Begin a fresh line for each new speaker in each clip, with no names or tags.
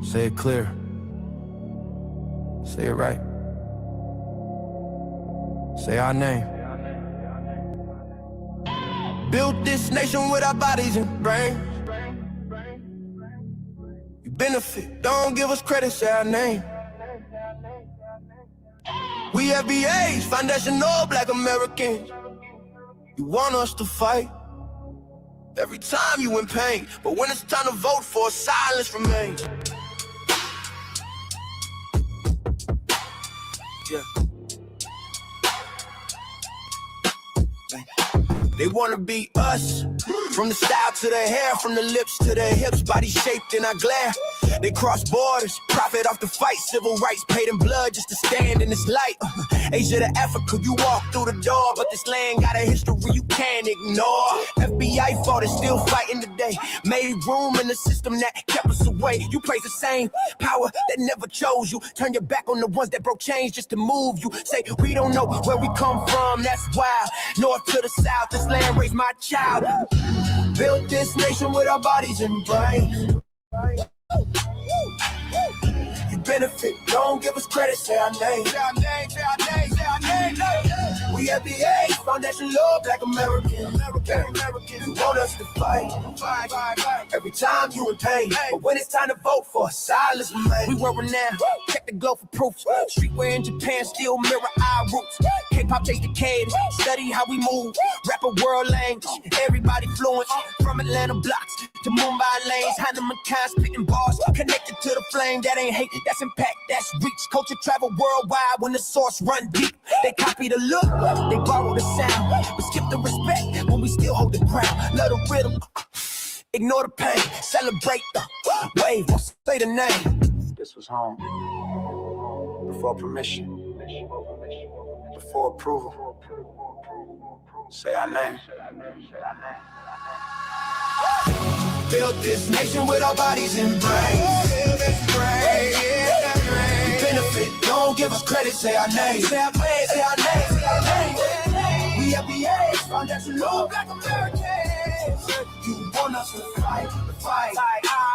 Say it clear. Say it right. Say our name. Built this nation with our bodies and brains. You benefit, don't give us credit, say our name. We FBAs, foundational Black Americans. You want us to fight every time you in pain, but when it's time to vote for, silence remains. Yeah. They wanna be us, from the style to the hair, from the lips to the hips, body shaped in our glare. They cross borders, profit off the fight, civil rights paid in blood just to stand in this light. Asia to Africa, you walk through the door, but this land got a history you can't ignore. FBI fought it, still fighting today. Made room in the system that kept us away. You praise the same power that never chose you. Turn your back on the ones that broke chains just to move you. Say we don't know where we come from, that's wild. North to the south, this land raised my child. Built this nation with our bodies and brains. You benefit, don't give us credit, say our name. Say our name, say our name, say our name. We FBA, Foundation Law, Black American. You want us to fight every time you in pain, but when it's time to vote for, silence remains. We were renowned, check the globe for proof. Streetwear in Japan still mirror our roots. K-pop chase the cadence, study how we move. Rapper world language, everybody fluent. From Atlanta blocks to Mumbai lanes, Hannah McCann spitting bars, connected to the flame. That ain't hate, that's impact, that's reach. Culture travel worldwide when the source run deep. They copy the look, they borrow the sound, but skip the respect when we still hold the ground. Love the rhythm, ignore the pain, celebrate the wave, say the name. This was home, before permission, before approval. Say our name. Built this nation with our bodies and brains. We benefit, don't give us credit, say our name. Say our name, say our name, say our name. We FBAs, Foundational Black Americans. You want us to fight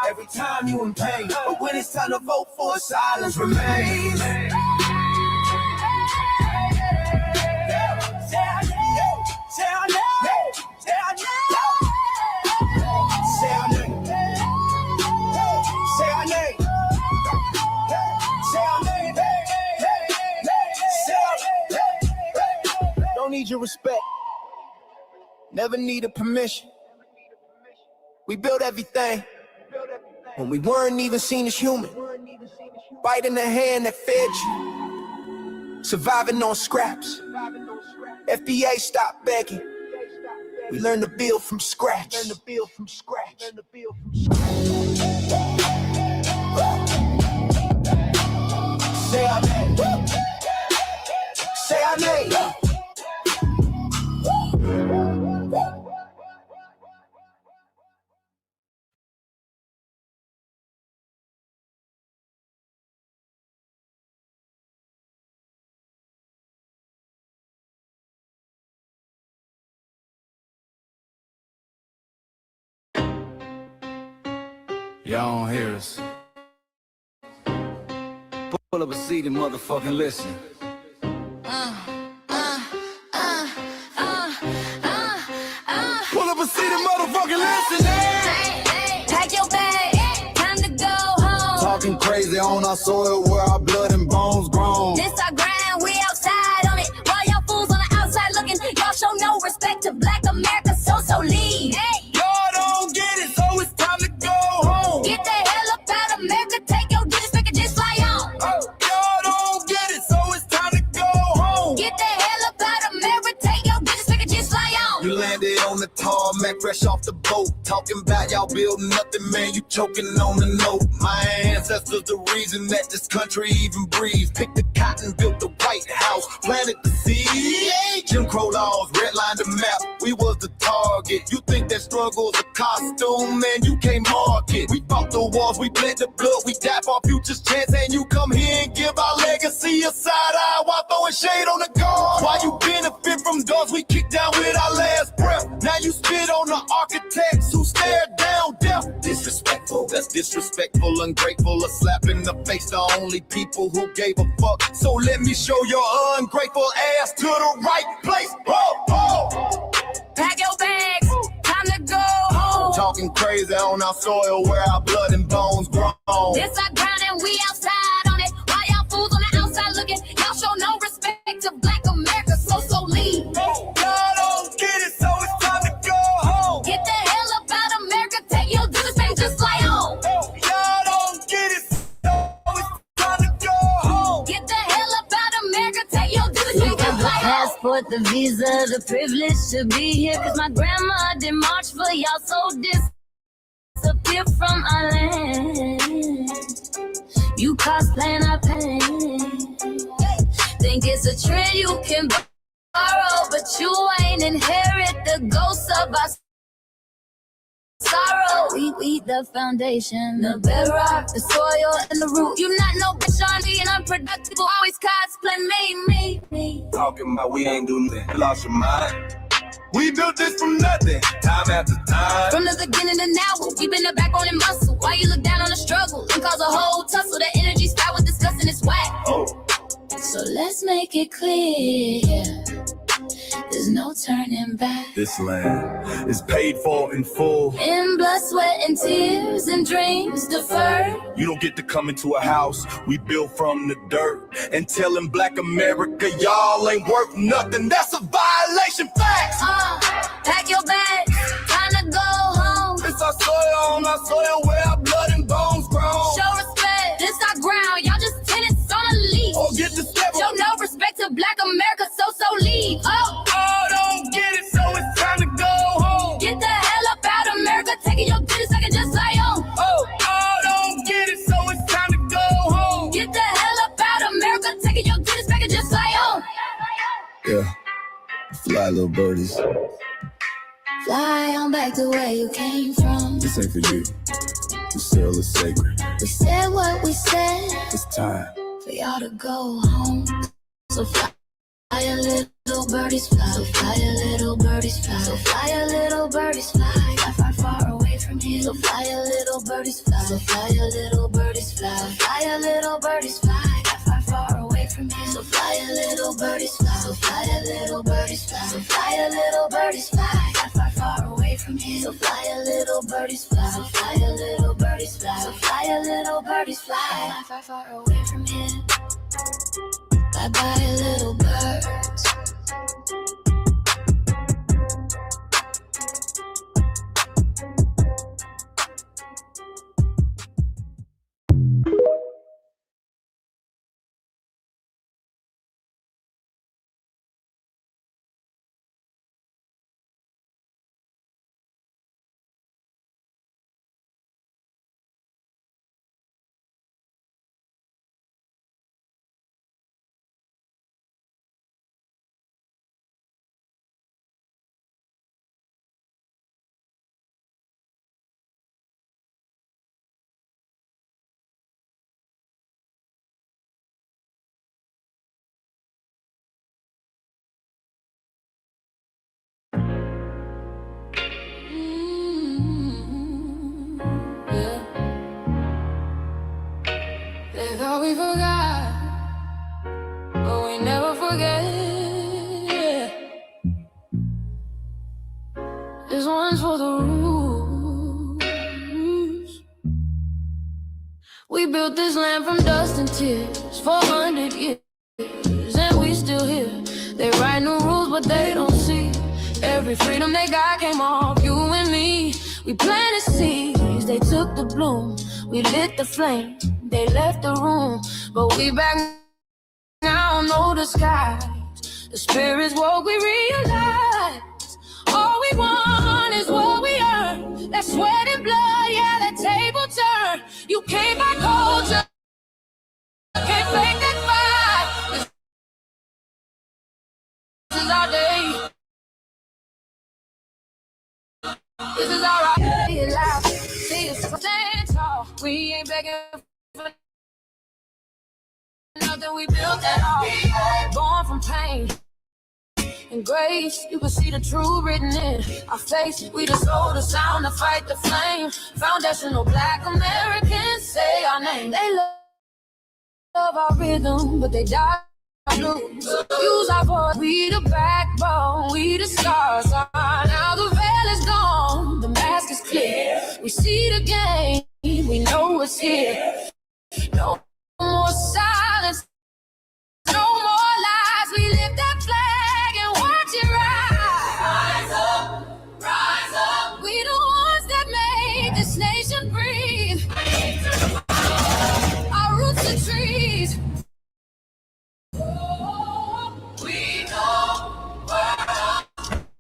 every time you in pain, but when it's time to vote for, silence remains. Say our name, say our name, say our name. Say our name. Say our name. Say our name. Say our name. Don't need your respect. Never needed permission. We built everything when we weren't even seen as human. Biting the hand that fed you. Surviving on scraps. FBA stopped begging. We learned to build from scratch. Say our name. Say our name.
Y'all don't hear us. Pull up a seat and motherfucking listen. Pull up a seat and motherfucking listen.
Pack your bag, time to go home.
Talking crazy on our soil where our blood and bones grown.
This our grind, we outside on it. While y'all fools on the outside looking, y'all show no respect to Black America, so leave.
Y'all don't get it, so it's time to go home.
Get the hell up out of America, take your digits, make it just fly on.
Y'all don't get it, so it's time to go home.
Get the hell up out of America, take your digits, make it just fly on.
You landed on the tarmac, fresh off the boat. Talking about y'all building nothing, man, you choking on the note. My ancestors the reason that this country even breathes. Picked the cotton, built the White House, planted the seed. Jim Crow laws, redlined the map, we was the target. You think that struggle's a costume, man, you can't mark it. We fought the wars, we bled the blood, we died for our future's chance. And you come here and give our legacy a side eye while throwing shade on the guard. While you benefit from doors we kicked down with our last breath. Now you spit on the architects who stared down death. Disrespectful, that's disrespectful. disrespectful, ungrateful, a slap in the face to only people who gave a fuck. So let me show your ungrateful ass to the right place.
Pack your bags, time to go home.
Talking crazy on our soil where our blood and bones grown.
This our ground and we outside on it. Why y'all fools on the outside looking? Y'all show no respect to Black America, so leave.
Y'all don't get it, so it's time to go home.
Get the hell up out of America, take your duties and just fly home.
Y'all don't get it, so it's time to go home.
Get the hell up out of America, take your duties and just fly home. Passport, the visa, the privilege to be here. Cause my grandma did march for y'all, so disappear from our land. You cosplaying our pain. Think it's a trend you can borrow, but you ain't inherit the ghosts of our sorrow. We the foundation, the bedrock, the soil, and the root. You not no bitch on me and unproductive. Always cosplay me.
Talking about we ain't do nothing. You lost your mind. We built this from nothing, time after time.
From the beginning to now, we been the backbone and muscle. Why you look down on the struggle and cause a whole tussle? The energy start with discussing it's whack. So let's make it clear, there's no turning back.
This land is paid for in full.
In blood, sweat, and tears, and dreams deferred.
You don't get to come into a house we built from the dirt and telling Black America y'all ain't worth nothing. That's a violation. Facts.
Pack your bags, time to go home.
It's our soil on our soil where our blood and bones grown.
Show respect, this our ground. Y'all just tenants on a lease.
Oh, get the step.
Show no respect to Black America, so leave.
Don't get it, so it's time to go home.
Get the hell up out of America, taking your business, I can just fly home.
Don't get it, so it's time to go home.
Get the hell up out of America, taking your business, I can just fly home.
Yeah, fly little birdies.
Fly on back to where you came from.
This ain't for you. The cell is sacred.
We said what we said.
It's time
For y'all to go home. So fly a little birdies fly. So fly a little birdies fly. So fly a little birdies fly. Far, far away from here. So fly a little birdies fly. So fly a little birdies fly. So fly a little birdies fly. Far, far away from here. So fly a little birdies fly. So fly a little birdies fly. So fly a little birdies fly. Far, far away from here. So fly a little birdies fly. So fly a little birdies fly. So fly a little birdies fly. Far, far away from here. Bye bye, little birds.
They thought we forgot, but we never forget. This one's for the roots. We built this land from dust and tears, 400 years, and we still here. They write new rules, but they don't see. Every freedom they got came off you and me. We planted seeds, they took the bloom. We lit the flame, they left the room. But we back now, know the skies. The spirits woke, we realize all we want is what we earn. That sweat and blood, yeah, that table turn. You can't buy culture, can't fake that vibe. This is our day. This is our right. See it loud, see us stand tall. We ain't begging for nothing, we built that all. Born from pain and grace. You can see the truth written in our face. We the soul, the sound, to fight the flame. Foundational Black Americans say our name. They love our rhythm, but they die blue. Use our voice, we the backbone, we the stars. Now the veil is gone, the mask is clear. We see the game, we know it's here. No more silence, no more lies. We lift that flag and watch it rise. Rise up. We the ones that made this nation breathe. Our roots are trees. We know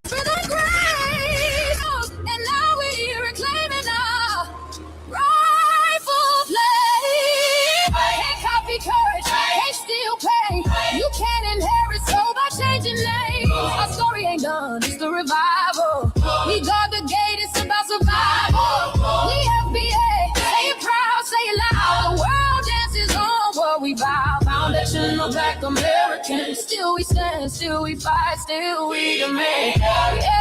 for the grace, and now we're reclaiming our rightful place. Can't copy courage, can't steal pain. You can't inherit soul by changing names. Our story ain't done, it's the revival. We guard the gate, it's about survival. We FBA, say it proud, say it loud. The world dances on what we vow. Foundational Black Americans, still we stand, still we fight, still we demand.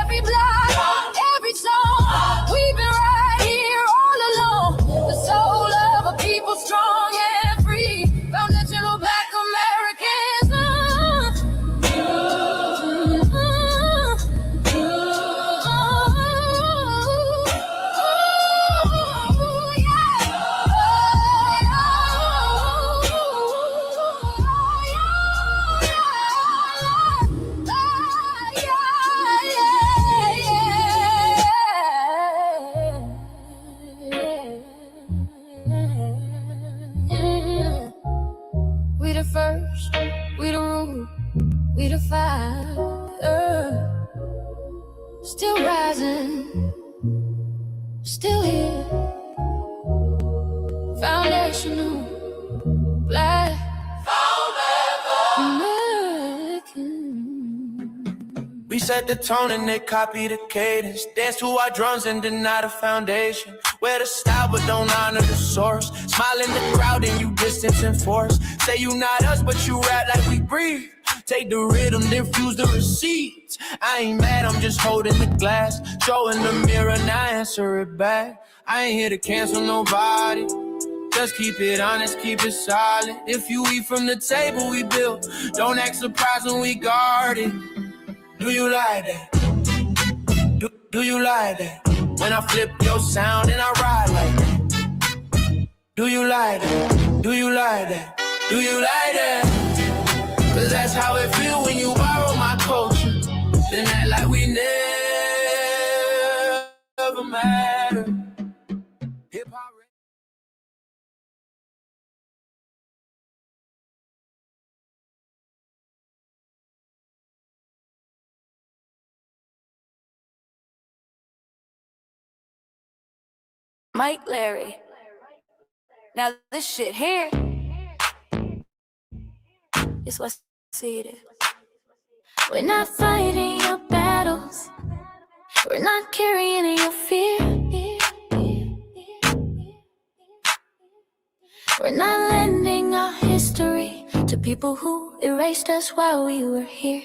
Every block, every song, we've been right here all along. The soul of a people strong and free. Foundational Black Americans. We the first, we the root, we the fire. Still rising, still here. Foundational Black American.
We set the tone and they copy the cadence. Dance to our drums and deny the foundation. Wear the style but don't honor the source. Smile in the crowd and you distance and force. Say you not us but you rap like we breathe. Take the rhythm, then fuse the receipts. I ain't mad, I'm just holding the glass. Showing the mirror, now answer it back. I ain't here to cancel nobody. Just keep it honest, keep it solid. If you eat from the table we built, don't act surprised when we guard it. Do you like that? Do you like that? When I flip your sound and I ride like that. Do you like that? Do you like that? Do you like that? Cause that's how it feel when you borrow my culture. Then act like we never mattered. Hip-hop.
Mike Larry. Now this shit here is what see it is. We're not fighting your battles. We're not carrying your fear. We're not lending our history to people who erased us while we were here.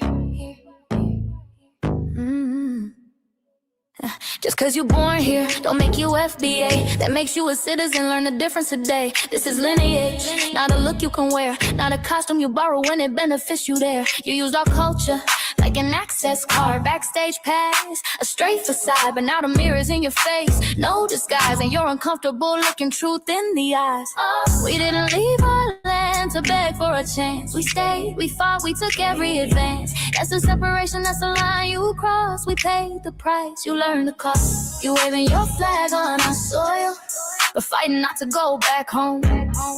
Just cause you born here, don't make you FBA. That makes you a citizen, learn the difference today. This is lineage, not a look you can wear. Not a costume you borrow when it benefits you there. You used our culture like an access card. Backstage pass, a straight facade. But now the mirror's in your face, no disguise. And you're uncomfortable looking truth in the eyes. We didn't leave our land to beg for a chance. We stayed, we fought, we took every advance. That's the separation, that's the line you cross. We paid the price, you learned the cost. You waving your flag on our soil, but fighting not to go back home.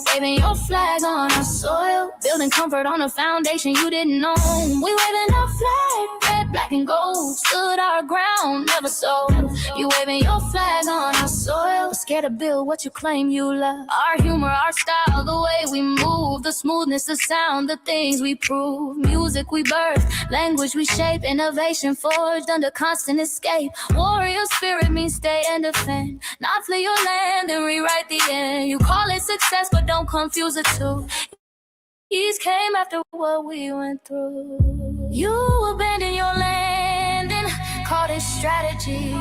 Waving your flag on our soil, building comfort on a foundation you didn't know. We waving our flag, red, black, and gold. Stood our ground, never sold. You waving your flag on our soil, scared to build what you claim you love. Our humor, our style, the way we move, the smoothness, the sound, the things we prove. Music we birth, language we shape, innovation forged under constant escape. Warrior spirit means stay and defend, not flee your land and rewrite the end. You call it success, but don't confuse the two. These came after what we went through. You abandon your land and call this strategy.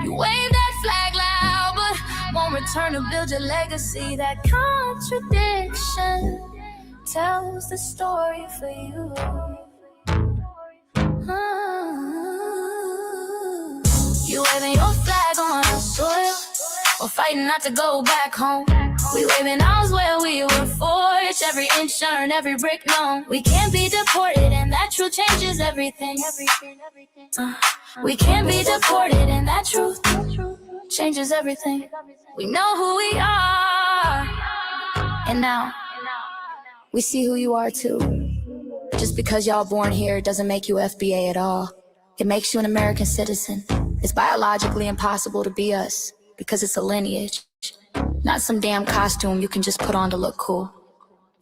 You wave that flag loud, but won't return to build your legacy. That contradiction tells the story for you. You waving your flag on our soil, or fighting not to go back home. We waving ours where we were forged, every inch earned, every brick known. We can't be deported, and that truth changes everything. We can't be deported, and that truth changes everything. We know who we are, and now we see who you are too. Just because y'all born here doesn't make you FBA at all. It makes you an American citizen. It's biologically impossible to be us because it's a lineage, not some damn costume you can just put on to look cool.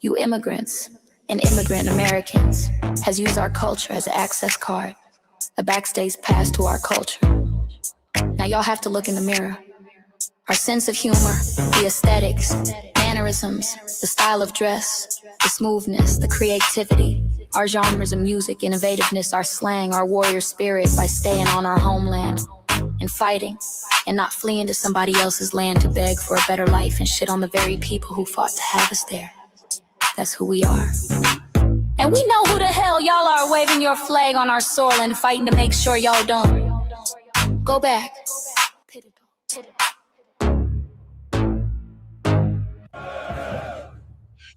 You immigrants and immigrant Americans has used our culture as an access card, a backstage pass to our culture. Now y'all have to look in the mirror. Our sense of humor, the aesthetics, mannerisms, the style of dress, the smoothness, the creativity, our genres of music, innovativeness, our slang, our warrior spirit by staying on our homeland and fighting and not fleeing to somebody else's land to beg for a better life and shit on the very people who fought to have us there. That's who we are. And we know who the hell y'all are waving your flag on our soil and fighting to make sure y'all don't. Go back.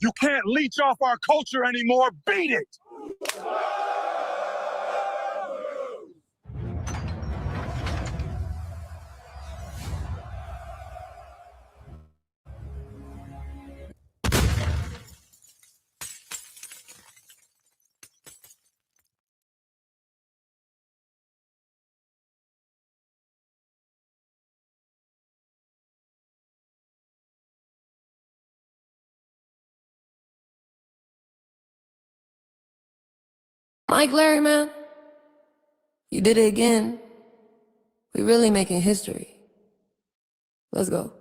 You can't leech off our culture anymore. Beat it!
Mike Larry, man, you did it again. We really making history. Let's go.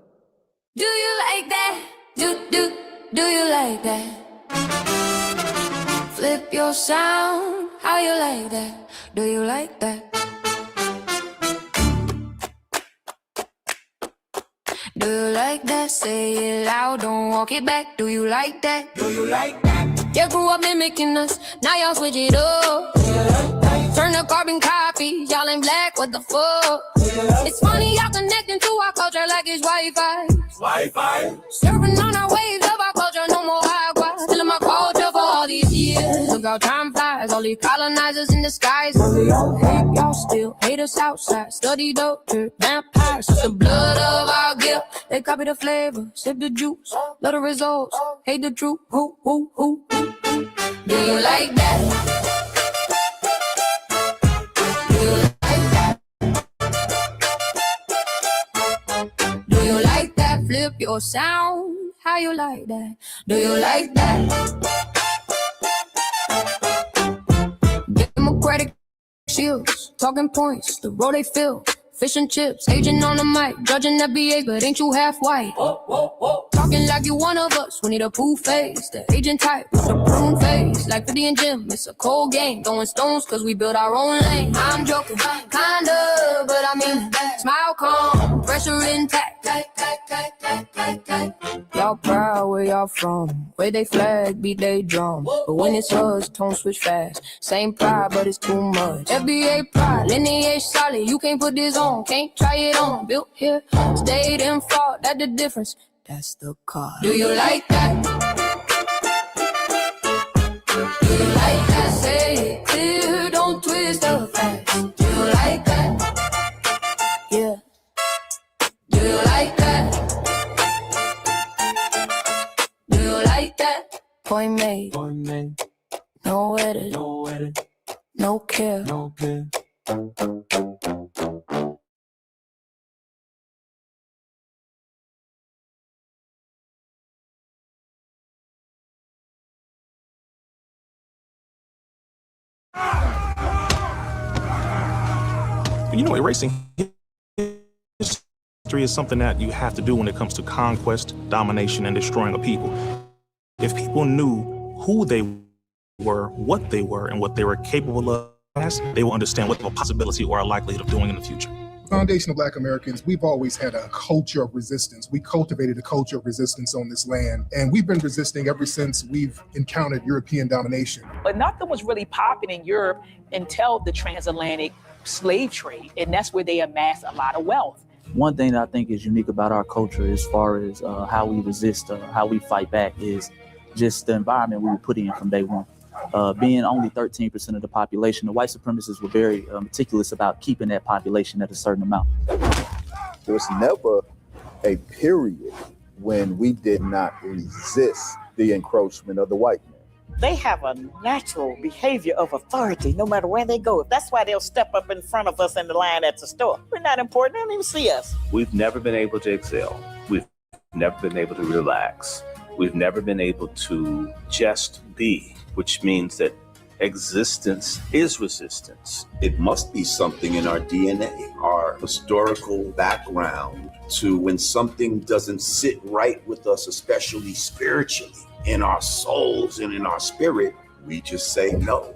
Do you like that? Do you like that? Flip your sound, how you like that? Do you like that? Do you like that? Say it loud, don't walk it back. Do you like that?
Do you like that?
You grew up mimicking us, now y'all switch it up. Turn the carbon copy, y'all ain't black, what the fuck? It's funny y'all connecting to our culture like it's Wi-Fi.
Wi-Fi.
Surfing on our waves of our culture, no more agua. Still in my culture for all these years. Look how time flies, all these colonizers in the skies. Hate y'all still, hate us outside. Study doctor, vampires, suck the blood of our guilt. They copy the flavor, sip the juice. Love the results, hate the truth. Who? Do you like that? Do you like that? Do you like that? Flip your sound. How you like that? Do you like that? Democratic shields, talking points, the road they fill. Fish and chips, agent on the mic, judging FBA, but ain't you half white? Talking like you one of us, we need a poo face. The agent type with a prune face, like 50 and Jim, it's a cold game. Throwing stones cause we build our own lane. I'm joking, kinda, but I mean, smile calm, pressure intact. Y'all proud where y'all from, where they flag, beat they drum. But when it's us, tone switch fast. Same pride, but it's too much. FBA pride, lineage solid, you can't put this on. Can't try it on, built here, stayed and fought, that's the difference, that's the car. Do you like that? Do you like that? Say it clear, don't twist the facts. Do you like that? Yeah. Do you like that? Do you like that? Point made. No edit. No care.
You know, erasing history is something that you have to do when it comes to conquest, domination, and destroying a people. If people knew who they were, what they were, and what they were capable of, they will understand what the possibility or a likelihood of doing in the future.
Foundational Black Americans, we've always had a culture of resistance. We cultivated a culture of resistance on this land, and we've been resisting ever since we've encountered European domination.
But nothing was really popping in Europe until the transatlantic slave trade, and that's where they amassed a lot of wealth.
One thing that I think is unique about our culture as far as how we resist, how we fight back, is just the environment we were put in from day one. Being only 13% of the population, the white supremacists were very meticulous about keeping that population at a certain amount.
There was never a period when we did not resist the encroachment of the white man.
They have a natural behavior of authority no matter where they go. That's why they'll step up in front of us in the line at the store. We're not important. They don't even see us.
We've never been able to excel. We've never been able to relax. We've never been able to just be, which means that existence is resistance.
It must be something in our DNA, our historical background, to when something doesn't sit right with us, especially spiritually, in our souls and in our spirit, we just say no.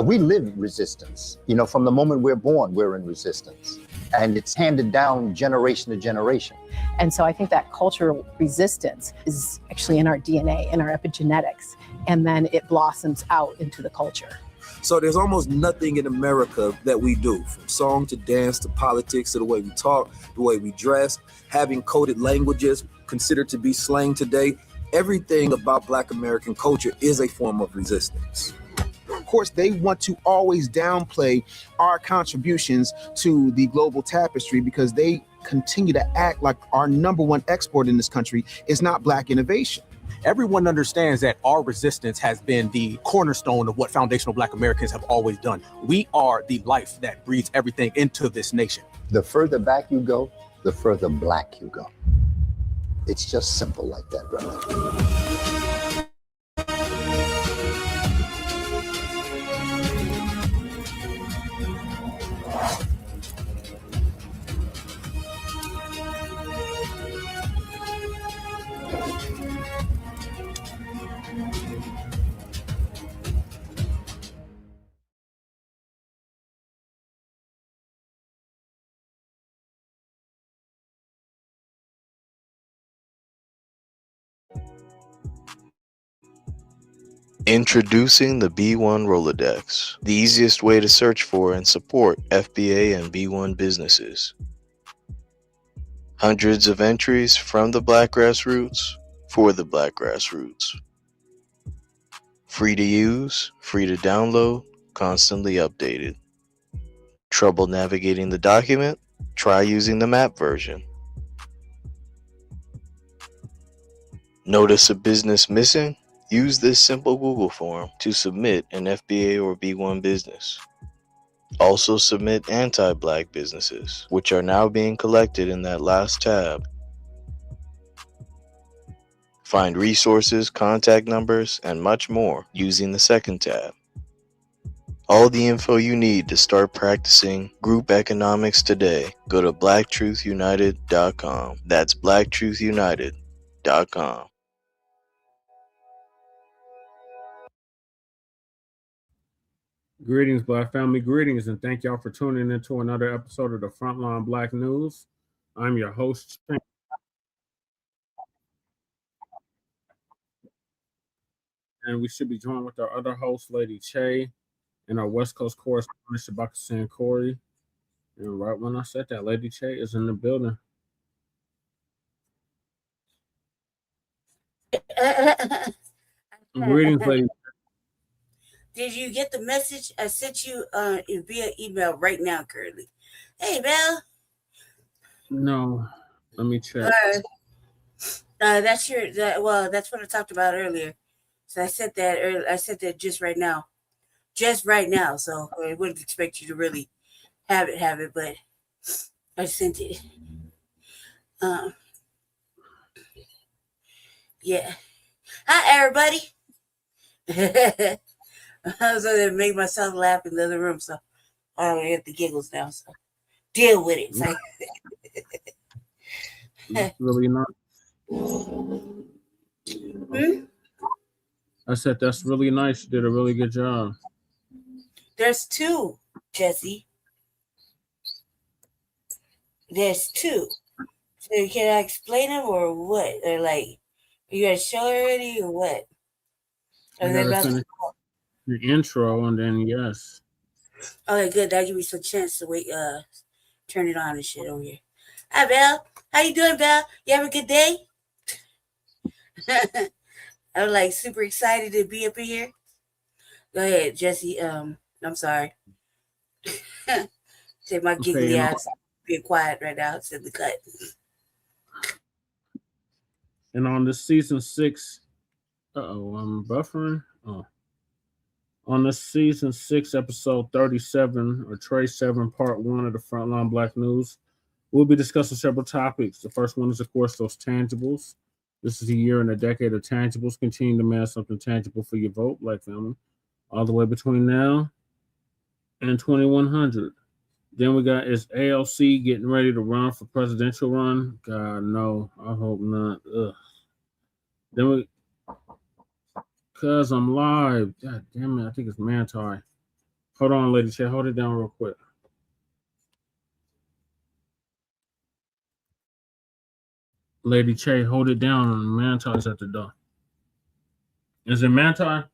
We live resistance. You know, from the moment we're born, we're in resistance. And it's handed down generation to generation.
And so I think that cultural resistance is actually in our DNA, in our epigenetics, and then it blossoms out into the culture.
So there's almost nothing in America that we do, from song to dance to politics to the way we talk, the way we dress, having coded languages considered to be slang today. Everything about Black American culture is a form of resistance.
Of course, they want to always downplay our contributions to the global tapestry because they continue to act like our number one export in this country is not Black innovation.
Everyone understands that our resistance has been the cornerstone of what foundational Black Americans have always done. We are the life that breathes everything into this nation.
The further back you go, the further Black you go. It's just simple like that, brother.
Introducing the B1 Rolodex, the easiest way to search for and support FBA and B1 businesses. Hundreds of entries from the Black grassroots for the Black grassroots. Free to use, free to download, constantly updated. Trouble navigating the document? Try using the map version. Notice a business missing? Use this simple Google form to submit an FBA or B1 business. Also submit anti-Black businesses, which are now being collected in that last tab. Find resources, contact numbers, and much more using the second tab. All the info you need to start practicing group economics today. Go to blacktruthunited.com. That's blacktruthunited.com.
Greetings, Black family. Greetings, and thank y'all for tuning into another episode of the Frontline Black News. I'm your host, and we should be joined with our other host, Lady Che, and our West Coast correspondent, Shabaka Corey. And right when I said that, Lady Che is in the building. Greetings, Lady.
Did you get the message I sent you via email right now, currently? Hey, Belle.
No, let me check.
That's what I talked about earlier. So I said that earlier. I said that just right now. So I wouldn't expect you to really have it, but I sent it. Yeah. Hi, everybody. I was going to make myself laugh in the other room, so I don't get the giggles now. So deal with it.
Really not. I said that's really nice. You did a really good job.
There's two, Jesse. There's two. So can I explain them or what? Or like, you got to show already or what? Are they about to...
The intro and then yes.
Okay, good. That'll give me some chance to wait. Turn it on and shit over here. Hi, Belle. How you doing, Belle? You have a good day? I'm like super excited to be up here. Go ahead, Jesse. I'm sorry. Take my giggly ass. Being quiet right now. It's in the cut.
And on the season 6, I'm buffering. Oh. On the season 6, episode 37, or Tracestin, part 1 of the Frontline Black News, we'll be discussing several topics. The first one is, of course, those tangibles. This is a year and a decade of tangibles. Continue to demand something tangible for your vote, Black family, all the way between now and 2100. Then we got, is ALC getting ready to run for presidential run? God, no. I hope not. Ugh. Then we, cause I'm live. God damn it. I think it's Manti. Hold on, lady chat. Hold it down real quick. Lady Che, hold it down. Manti's at the door. Is it Manti?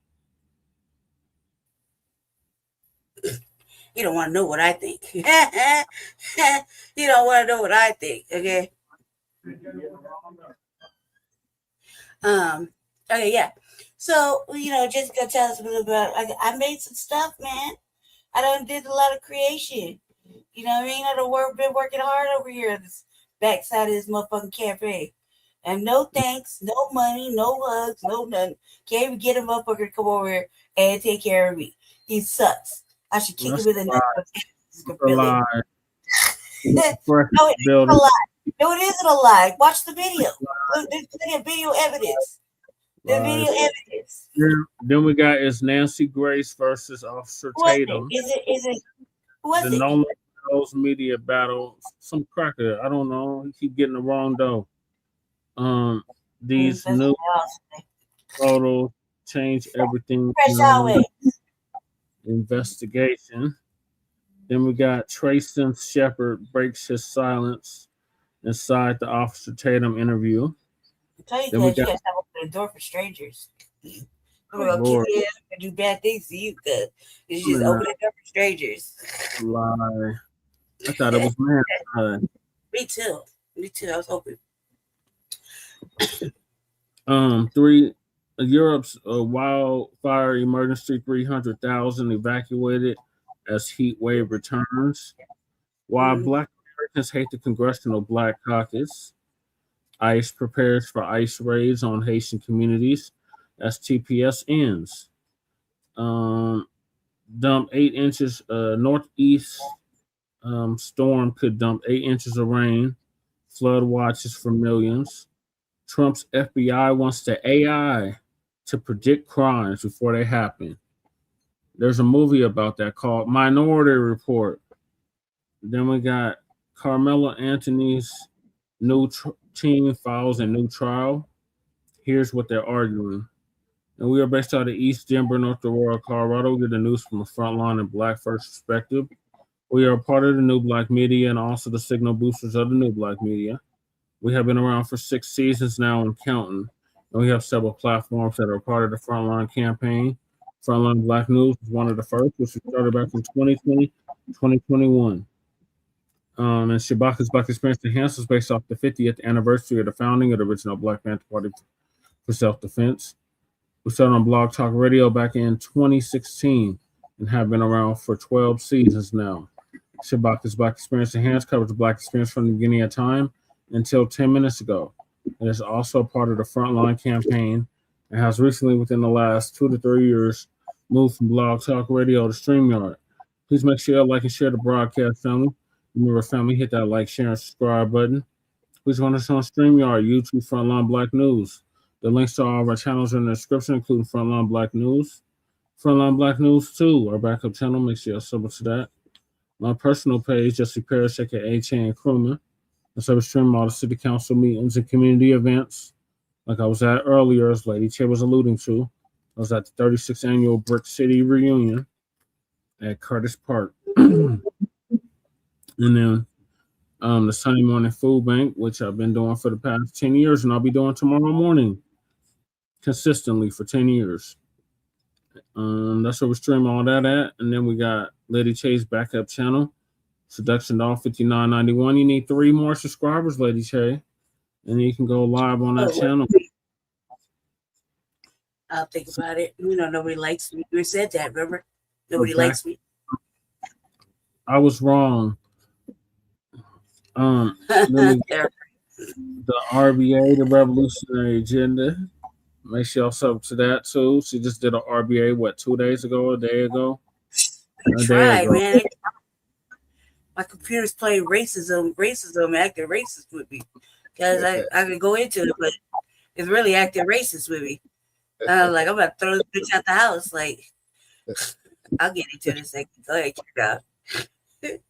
You don't want to know what I think. You don't want to know what I think, okay? Okay, yeah. So, just gonna tell us a little about. I made some stuff, man. I done did a lot of creation. You know what I mean? I done been working hard over here on this backside of this motherfucking cafe. And no thanks, no money, no hugs, no nothing. Can't even get a motherfucker to come over here and take care of me. He sucks. I should kick him in the neck. No, it isn't a lie. No, it isn't a lie. Watch the video. There's plenty of video evidence. The video evidence.
Then we got, is Nancy Grace versus Officer Tatum.
Is it? Who is
the
it?
Nolan media battle. Some cracker. I don't know. He keep getting the wrong dough. These new photos change everything. Investigation. Then we got Tracestin Shepard breaks his silence inside the Officer Tatum interview.
I tell you that you guys have opened the door for strangers. I'm gonna kill you and do bad things to you because you just open the door for strangers.
Lie. I thought it was man.
Me too. I was hoping.
Europe's wildfire emergency, 300,000 evacuated as heat wave returns. While Black Americans hate the Congressional Black Caucus, ICE prepares for ICE raids on Haitian communities as TPS ends. Dump 8 inches, northeast storm could dump 8 inches of rain, flood watches for millions. Trump's FBI wants the AI to predict crimes before they happen. There's a movie about that called Minority Report. Then we got Karmelo Anthony's new team files a new trial. Here's what they're arguing. And we are based out of East Denver, North Aurora, Colorado. We get the news from a frontline and Black first perspective. We are part of the New Blacc Media and also the signal boosters of the New Blacc Media. We have been around for 6 seasons now and counting. And we have several platforms that are part of the Frontline campaign. Frontline Black News was one of the first, which we started back in 2020, 2021. And Shabaka's Black Experience Enhanced was based off the 50th anniversary of the founding of the original Black Panther Party for Self-Defense. We started on Blog Talk Radio back in 2016 and have been around for 12 seasons now. Shabaka's Black Experience Enhanced covers the Black experience from the beginning of time until 10 minutes ago. It is also part of the Frontline campaign and has recently, within the last 2 to 3 years, moved from Blog Talk Radio to StreamYard. Please make sure you like and share the broadcast, family. Remember, family, hit that like, share, and subscribe button. Please join us on StreamYard, YouTube, Frontline Black News. The links to all of our channels are in the description, including Frontline Black News. Frontline Black News 2, our backup channel. Make sure you sub to that. My personal page, Jesse Parrish, aka Chain Crewman. I stream all the city council meetings and community events, like I was at earlier, as Lady Che was alluding to. I was at the 36th annual Brick City reunion at Curtis Park. And then the Sunday morning food bank, which I've been doing for the past 10 years, and I'll be doing tomorrow morning consistently for 10 years. That's where we stream all that at. And then we got Lady Che's backup channel, Seduction Doll 5991. You need 3 more subscribers, Lady Che, and you can go live on that channel.
I'll think about it. You know, nobody likes me. You said that, remember? Nobody likes me.
I was wrong. The RBA, the Revolutionary Agenda. Make sure y'all sub to that too. She just did an RBA, 2 days ago, a day ago?
Man. My computer's playing racism, acting racist with me. Because I could go into it, but it's really acting racist with me. Like, I'm about to throw this bitch out the house. Like, I'll get into it in a second. Go ahead, check it out.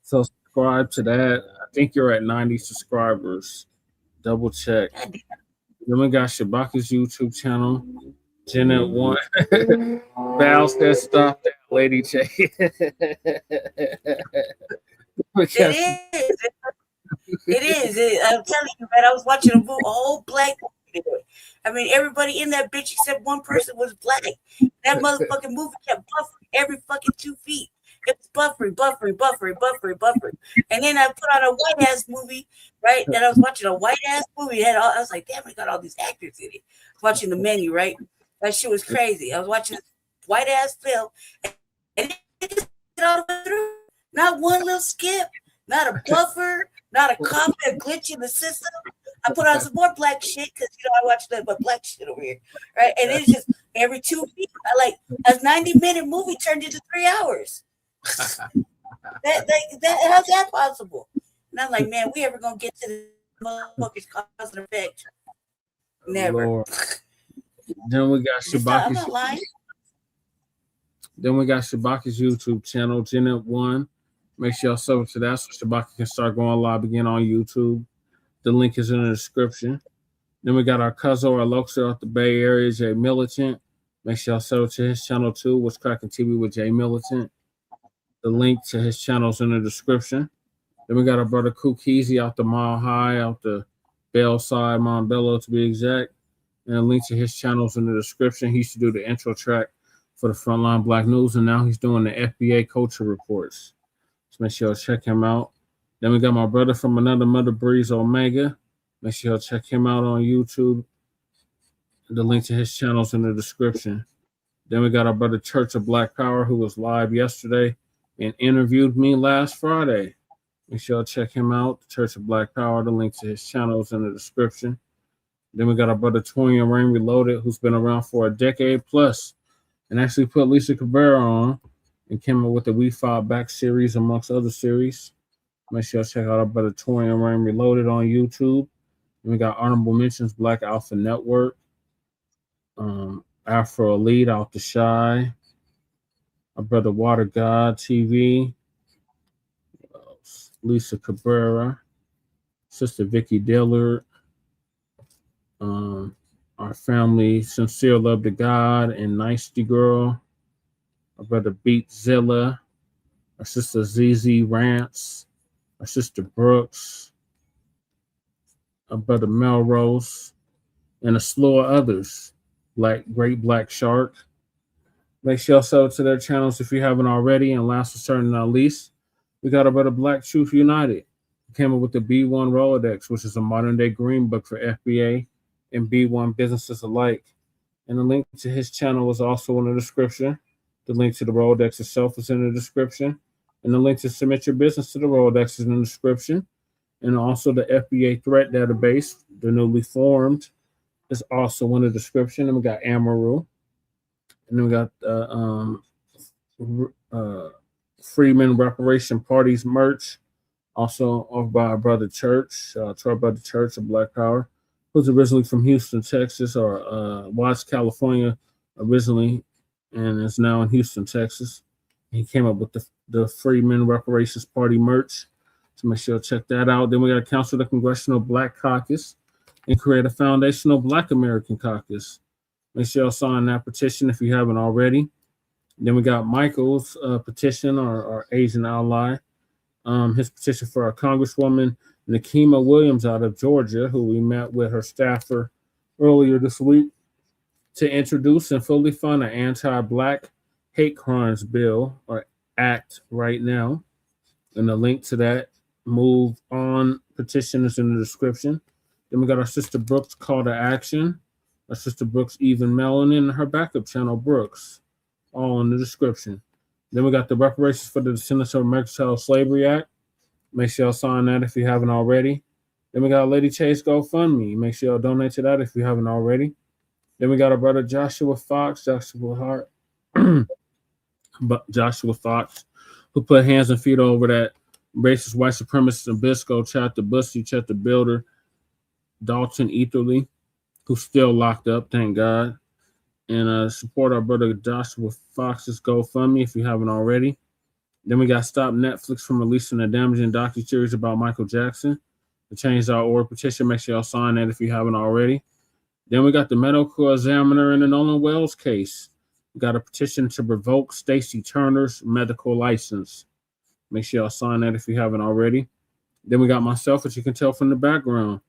So subscribe to that. I think you're at 90 subscribers. Double check. Then we got Shabaka's YouTube channel. Janet 1. Val said stop that, Lady J.
It is. I'm telling you, man, I was watching a whole black movie. I mean, everybody in that bitch except one person was black. That motherfucking movie kept buffering every fucking 2 feet. It was buffering. And then I put on a white ass movie, right? And I was watching a white ass movie. I was like, damn, I got all these actors in it. Watching the menu, right? That shit was crazy. I was watching this white ass film, and it just all the way through. Not one little skip, not a buffer, not a copy, a glitch in the system. I put on some more black shit because I watch that but black shit over here, right? And it's just every 2 feet, a 90-minute movie turned into 3 hours. How's that possible? And I'm like, man, we ever gonna get to the motherfuckers cause and effect? Never.
Lord. Then we got Shabaka's. Then we got Shabaka's YouTube channel, Janet 1. Make sure y'all sub to that so Shabaka can start going live again on YouTube. The link is in the description. Then we got our cousin or Aloxa out the Bay Area, Jay Militant. Make sure y'all sub to his channel too, What's Cracking TV with Jay Militant. The link to his channel is in the description. Then we got our brother Kukizi out the Mile High, out the Bellside, Montbello to be exact. And a link to his channel is in the description. He used to do the intro track for the Frontline Black News, and now he's doing the FBA culture reports. So make sure y'all check him out. Then we got my brother from another mother, Breeze Omega. Make sure y'all check him out on YouTube. The link to his channel is in the description. Then we got our brother Church of Black Power, who was live yesterday and interviewed me last Friday. Make sure y'all check him out. The Church of Black Power. The link to his channel is in the description. Then we got our brother Torian Rain Reloaded, who's been around for a decade plus and actually put Lisa Cabrera on and came up with the We Fought Back series, amongst other series. Make sure y'all check out our brother Torian Rain Reloaded on YouTube. And we got honorable mentions, Black Alpha Network, Afro Elite, Out the Shy, our brother Water God TV, Lisa Cabrera, Sister Vicky Dillard, our family, Sincere Love to God and Nicety Girl, our brother Beatzilla, our sister ZZ Rants, our sister Brooks, our brother Melrose, and a slew of others. Great Black Shark. Make sure y'all sub to their channels if you haven't already. And last but certainly not least, we got our brother Black Truth United. He came up with the B1 Rolodex, which is a modern day green book for FBA and B1 businesses alike. And the link to his channel is also in the description. The link to the Rolodex itself is in the description. And the link to submit your business to the Rolodex is in the description. And also the FBA threat database, the newly formed, is also in the description. And we got Amaru. And then we got Freeman Reparation Parties merch, also offered by our brother Church, to our brother Church of Black Power, who's originally from Houston, Texas, or Watts, California originally, and is now in Houston, Texas. He came up with the Freeman Reparations Party merch, so make sure you check that out. Then we got to counsel the Congressional Black Caucus and create a foundational Black American Caucus. Make sure y'all sign that petition if you haven't already. Then we got Michael's petition, our Asian ally. His petition for our Congresswoman Nikema Williams out of Georgia, who we met with her staffer earlier this week, to introduce and fully fund an anti-Black hate crimes bill or act right now. And the link to that move on petition is in the description. Then we got our sister Brooks call to action. Our sister Brooks Even Melanin and her backup channel Brooks, all in the description. Then we got the reparations for the descendants of American Child Slavery Act. Make sure y'all sign that if you haven't already. Then we got Lady Chase GoFundMe. Make sure y'all donate to that if you haven't already. Then we got our brother Joshua Fox, Joshua Fox, who put hands and feet over that racist white supremacist Nabisco, Chad the Bussy, Chet the Builder, Dalton Etherly, who's still locked up, thank God. And support our brother Joshua Fox's GoFundMe if you haven't already. Then we got Stop Netflix from releasing a damaging docuseries about Michael Jackson. The Change.org petition, make sure y'all sign that if you haven't already. Then we got the medical examiner in the Nolan Wells case. We got a petition to revoke Stacey Turner's medical license. Make sure y'all sign that if you haven't already. Then we got myself, as you can tell from the background.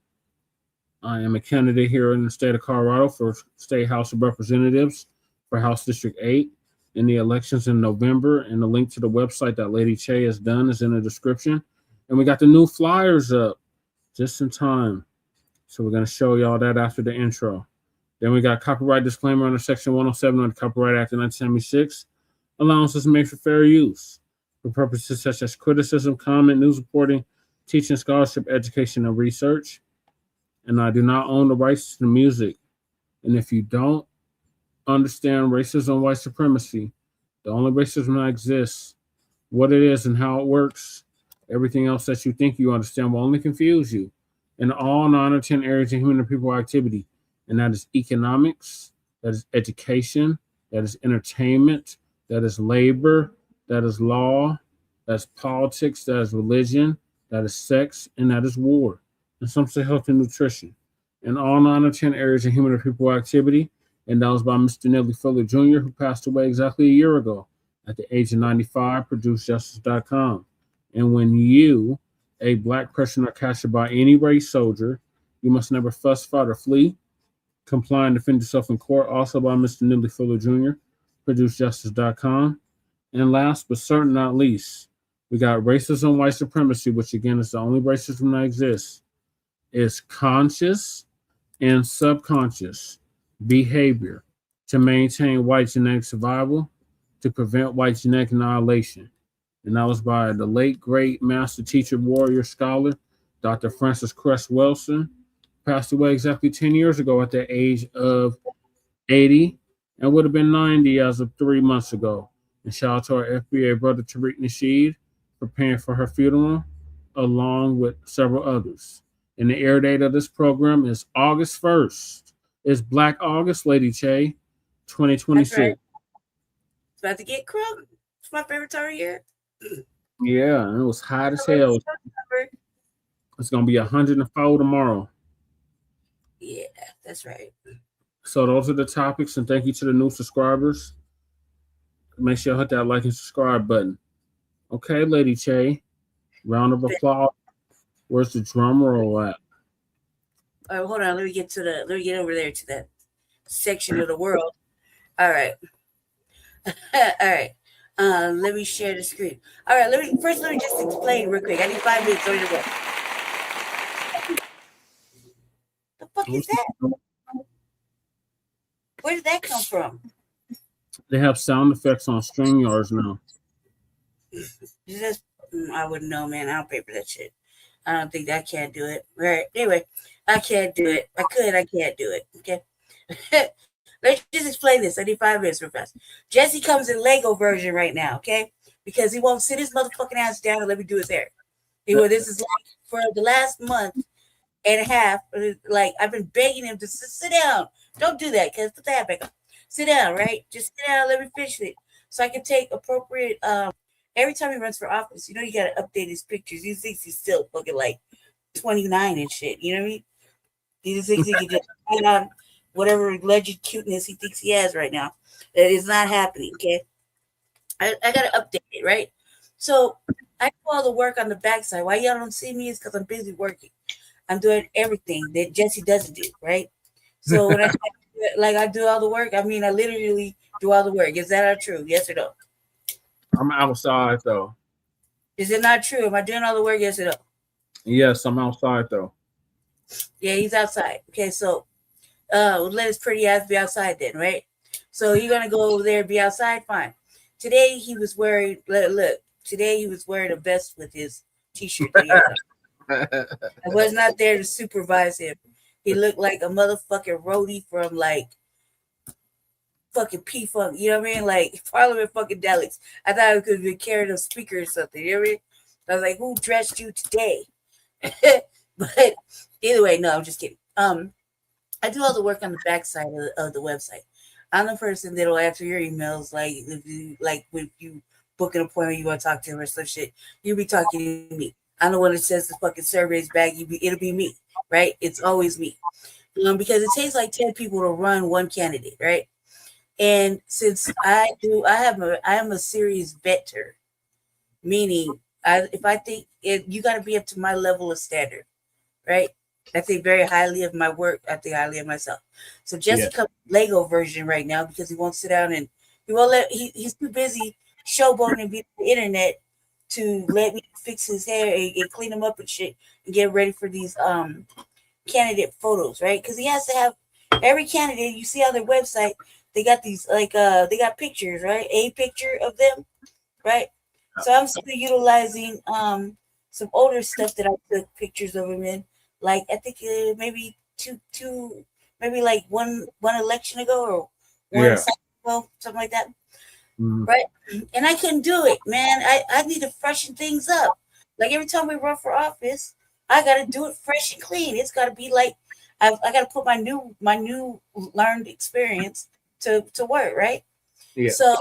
I am a candidate here in the state of Colorado for State House of Representatives for House District 8 in the elections in November. And the link to the website that Lady Che has done is in the description. And we got the new flyers up just in time. So we're going to show y'all that after the intro. Then we got copyright disclaimer under Section 107 of the Copyright Act of 1976. Allowances made for fair use for purposes such as criticism, comment, news reporting, teaching, scholarship, education, and research. And I do not own the rights to the music. And if you don't understand racism, white supremacy, the only racism that exists, what it is and how it works, everything else that you think you understand will only confuse you in all 9 or 10 areas of human and people activity. And that is economics, that is education, that is entertainment, that is labor, that is law, that's politics, that is religion, that is sex, and that is war. And some say health and nutrition. In all 9 or 10 areas of human and people activity. And that was by Mr. Nellie Fuller Jr., who passed away exactly a year ago at the age of 95, ProduceJustice.com. And when you, a Black person, are captured by any race soldier, you must never fuss, fight, or flee. Comply and defend yourself in court, also by Mr. Nellie Fuller Jr., ProduceJustice.com. And last but certainly not least, we got racism, white supremacy, which again is the only racism that exists, is conscious and subconscious behavior to maintain white genetic survival, to prevent white genetic annihilation. And that was by the late, great master teacher, warrior, scholar, Dr. Francis Cress Wilson, passed away exactly 10 years ago at the age of 80 and would have been 90 as of 3 months ago. And shout out to our FBA brother, Tariq Nasheed, preparing for her funeral, along with several others. And the air date of this program is August 1st. It's Black August, Lady Che, 2026. That's right.
It's about to get crunk. It's my favorite time of year.
Yeah, and it was hot as hell. It's going to be 104 tomorrow.
Yeah, that's right.
So those are the topics, and thank you to the new subscribers. Make sure you hit that like and subscribe button. Okay, Lady Che, round of applause. Where's the drum roll at?
All right, hold on. Let me get over there to that section of the world. All right. All right. Let me share the screen. All right, let me just explain real quick. I need 5 minutes on your way. The fuck is that? Where did that come from?
They have sound effects on StreamYards now.
I wouldn't know, man. I don't pay for that shit. I don't think I can't do it. All right. Anyway, I can't do it. I can't do it. Okay. Let's just explain this. I need 5 minutes real fast. Jesse comes in Lego version right now, okay? Because he won't sit his motherfucking ass down and let me do his hair. This is like for the last month and a half. Like I've been begging him to sit down. Don't do that, cuz put the hat back on. Sit down, right? Just sit down. Let me finish it, so I can take appropriate. Every time he runs for office, you got to update his pictures. He thinks he's still fucking like 29 and shit. You know what I mean? He just thinks he can just. whatever alleged cuteness he thinks he has right now. It is not happening. Okay, I gotta update it, right? So I do all the work on the backside. Why y'all don't see me is because I'm busy working. I'm doing everything that Jesse doesn't do, right? So when I do all the work, I mean I literally do all the work. Is that not true? Yes or no?
I'm outside though.
Is it not true? Am I doing all the work? Yes or no?
Yes, I'm outside though.
Yeah, he's outside. Okay, so let his pretty ass be outside then, right? So you're gonna go over there and be outside, fine. Today he was wearing look. Today he was wearing a vest with his t-shirt. I was not there to supervise him. He looked like a motherfucking roadie from like fucking P-Funk, you know what I mean? Like Parliament fucking Delics. I thought it could be carrying a speaker or something, you know what I mean? I was like, who dressed you today? But either way, no, I'm just kidding. I do all the work on the backside of the website. I'm the person that'll answer your emails, like if you book an appointment, you want to talk to him or some shit, you'll be talking to me. I'm the one that says the fucking surveys back. It'll be me, right? It's always me, because it takes like 10 people to run one candidate, right? And since I am a serious vetter, meaning if I think you got to be up to my level of standard, right? I think very highly of my work. I think highly of myself. So Jesse comes Lego version right now because he won't sit down and he won't he's too busy showboating and being on the internet to let me fix his hair and clean him up and shit and get ready for these candidate photos, right? Because he has to have every candidate. You see on their website, they got these they got pictures, right? A picture of them, right? So I'm still utilizing some older stuff that I took pictures of him in. Like I think maybe maybe like one election ago or one cycle ago, something like that. Right? And I couldn't do it, man. I need to freshen things up. Like every time we run for office, I gotta do it fresh and clean. It's gotta be like I gotta put my new learned experience to work, right? Yeah. So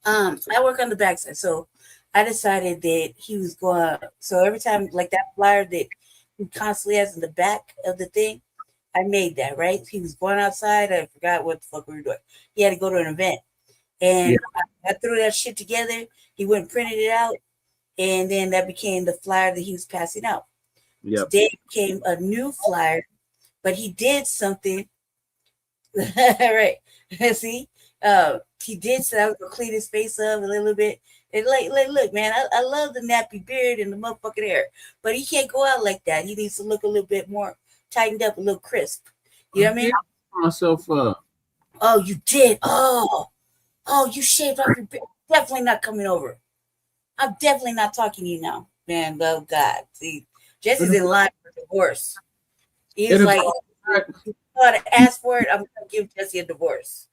I work on the backside. So I decided that he was going so every time like that flyer that he constantly has in the back of the thing, I made that, right? He was going outside. I forgot what the fuck we were doing. He had to go to an event. And I threw that shit together. He went and printed it out. And then that became the flyer that he was passing out. Yep. Today became a new flyer, but he did something. Right. See? He did so I was gonna clean his face up a little bit. And like look, man, I love the nappy beard and the motherfucking hair, but he can't go out like that. He needs to look a little bit more tightened up, a little crisp. You know what I mean?
Myself up.
Oh, you did. Oh, you shaved off your beard. Definitely not coming over. I'm definitely not talking to you now, man. Oh God, see, Jesse's in line for divorce. He's like, you want to ask for it? I'm gonna give Jesse a divorce.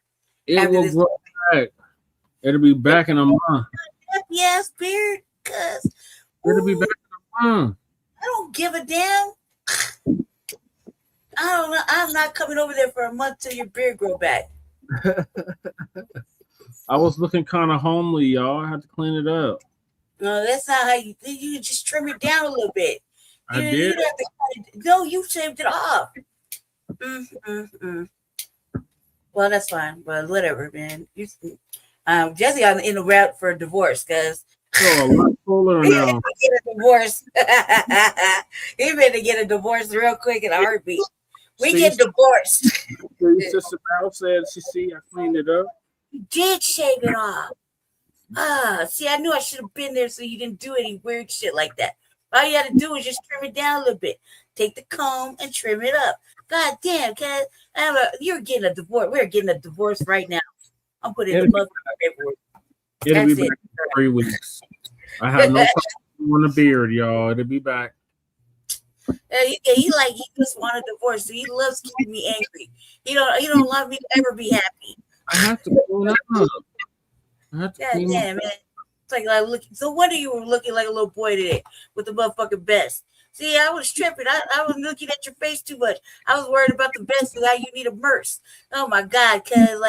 It will grow back. It'll be back in a month.
Happy ass beard, cuz
it'll be back in a month.
I don't give a damn. I don't know. I'm not coming over there for a month till your beard grow back.
I was looking kind of homely, y'all. I had to clean it up.
No, that's not how you just trim it down a little bit.
I did.
No, you shaved it off. Well, that's fine, but whatever, man. Jesse in the route for a divorce because
a lot cooler now.
Get a divorce. He better get a divorce real quick in a heartbeat. We get divorced.
Sister Val said I cleaned it up.
You did shave it off. See, I knew I should have been there so you didn't do any weird shit like that. All you had to do is just trim it down a little bit. Take the comb and trim it up. God damn, cuz you're getting a divorce. We're getting a divorce right now. I'm putting the motherfucking paperwork.
It'll be back in 3 weeks. I have no problem on the beard, y'all. It'll be back.
He just want a divorce. So he loves keeping me angry. He don't want me to ever be happy.
I have to clean up.
God damn, man. It's like looking. So what are you looking like a little boy today with the motherfucking vest? See, I was tripping. I was looking at your face too much. I was worried about the vest and how you need a merce. Oh my God, cuz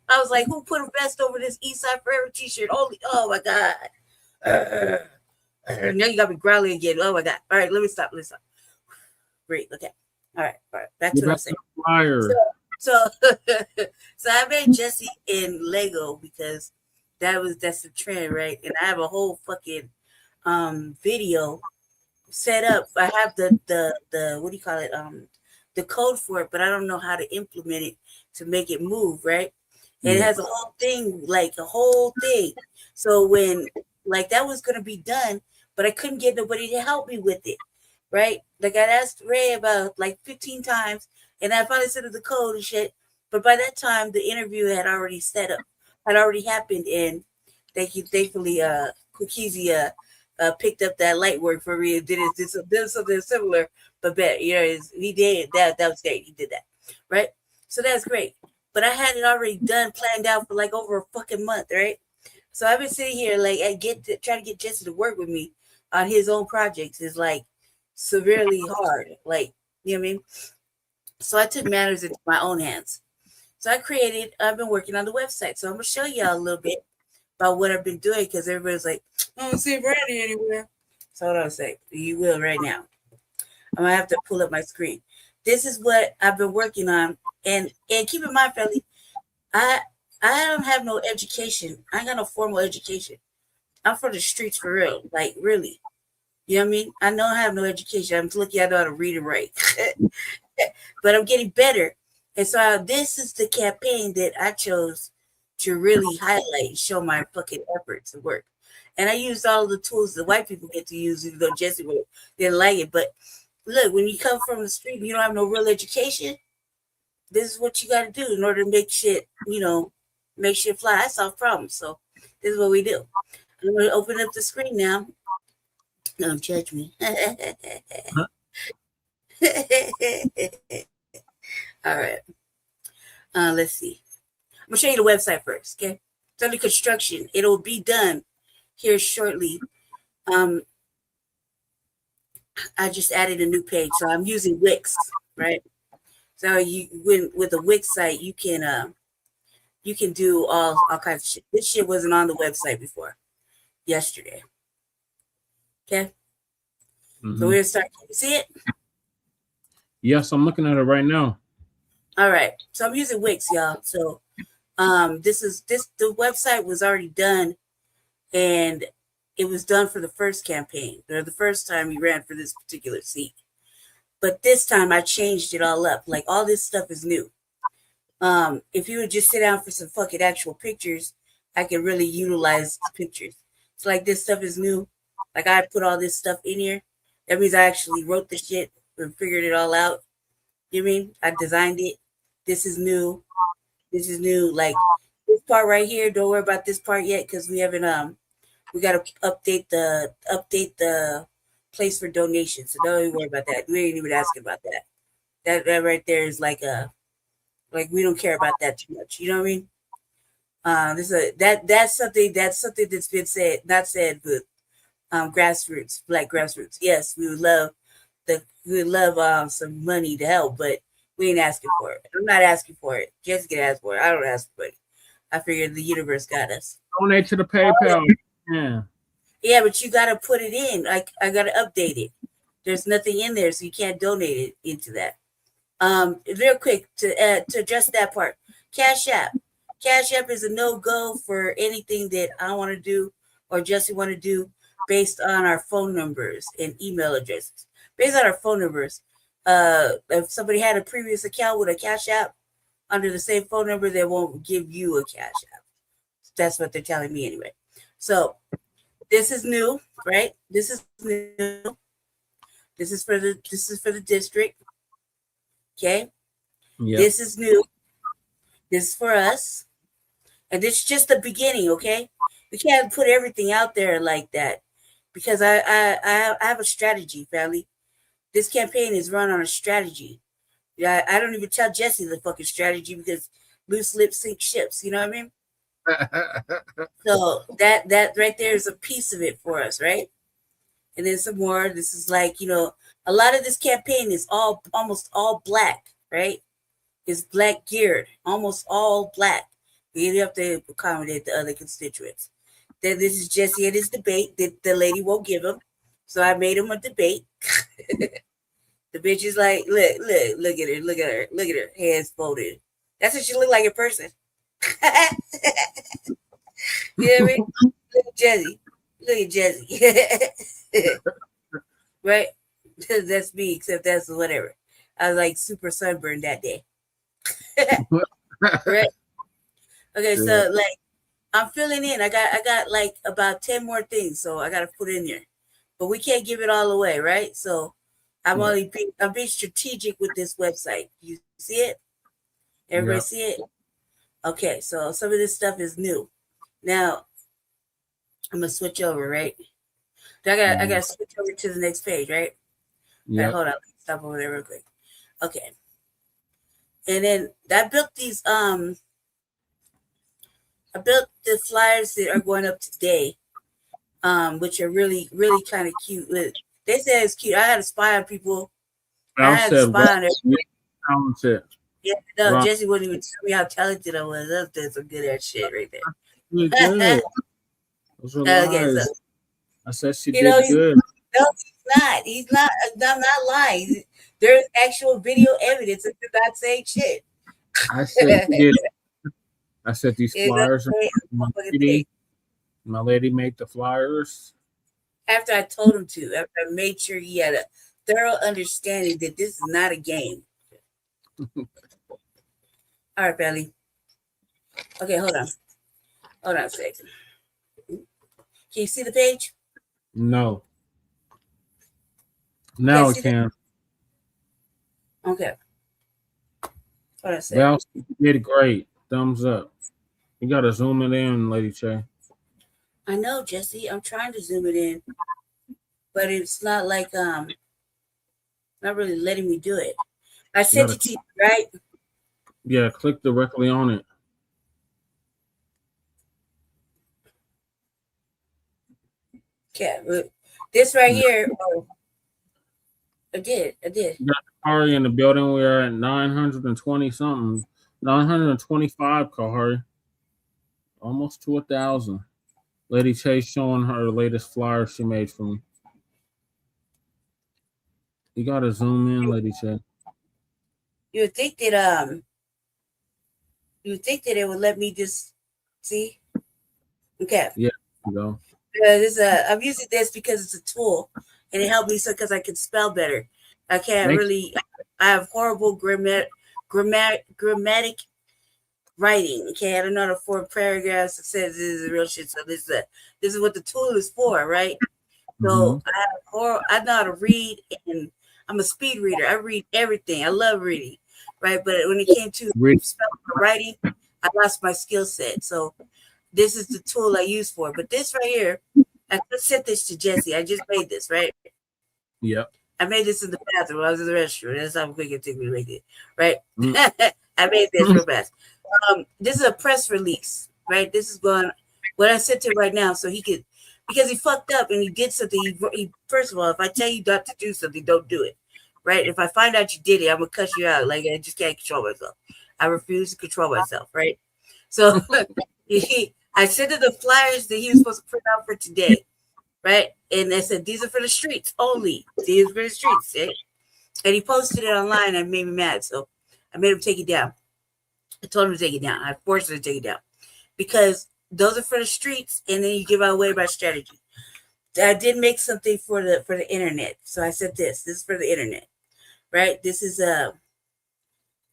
I was like, who put a vest over this Eastside Forever t-shirt? Oh my God. Now you got me growling again. Oh my God. All right, let me stop. Great. Okay. All right. Back to what I'm saying. So so I made Jesse in Lego because that's the trend, right? And I have a whole fucking video set up. I have the what do you call it? The code for it, but I don't know how to implement it to make it move, right? And it has a whole thing, like a whole thing. So when like that was gonna be done, but I couldn't get nobody to help me with it, right? Like I asked Ray about like 15 times, and I finally set up the code and shit. But by that time, the interview had already had already happened, and thankfully, Cookiezi picked up that light work for me and did something similar, but better. You know, he did that. That was great. He did that, right? So that's great. But I had it already done, planned out for like over a fucking month, right? So I've been sitting here like trying to get Jesse to work with me on his own projects is like severely hard. Like, you know what I mean? So I took matters into my own hands. So I've been working on the website. So I'm gonna show y'all a little bit about what I've been doing because everybody's like, I don't see Brandy anywhere. So what I'll say, you will right now. I'm gonna have to pull up my screen. This is what I've been working on. And keep in mind, family, I don't have no education. I ain't got no formal education. I'm from the streets for real. Like really. You know what I mean? I know I have no education. I'm lucky I know how to read and write. But I'm getting better. And so this is the campaign that I chose to really highlight and show my fucking efforts and work. And I used all of the tools that white people get to use, even though Jesse didn't like it. But look, when you come from the street and you don't have no real education, this is what you got to do in order to make shit, make shit fly. I solve problems. So this is what we do. I'm going to open up the screen now. Don't judge me. All right. Let's see. I'm going to show you the website first, okay? It's under construction. It'll be done here shortly. I just added a new page. So I'm using Wix, right? So with the Wix site, you can do all kinds of shit. This shit wasn't on the website before yesterday. Okay. Mm-hmm. So we're gonna start. Can you see it?
Yes, I'm looking at it right now.
All right. So I'm using Wix, y'all. So the website was already done, and it was done for the first campaign or the first time we ran for this particular seat. But this time I changed it all up. Like all this stuff is new. If you would just sit down for some fucking actual pictures, I can really utilize the pictures. It's like this stuff is new. Like I put all this stuff in here. That means I actually wrote the shit and figured it all out. You know what I mean? I designed it. This is new. This is new. Like this part right here. Don't worry about this part yet because we haven't. We got to update the place for donations. So don't even worry about that. We ain't even asking about that. That right there is like we don't care about that too much. You know what I mean? That's something that's been said, not said, but grassroots, Black grassroots. Yes, we would love some money to help, but we ain't asking for it. I'm not asking for it. Just get asked for it. I don't ask for it. I figured the universe got us.
Donate to the PayPal. Yeah.
Yeah, but you gotta put it in. I gotta update it. There's nothing in there, so you can't donate it into that. Real quick to address that part. Cash App. Cash App is a no-go for anything that I want to do or Jesse want to do based on our phone numbers and email addresses. Based on our phone numbers. If somebody had a previous account with a Cash App under the same phone number, they won't give you a Cash App. That's what they're telling me anyway. So this is new, right? This is new. This is for the district. Okay. Yep. This is new. This is for us. And this is just the beginning, okay? We can't put everything out there like that because I have a strategy, family. This campaign is run on a strategy. Yeah, I don't even tell Jesse the fucking strategy because loose lips sink ships. You know what I mean? So that right there is a piece of it for us, right? And then some more. This is like, a lot of this campaign is almost all black, right? It's black geared, almost all black. You have to accommodate the other constituents. Then this is Jesse at his debate that the lady won't give him. So I made him a debate. The bitch is like, look at her, hands folded. That's what she look like in person. You know what I mean? Look at Jesse. Look at Jesse. Right? That's me, except that's whatever. I was like super sunburned that day. Right? Okay, so like I'm filling in. I got like about 10 more things, so I gotta put in there. But we can't give it all away, right? So I'm being strategic with this website. You see it? Everybody see it? Okay, so some of this stuff is new. Now I'm gonna switch over, right? I gotta switch over to the next page, right?
Yeah.
Hold on, stop over there real quick. Okay. And then I built these I built the flyers that are going up today, which are really, really kind of cute. They said it's cute. I had to spy on people. I had to spy on
it.
Yeah, no, Jesse wouldn't even tell me how talented I was. That's some good ass shit right there.
You did good. Those are lies.
Okay, so,
I said she did good.
No, he's not. He's not. I'm not lying. There's actual video evidence of you not saying shit.
I said she did. I said these flyers. My lady made the flyers.
After I told him to, after I made sure he had a thorough understanding that this is not a game. All right, Belly. Okay, hold on. Hold on a second. Can you see the page?
No. Now I can.
Okay. Hold on a second.
Well, you did great. Thumbs up. You gotta zoom it in, Lady Che.
I know, Jesse. I'm trying to zoom it in, but it's not like not really letting me do it. I sent it to you, right?
Yeah, click directly on it.
Okay, but this right here. Oh, I did.
You got Kahari in the building. We are at 920 something, 925. Kahari, almost to 1,000. Lady Chase showing her latest flyer she made for me. You gotta zoom in, Lady Chase.
You would think that it would let me just see. Okay.
Yeah, you go.
I'm using this because it's a tool and it helped me because I can spell better. I can't really. I have horrible grammatic writing. Okay, I don't know how to form paragraphs. It says this is real shit. So this is what the tool is for, right? So I know how to read, and I'm a speed reader. I read everything. I love reading, right? But when it came to spelling or writing, I lost my skill set. So this is the tool I use for. But this right here, I just sent this to Jesse. I just made this, right?
Yep.
I made this in the bathroom. I was in the restroom. That's how quick it took me to make it, right? I made this real fast. This is a press release, right? This is what I sent him right now, so he could, because he fucked up and he did something. He first of all, if I tell you not to do something, don't do it, right? If I find out you did it, I'm gonna cuss you out. Like I just can't control myself. I refuse to control myself, right? So I sent him the flyers that he was supposed to print out for today, right? And I said these are for the streets only. These are for the streets, right? And he posted it online and made me mad, so I made him take it down. I told him to take it down. I forced him to take it down because those are for the streets, and then you give away my strategy. I did make something for the internet, so I said this is for the internet, right? This is a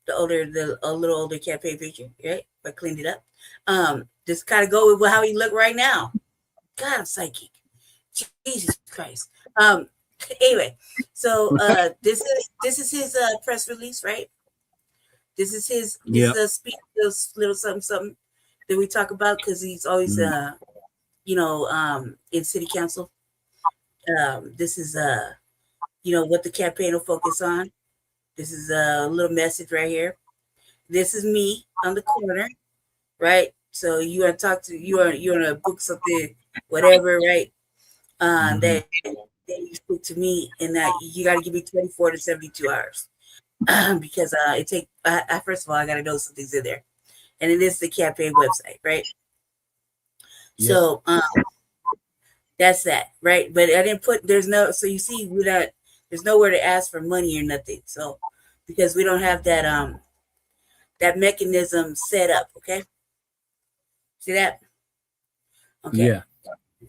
little older campaign picture, right? I cleaned it up. Just kind of go with how he look right now. God, I'm psychic. Jesus Christ. Anyway, so this is his press release, right? This is his speech, little something that we talk about because he's always in city council. This is what the campaign will focus on. This is a little message right here. This is me on the corner, right? So you want to talk to you want to book something, whatever, right? That you speak to me, and that you got to give me 24 to 72 hours. Because it take first of all, I gotta know something's in there, and it is the campaign website, right? Yep. So that's that, right? But I didn't put there's you see there's nowhere to ask for money or nothing. So because we don't have that mechanism set up. Okay, see that? Okay.
Yeah.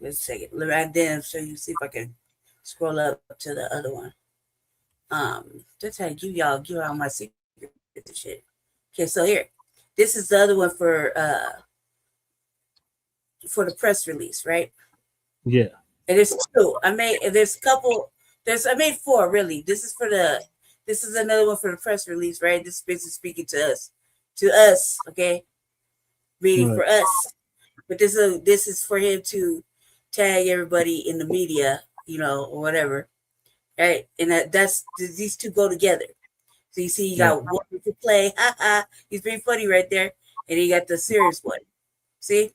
Wait a second. Let me then so you see if I can scroll up to the other one. That's how I give y'all my secret and shit. Okay, so here, this is the other one for the press release, right?
Yeah.
And there's two. I made four really. This is another one for the press release, right? This is basically speaking to us, okay? Reading
Right.
for us. But this is for him to tag everybody in the media, or whatever, right? And that's these two go together. So you see, you got one to play, he's being funny right there, and you got the serious one. See,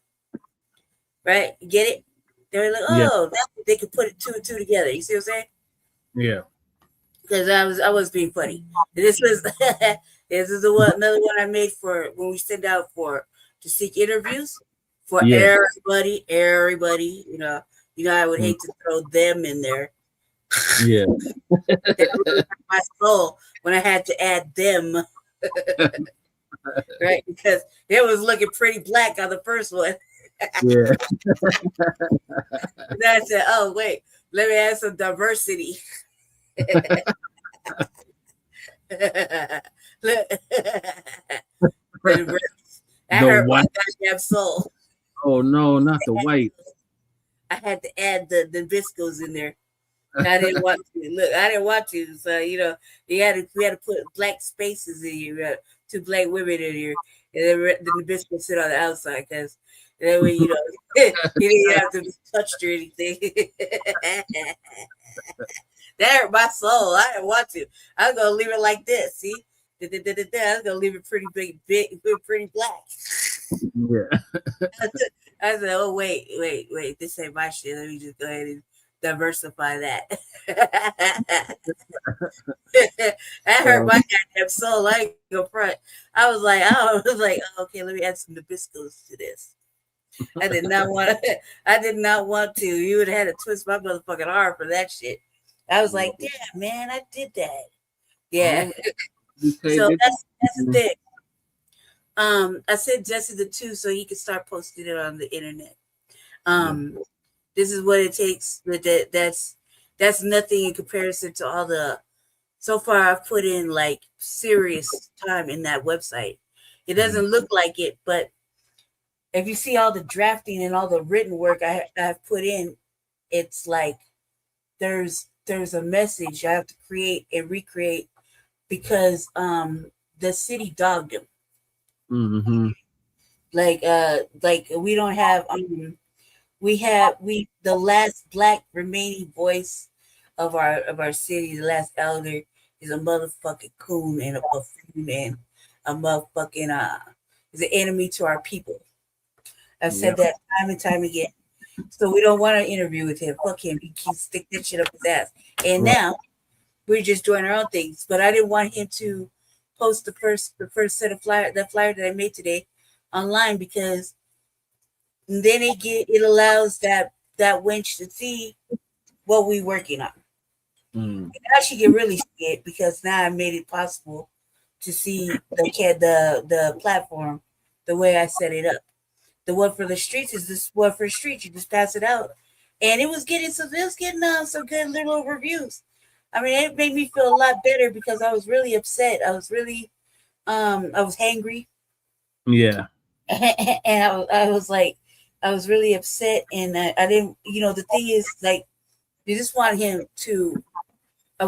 right? You get it? They're like, oh, they could put two and two together. You see what I'm saying?
Yeah.
Because I was being funny. And this was another one I made for when we send out to seek interviews for everybody. I would hate to throw them in there.
Yeah.
My soul when I had to add them. Right? Because it was looking pretty black on the first one.
Yeah.
And I said, oh wait, let me add some diversity. I heard my goddamn soul.
Oh no, not the white.
I had to add the Nabiscos in there. I didn't want to. Look, I didn't want to. So we had to put black spaces in here. Two black women in here, and then the Nabiscos sit on the outside because that way you didn't have to be touched or anything. That hurt my soul. I didn't want to. I was gonna leave it like this. See, I was gonna leave it pretty big, pretty black.
Yeah.
I said, oh wait, this ain't my shit. Let me just go ahead and diversify that. That hurt my goddamn soul. I ain't go front. I was like, oh, okay, let me add some Nabiscos to this. I did not want to. You would have had to twist my motherfucking arm for that shit. I was like, damn, man, I did that. Yeah. So that's the thing. I sent Jesse the 2 so he could start posting it on the internet. This is what it takes. That's nothing in comparison to all the. So far, I've put in like serious time in that website. It doesn't look like it, but if you see all the drafting and all the written work I've put in, it's like there's a message I have to create and recreate because the city dogged him.
Mm-hmm.
Like we don't have the last black remaining voice of our city, the last elder is a motherfucking coon and a buffoon and a motherfucking is an enemy to our people. I've said that time and time again. So we don't want to interview with him. Fuck him. He can stick that shit up his ass. And now we're just doing our own things. But I didn't want him to post the first set of flyer that I made today online because then it allows that wench to see what we're working on. And now she can really see it because now I made it possible to see the platform the way I set it up. The one for the streets is this one for the streets. You just pass it out, and it was getting some good little reviews. I mean, it made me feel a lot better because I was really upset. I was really, I was hangry.
Yeah.
And I was really upset, and I didn't. The thing is, like, you just want him to.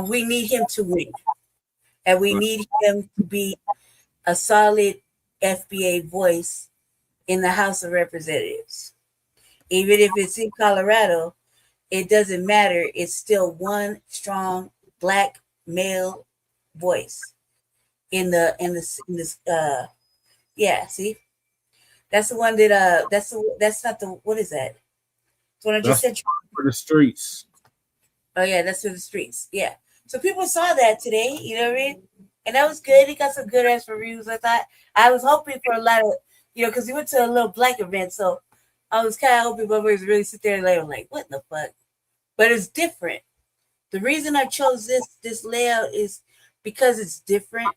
We need him to win, and we need him to be a solid FBA voice in the House of Representatives. Even if it's in Colorado, it doesn't matter. It's still one strong black male voice in this see, that's the one that that's not the, what is that? That's what I just said.
For the streets.
Oh yeah, that's for the streets. Yeah. So people saw that today, you know what I mean? And that was good. He got some good ass reviews. I was hoping for a lot of, because he went to a little black event, so I was kind of hoping motherfuckers really sit there and like, what in the fuck? But it's different. The reason I chose this layout is because it's different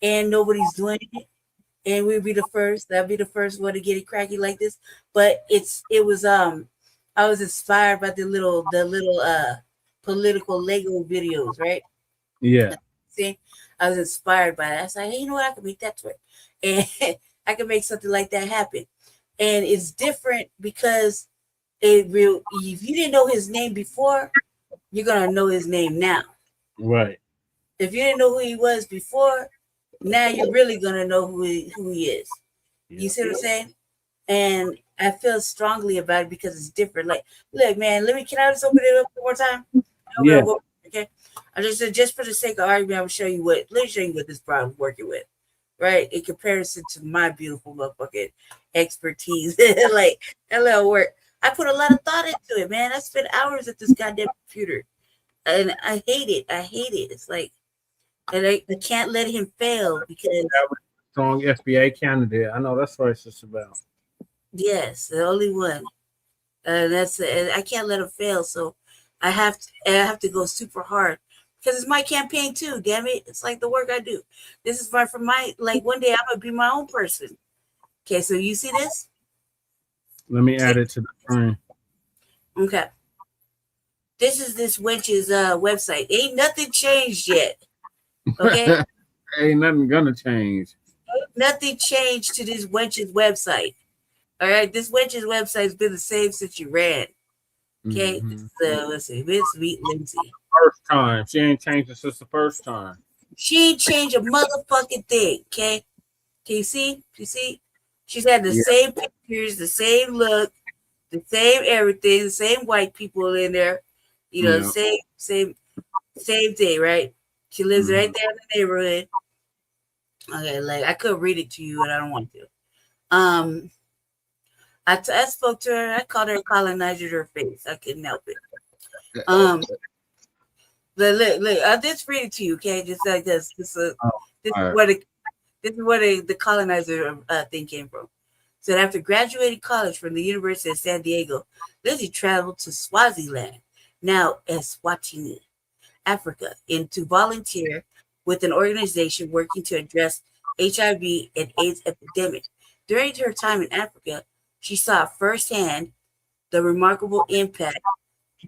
and nobody's doing it. and we'd be the first. That'd be the first one to get it cracky like this. But it was I was inspired by the little political Lego videos, right?
Yeah.
See, I was inspired by that. I was like, hey, you know what? I can make that twerk, and I can make something like that happen. And it's different because if you didn't know his name before, you're gonna know his name now.
Right.
If you didn't know who he was before, now you're really gonna know who he is. You see what I'm saying? And I feel strongly about it because it's different. Like, look, man, can I just open it up one more time?
Yeah.
Okay. I just said, just for the sake of argument, I'm gonna show you let me show you what this bro is working with, right? In comparison to my beautiful motherfucking expertise. Like that little work. I put a lot of thought into it, man. I spent hours at this goddamn computer. And I hate it. I hate it. It's like, and I can't let him fail because
strong FBA candidate. I know that's what it's just about.
yes, the only one. And I can't let him fail. So I have to go super hard because it's my campaign too. Damn it! It's like the work I do. This is for my like one day I'm gonna be my own person. Okay, so you see this?
Let me add it to the screen.
Okay. This is this wench's website. Ain't nothing changed yet. Okay.
Ain't nothing gonna change.
Ain't nothing changed to this wench's website. All right. This wench's website's been the same since you ran. Okay. So let's see. Miss Sweet Lindsay.
First time. She ain't changed it since the first time.
She ain't changed a motherfucking thing. Okay. Can you see? You see? She's had the same pictures, the same look, the same everything, the same white people in there. You know, same thing, right? She lives right there in the neighborhood. Okay, like I could read it to you, and I don't want to. I spoke to her. I called her a colonizer to her face. I couldn't help it. Look, I'll just read it to you, okay? Just like this. This is where the colonizer thing came from. So after graduating college from the University of San Diego, Lizzie traveled to Swaziland, now Eswatini, Africa, and to volunteer with an organization working to address HIV and AIDS epidemic. During her time in Africa, she saw firsthand the remarkable impact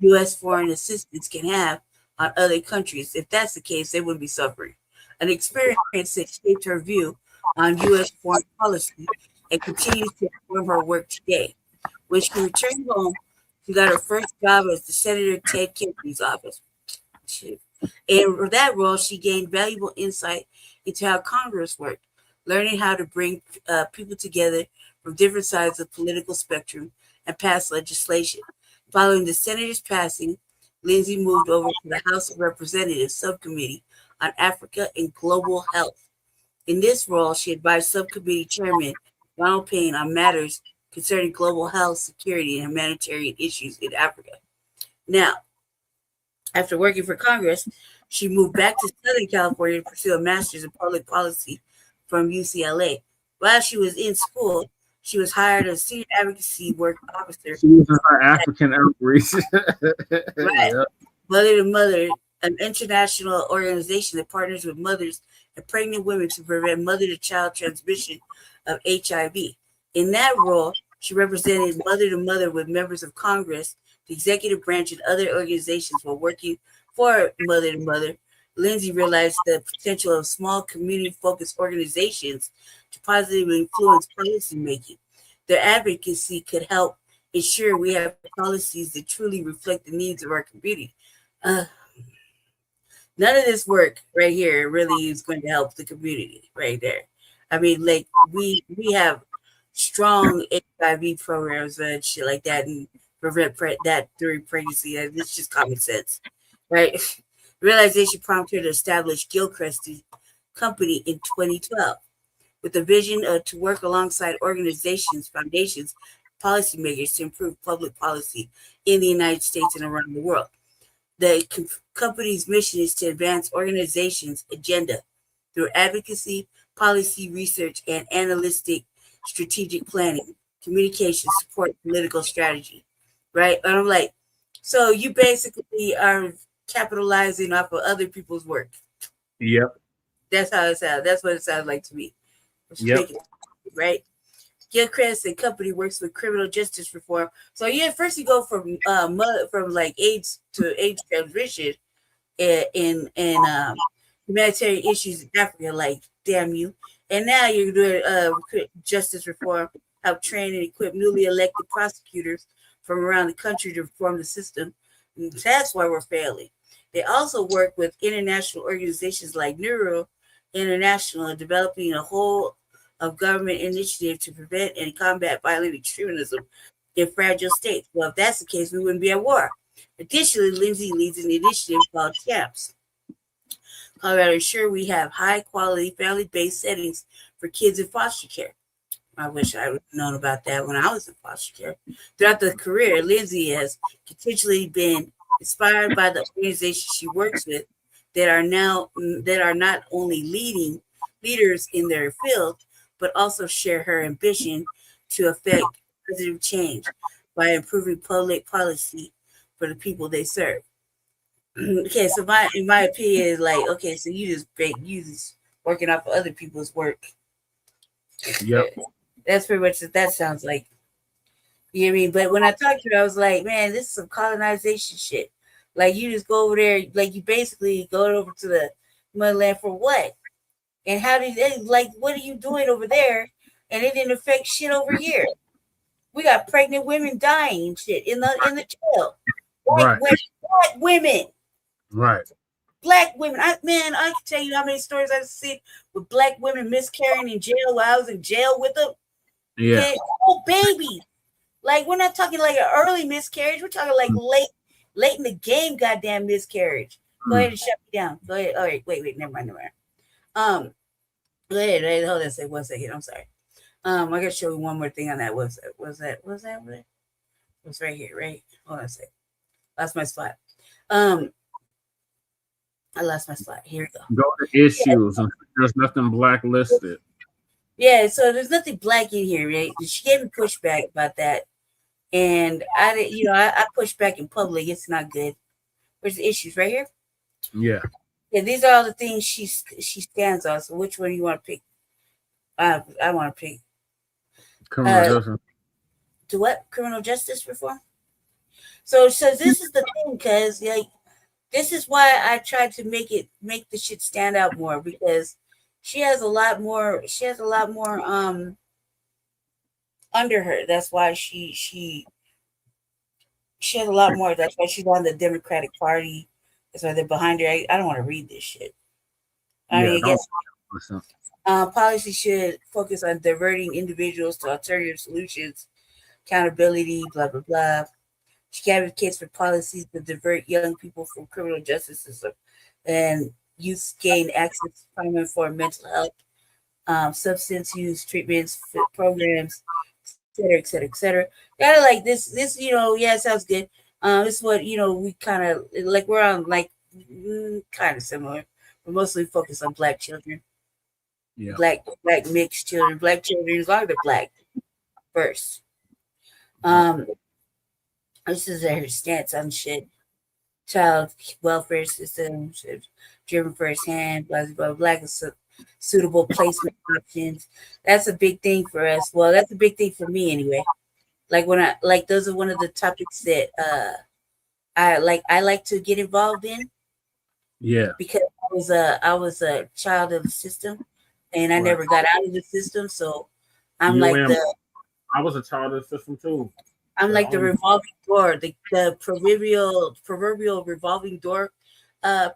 U.S. foreign assistance can have on other countries. If that's the case, they wouldn't be suffering. An experience that shaped her view on U.S. foreign policy and continues to inform her work today. When she returned home, she got her first job as the Senator Ted Kennedy's office. And for that role, she gained valuable insight into how Congress worked, learning how to bring people together from different sides of the political spectrum and pass legislation. Following the Senator's passing, Lindsay moved over to the House of Representatives Subcommittee on Africa and Global Health. In this role, she advised Subcommittee Chairman Ronald Payne on matters concerning global health, security, and humanitarian issues in Africa. Now, after working for Congress, she moved back to Southern California to pursue a master's in public policy from UCLA. While she was in school, she was hired as senior advocacy work officer.
She was in her African outreach.
Right.
Yep.
Mother to Mother, an international organization that partners with mothers and pregnant women to prevent mother-to-child transmission of HIV. In that role, she represented Mother to Mother with members of Congress, the executive branch, and other organizations while working for Mother to Mother. Lindsay realized the potential of small community-focused organizations to positively influence policy making. Their advocacy could help ensure we have policies that truly reflect the needs of our community. None of this work right here really is going to help the community right there. I mean, like we have strong HIV programs and shit like that, and prevent that during pregnancy. It's just common sense, right? Realization prompted her to establish Gilchrist Company in 2012 with a vision to work alongside organizations, foundations, policymakers to improve public policy in the United States and around the world. The company's mission is to advance organizations' agenda through advocacy, policy research, and analytic strategic planning, communication, support, political strategy, right? And I'm like, so you basically are capitalizing off of other people's work.
Yep.
That's how it sounds. That's what it sounds like to me.
Yep.
Right. Gilchrist and company works with criminal justice reform. So yeah, first you go from like AIDS to AIDS transition in humanitarian issues in Africa, like damn you. And now you're doing justice reform, help train and equip newly elected prosecutors from around the country to reform the system. And that's why we're failing. They also work with international organizations like Neuro International in developing a whole of government initiative to prevent and combat violent extremism in fragile states. Well, if that's the case, we wouldn't be at war. Additionally, Lindsay leads an initiative called CHAMPS. Colorado ensure we have high quality family-based settings for kids in foster care. I wish I would have known about that when I was in foster care. Throughout the career, Lindsay has continually been inspired by the organizations she works with that are not only leaders in their field, but also share her ambition to affect positive change by improving public policy for the people they serve. Okay, so in my opinion is like, okay, so you just working off of other people's work.
Yep.
That's pretty much what that sounds like. You know what I mean? But when I talked to her, I was like, man, this is some colonization shit. Like you just go over there, like you basically go over to the motherland for what? And how did they what are you doing over there? And it didn't affect shit over here. We got pregnant women dying and shit in the jail. Black women.
Right.
Black women. I can tell you how many stories I've seen with black women miscarrying in jail while I was in jail with them.
Yeah.
And, oh, baby. Like, we're not talking like an early miscarriage. We're talking like late in the game, goddamn miscarriage. Go ahead and shut me down. Go ahead. All right, wait, never mind. Go ahead. Hold on a second. 1 second. I'm sorry. I gotta show you one more thing on that website. Was that it was right here, right? Hold on a second. Lost my spot. I lost my spot. Here we go.
Go to issues, and there's nothing blacklisted.
Yeah, so there's nothing black in here, right? She gave me pushback about that, and I pushed back in public. It's not good. Where's the issues? Right here.
Yeah.
Yeah, these are all the things she stands on. So which one do you want to pick? I want to pick.
Criminal justice.
To what? Criminal justice reform. So this is the thing, cause like this is why I tried to make the shit stand out more, because she has a lot more under her. That's why she has a lot more. That's why she's on the Democratic Party. That's why they're behind her. I don't want to read this shit. I guess policy should focus on diverting individuals to alternative solutions, accountability, blah, blah, blah. She advocates for policies to divert young people from criminal justice system and youth gain access to primary for mental health, substance use treatments, programs, et cetera. Gotta like this, yeah, it sounds good. This is what, we kind of like, we're on like kind of similar. We're mostly focused on black children.
Yeah.
Black mixed children, black children, as long as they're black first. This is her stance on shit. Child welfare system, driven firsthand, blah, blah, blah, suitable placement options. That's a big thing for us. Well, that's a big thing for me anyway. Like those are one of the topics that I like to get involved in.
Yeah.
Because I was a child of the system, and I never got out of the system. So I'm
I was a child of the system too.
I'm like the revolving door, the proverbial revolving door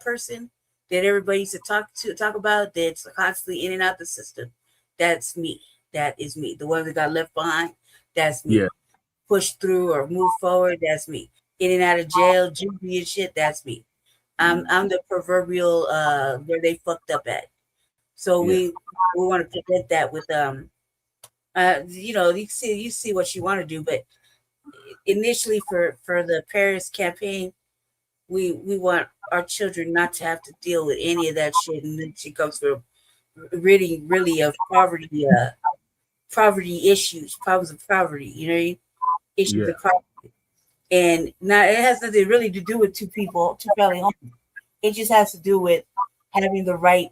person that everybody used to talk about, that's constantly in and out the system. That's me. That is me. The one that got left behind, that's me.
Yeah.
Pushed through or move forward, that's me. In and out of jail, juvie and shit, that's me. I'm the proverbial where they fucked up at. So we want to prevent that with you see what you want to do, but initially for the Paris campaign, we want our children not to have to deal with any of that shit, and then she comes from really of poverty issues, problems of poverty, issues of poverty, and not it has nothing really to do with two family homes. It just has to do with having the right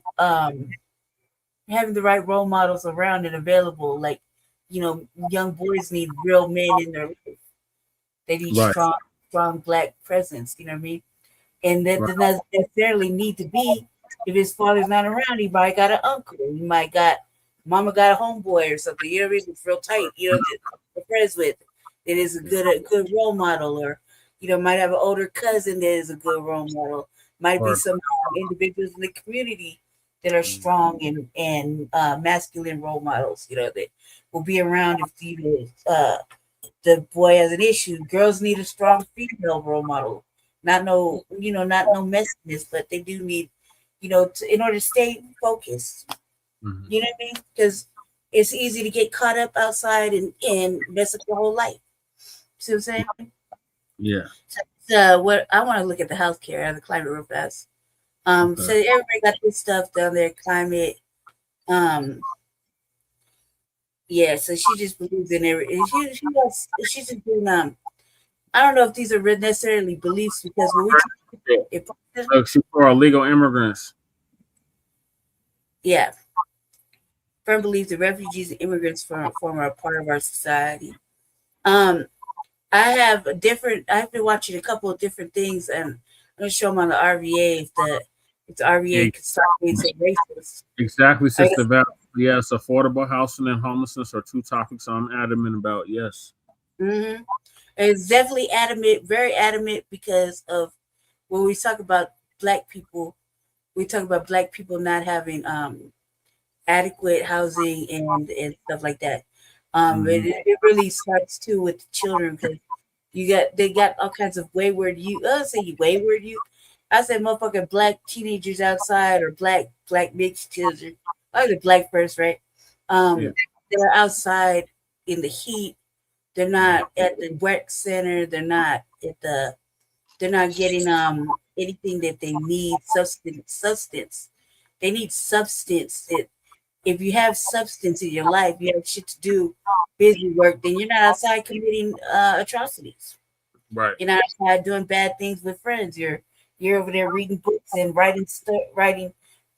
having the right role models around and available. Like, young boys need real men in their life. They need
Right.
strong Black presence. You know what I mean? And that
Right.
doesn't necessarily need to be if his father's not around. He might got an uncle. He might got mama got a homeboy or something. You know what I mean? It's real tight. That they're friends with. That is a good role model, or might have an older cousin that is a good role model. Might be some individuals in the community that are strong and masculine role models. That will be around if the boy has an issue. Girls need a strong female role model. Not no messiness, but they do need, in order to stay focused.
Mhm.
You know what I mean? Because it's easy to get caught up outside and mess up your whole life. See what I'm saying?
Yeah.
So what I want to look at the healthcare and the climate real fast. So everybody got this stuff down there, climate. Yeah, so she just believes in everything. She's just doing I don't know if these are necessarily beliefs, because when we
So she's for illegal immigrants.
Yeah. Firm believes that refugees and immigrants form a part of our society. I've been watching a couple of different things, and I'm gonna show them on the RVA if the RVA consolidates and racist.
Exactly, Sister Val. Yes, affordable housing and homelessness are two topics I'm adamant about. Yes.
Mm-hmm. It's definitely adamant, very adamant, because of when we talk about Black people, we talk about Black people not having adequate housing and stuff like that. It really starts too with the children, because they got all kinds of wayward youth. I say wayward youth. I said motherfucking Black teenagers outside, or black mixed children. I was Black first, right? They're outside in the heat. They're not at the rec center. They're not getting anything that they need. Substance. They need substance. If you have substance in your life, you have shit to do, busy work, then you're not outside committing atrocities.
Right.
You're not outside doing bad things with friends. You're over there reading books and writing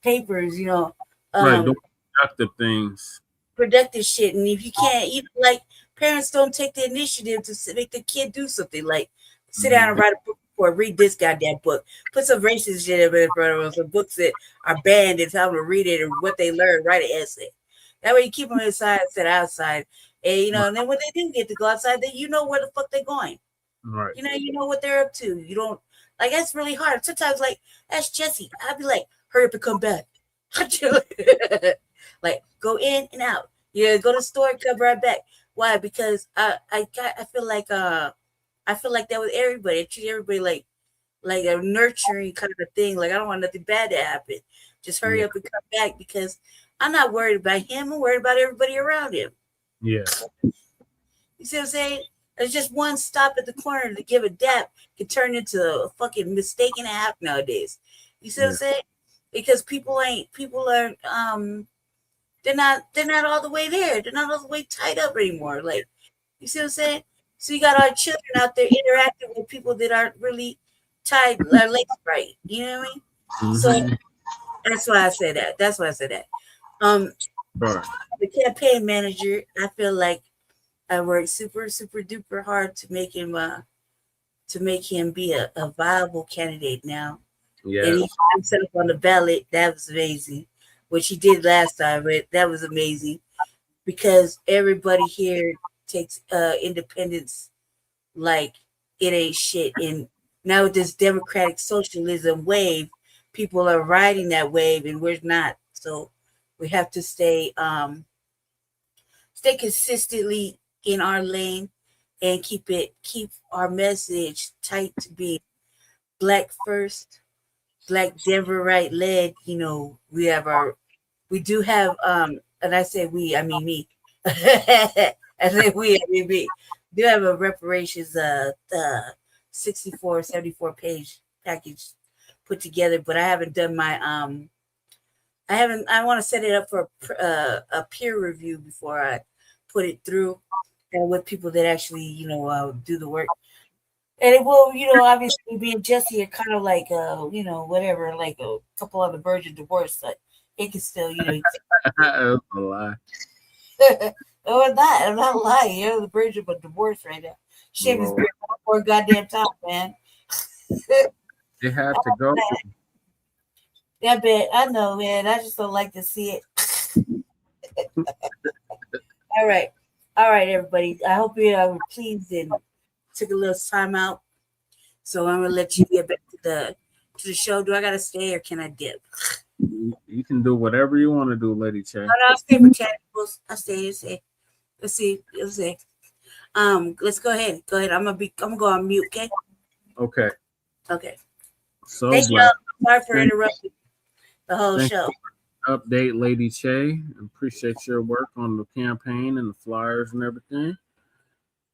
papers.
Right. Doing productive things.
Productive shit. And if you can't, like, parents don't take the initiative to make the kid do something, like sit down and write a book or read this goddamn book. Put some racist shit in front of them, some books that are banned, and tell them to read it and what they learn, write an essay. That way you keep them inside instead of outside. And and then when they do get to go outside, then you know where the fuck they're going.
Right.
You know what they're up to. You don't, like, that's really hard. Sometimes, like, that's Jesse. I'd be like, hurry up and come back. Like, go in and out. Go to the store and come right back. Why? Because I feel like that with everybody. I treat everybody like a nurturing kind of thing. Like, I don't want nothing bad to happen. Just hurry up and come back, because I'm not worried about him. I'm worried about everybody around him.
Yeah.
You see what I'm saying? There's just one stop at the corner to give a dap can turn into a fucking mistake and a half nowadays. You see what I'm saying? Because people are they're not all the way there. They're not all the way tied up anymore. Like, you see what I'm saying? So you got our children out there interacting with people that aren't really tied their legs right. You know what I mean? So that's why I say that. The campaign manager, I feel like I worked super, super duper hard to make him be a viable candidate now.
Yeah.
And he got himself on the ballot. That was amazing. What he did last time, but that was amazing, because everybody here takes independence like it ain't shit. And now with this democratic socialism wave, people are riding that wave, and we're not. So we have to stay consistently in our lane and keep our message tight to be Black first, Black Denverite led. We do have and I say we, I mean me. I say we, I mean me. We do have a reparations 74 page package put together, but I haven't done my I want to set it up for a peer review before I put it through, and with people that actually do the work. And it will, obviously, me and Jesse are kind of like, whatever, like a couple on the verge of divorce. Like, it can still, you know.
That's a lie.
No, I'm not lying. You're on the verge of a divorce right now. Shit has been for a goddamn time, man.
It had to go.
Yeah, bet. I know, man. I just don't like to see it. All right. All right, everybody. I hope you were pleased and took a little time out. So I'm gonna let you get back to the show. Do I gotta stay or can I dip?
You can do whatever you want to do, Lady Che.
No, I'll stay for cannibals. I'll stay. Let's see. Let's go ahead. I'm gonna go on mute, okay?
Okay.
Okay.
So
thank you. Sorry for interrupting the whole show.
Update, Lady Che. Appreciate your work on the campaign and the flyers and everything.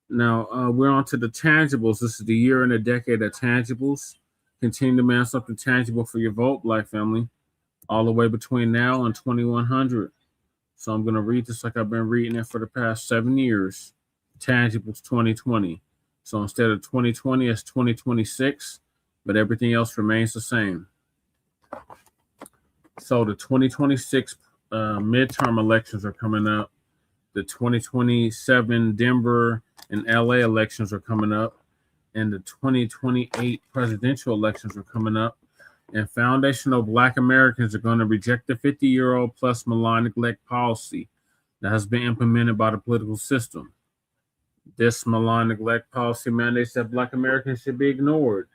Now we're on to the tangibles. This is the year and a decade of tangibles. Continue to demand something tangible for your vote, Black family, all the way between now and 2100. So I'm going to read this like I've been reading it for the past 7 years. Tangibles 2020. So instead of 2020, it's 2026, but everything else remains the same. So the 2026 midterm elections are coming up. The 2027 Denver and LA elections are coming up. And the 2028 presidential elections are coming up. And foundational Black Americans are going to reject the 50-year-old plus malign neglect policy that has been implemented by the political system. This malign neglect policy mandates that Black Americans should be ignored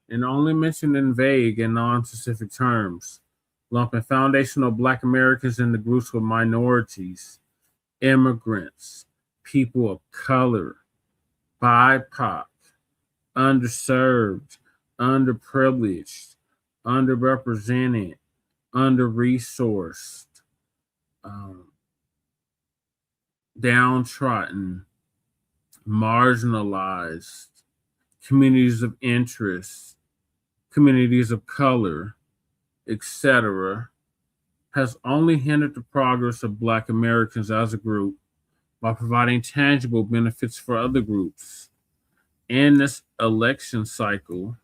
and only mentioned in vague and non-specific terms, lumping foundational Black Americans into groups with minorities, immigrants, people of color, BIPOC, underserved, underprivileged, underrepresented, under-resourced, downtrodden, marginalized, communities of interest, communities of color, etc., has only hindered the progress of Black Americans as a group by providing tangible benefits for other groups. In this election cycle,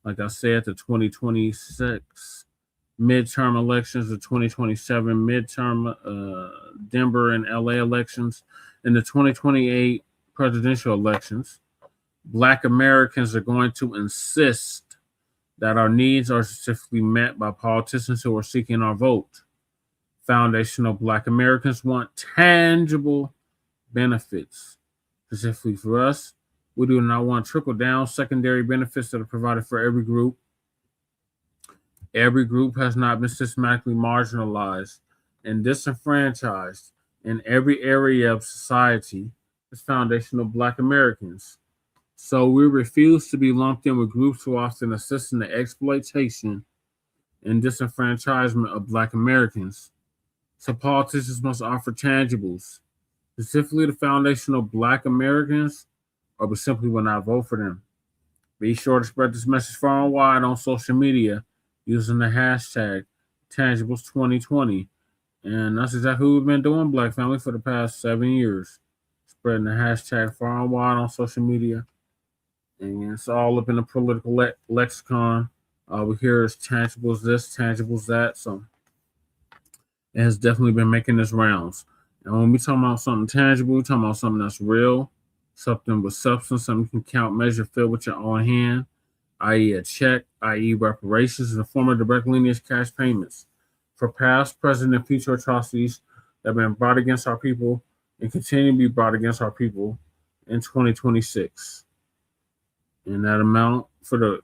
like I said, the 2026 midterm elections, the 2027 midterm Denver and LA elections, and the 2028 presidential elections, Black Americans are going to insist that our needs are specifically met by politicians who are seeking our vote. Foundational Black Americans want tangible benefits. Specifically for us, we do not want trickle-down secondary benefits that are provided for every group. Every group has not been systematically marginalized and disenfranchised in every area of society as foundational Black Americans. So we refuse to be lumped in with groups who often assist in the exploitation and disenfranchisement of Black Americans. So politicians must offer tangibles, specifically the foundational Black Americans, or we simply will not vote for them. Be sure to spread this message far and wide on social media using the hashtag Tangibles2020. And that's exactly what we've been doing, Black family, for the past 7 years. Spreading the hashtag far and wide on social media. And it's all up in the political lexicon. We hear it's tangibles this, tangibles that. So it has definitely been making its rounds. And when we talk about something tangible, we're talking about something that's real, something with substance, something you can count, measure, feel with your own hand, i.e. a check, i.e. reparations in the form of direct lineage cash payments for past, present, and future atrocities that have been brought against our people and continue to be brought against our people in 2026. And that amount for the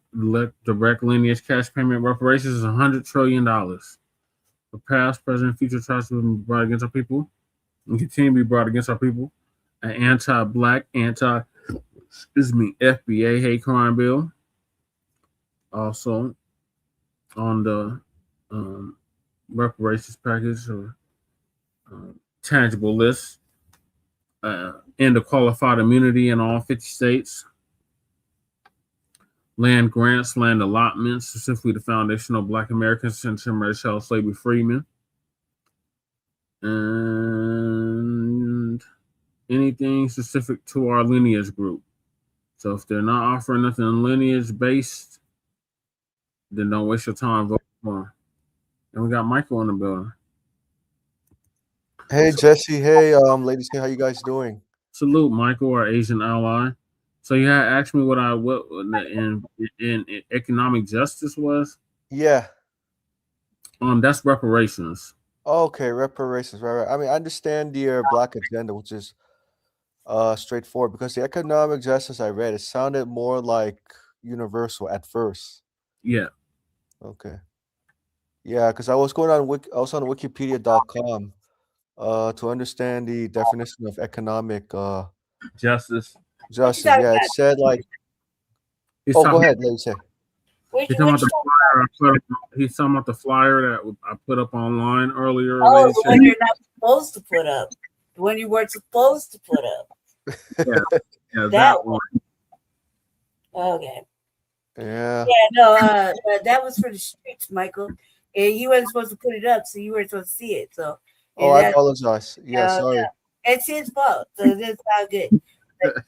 direct lineage cash payment reparations is $100 trillion. For past, present, and future atrocities that have been brought against our people and continue to be brought against our people, an anti-Black, FBA hate crime bill. Also on the reparations package or tangible list, end of qualified immunity in all 50 states, land grants, land allotments, specifically the foundational Black Americans and temporary child slavery freemen, and anything specific to our lineage group. So if they're not offering nothing lineage based, then don't waste your time voting for them. And we got Michael in the building.
Hey Jesse, hey ladies, hey, how you guys doing?
Salute, Michael, our Asian ally. So you had asked me what in economic justice was.
Yeah.
That's reparations.
Okay, reparations, right. I mean, I understand the Black agenda, which is straightforward, because the economic justice I read, it sounded more like universal at first.
Yeah.
Okay. Yeah, because I was going on I was on Wikipedia.com to understand the definition of economic
justice.
Justice, yeah, it said like.
He's
go ahead, let me say.
He's talking about the flyer he's talking about the flyer that I put up online earlier.
Oh, the one you're not supposed to put up. The one you weren't supposed to put up.
Yeah,
that one. Okay.
Yeah.
Yeah, no, that was for the streets, Michael. And you weren't supposed to put it up, so you weren't supposed to see it. So.
Oh, I apologize. Yeah, sorry.
It's his fault, so that's not good. But,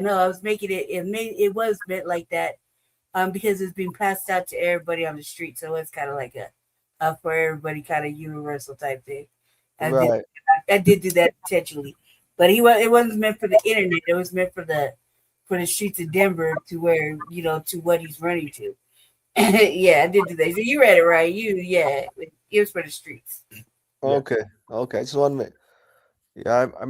no, I was making it. It was meant like that, because it's been passed out to everybody on the street, so it's kind of like a for everybody kind of universal type thing. I did do that intentionally, but it wasn't meant for the internet. It was meant for the streets of Denver, to where to what he's running to. Yeah, I did do that. So you read it right. It was for the streets.
Okay. I just want to make. Yeah, I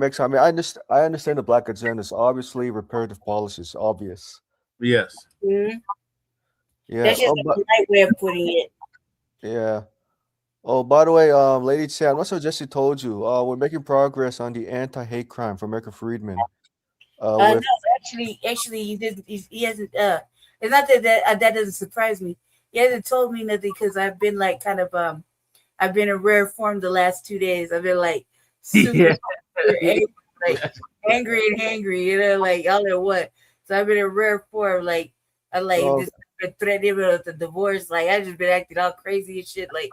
understand the Black agenda is obviously reparative policies, obvious.
Yes.
Mm-hmm.
Yeah.
That's just a polite way of putting it.
Yeah. Oh, by the way, Lady Chan, I'm not sure Jesse told you, we're making progress on the anti-hate crime for American freedmen.
No, actually, he didn't. He hasn't. It's not that doesn't surprise me. He hasn't told me nothing, because I've been like kind of I've been in rare form the last 2 days. I've been like super angry and hangry, like all at once. So I've been in rare form, like this threatening with the divorce. Like I just been acting all crazy and shit. Like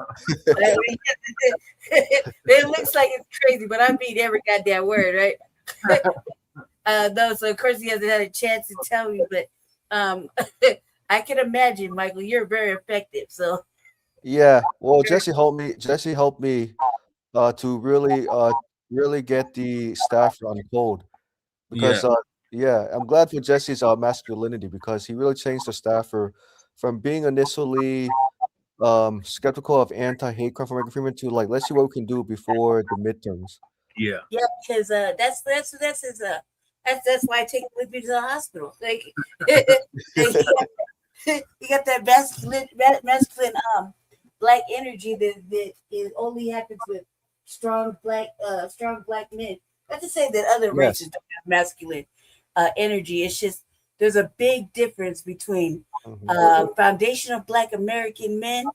it looks like it's crazy, but I mean every goddamn word, right? No, so of course he hasn't had a chance to tell me, but I can imagine, Michael, you're very effective. So
yeah, well, Jesse helped me to really get the staff on code, because I'm glad for Jesse's masculinity, because he really changed the staffer from being initially skeptical of anti-hate crime for American freedmen to like, let's see what we can do before the midterms.
Yeah,
because that's his that's why I take him with me to the hospital. Like he got that masculine Black energy that it only happens with strong black men. Not to say that other races don't have masculine energy. It's just there's a big difference between foundational Black American men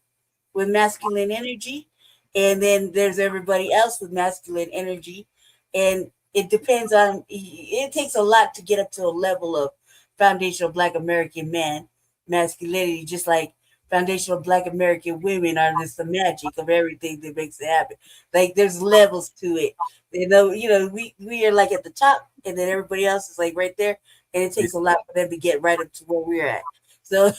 with masculine energy, and then there's everybody else with masculine energy. And it depends on, it takes a lot to get up to a level of foundational Black American man masculinity, just like foundational Black American women are just the magic of everything that makes it happen. Like there's levels to it. We are like at the top, and then everybody else is like right there. And it takes a lot for them to get right up to where we're at. So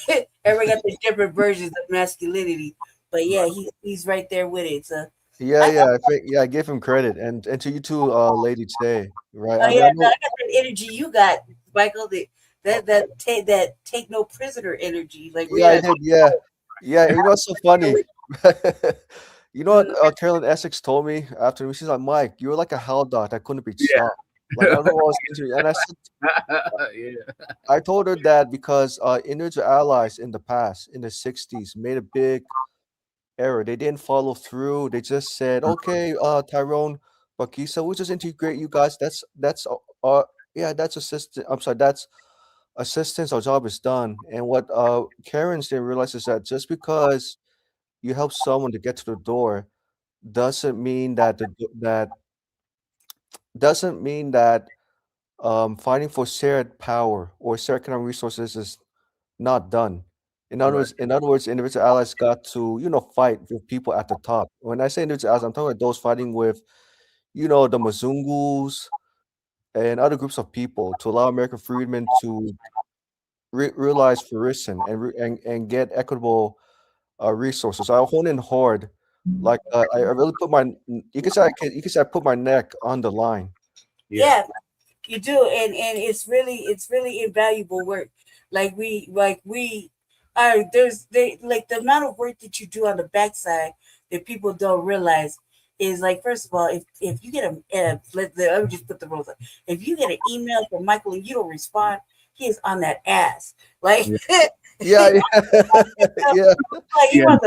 everybody got the different versions of masculinity. But yeah, he's right there with it. So
I give him credit, and to you too, Lady Che, right?
I got that energy you got, Michael. That take no prisoner energy. Like
I did. Yeah. You know what's so funny? You know what Carolyn Essex told me after me? She's like, Mike, you were like a hell dog that couldn't be stopped. Like I don't know what I was thinking. And I said, I told her that because individual allies in the past, in the 60s, made a big error. They didn't follow through. They just said, okay, Tyrone, Bakisa, we'll just integrate you guys. That's assistant. I'm sorry, that's assistance. Our job is done. And what Karen's didn't realize is that just because you help someone to get to the door doesn't mean that fighting for shared power or shared economic resources is not done. In other words, individual allies got to, fight with people at the top. When I say individual allies, I'm talking about those fighting with, the Mzungus and other groups of people to allow American freedmen to realize fruition and get equitable resources. I hone in hard, like I really put my. You can say you can say I put my neck on the line.
Yeah, you do, and it's really invaluable work. We are like the amount of work that you do on the backside that people don't realize is like, first of all, if you get let me just put the rules up. If you get an email from Michael and you don't respond, he is on that ass. Like
Yeah, yeah.
like he wants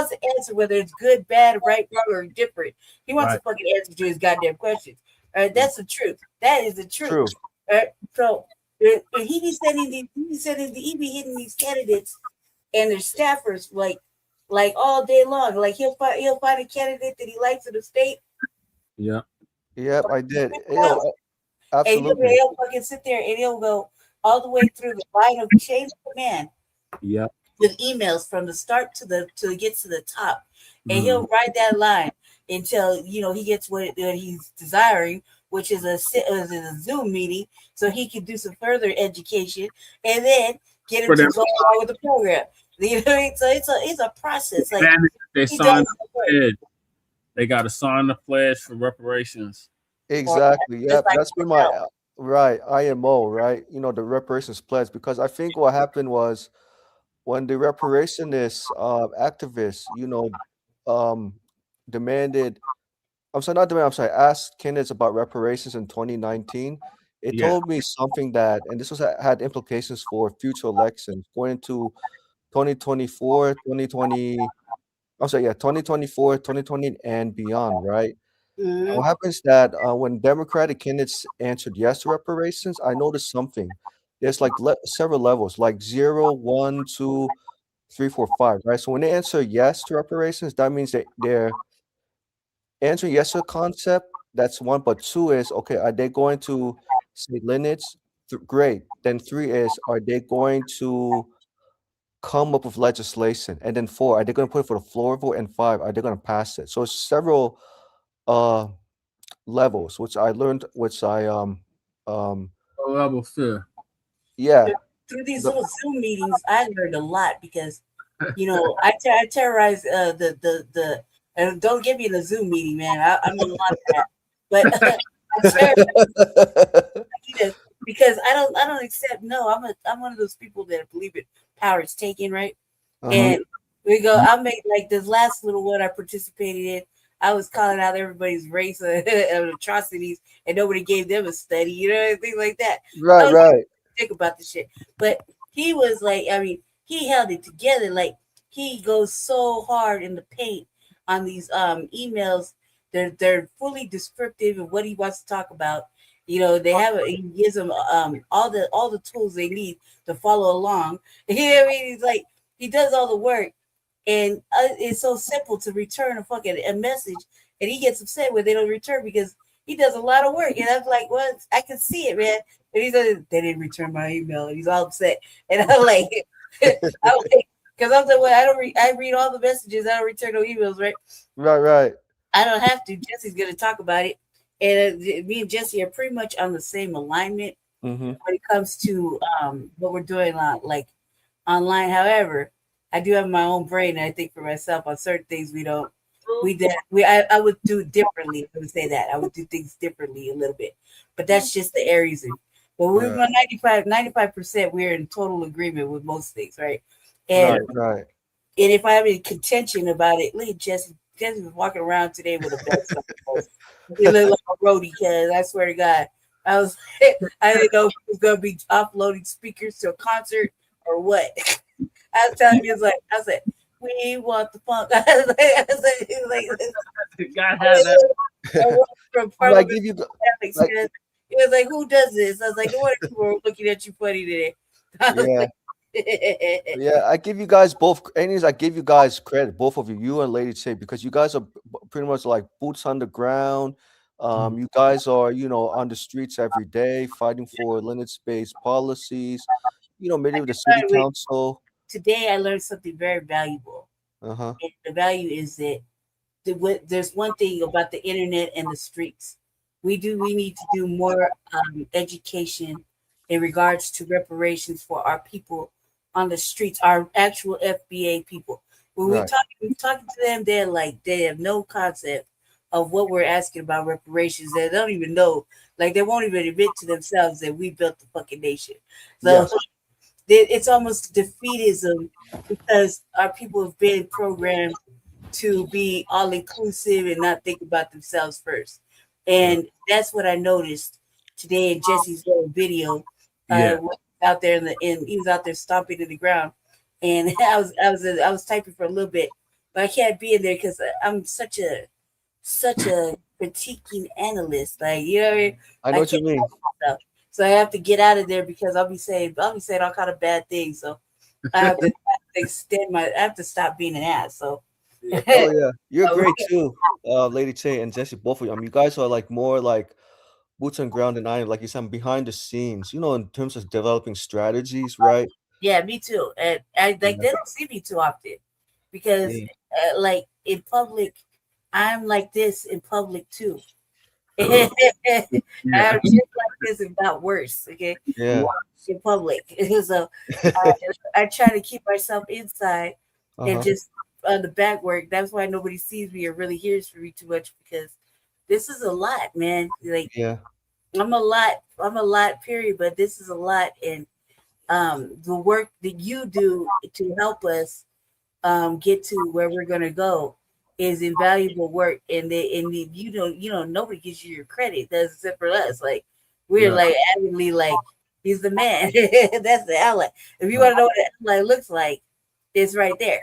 to answer whether it's good, bad, right, wrong, or different. He wants to fucking answer to his goddamn questions. All right, that's the truth. That is the truth.
True.
All right, so he be he be hitting these candidates and their staffers like all day long. Like he'll find a candidate that he likes in the state.
Yeah.
Yep, I did.
And
Absolutely.
he'll fucking sit there and he'll go all the way through the line of chain of command
Yeah.
with emails from the start to get to the top, and he'll ride that line until he gets what he's desiring, which is a Zoom meeting, so he can do some further education and then get him to go along with the program. You know what I mean? So it's a process. Like
they sign the pledge. They got to sign the pledge for reparations.
Exactly. Yep. That's been my IMO, right? The reparations pledge, because I think what happened was when the reparationist activists, demanded, asked candidates about reparations in 2019. It told me something that, and this had implications for future elections going into 2024, 2020 and beyond, right? What happens that when Democratic candidates answered yes to reparations, I noticed something. There's like several levels, like 0, 1, 2, 3, 4, 5, right? So when they answer yes to reparations, that means that they're answering yes to a concept. That's 1, but 2 is, okay, are they going to say lineage? Great. Then 3 is, are they going to come up with legislation? And then 4, are they going to put it for the floor vote? And 5, are they going to pass it? So it's several levels, which I learned,
level 4.
Yeah.
Through these little Zoom meetings, I learned a lot because I terrorize the and don't get me in a Zoom meeting, man. I'm in a lot of that, but I terrorize because I don't accept. No, I'm one of those people that believe it. Power is taken, right? And we go. I'll make like this last little one I participated in. I was calling out everybody's race of atrocities, and nobody gave them a study, things like that.
Right.
Think about the shit, but he was like, he held it together. Like he goes so hard in the paint on these emails. They're fully descriptive of what he wants to talk about. He gives them all the tools they need to follow along. He's like, he does all the work. And it's so simple to return a message, and he gets upset when they don't return because he does a lot of work. And I'm like, well, I can see it, man. And he's like, they didn't return my email, and he's all upset. And I'm like, because I'm the one I read all the messages. I don't return no emails, right?
Right.
I don't have to. Jesse's gonna talk about it, and me and Jesse are pretty much on the same alignment when it comes to what we're doing like online. However, I do have my own brain, and I think for myself on certain things I would do differently. I would say that I would do things differently a little bit, but that's just the areas. But we're 95%. We're in total agreement with most things, right? And
right.
And if I have any contention about it, look at Jesse. Jesse was walking around today with a belt. He looked like a roadie, cuz I swear to God, I didn't know if he was gonna be offloading speakers to a concert or what. I was telling you, I said, we want the funk. I was like,
God has that.
From Parliament. He was like, who does this? I was like, no wonder people were looking at you funny today.
Yeah, I give you guys both. Anyways, I give you guys credit, both of you and Lady Che, because you guys are pretty much like boots on the ground. You guys are, on the streets every day fighting for lineage-based policies. Maybe with the city council.
Today, I learned something very valuable. And the value is that there's one thing about the internet and the streets. We need to do more education in regards to reparations for our people on the streets, our actual FBA people. When
Right.
we talking to them, they have no concept of what we're asking about reparations. They don't even know, like they won't even admit to themselves that we built the fucking nation. So
Yes.
it's almost defeatism because our people have been programmed to be all inclusive and not think about themselves first. And that's what I noticed today in Jesse's little video.
Yeah.
Out there he was out there stomping in the ground, and I was typing for a little bit, but I can't be in there because I'm such a critiquing analyst. Like
I know what you
can't
mean.
help myself. So I have to get out of there because I'll be saying all kind of bad things. So I have to I have to stop being an ass. So
Oh yeah, you're great too, Lady Tay and Jesse. Both of you. I mean, you guys are like more like boots on ground than I am. Like you said, I'm behind the scenes. You know, in terms of developing strategies, right?
yeah, me too. And I like
Yeah.
they don't see me too often because like in public, I'm like this in public too. I'm just like this, if not worse. Okay,
Yeah.
in public. So I try to keep myself inside and
Uh-huh.
just on the back work. That's why nobody sees me or really hears from me too much because this is a lot, man. Like
Yeah.
I'm a lot, period. But this is a lot, and the work that you do to help us get to where we're gonna go is invaluable work, and you know nobody gives you your credit. That's except for us. Like we're like adamantly like he's the man. That's the ally. If you want to know what the ally looks like, it's right there.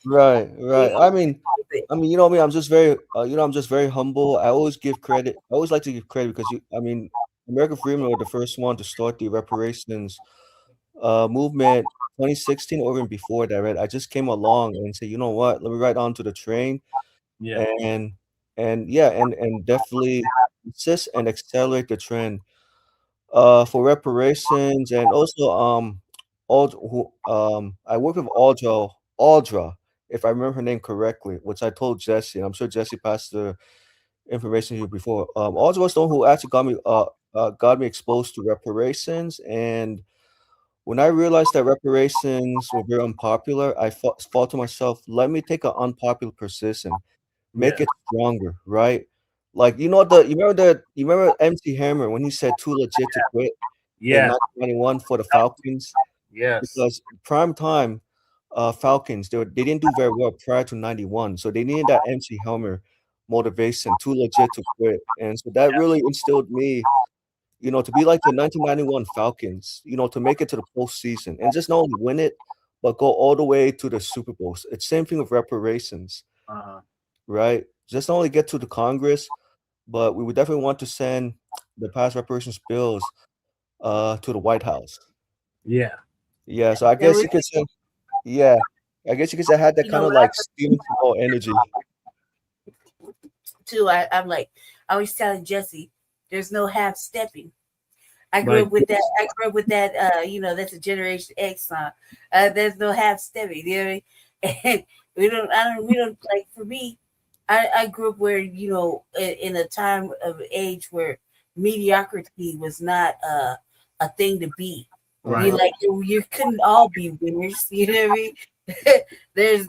Right, right. You know me. I'm just very, I'm just very humble. I always give credit. I always like to give credit because American Freemen were the first one to start the reparations movement 2016 or even before that, right? I just came along and said, you know what, let me ride onto the train
Yeah.
and definitely assist and accelerate the trend for reparations and also I work with Audra, if I remember her name correctly, which I told Jesse, and I'm sure Jesse passed the information to you before. Audra was the one who actually got me exposed to reparations. And when I realized that reparations were very unpopular, I thought to myself, let me take an unpopular position, make it stronger, right? Like you remember MC Hammer when he said too legit to quit in
Yeah.
1991 for the Falcons?
Yes.
Because prime time Falcons, they didn't do very well prior to 91. So they needed that MC Hammer motivation, too legit to quit. And so that really instilled me, to be like the 1991 Falcons, to make it to the postseason and just not only win it, but go all the way to the Super Bowls. It's same thing with reparations,
Uh-huh.
right? Just not only get to the Congress, but we would definitely want to send the past reparations bills to the White House.
Yeah.
Yeah, so I guess you could say, yeah, I guess you could say I had that
You
kind
know
of
what
like Steven Seagal energy.
too. I'm like I was telling Jesse, there's no half stepping. I grew
Right.
up with that. I grew up with that. That's a Generation X song. There's no half stepping. You know what I mean? And we don't like. For me, I grew up where in a time of age where mediocrity was not a thing to be.
Right.
You couldn't all be winners. You know what I mean?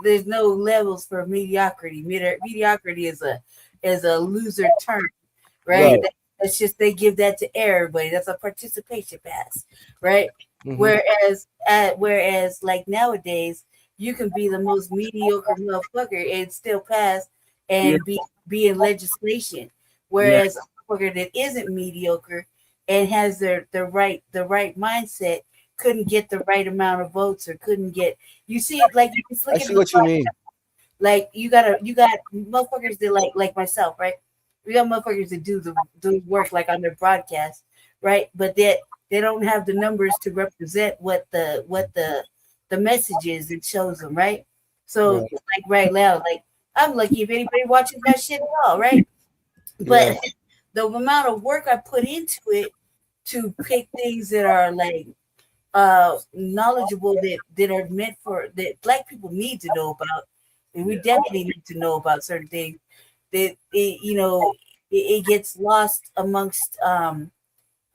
There's no levels for mediocrity. Mediocrity is a loser term, right?
Right.
That's just they give that to everybody. That's a participation pass, right?
Mhm.
Whereas like nowadays, you can be the most mediocre motherfucker and still pass and be in legislation. Whereas a motherfucker that isn't mediocre and has the right mindset couldn't get the right amount of votes or couldn't get. You see it like you just look
I
at
see
the
what you mean.
like you got motherfuckers that like myself, right? We got motherfuckers that do work like on their broadcast, right? But they don't have the numbers to represent what the message is it shows them, right? So
Right.
like right now, like I'm lucky if anybody watches that shit at all, right? But
Yeah.
the amount of work I put into it to pick things that are like knowledgeable that are meant for that Black people need to know about, and we definitely need to know about certain things that it gets lost amongst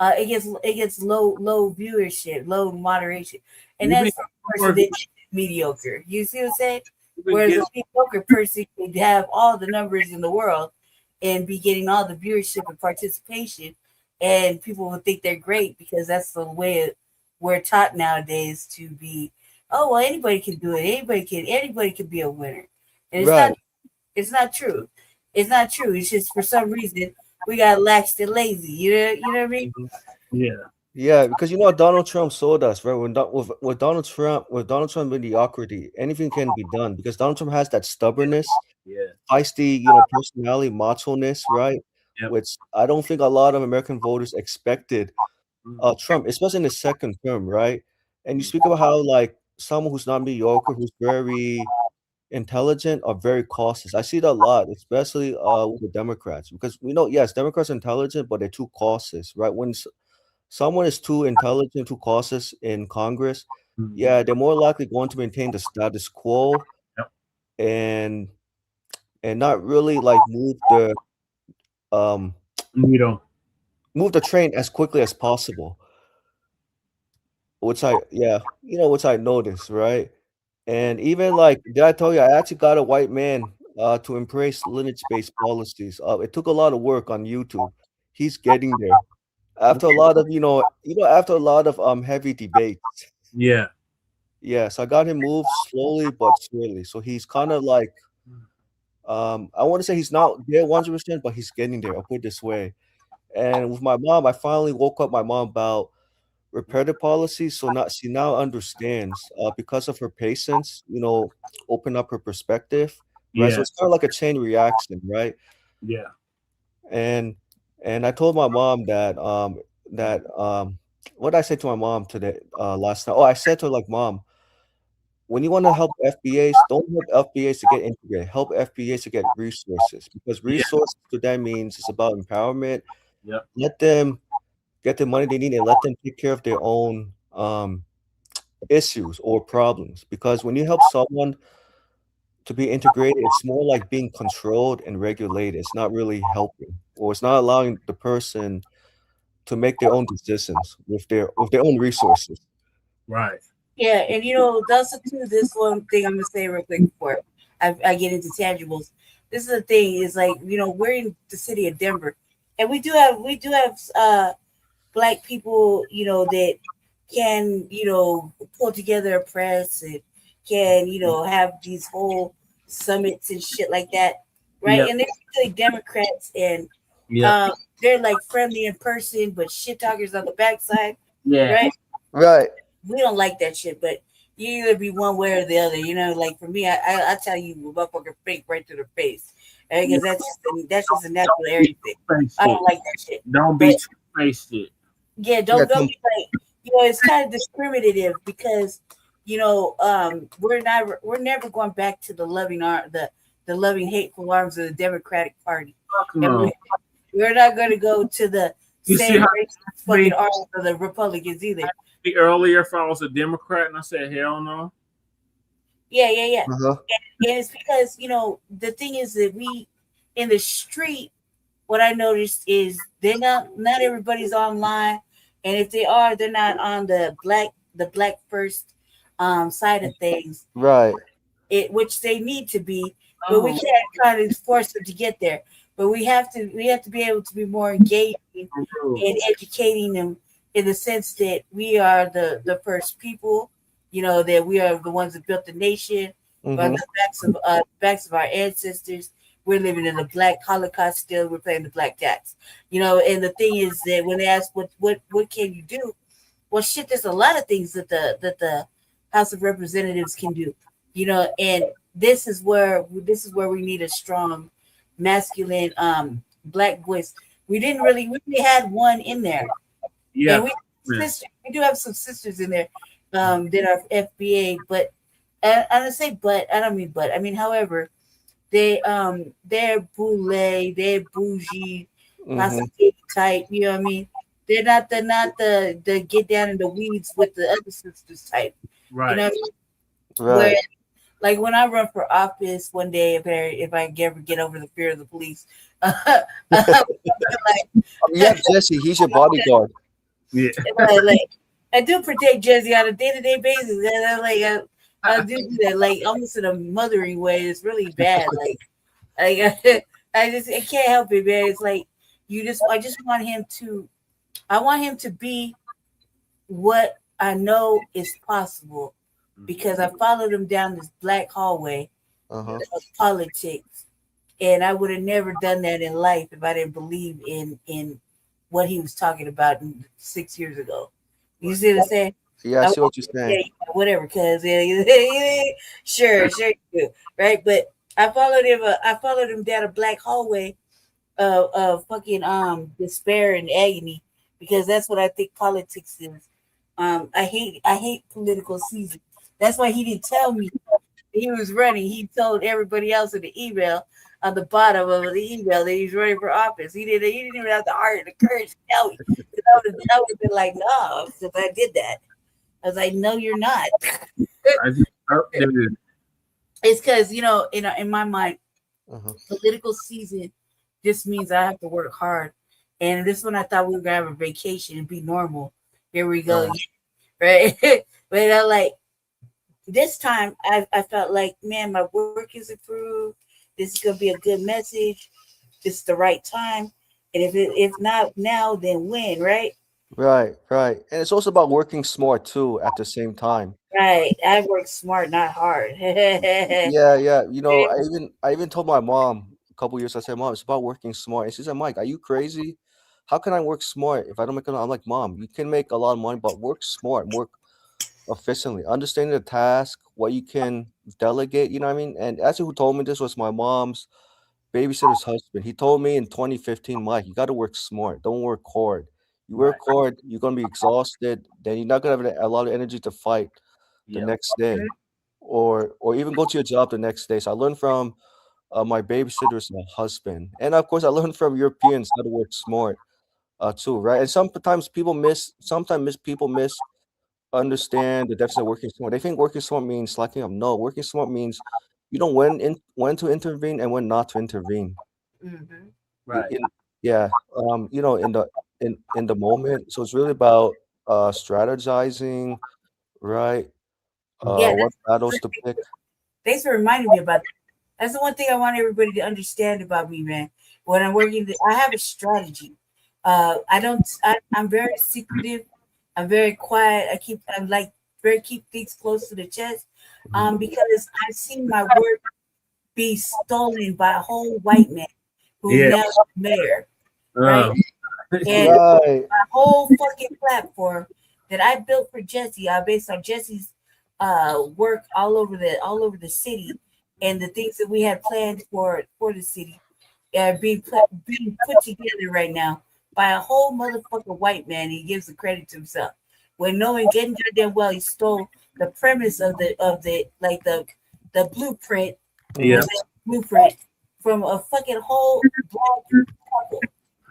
it gets low viewership, low moderation, and
You
that's
think
the person that is mediocre. You see what I'm saying? Whereas a mediocre person could have all the numbers in the world and be getting all the viewership and participation, and people will think they're great because that's the way we're taught nowadays to be. Oh well, anybody can do it. Anybody can be a winner, and it's
Right.
not. It's not true. It's not true. It's just for some reason we got laxed and lazy. You know what I mean?
Yeah.
Yeah, because you know what Donald Trump showed us, right? With Donald Trump mediocrity, anything can be done because Donald Trump has that stubbornness, feisty, personality, macho-ness, right?
Yep.
Which I don't think a lot of American voters expected Trump, especially in his second term, right? And you speak about how like someone who's not mediocre, who's very intelligent, are very cautious. I see that a lot, especially with the Democrats, because we know, yes, Democrats are intelligent, but they're too cautious, right? When someone is too intelligent, too cautious in Congress, yeah, they're more likely going to maintain the status quo and not really like move the move the train as quickly as possible. Which I noticed, right? And even like, did I tell you I actually got a white man to embrace lineage-based policies? It took a lot of work on YouTube. He's getting there after a lot of after a lot of heavy debates.
Yeah.
Yes, I got him moved slowly but surely. So he's kind of like, I want to say he's not there 100%, but he's getting there. I'll put it this way. And with my mom, I finally woke up my mom about reparative policies. So she now understands because of her patience, open up her perspective, right? So
Yeah.
it's kind of like a chain reaction, right?
Yeah.
And I told my mom that what did I say to my mom today last night? Oh, I said to her like, Mom, when you want to help FBAs, don't help FBAs to get integrated. Help FBAs to get resources because resources to them means it's about empowerment.
Yep.
Let them get the money they need and let them take care of their own issues or problems. Because when you help someone to be integrated, it's more like being controlled and regulated. It's not really helping, or it's not allowing the person to make their own decisions with their own resources.
Right.
Yeah, and also too, this one thing I'm gonna say real quick before I get into tangibles. This is the thing is like we're in the city of Denver, and we do have Black people that can pull together a press and can have these whole summits and shit like that, right?
Yep.
And they're usually Democrats and
Yep.
they're like friendly in person, but shit talkers on the backside,
Yeah.
right?
Right.
We don't like that shit, but you either be one way or the other. Like for me, I tell you, motherfucker, fake right to the face, because that's just a natural area thing. I don't like that shit.
Don't be two-faced it.
Yeah, don't be like it's kind of discriminative because we're never going back to the loving hateful arms of the Democratic Party.
No.
We're not going to go to the
You see
same
how-
racist fucking arms of the Republicans either.
Earlier, if I was a Democrat and I said hell no.
Yeah.
Uh-huh.
And it's because the thing is that we in the street. What I noticed is they're not everybody's online, and if they are, they're not on the black first side of things.
Right.
Which they need to be, but we can't kind of force them to get there. But we have to be able to be more engaging in educating them in the sense that we are the first people, that we are the ones that built the nation by the backs of our ancestors. We're living in a Black Holocaust still. We're paying the Black tax, and the thing is that when they ask what can you do, well, shit, there's a lot of things that the House of Representatives can do, and this is where we need a strong, masculine, Black voice. We had one in there,
Yeah,
and we do have some sisters in there that are FBA, but I don't say but, I don't mean but, I mean however. They're boule, they're bougie, type, you know what I mean? They're not the get down in the weeds with the other sisters type.
Right.
You know what I mean? Where, like when I run for office one day, if I ever get over the fear of the police,
You have Jesse, he's your bodyguard.
Yeah.
like I do protect Jesse on a day-to-day basis. And I do that, like almost in a mothering way. It's really bad. Like I can't help it, man. It's like I just want him to. I want him to be what I know is possible because I followed him down this black hallway of politics, and I would have never done that in life if I didn't believe in what he was talking about 6 years ago. You see what I'm saying?
Yeah, I see what you're saying.
Yeah, whatever, cuz sure you do, right? But I followed him down a black hallway of fucking despair and agony because that's what I think politics is. I hate political season. That's why he didn't tell me he was running. He told everybody else in the email on the bottom of the email that he's running for office. He didn't even have the heart and the courage to tell me. I would have been like, no, because I did that. I was like, no, you're not. It's because, in my mind, political season just means I have to work hard. And this one I thought we were going to have a vacation and be normal. Here we go. Right? But this time I felt like, man, my work is improved. This is going to be a good message. This is the right time. And if not now, then when, right?
Right. And it's also about working smart too at the same time.
Right. I work smart, not hard.
Yeah. I even told my mom a couple years. I said, Mom, it's about working smart. And she said, Mike, are you crazy? How can I work smart if I don't make enough? I'm like, Mom, you can make a lot of money, but work smart, work efficiently, understanding the task, what you can delegate. You know what I mean? And actually, who told me this was my mom's babysitter's husband. He told me in 2015, Mike, you got to work smart. Don't work hard. You work hard, you're gonna be exhausted. Then you're not gonna have a lot of energy to fight the next day, or even go to your job the next day. So I learned from my babysitter's husband, and of course, I learned from Europeans how to work smart too, right? And sometimes people misunderstand the definition of working smart. They think working smart means slacking up. No, working smart means you know when to intervene and when not to intervene.
Right.
In the moment. So it's really about strategizing, right? What battles to pick.
Thanks for reminding me about that. That's the one thing I want everybody to understand about me, man. When I'm working, I have a strategy. I'm very secretive. I'm very quiet. Keep things close to the chest. Because I've seen my work be stolen by a whole white man who's now mayor. Right? And my whole fucking platform that I built for Jesse, based on Jesse's work all over the city, and the things that we had planned for the city, being put together right now by a whole motherfucking white man. He gives the credit to himself, when knowing getting goddamn well he stole the premise of the blueprint, blueprint from a fucking whole black couple,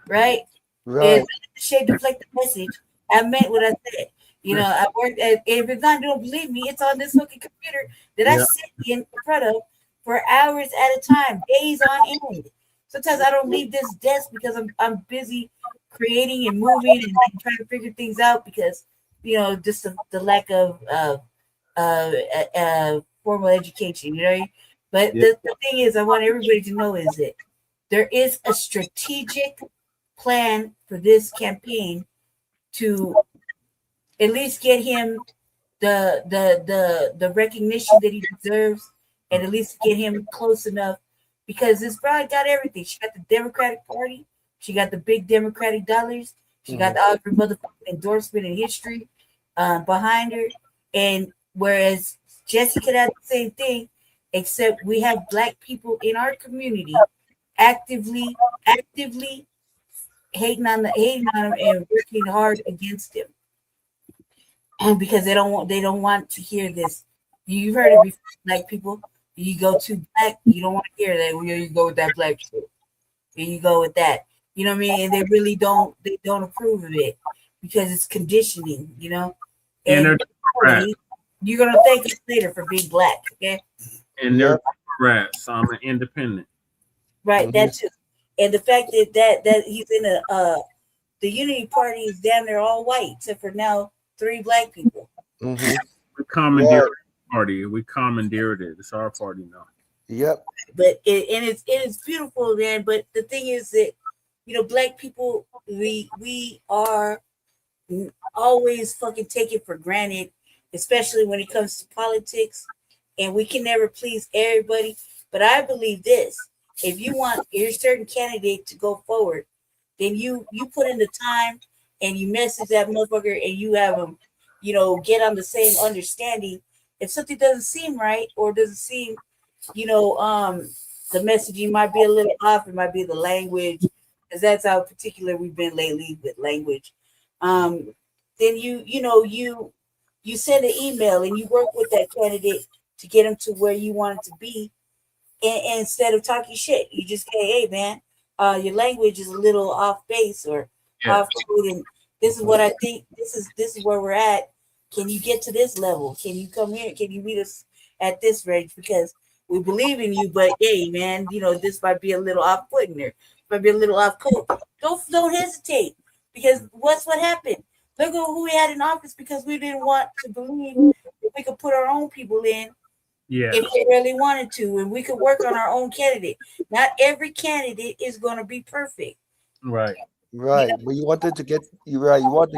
right? And shade deflect the message. I meant what I said. I worked at, if it's not, you don't believe me, it's on this fucking computer that I sit in front of for hours at a time, days on end. Sometimes I don't leave this desk because I'm busy creating and moving and trying to figure things out because, just the lack of formal education, But the thing is, I want everybody to know is that there is a strategic plan for this campaign to at least get him the recognition that he deserves, and at least get him close enough, because this bride got everything. She got the Democratic Party, she got the big Democratic dollars, she got every motherfucking endorsement in history behind her. And whereas Jesse could have the same thing, except we have black people in our community actively hating on him and working hard against him, and because they don't want to hear this. You've heard it before, black people. You go too black, you don't want to hear that. You go with that black shit, and you go with that. You know what I mean? And they really don't approve of it because it's conditioning. And you're gonna thank us later for being black, okay?
And they're rats, so I'm an independent.
Right, that too. And the fact that he's in the Unity Party is down there all white, except for now 3 black people.
Commandeering party. We commandeered it. It's our party now.
Yep.
But it's beautiful, man. But the thing is that, you know, Black people, we are always fucking take it for granted, especially when it comes to politics, and we can never please everybody. But I believe this: if you want your certain candidate to go forward, then you put in the time and you message that motherfucker and you have them, you know, get on the same understanding. If something doesn't seem right or doesn't seem, you know, the messaging might be a little off, it might be the language, because that's how particular we've been lately with language. Then you send an email and you work with that candidate to get them to where you want it to be. And instead of talking shit, you just say, hey man, your language is a little off base or off code, and this is what I think, this is where we're at. Can you get to this level? Can you come here? Can you meet us at this range? Because we believe in you, but hey man, you know, this might be a little off putting there, might be a little off code. Don't hesitate, because what happened? Look at who we had in office, because we didn't want to believe that we could put our own people in.
Yeah.
If we really wanted to, and we could work on our own candidate. Not every candidate is going to be perfect.
Right.
Right. But you wanted to get you want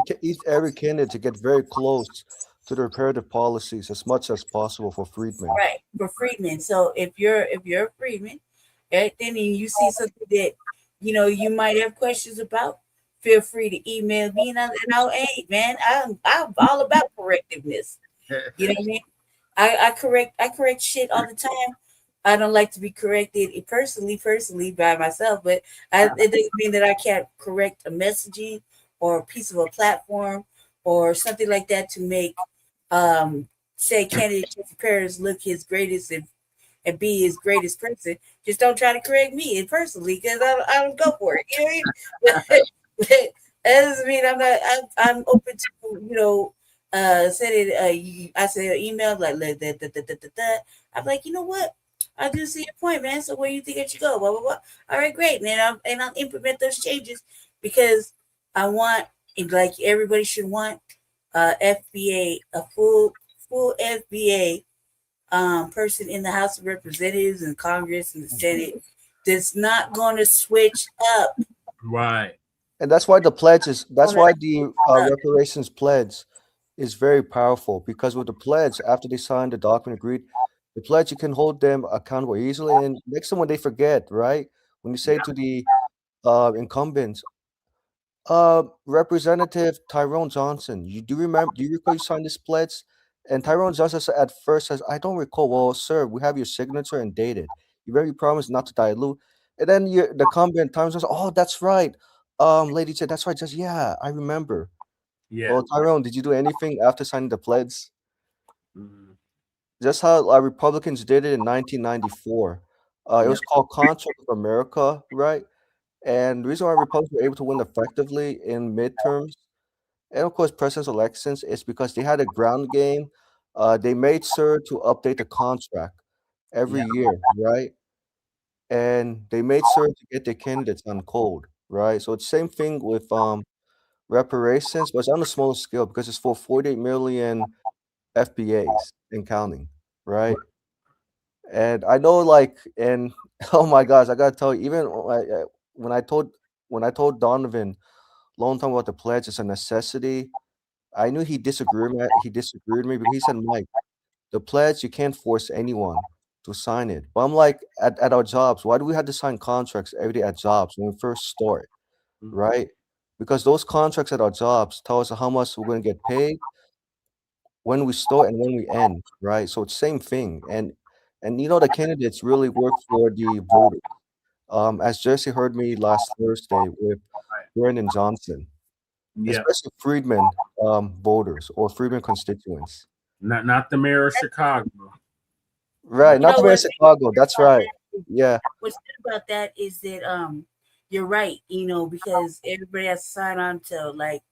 every candidate to get very close to the reparative policies as much as possible for freedmen.
Right, for freedmen. So if you're a freedman, right, then you see something that, you know, you might have questions about, feel free to email me, and I'll hey man, I'm all about correctiveness. You know what I mean? I correct shit all the time. I don't like to be corrected personally by myself, but it doesn't mean that I can't correct a messaging or a piece of a platform or something like that to make say candidate Jeffrey Paris look his greatest and be his greatest person. Just don't try to correct me personally, because I don't go for it. You know what I mean? That doesn't mean I'm open to, you know, send it. I send an email like I'm like, you know what? I do see your point, man. So where you think it should go? Blah blah blah. All right, great, man. I'll implement those changes, because I want, like everybody should want, FBA, a full FBA person in the House of Representatives and Congress and the Senate that's not going to switch up.
Right.
And that's why the pledge is. That's why the reparations pledge is very powerful, because with the pledge, after they sign the document, agreed, the pledge, you can hold them accountable easily. And next time when they forget, right? When you say to the incumbents, Representative Tyrone Johnson, do you recall you signed this pledge? And Tyrone Johnson at first says, I don't recall. Well, sir, we have your signature and dated. You very promised not to dilute. And then the incumbent Tyrone says, oh, that's right. Lady said, that's right. Just yeah, I remember.
Yeah.
Well, Tyrone, did you do anything after signing the pledge? Just how Republicans did it in 1994. It was called Contract of America, right? And the reason why Republicans were able to win effectively in midterms and, of course, presidential elections is because they had a ground game. They made sure to update the contract every year, right? And they made sure to get their candidates on code, right? So it's the same thing with reparations, but it's on a smaller scale because it's for 48 million FBAs and counting, right? And I know, like, and oh my gosh, I gotta tell you, even when I told Donovan long time about the pledge as a necessity, I knew he disagreed with me. He disagreed with me, but he said, Mike, the pledge, you can't force anyone to sign it. But I'm like, at our jobs, why do we have to sign contracts every day at jobs when we first start, right? Because those contracts at our jobs tell us how much we're going to get paid when we start and when we end, right? So it's same thing. And you know, the candidates really work for the voters. As Jesse heard me last Thursday with Brandon Johnson, especially Freedmen voters or Freedmen constituents.
Not the mayor of Chicago.
Right, not the mayor of Chicago. That's right. Yeah.
What's good about that is that you're right, you know, because everybody has to sign on to, like,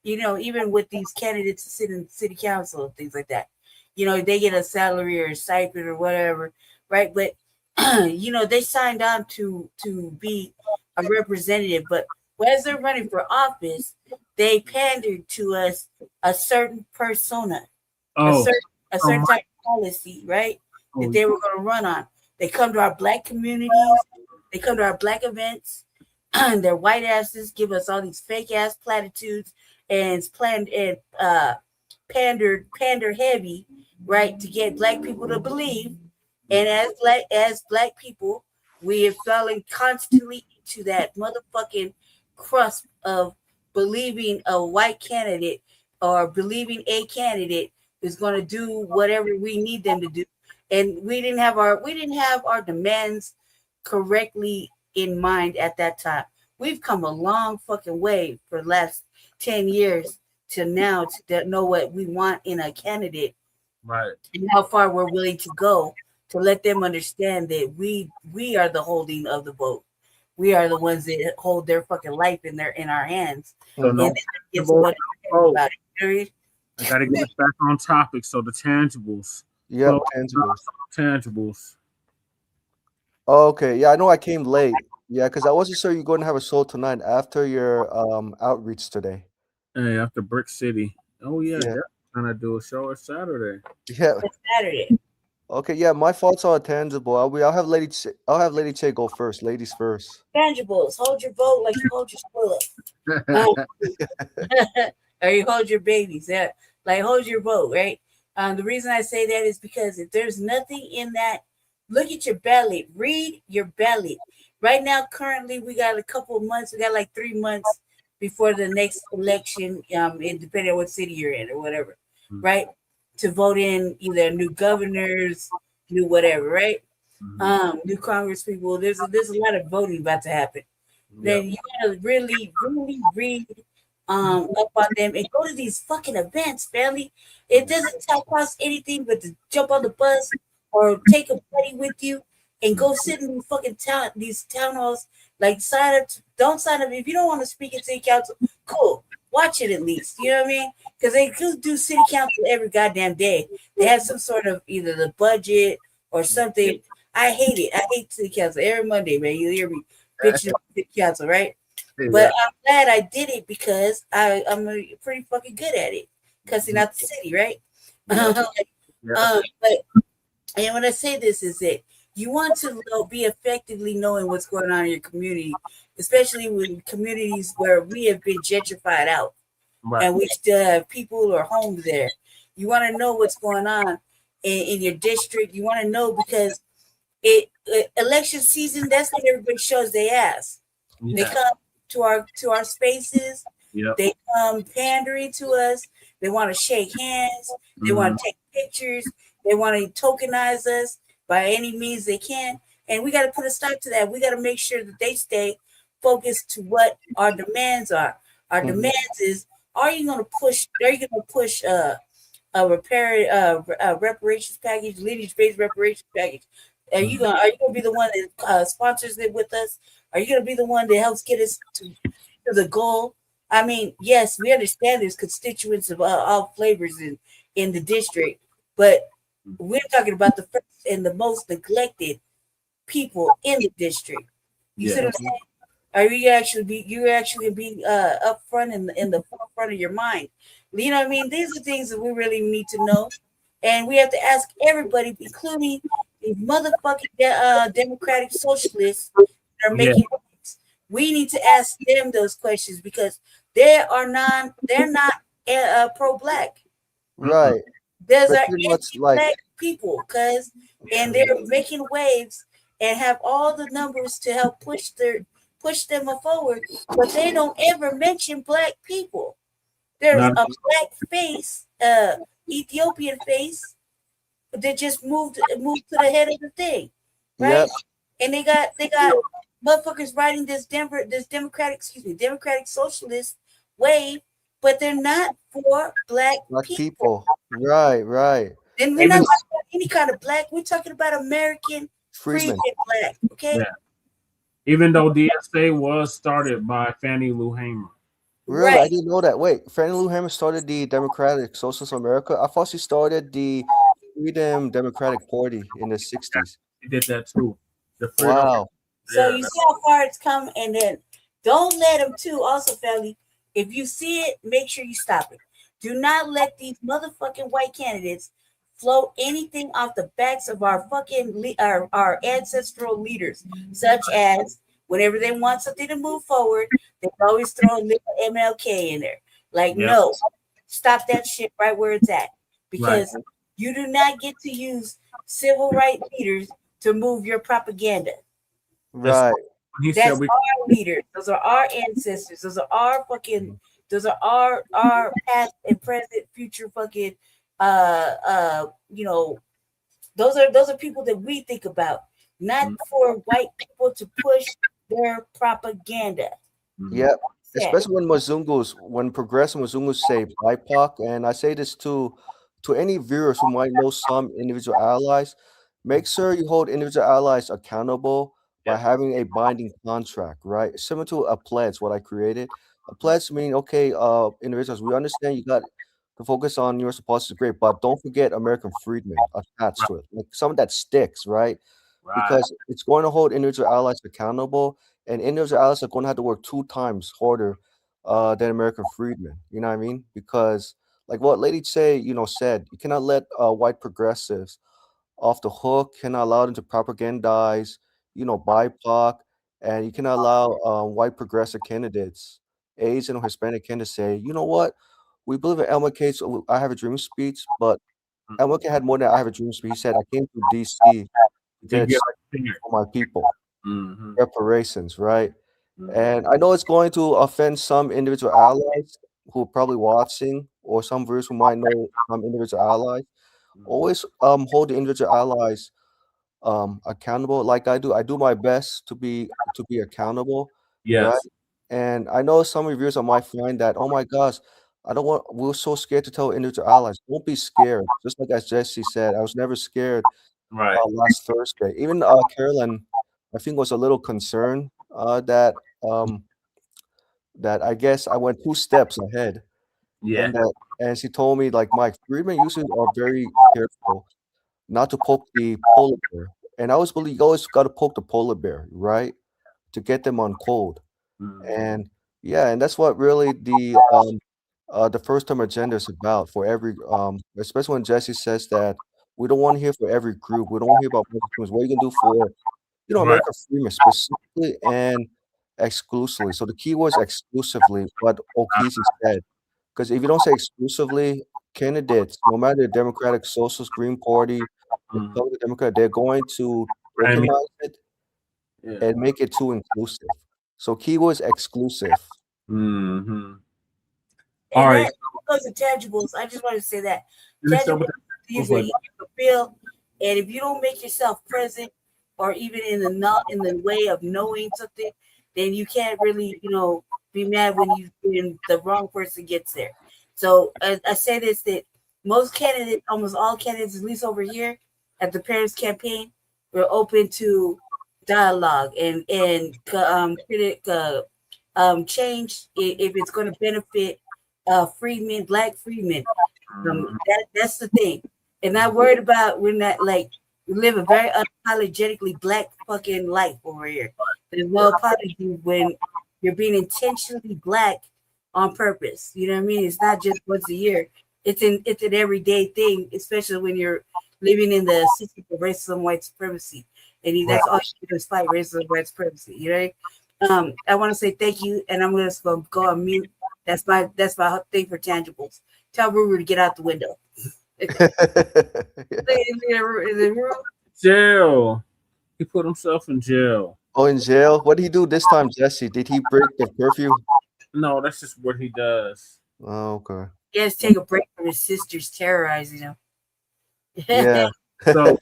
you know, even with these candidates to sit in city council and things like that, you know, they get a salary or a stipend or whatever, right? But you know, they signed on to be a representative, but as they're running for office, they pandered to us a certain persona, a certain type of policy, right? That they were going to run on. They come to our Black communities. They come to our Black events. Their white asses give us all these fake ass platitudes and it's planned and pander heavy, right, to get Black people to believe. And as black people, we have fallen constantly into that motherfucking crust of believing a white candidate or believing a candidate is going to do whatever we need them to do. And we didn't have our demands correctly in mind at that time. We've come a long fucking way for the last 10 years to now to know what we want in a candidate,
right?
And how far we're willing to go to let them understand that we are the holding of the vote. We are the ones that hold their fucking life in our hands.
So
and
no,
it's what about it.
I gotta get us back on topic. So the tangibles.
Yeah,
tangibles.
Oh, okay. Yeah, I know I came late. Yeah, because I wasn't sure you're going to have a show tonight after your outreach today.
Hey, after Brick City. Oh yeah,
Yeah.
trying to do a show on Saturday.
Yeah.
Saturday.
Okay. Yeah, my thoughts are tangible. I'll have Lady Che go first. Ladies first.
Tangibles. Hold your vote like you hold your spoon. Or you hold your babies. Yeah, like hold your vote, right? The reason I say that is because if there's nothing in that, look at your ballot. Read your ballot. Right now, currently, we got a couple of months. We got like 3 months before the next election, depending on what city you're in or whatever, right? To vote in either new governors, new whatever, right? New Congress people. There's a lot of voting about to happen. Then you gotta really, really read up on them and go to these fucking events, family. It doesn't cost anything but to jump on the bus or take a buddy with you and go sit in the fucking these town halls. Like don't sign up if you don't want to speak at city council. Cool, watch it at least. You know what I mean? Because they could do city council every goddamn day. They have some sort of either the budget or something. I hate it. I hate city council every Monday, man. You hear me bitching about city council, right? But I'm glad I did it because I'm pretty fucking good at it, cussing out the city, right? But and when I say this is that you want to be effectively knowing what's going on in your community, especially with communities where we have been gentrified out, and we still have people or homes there. You want to know what's going on in your district. You want to know because election season, that's when everybody shows their ass. They come to our spaces. They come pandering to us. They want to shake hands. They want to take pictures. They want to tokenize us by any means they can. And we got to put a stop to that. We got to make sure that they stay focused to what our demands are. Our demands is: Are you going to push a reparations package, lineage-based reparations package? Are you going to be the one that sponsors it with us? Are you going to be the one that helps get us to the goal? I mean, yes, we understand there's constituents of all flavors in the district, but we're talking about the first and the most neglected people in the district. You see what I'm saying? Are you actually be up front in the forefront of your mind? You know what I mean? These are things that we really need to know, and we have to ask everybody, including these motherfucking democratic socialists that are making. We need to ask them those questions because they're not pro-black.
Right.
Those are anti-black people, and they're making waves and have all the numbers to help push them forward, but they don't ever mention black people. There's a black face, Ethiopian face, that just moved to the head of the thing, right? And they got motherfuckers riding this democratic socialist wave, but they're not for black people.
Right.
And we're not talking about any kind of black. We're talking about American freedmen black. Okay.
Yeah. Even though DSA was started by Fannie Lou Hamer.
Really, I didn't know that. Wait, Fannie Lou Hamer started the Democratic Socialist of America. I thought she started the Freedom Democratic Party in the 60s.
She did that too.
Wow.
So you see how far it's come, and then don't let them too. Also, family, if you see it, make sure you stop it. Do not let these motherfucking white candidates float anything off the backs of our fucking our ancestral leaders, such as whenever they want something to move forward, they always throw a little MLK in there. Like, no, stop that shit right where it's at, because you do not get to use civil rights leaders to move your propaganda.
Right.
That's our leaders. Those are our ancestors. Those are our fucking. Those are our past and present, future fucking. You know, those are people that we think about, not for white people to push their propaganda.
Yep. Especially when progressive Mzungus say BIPOC, and I say this to any viewers who might know some individual allies, make sure you hold individual allies accountable by having a binding contract, right? Similar to a pledge, what I created. A pledge meaning, okay, individuals, we understand you got to focus on your supporters is great, but don't forget American freedmen attached to it. Like something that sticks, right? Because it's going to hold individual allies accountable, and individual allies are going to have to work 2 times harder than American freedmen. You know what I mean? Because like what Lady Che, said, you cannot let white progressives off the hook, cannot allow them to propagandize, BIPOC, and you cannot allow white progressive candidates, Asian or Hispanic candidates say, you know what? We believe in MLK's I Have a Dream speech, but MLK had more than I Have a Dream speech. He said, I came to DC to get for my people. Reparations, right? And I know it's going to offend some individual allies who are probably watching, or some viewers who might know some individual allies. Always hold the individual allies accountable like I do. I do my best to be accountable. Right? And I know some reviewers might find that, oh my gosh, we're so scared to tell individual allies. Don't be scared. Just like as Jesse said, I was never scared last Thursday. Even Carolyn, I think, was a little concerned that I guess I went 2 steps ahead. And she told me, like, Mike, freedmen usually are very careful not to poke the polar bear. And I always believe you always got to poke the polar bear, right? To get them on cold. And yeah, and that's what really the first term agenda is about for every especially when Jesse says that we don't want to hear for every group. We don't want to hear about what you can do for American freedmen specifically and exclusively. So the key was exclusively, what O'Keefe said. Because if you don't say exclusively, candidates, no matter the Democratic, Socialist, Green Party, Republican, Democrat, they're going to recognize it and make it too inclusive. So key was exclusive.
All right. Those intangibles, I just want to say that tangibles things that you can feel, and if you don't make yourself present, or even in the way of knowing something, then you can't really, be mad when the wrong person gets there. So I say this, that most candidates, almost all candidates, at least over here at the Parents Campaign, we're open to dialogue and change if it's going to benefit freedmen, Black freedmen. That's the thing. And not worried about, we're not like, we live a very unapologetically Black fucking life over here. There's no apology when you're being intentionally Black on purpose. You know what I mean? It's not just once a year. It's an everyday thing, especially when you're living in the system of racism, white supremacy. And that's all you do is fight racism, white supremacy. You know? I want to say thank you, and I'm going to go on mute. That's my thing for tangibles. Tell Ruger to get out the window.
Jail. He put himself in jail.
Oh, in jail? What did he do this time, Jesse? Did he break the curfew?
No, that's just what he does.
Oh, okay.
He has to take a break from his sisters terrorizing him.
Yeah.
So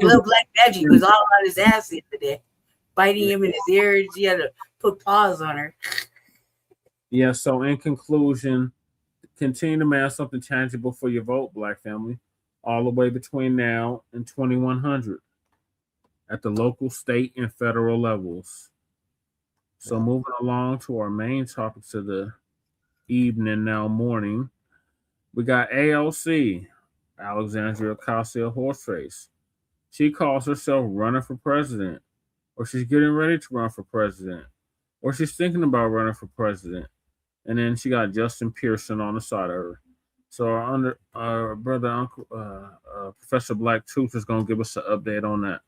little Black Magic was all on his ass yesterday, biting him in his ears. He had to put paws on her.
Yeah, so in conclusion, continue to mask something tangible for your vote, Black family, all the way between now and 2100 at the local, state, and federal levels. So moving along to our main topics of the evening, now morning, we got AOC, Alexandria Ocasio-Horse race. She calls herself running for president, or she's getting ready to run for president, or she's thinking about running for president. And then she got Justin Pearson on the side of her. So our brother, Uncle Professor Black Truth is going to give us an update on that.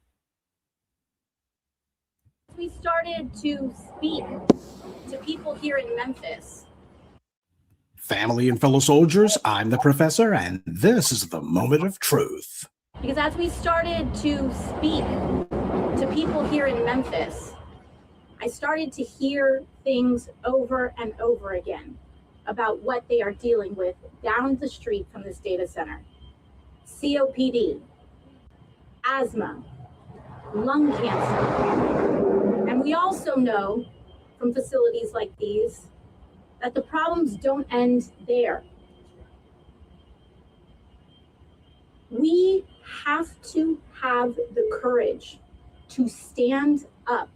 We started to speak to people here in Memphis.
Family and fellow soldiers, I'm the professor, and this is the moment of truth.
Because as we started to speak to people here in Memphis, I started to hear things over and over again about what they are dealing with down the street from this data center. COPD, asthma, lung cancer. And we also know from facilities like these that the problems don't end there. We have to have the courage to stand up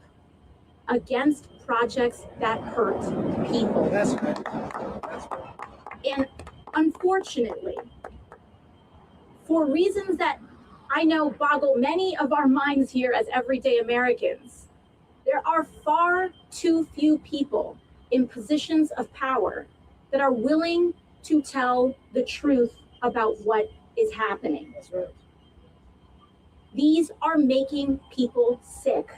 against projects that hurt people. That's right. And unfortunately, for reasons that I know boggle many of our minds here as everyday Americans, there are far too few people in positions of power that are willing to tell the truth about what is happening. That's right. These are making people sick.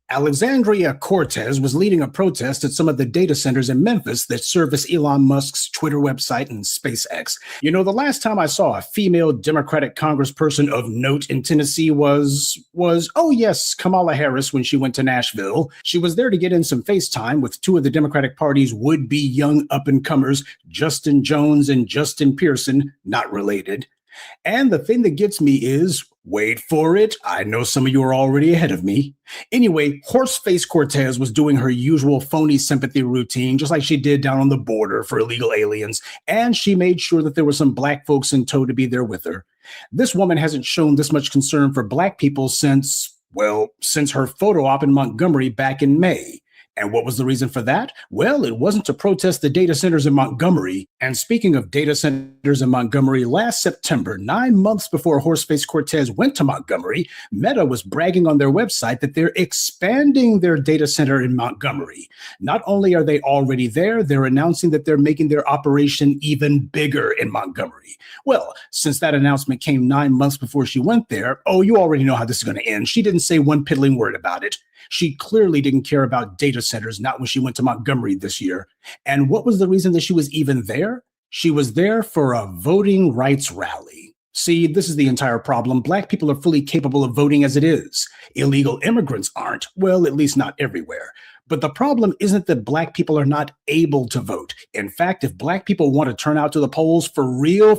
Alexandria Cortez was leading a protest at some of the data centers in Memphis that service Elon Musk's Twitter website and SpaceX. You know, the last time I saw a female Democratic congressperson of note in Tennessee was, oh yes, Kamala Harris when she went to Nashville. She was there to get in some FaceTime with two of the Democratic Party's would-be young up-and-comers, Justin Jones and Justin Pearson, not related. And the thing that gets me is, wait for it, I know some of you are already ahead of me. Anyway, Horseface Cortez was doing her usual phony sympathy routine, just like she did down on the border for illegal aliens, and she made sure that there were some black folks in tow to be there with her. This woman hasn't shown this much concern for black people since her photo op in Montgomery back in May. And what was the reason for that? Well, it wasn't to protest the data centers in Montgomery. And speaking of data centers in Montgomery, last September, 9 months before Horseface Cortez went to Montgomery, Meta was bragging on their website that they're expanding their data center in Montgomery. Not only are they already there, they're announcing that they're making their operation even bigger in Montgomery. Well, since that announcement came 9 months before she went there, oh, you already know how this is going to end. She didn't say one piddling word about it. She clearly didn't care about data centers, not when she went to Montgomery this year. And what was the reason that she was even there? She was there for a voting rights rally. See, this is the entire problem. Black people are fully capable of voting as it is. Illegal immigrants aren't. Well, at least not everywhere. But the problem isn't that black people are not able to vote. In fact, if black people want to turn out to the polls for real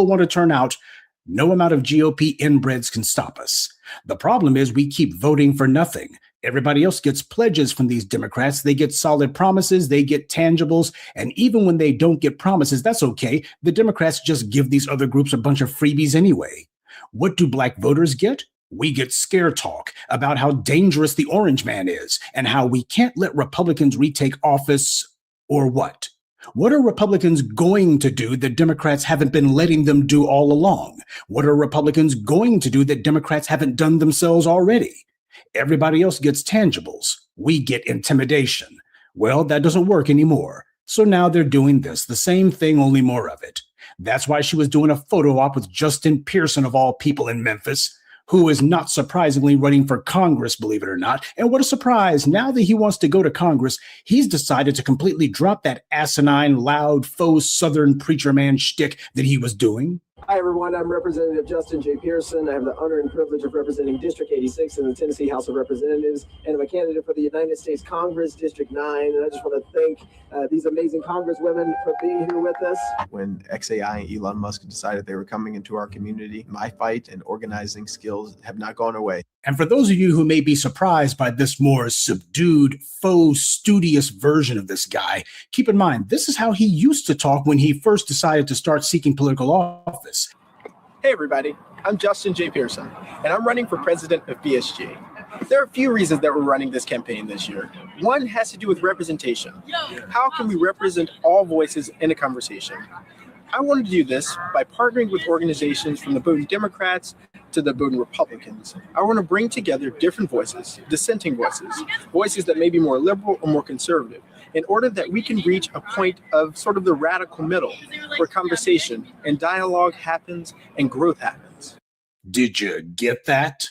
want to turn out, no amount of GOP inbreds can stop us. The problem is we keep voting for nothing. Everybody else gets pledges from these Democrats. They get solid promises, they get tangibles, and even when they don't get promises, that's okay. The Democrats just give these other groups a bunch of freebies anyway. What do black voters get? We get scare talk about how dangerous the orange man is and how we can't let Republicans retake office, or what? What are Republicans going to do that Democrats haven't been letting them do all along? What are Republicans going to do that Democrats haven't done themselves already? Everybody else gets tangibles. We get intimidation. Well, that doesn't work anymore. So now they're doing this, the same thing, only more of it. That's why she was doing a photo op with Justin Pearson, of all people, in Memphis, who is not surprisingly running for Congress, believe it or not. And what a surprise. Now that he wants to go to Congress, he's decided to completely drop that asinine, loud, faux Southern preacher man shtick that he was doing.
Hi, everyone. I'm Representative Justin J. Pearson. I have the honor and privilege of representing District 86 in the Tennessee House of Representatives, and I'm a candidate for the United States Congress, District 9. And I just want to thank these amazing congresswomen for being here with us.
When XAI and Elon Musk decided they were coming into our community, my fight and organizing skills have not gone away.
And for those of you who may be surprised by this more subdued, faux, studious version of this guy, keep in mind, this is how he used to talk when he first decided to start seeking political office.
Hey, everybody. I'm Justin J. Pearson, and I'm running for president of BSG. There are a few reasons that we're running this campaign this year. One has to do with representation. How can we represent all voices in a conversation? I wanted to do this by partnering with organizations from the voting Democrats
to the voting Republicans. I want to bring together different voices, dissenting voices, voices that may be more liberal or more conservative, in order that we can reach a point of sort of the radical middle where conversation and dialogue happens and growth happens.
Did you get that?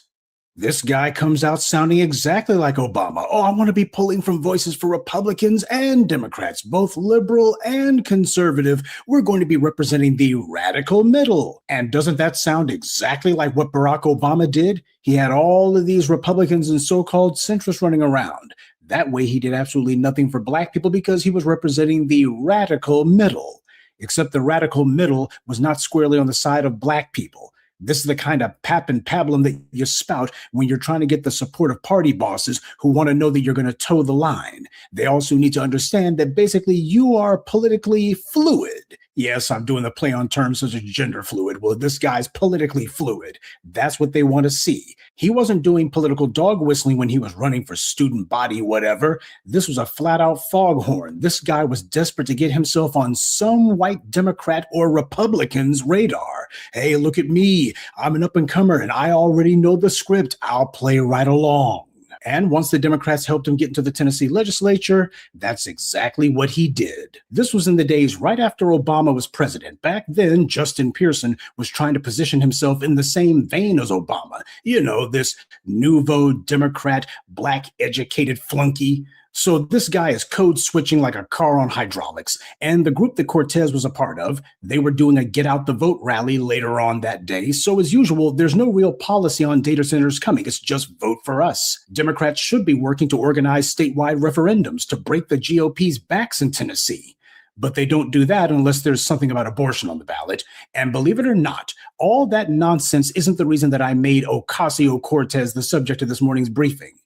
This guy comes out sounding exactly like Obama. Oh, I want to be pulling from voices for Republicans and Democrats, both liberal and conservative. We're going to be representing the radical middle. And doesn't that sound exactly like what Barack Obama did? He had all of these Republicans and so-called centrists running around. That way he did absolutely nothing for black people because he was representing the radical middle. Except the radical middle was not squarely on the side of black people. This is the kind of pap and pablum that you spout when you're trying to get the support of party bosses who want to know that you're going to toe the line. They also need to understand that basically you are politically fluid. Yes, I'm doing the play on terms such as gender fluid. Well, this guy's politically fluid. That's what they want to see. He wasn't doing political dog whistling when he was running for student body whatever. This was a flat-out foghorn. This guy was desperate to get himself on some white Democrat or Republican's radar. Hey, look at me. I'm an up-and-comer, and I already know the script. I'll play right along. And once the Democrats helped him get into the Tennessee legislature, that's exactly what he did. This was in the days right after Obama was president. Back then, Justin Pearson was trying to position himself in the same vein as Obama. You know, this nouveau Democrat, black educated flunky. So this guy is code switching like a car on hydraulics. And the group that Cortez was a part of, they were doing a get out the vote rally later on that day. So as usual, there's no real policy on data centers coming. It's just vote for us. Democrats should be working to organize statewide referendums to break the GOP's backs in Tennessee. But they don't do that unless there's something about abortion on the ballot. And believe it or not, all that nonsense isn't the reason that I made Ocasio-Cortez the subject of this morning's briefing.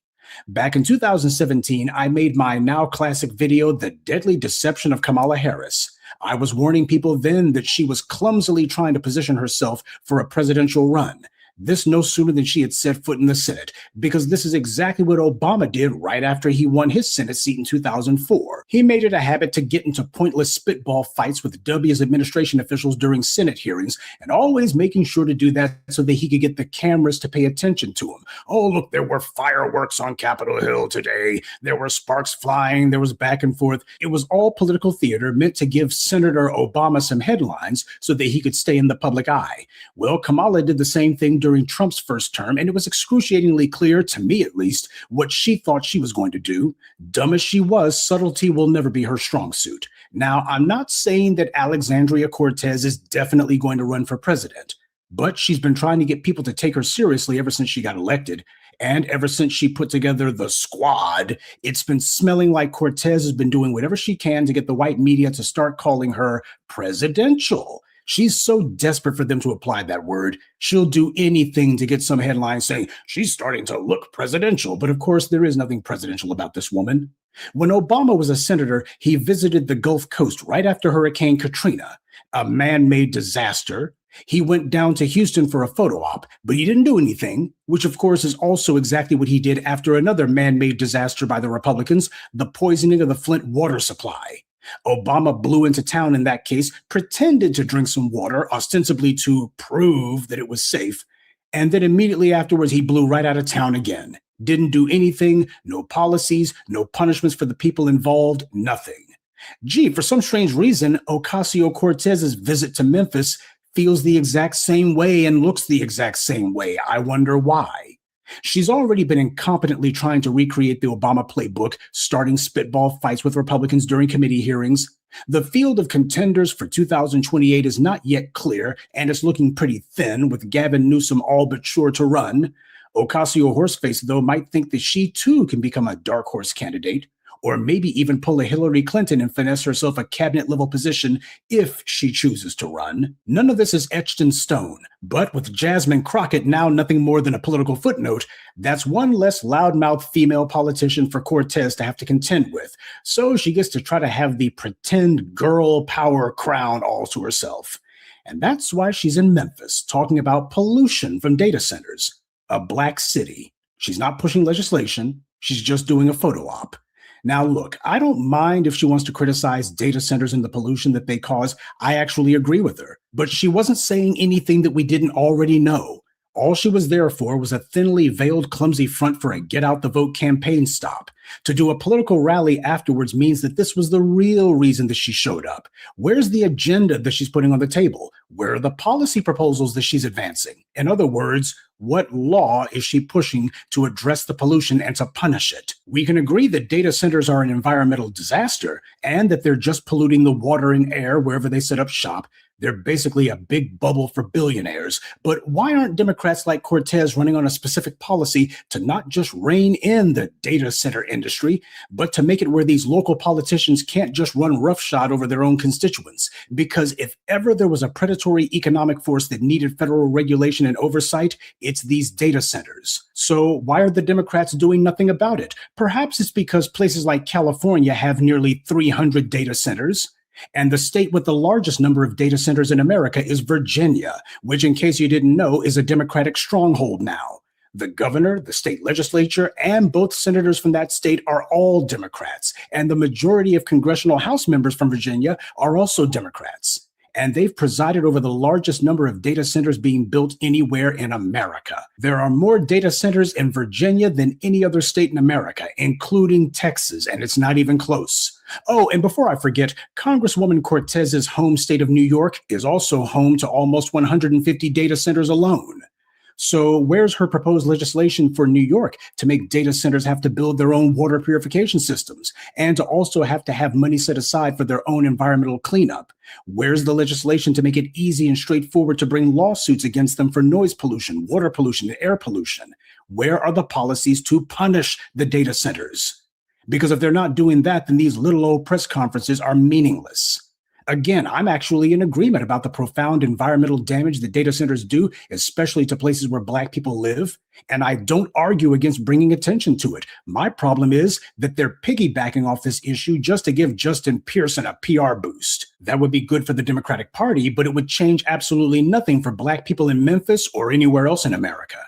Back in 2017, I made my now classic video, The Deadly Deception of Kamala Harris. I was warning people then that she was clumsily trying to position herself for a presidential run. This no sooner than she had set foot in the Senate, because this is exactly what Obama did right after he won his Senate seat in 2004. He made it a habit to get into pointless spitball fights with W's administration officials during Senate hearings, and always making sure to do that so that he could get the cameras to pay attention to him. Oh, look, there were fireworks on Capitol Hill today. There were sparks flying. There was back and forth. It was all political theater meant to give Senator Obama some headlines so that he could stay in the public eye. Well, Kamala did the same thing during Trump's first term, and it was excruciatingly clear, to me at least, what she thought she was going to do. Dumb as she was, subtlety will never be her strong suit. Now, I'm not saying that Alexandria Cortez is definitely going to run for president, but she's been trying to get people to take her seriously ever since she got elected. And ever since she put together the squad, it's been smelling like Cortez has been doing whatever she can to get the white media to start calling her presidential. She's so desperate for them to apply that word, she'll do anything to get some headline saying she's starting to look presidential. But of course, there is nothing presidential about this woman. When Obama was a senator, he visited the Gulf Coast right after Hurricane Katrina, a man-made disaster. He went down to Houston for a photo op, but he didn't do anything, which of course is also exactly what he did after another man-made disaster by the Republicans, the poisoning of the Flint water supply. Obama blew into town in that case, pretended to drink some water, ostensibly to prove that it was safe, and then immediately afterwards he blew right out of town again. Didn't do anything, no policies, no punishments for the people involved, nothing. Gee, for some strange reason, Ocasio-Cortez's visit to Memphis feels the exact same way and looks the exact same way. I wonder why. She's already been incompetently trying to recreate the Obama playbook, starting spitball fights with Republicans during committee hearings. The field of contenders for 2028 is not yet clear, and it's looking pretty thin, with Gavin Newsom all but sure to run. Ocasio-Horseface, though, might think that she too can become a dark horse candidate, or maybe even pull a Hillary Clinton and finesse herself a cabinet-level position if she chooses to run. None of this is etched in stone, but with Jasmine Crockett now nothing more than a political footnote, that's one less loudmouth female politician for Cortez to have to contend with. So she gets to try to have the pretend girl power crown all to herself. And that's why she's in Memphis talking about pollution from data centers, a black city. She's not pushing legislation. She's just doing a photo op. Now, look, I don't mind if she wants to criticize data centers and the pollution that they cause. I actually agree with her. But she wasn't saying anything that we didn't already know. All she was there for was a thinly veiled, clumsy front for a get out the vote campaign stop. To do a political rally afterwards means that this was the real reason that she showed up. Where's the agenda that she's putting on the table? Where are the policy proposals that she's advancing? In other words, what law is she pushing to address the pollution and to punish it? We can agree that data centers are an environmental disaster and that they're just polluting the water and air wherever they set up shop. They're basically a big bubble for billionaires. But why aren't Democrats like Cortez running on a specific policy to not just rein in the data center industry, but to make it where these local politicians can't just run roughshod over their own constituents? Because if ever there was a predatory economic force that needed federal regulation and oversight, it's these data centers. So why are the Democrats doing nothing about it? Perhaps it's because places like California have nearly 300 data centers. And the state with the largest number of data centers in America is Virginia, which, in case you didn't know, is a Democratic stronghold now. The governor, the state legislature, and both senators from that state are all Democrats. And the majority of congressional House members from Virginia are also Democrats. And they've presided over the largest number of data centers being built anywhere in America. There are more data centers in Virginia than any other state in America, including Texas, and it's not even close. Oh, and before I forget, Congresswoman Cortez's home state of New York is also home to almost 150 data centers alone. So where's her proposed legislation for New York to make data centers have to build their own water purification systems and to also have to have money set aside for their own environmental cleanup? Where's the legislation to make it easy and straightforward to bring lawsuits against them for noise pollution, water pollution, and air pollution? Where are the policies to punish the data centers? Because if they're not doing that, then these little old press conferences are meaningless. Again, I'm actually in agreement about the profound environmental damage that data centers do, especially to places where Black people live. And I don't argue against bringing attention to it. My problem is that they're piggybacking off this issue just to give Justin Pearson a PR boost. That would be good for the Democratic Party, but it would change absolutely nothing for Black people in Memphis or anywhere else in America.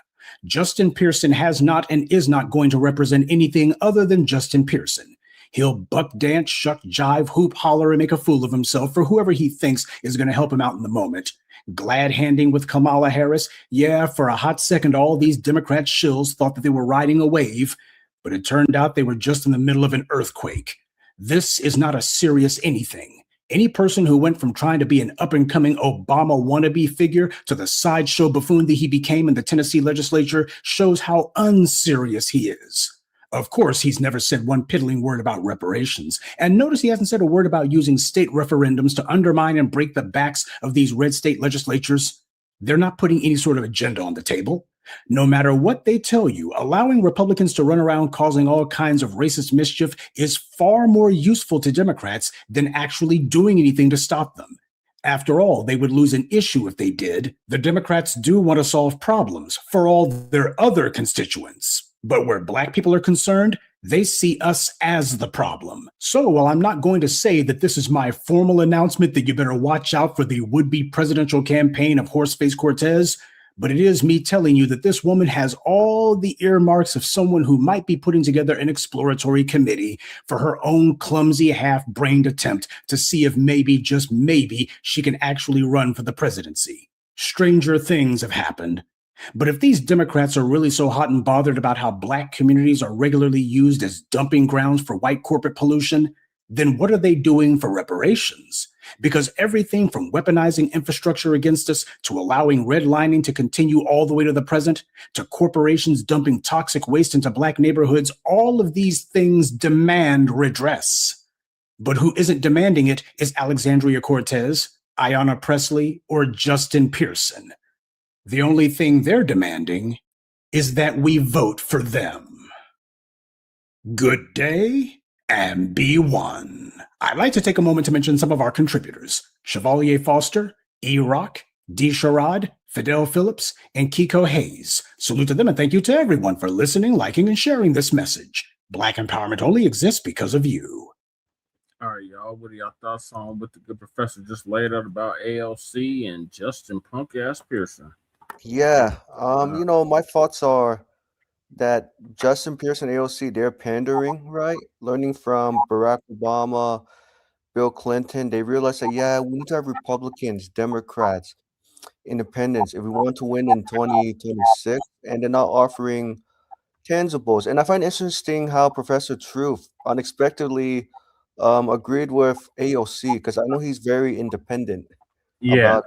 Justin Pearson has not and is not going to represent anything other than Justin Pearson. He'll buck dance, shuck, jive, hoop, holler, and make a fool of himself for whoever he thinks is going to help him out in the moment. Glad handing with Kamala Harris. Yeah, for a hot second, all these Democrat shills thought that they were riding a wave, but it turned out they were just in the middle of an earthquake. This is not a serious anything. Any person who went from trying to be an up-and-coming Obama wannabe figure to the sideshow buffoon that he became in the Tennessee legislature shows how unserious he is. Of course, he's never said one piddling word about reparations. And notice he hasn't said a word about using state referendums to undermine and break the backs of these red state legislatures. They're not putting any sort of agenda on the table. No matter what they tell you, allowing Republicans to run around causing all kinds of racist mischief is far more useful to Democrats than actually doing anything to stop them. After all, they would lose an issue if they did. The Democrats do want to solve problems for all their other constituents. But where Black people are concerned, they see us as the problem. So while I'm not going to say that this is my formal announcement that you better watch out for the would-be presidential campaign of Horseface Cortez, but it is me telling you that this woman has all the earmarks of someone who might be putting together an exploratory committee for her own clumsy, half-brained attempt to see if maybe, just maybe, she can actually run for the presidency. Stranger things have happened. But if these Democrats are really so hot and bothered about how Black communities are regularly used as dumping grounds for white corporate pollution, then what are they doing for reparations? Because everything from weaponizing infrastructure against us to allowing redlining to continue all the way to the present, to corporations dumping toxic waste into Black neighborhoods, all of these things demand redress. But who isn't demanding it is Alexandria Cortez, Ayanna Pressley, or Justin Pearson. The only thing they're demanding is that we vote for them. Good day and be one. I'd like to take a moment to mention some of our contributors: Chevalier Foster, E-Rock, D. Sherrod, Fidel Phillips, and Kiko Hayes. Salute to them and thank you to everyone for listening, liking, and sharing this message. Black empowerment only exists because of you.
All right, y'all. What are y'all thoughts on what the good professor just laid out about ALC and Justin Punk-ass Pearson?
Yeah, my thoughts are that Justin Pearson, AOC, they're pandering, right? Learning from Barack Obama, Bill Clinton. They realized that, yeah, we need to have Republicans, Democrats, independence if we want to win in 2026, and they're not offering tangibles. And I find interesting how Professor Truth unexpectedly agreed with AOC, because I know he's very independent
Yeah.
about,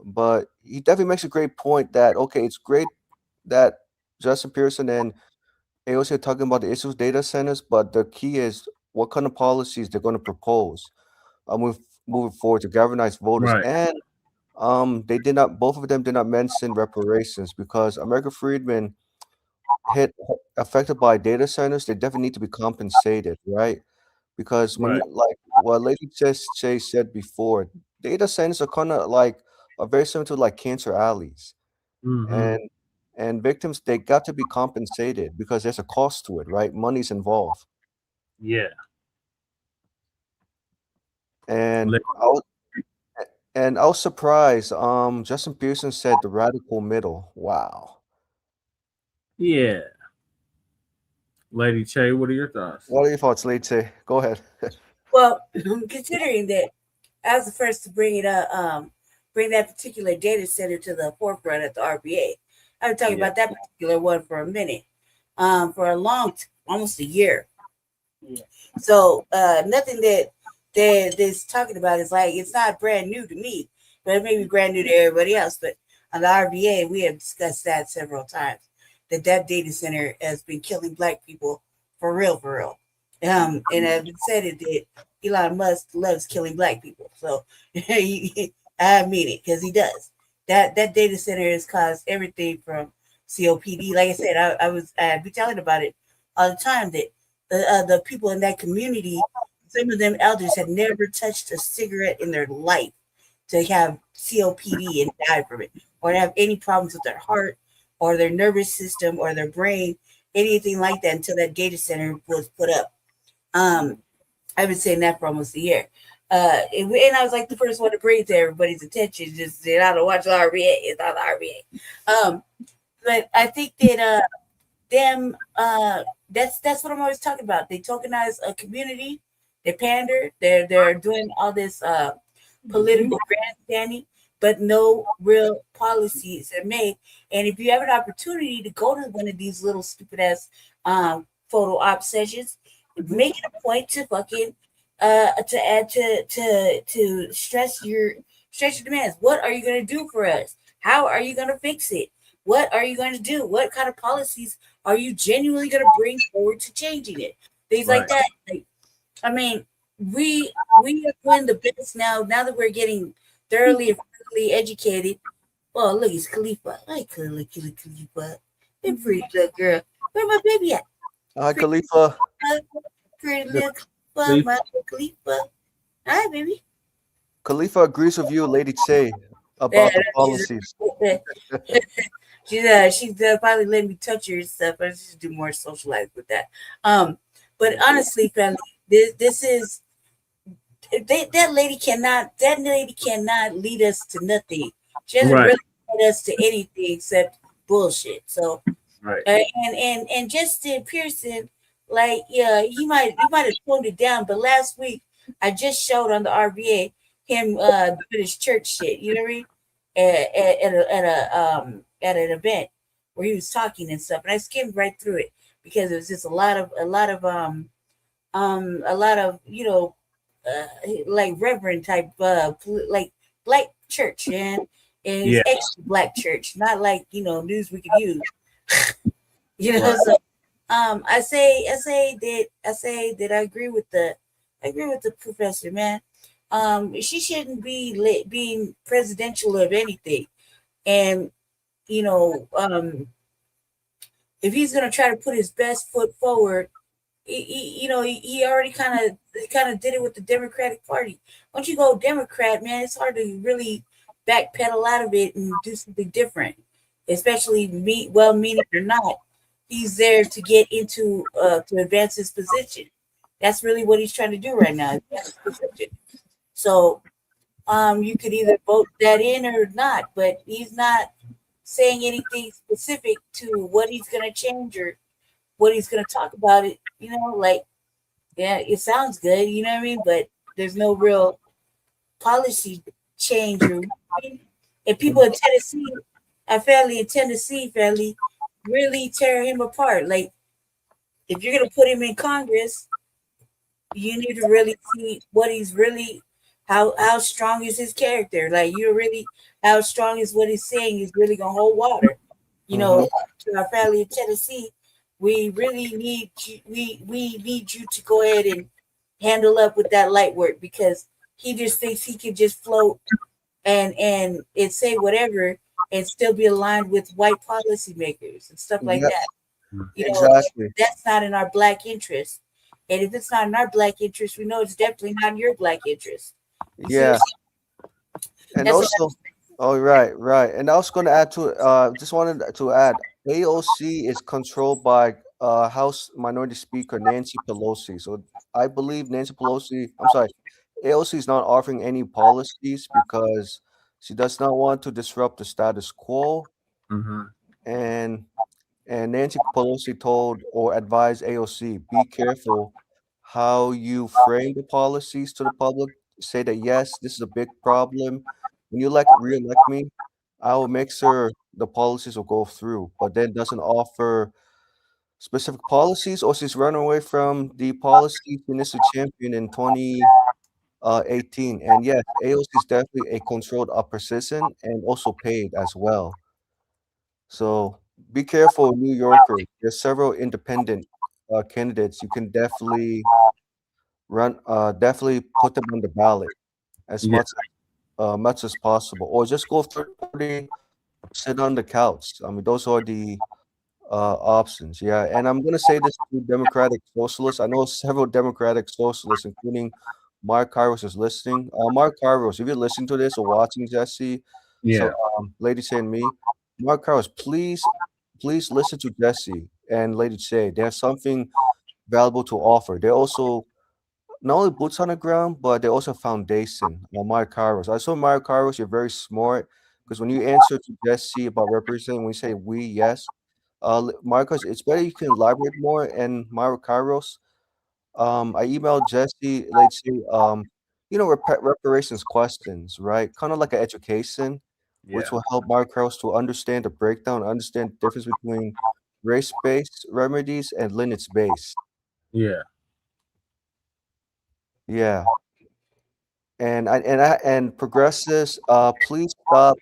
but he definitely makes a great point that okay, it's great that Justin Pearson and AOC are talking about the issues data centers, but the key is what kind of policies they're going to propose moving forward to galvanize voters.
Right.
And they did not, both of them did not mention reparations, because American freedmen hit affected by data centers, they definitely need to be compensated, right? Because when
Right.
you like what Lady Chase said before, data centers are kind of like are very similar to like cancer alleys,
Mm-hmm.
and victims, they got to be compensated because there's a cost to it, right? Money's involved.
Yeah.
And I was, I was surprised. Justin Pearson said the radical middle. Wow.
Yeah. Lady Che, what are your thoughts?
What are your thoughts, Lady Che? Go ahead.
Well, considering that I was the first to bring it up, bring that particular data center to the forefront at the RBA. I've been talking about that particular one for a minute, for a almost a year. So nothing that's talking about is like, it's not brand new to me, but it may be brand new to everybody else. But on the RBA, we have discussed that several times, that data center has been killing Black people for real, for real. And I've said it that Elon Musk loves killing Black people. So I mean it, because he does. That data center has caused everything from COPD. Like I said, I'd be telling about it all the time, that the people in that community, some of them elders had never touched a cigarette in their life to have COPD and die from it, or to have any problems with their heart or their nervous system or their brain, anything like that, until that data center was put up. I've been saying that for almost a year. And I was like the first one to bring it to everybody's attention, just that I don't watch the RBA. It's not the RBA. But I think that that's what I'm always talking about. They tokenize a community, they pander, they're doing all this political grandstanding, but no real policies are made. And if you have an opportunity to go to one of these little stupid ass photo op sessions, make it a point to fucking to stress your demands. What are you going to do for us? How are you going to fix it? What are you going to do? What kind of policies are you genuinely going to bring forward to changing it? Things like that. Like, I mean, we are doing the best now that we're getting thoroughly and thoroughly educated. Well, look, it's Khalifa. I could look at Khalifa. Hey, pretty little girl. Where my baby at?
Hi, Khalifa.
Pretty little Khalifa, my little Khalifa. Hi, baby.
Khalifa agrees with you, Lady Che, about the policies.
She's finally letting me touch her and stuff. I just do more socialize with that. But honestly, family, this is that lady cannot lead us to nothing. She doesn't really lead us to anything except bullshit. So and Justin Pearson, like, yeah, he might have toned it down, but last week I just showed on the RBA him doing his church shit, you know what I mean? At an event where he was talking and stuff, and I skimmed right through it because it was just a lot of you know, like reverend type like Black church, and it's extra Black church, not like, you know, news we could use. You know, so I say that I agree with the professor, man. She shouldn't be being presidential of anything, and you know, if he's gonna try to put his best foot forward, he already kind of did it with the Democratic Party. Once you go Democrat, man, it's hard to really backpedal out of it and do something different, especially well-meaning or not. He's there to get into to advance his position. That's really what he's trying to do right now. So you could either vote that in or not, but he's not saying anything specific to what he's going to change or what he's going to talk about it. You know, like, yeah, it sounds good, you know what I mean? But there's no real policy change or And people in Tennessee, our family in Tennessee, really tear him apart. Like, if you're gonna put him in Congress, you need to really see what he's really, how strong is his character. Like, you really, how strong is what he's saying is really gonna hold water. You know, to our family in Tennessee, we really need you, we need you to go ahead and handle up with that light work, because he just thinks he can just float and say whatever and still be aligned with white policymakers and stuff like that. You know,
Exactly.
that's not in our Black interest. And if it's not in our Black interest, we know it's definitely not in your Black interest. You see what
Yeah.
I'm saying?
And
That's
also, oh, right. And I was going to add to it, just wanted to add, AOC is controlled by House Minority Speaker Nancy Pelosi. So I believe AOC is not offering any policies because she does not want to disrupt the status quo. And Nancy Pelosi told or advised AOC, be careful how you frame the policies to the public. Say that, yes, this is a big problem. When you re-elect me, I will make sure the policies will go through, but then doesn't offer specific policies, or she's run away from the policies she needs to champion in 2018. And yes, AOC is definitely a controlled opposition and also paid as well. So be careful, New Yorkers. There's several independent candidates. You can definitely definitely put them on the ballot as much as possible, or just go third party, sit on the couch. I mean, those are the options. Yeah, and I'm gonna say this to Democratic Socialists. I know several Democratic Socialists, including Mark Kairos, is listening. Mark Kairos, if you're listening to this or watching, Jesse, so Lady Che and me, Mark Kairos, please listen to Jesse and Lady Che. They have something valuable to offer. They're also not only boots on the ground, but they're also foundation. Mark Kairos, I saw Mark Kairos, you're very smart, because when you answer to Jesse about representing, when you say we, yes, Marcos, it's better you can elaborate more. And Mark Kairos, I emailed Jesse, let's say, reparations questions, right? Kind of like an education, which will help Mark Kairos to understand the breakdown, understand the difference between race-based remedies and lineage-based.
Yeah.
Yeah. And progressives, please stop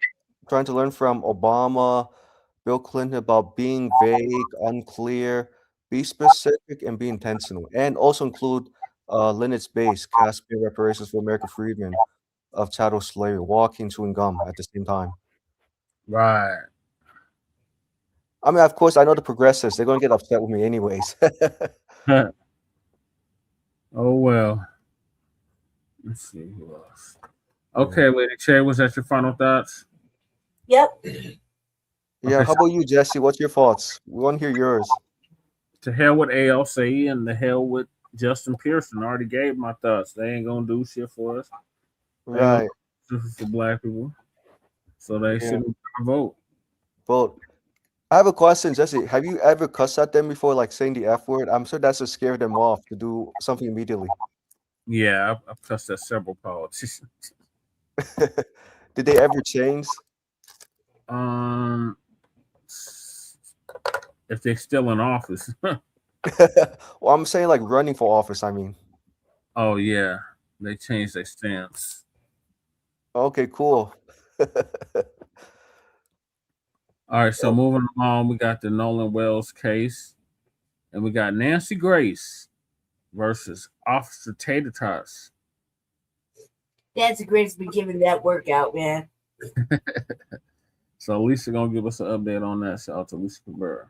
trying to learn from Obama, Bill Clinton about being vague, unclear. Be specific and be intentional, and also include lineage-based Caspian reparations for American freedmen of chattel slavery, walking, chewing gum at the same time.
Right.
I mean, of course, I know the progressives, they're going to get upset with me anyways.
Oh, well. Let's see who else. Okay, Lady Che, was that your final thoughts?
Yep.
Yeah,
Okay,
how about you, Jesse? What's your thoughts? We want to hear yours.
To hell with ALC and the hell with Justin Pearson. I already gave my thoughts. They ain't going to do shit for us.
Right.
For Black people. So they shouldn't vote.
Vote. I have a question, Jesse. Have you ever cussed at them before, like saying the F word? I'm sure that's to scare them off to do something immediately.
Yeah, I've cussed at several politicians.
Did they ever change?
If they're still in office.
Well, I'm saying like running for office, I mean.
Oh, yeah. They changed their stance.
Okay, cool.
All right, so moving along, we got the Nolan Wells case, and we got Nancy Grace versus Officer Tater Tots.
Nancy Grace been giving that workout, man.
So Lisa gonna give us an update on that. Shout out to Lisa Cabrera.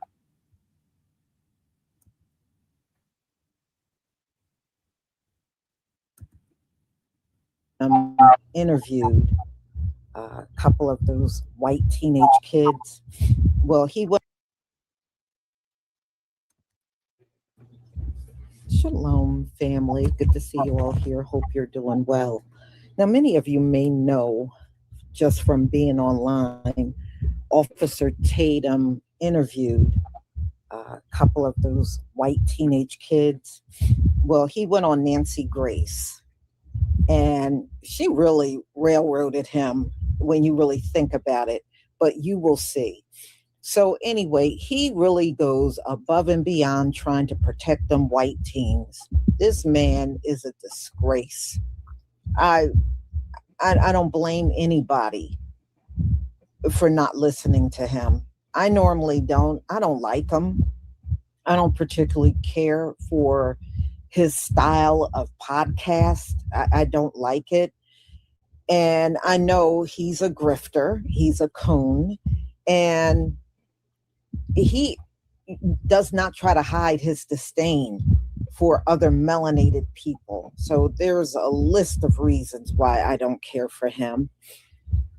Interviewed a couple of those white teenage kids. Well, he was. Shalom, family. Good to see you all here. Hope you're doing well. Now, many of you may know, just from being online, Officer Tatum interviewed a couple of those white teenage kids. Well, he went on Nancy Grace, and she really railroaded him when you really think about it, but you will see. So anyway, he really goes above and beyond trying to protect them white teens. This man is a disgrace. I don't blame anybody for not listening to him. I normally don't. I don't like him. I don't particularly care for his style of podcast. I don't like it. And I know he's a grifter. He's a coon. And he does not try to hide his disdain for other melanated people. So there's a list of reasons why I don't care for him.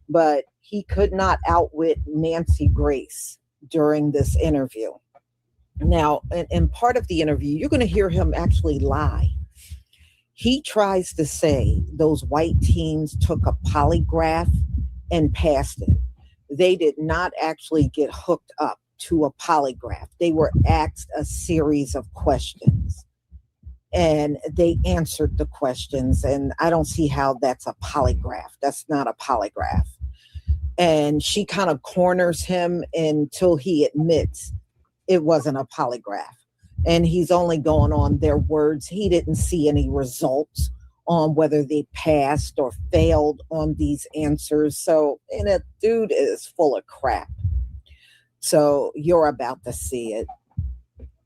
But he could not outwit Nancy Grace during this interview. Now, in part of the interview, you're going to hear him actually lie. He tries to say those white teens took a polygraph and passed it. They did not actually get hooked up to a polygraph. They were asked a series of questions and they answered the questions. And I don't see how that's a polygraph. That's not a polygraph. And she kind of corners him until he admits it wasn't a polygraph. And he's only going on their words. He didn't see any results on whether they passed or failed on these answers. So, and a dude is full of crap. So you're about to see it.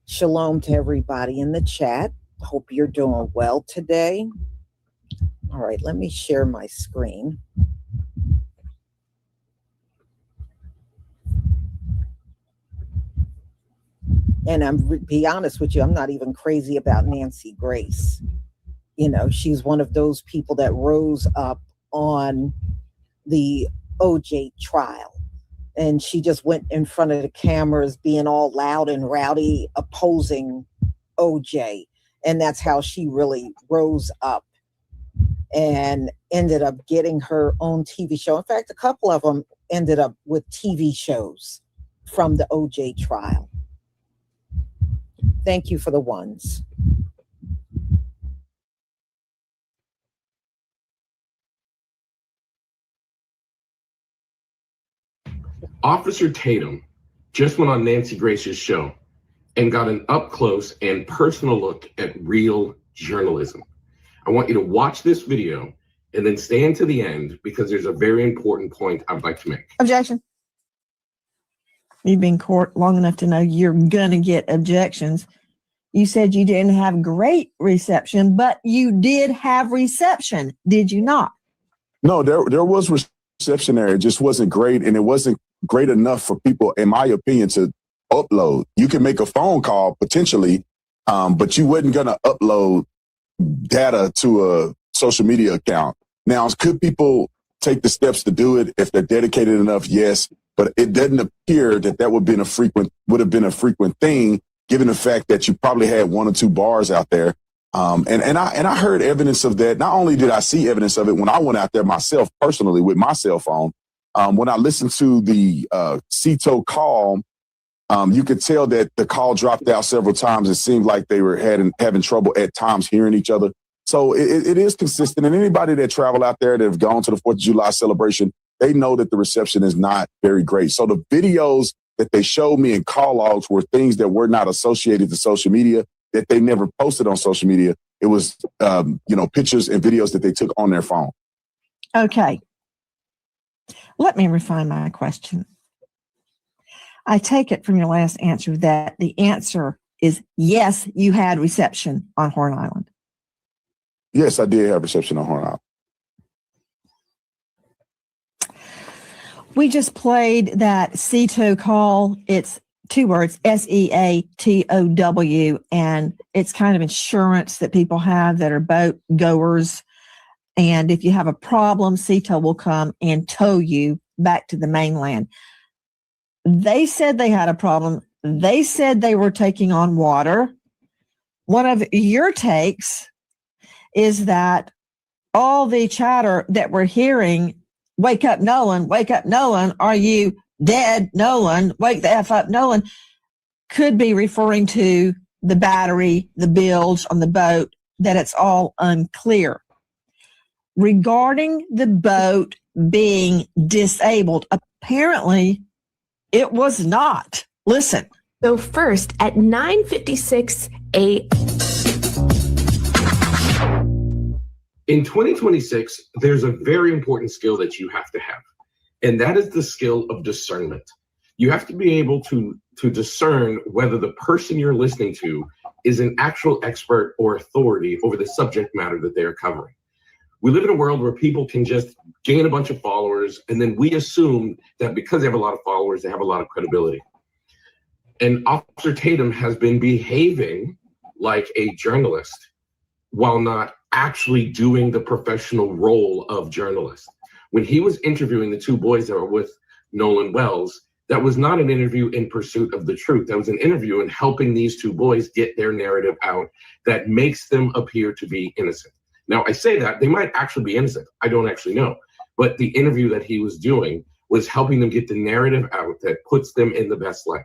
Shalom to everybody in the chat. Hope you're doing well today. All right, let me share my screen. And be honest with you, I'm not even crazy about Nancy Grace. You know, she's one of those people that rose up on the OJ trial. And she just went in front of the cameras being all loud and rowdy, opposing OJ. And that's how she really rose up and ended up getting her own TV show. In fact, a couple of them ended up with TV shows from the OJ trial. Thank you for the ones.
Officer Tatum just went on Nancy Grace's show and got an up-close and personal look at real journalism. I want you to watch this video and then stay until the end because there's a very important point I'd like to make.
Objection. You've been in court long enough to know you're going to get objections. You said you didn't have great reception, but you did have reception, did you not?
No, there was reception there. It just wasn't great, and it wasn't great enough for people, in my opinion, to upload. You can make a phone call potentially, but you wasn't going to upload data to a social media account. Now, could people take the steps to do it if they're dedicated enough? Yes, but it doesn't appear that would have been a frequent thing, given the fact that you probably had one or two bars out there. And I heard evidence of that. Not only did I see evidence of it when I went out there myself personally with my cell phone, when I listened to the CETO call, you could tell that the call dropped out several times. It seemed like they were having trouble at times hearing each other. So it is consistent. And anybody that travel out there that have gone to the 4th of July celebration, they know that the reception is not very great. So the videos that they showed me in call logs were things that were not associated to social media, that they never posted on social media. It was, pictures and videos that they took on their phone.
Okay. Let me refine my question. I take it from your last answer that the answer is yes, you had reception on Horn Island.
Yes, I did have reception on Horn Island.
We just played that CETO call. It's 2 words, SEATOW, and it's kind of insurance that people have that are boat goers. And if you have a problem, CETO will come and tow you back to the mainland. They said they had a problem. They said they were taking on water. One of your takes is that all the chatter that we're hearing, wake up, Nolan, are you dead, Nolan, wake the F up, Nolan, could be referring to the battery, the bilge on the boat, that it's all unclear. Regarding the boat being disabled. Apparently, it was not. Listen.
So first, at 9:56 a.m.
In 2026, there's a very important skill that you have to have, and that is the skill of discernment. You have to be able to discern whether the person you're listening to is an actual expert or authority over the subject matter that they are covering. We live in a world where people can just gain a bunch of followers, and then we assume that because they have a lot of followers, they have a lot of credibility. And Officer Tatum has been behaving like a journalist while not actually doing the professional role of journalist. When he was interviewing the two boys that were with Nolan Wells, that was not an interview in pursuit of the truth. That was an interview in helping these two boys get their narrative out that makes them appear to be innocent. Now, I say that they might actually be innocent. I don't actually know. But the interview that he was doing was helping them get the narrative out that puts them in the best light.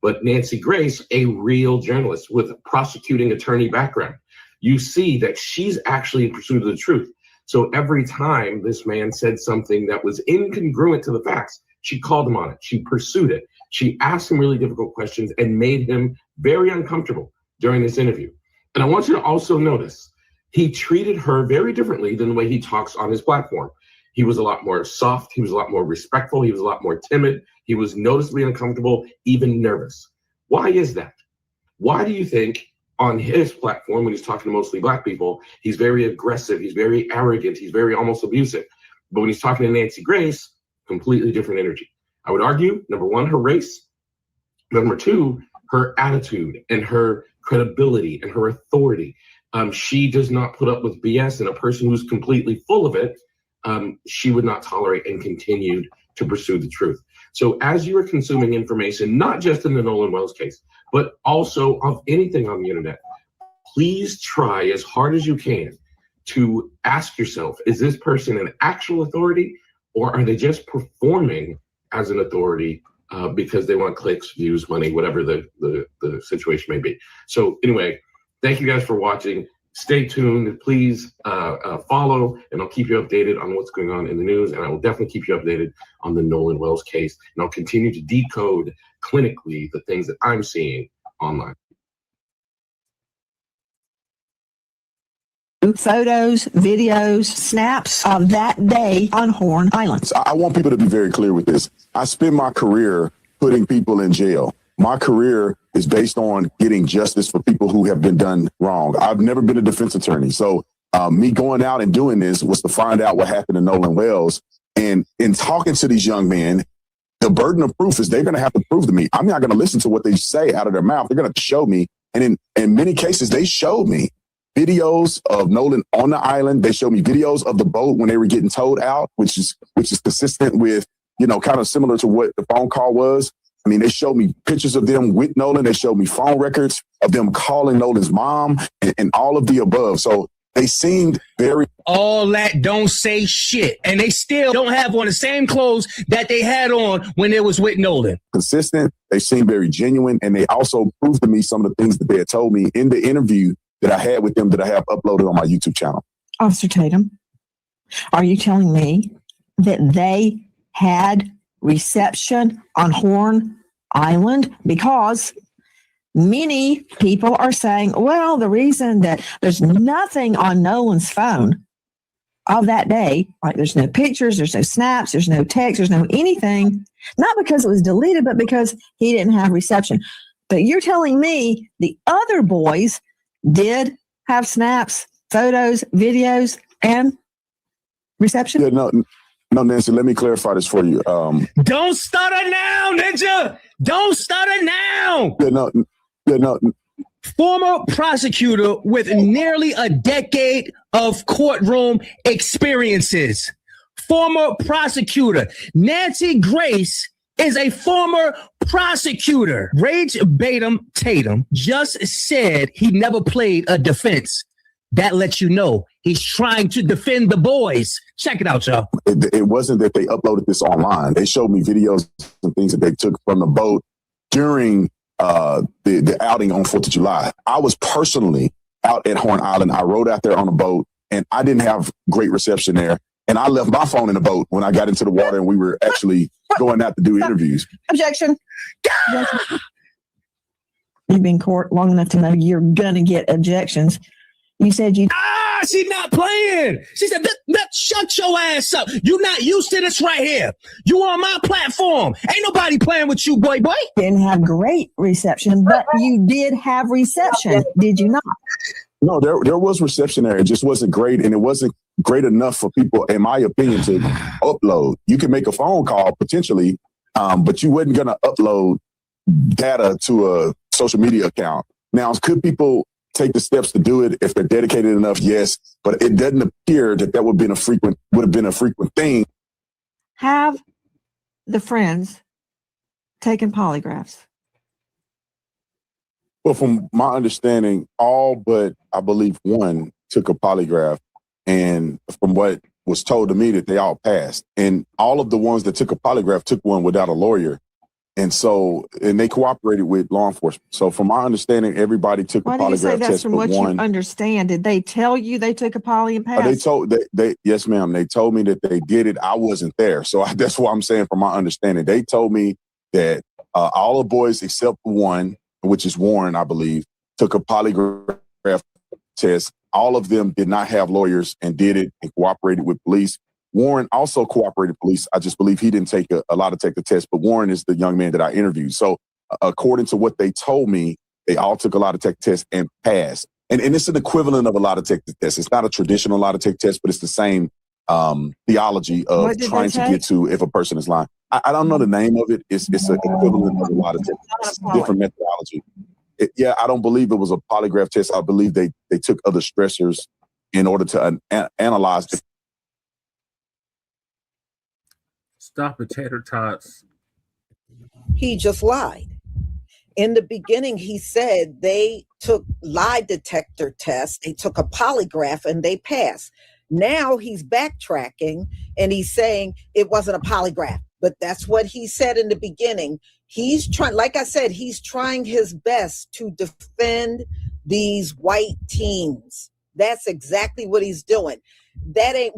But Nancy Grace, a real journalist with a prosecuting attorney background, you see that she's actually in pursuit of the truth. So every time this man said something that was incongruent to the facts, she called him on it. She pursued it. She asked him really difficult questions and made him very uncomfortable during this interview. And I want you to also notice, he treated her very differently than the way he talks on his platform. He was a lot more soft. He was a lot more respectful. He was a lot more timid. He was noticeably uncomfortable, even nervous. Why is that? Why do you think on his platform, when he's talking to mostly Black people, he's very aggressive, he's very arrogant, he's very almost abusive? But when he's talking to Nancy Grace, completely different energy. I would argue, number one, her race. Number two, her attitude and her credibility and her authority. She does not put up with BS, and a person who's completely full of it, she would not tolerate and continued to pursue the truth. So as you are consuming information, not just in the Nolan Wells case, but also of anything on the internet, please try as hard as you can to ask yourself, is this person an actual authority, or are they just performing as an authority because they want clicks, views, money, whatever the situation may be? So anyway, thank you guys for watching. Stay tuned. Please follow, and I'll keep you updated on what's going on in the news, and I will definitely keep you updated on the Nolan Wells case, and I'll continue to decode clinically the things that I'm seeing online.
Photos, videos, snaps of that day on Horn Island.
I want people to be very clear with this. I spend my career putting people in jail. My career is based on getting justice for people who have been done wrong. I've never been a defense attorney. So me going out and doing this was to find out what happened to Nolan Wells. And in talking to these young men, the burden of proof is they're going to have to prove to me. I'm not going to listen to what they say out of their mouth. They're going to show me. And in many cases, they showed me videos of Nolan on the island. They showed me videos of the boat when they were getting towed out, which is consistent with, kind of similar to what the phone call was. I mean, they showed me pictures of them with Nolan. They showed me phone records of them calling Nolan's mom and all of the above. So they seemed very...
All that don't say shit. And they still don't have on the same clothes that they had on when it was with Nolan.
Consistent. They seemed very genuine. And they also proved to me some of the things that they had told me in the interview that I had with them that I have uploaded on my YouTube channel.
Officer Tatum, are you telling me that they had reception on Horn Island? Because many people are saying, well, the reason that there's nothing on Nolan's phone of that day, like there's no pictures, there's no snaps, there's no text, there's no anything, not because it was deleted, but because he didn't have reception. But you're telling me the other boys did have snaps, photos, videos, and reception?
Yeah, no, Nancy, let me clarify this for you.
Don't stutter now, Ninja! Don't stutter now!
No.
Former prosecutor with nearly a decade of courtroom experiences. Former prosecutor. Nancy Grace is a former prosecutor. Rage Tatum just said he never played a defense. That lets you know he's trying to defend the boys. Check it out, y'all.
It wasn't that they uploaded this online. They showed me videos and things that they took from the boat during the outing on 4th of July. I was personally out at Horn Island. I rode out there on a boat, and I didn't have great reception there. And I left my phone in the boat when I got into the water and we were actually going out to do interviews.
Objection. You've been in court long enough to know you're gonna get objections. You said you.
She's not playing. She said, shut your ass up. You're not used to this right here. You on my platform. Ain't nobody playing with you, boy.
Didn't have great reception, but you did have reception, did you not?
No, there was reception there. It just wasn't great, and it wasn't great enough for people, in my opinion, to upload. You can make a phone call potentially, but you wasn't going to upload data to a social media account. Now, could people take the steps to do it if they're dedicated enough? Yes, but it doesn't appear that would have been a frequent thing.
Have the friends taken polygraphs?
Well, from my understanding, all but I believe one took a polygraph, and from what was told to me, that they all passed. And all of the ones that took a polygraph took one without a lawyer. And they cooperated with law enforcement. So from my understanding, everybody took a polygraph test.
Why do you say that's from what
one.
You understand? Did they tell you they took a poly and passed?
Yes, ma'am. They told me that they did it. I wasn't there. So that's what I'm saying from my understanding. They told me that all the boys except one, which is Warren, I believe, took a polygraph test. All of them did not have lawyers and did it and cooperated with police. Warren also cooperated with police. I just believe he didn't take a lot to take the test, but Warren is the young man that I interviewed. So according to what they told me, they all took a lot to take test and passed. And it's an equivalent of a lot to take the test. It's not a traditional lot to take test, but it's the same theology of trying to get to if a person is lying. I don't know the name of it. It's an equivalent of a lot of test. It's a different methodology. I don't believe it was a polygraph test. I believe they took other stressors in order to analyze it.
Stop it, tater tots.
He just lied. In the beginning, he said they took lie detector tests, they took a polygraph, and they passed. Now he's backtracking and he's saying it wasn't a polygraph, but that's what he said in the beginning. He's trying, like I said, he's trying his best to defend these white teens. That's exactly what he's doing. That ain't,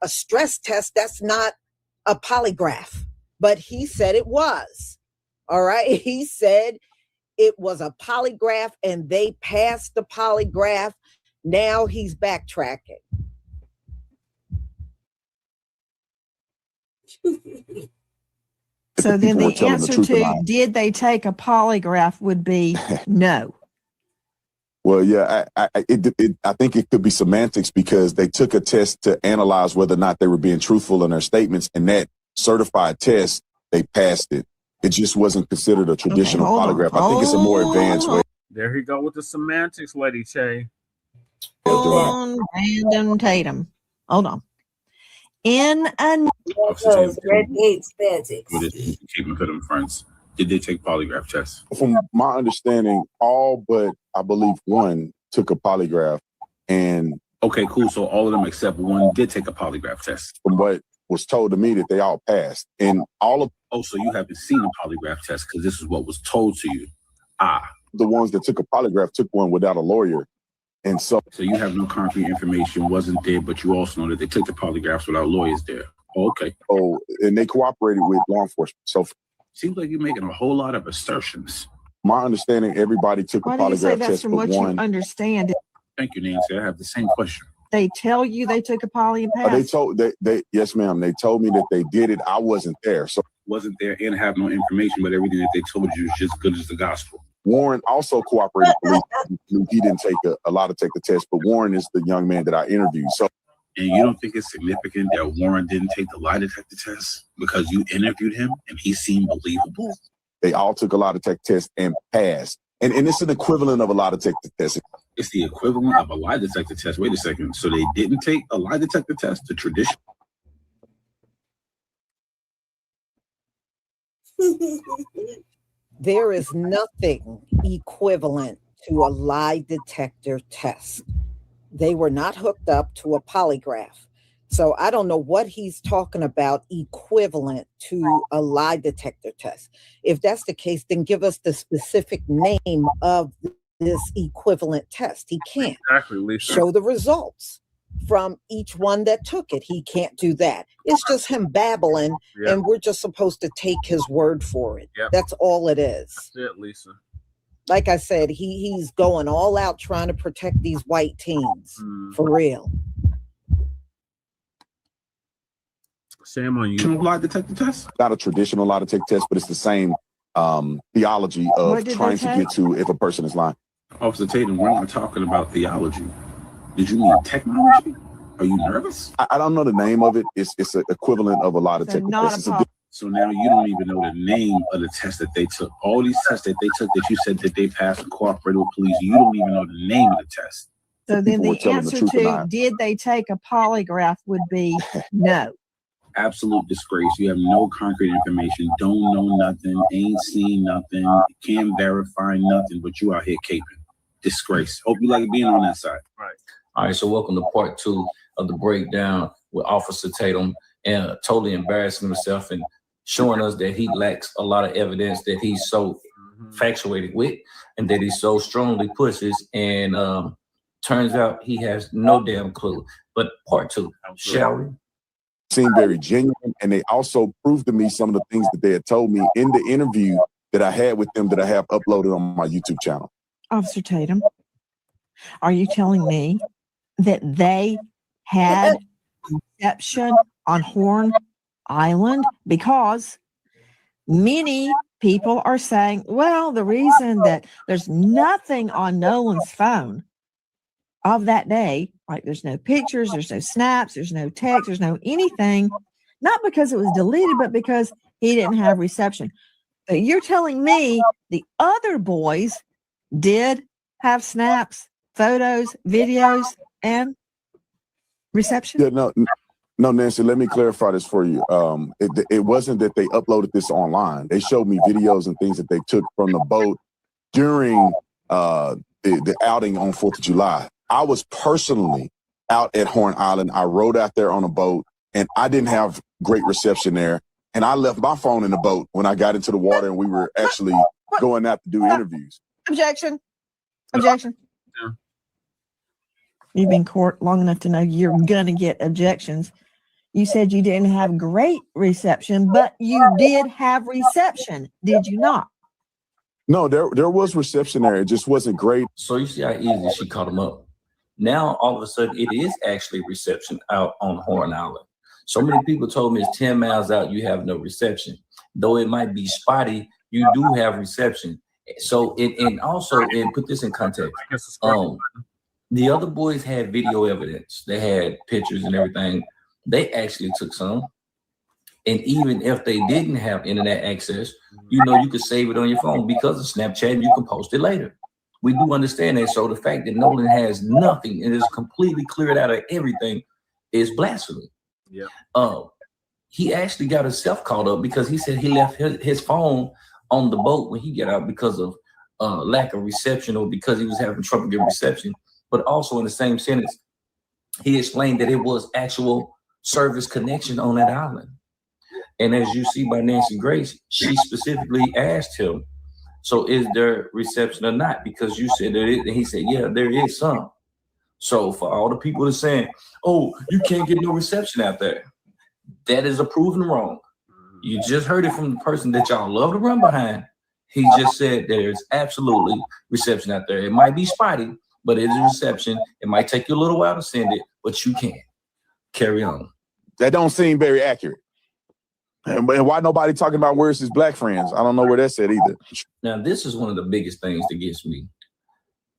a stress test. That's not a polygraph, but he said it was. All right. He said it was a polygraph and they passed the polygraph. Now he's backtracking.
So then the answer to did they take a polygraph would be no.
Well, yeah, I think it could be semantics because they took a test to analyze whether or not they were being truthful in their statements, and that certified test, they passed it. It just wasn't considered a traditional polygraph. I think it's a more advanced way.
There he go with the semantics, Lady Che.
On random Tatum. Hold on. In a
red gate semantics.
Keeping for them friends. Did they take polygraph tests?
From my understanding, all but I believe one took a polygraph, and
okay, cool. So all of them except one did take a polygraph test.
From what was told to me, that they all passed, and all of
so you haven't seen a polygraph test because this is what was told to you.
The ones that took a polygraph took one without a lawyer, and so
you have no concrete information, wasn't there, but you also know that they took the polygraphs without lawyers there. Okay.
Oh, and they cooperated with law enforcement. So
seems like you're making a whole lot of assertions.
My understanding, everybody took a polygraph test
from what
one.
You understand.
Thank you, Nancy. I have the same question.
They tell you they took a poly and passed?
They yes, ma'am. They told me that they did it. I wasn't there. So
wasn't there and have no information, but everything that they told you is just good as the gospel.
Warren also cooperated with police. He didn't take a lot to take the test, but Warren is the young man that I interviewed. So
and you don't think it's significant that Warren didn't take the lie detector test because you interviewed him and he seemed believable?
They all took a lie detector test and passed. And it's an equivalent of a lie detector test.
It's the equivalent of a lie detector test. Wait a second. So they didn't take a lie detector test, the tradition?
There is nothing equivalent to a lie detector test. They were not hooked up to a polygraph. So I don't know what he's talking about equivalent to a lie detector test. If that's the case, then give us the specific name of this equivalent test. He can't
exactly, Lisa.
Show the results from each one that took it. He can't do that. It's just him babbling, and we're just supposed to take his word for it. That's all it is.
That's it, Lisa.
Like I said, he's going all out trying to protect these white teens. For real.
Shame on you.
Lie detector test?
Not a traditional lie detector test, but it's the same theology of trying to get to if a person is lying.
Officer Tatum, we're not talking about theology. Did you mean technology? Are you nervous?
I don't know the name of it. It's an equivalent of a lie detector test.
So now you don't even know the name of the test that they took. All these tests that they took that you said that they passed and cooperated with police, you don't even know the name of the test.
So then the answer to did they take a polygraph would be no.
Absolute disgrace. You have no concrete information, don't know nothing, ain't seen nothing, can't verify nothing, but you out here caping. Disgrace. Hope you like being on that side.
Right.
All right, so welcome to part 2 of the breakdown with Officer Tatum and totally embarrassing himself and showing us that he lacks a lot of evidence that he's so factuated with and that he so strongly pushes, and turns out he has no damn clue. But part 2, shall we?
Seemed very genuine, and they also proved to me some of the things that they had told me in the interview that I had with them that I have uploaded on my YouTube channel.
Officer Tatum, are you telling me that they had reception on Horn Island? Because many people are saying, well, the reason that there's nothing on Nolan's phone of that day, like there's no pictures, there's no snaps, there's no text, there's no anything, not because it was deleted, but because he didn't have reception. But you're telling me the other boys did have snaps, photos, videos, and reception?
Yeah, no, Nancy, let me clarify this for you. It wasn't that they uploaded this online. They showed me videos and things that they took from the boat during the outing on 4th of July. I was personally out at Horn Island. I rode out there on a boat, and I didn't have great reception there. And I left my phone in the boat when I got into the water, and we were actually going out to do interviews.
Objection. Objection.
Yeah.
You've been in court long enough to know you're going to get objections. You said you didn't have great reception, but you did have reception, did you not?
No, there was reception there. It just wasn't great.
So you see how easy she caught him up. Now, all of a sudden, it is actually reception out on Horn Island. So many people told me it's 10 miles out, you have no reception. Though it might be spotty, you do have reception. So, and also, and put this in context, the other boys had video evidence. They had pictures and everything. They actually took some. And even if they didn't have internet access, you know, you could save it on your phone because of Snapchat and you can post it later. We do understand that. So the fact that Nolan has nothing and is completely cleared out of everything is blasphemy.
Yeah.
He actually got himself caught up because he said he left his phone on the boat when he got out because of lack of reception or because he was having trouble getting reception. But also in the same sentence, he explained that it was actual service connection on that island. And as you see by Nancy Grace, she specifically asked him, so is there reception or not? Because you said there is, and he said, yeah, there is some. So for all the people that are saying, oh, you can't get no reception out there, that is a proven wrong. You just heard it from the person that y'all love to run behind. He just said there's absolutely reception out there. It might be spotty, but it is reception. It might take you a little while to send it, but you can. Carry on.
That don't seem very accurate. And why nobody talking about where's his black friends? I don't know where that's at either.
Now, this is one of the biggest things that gets me.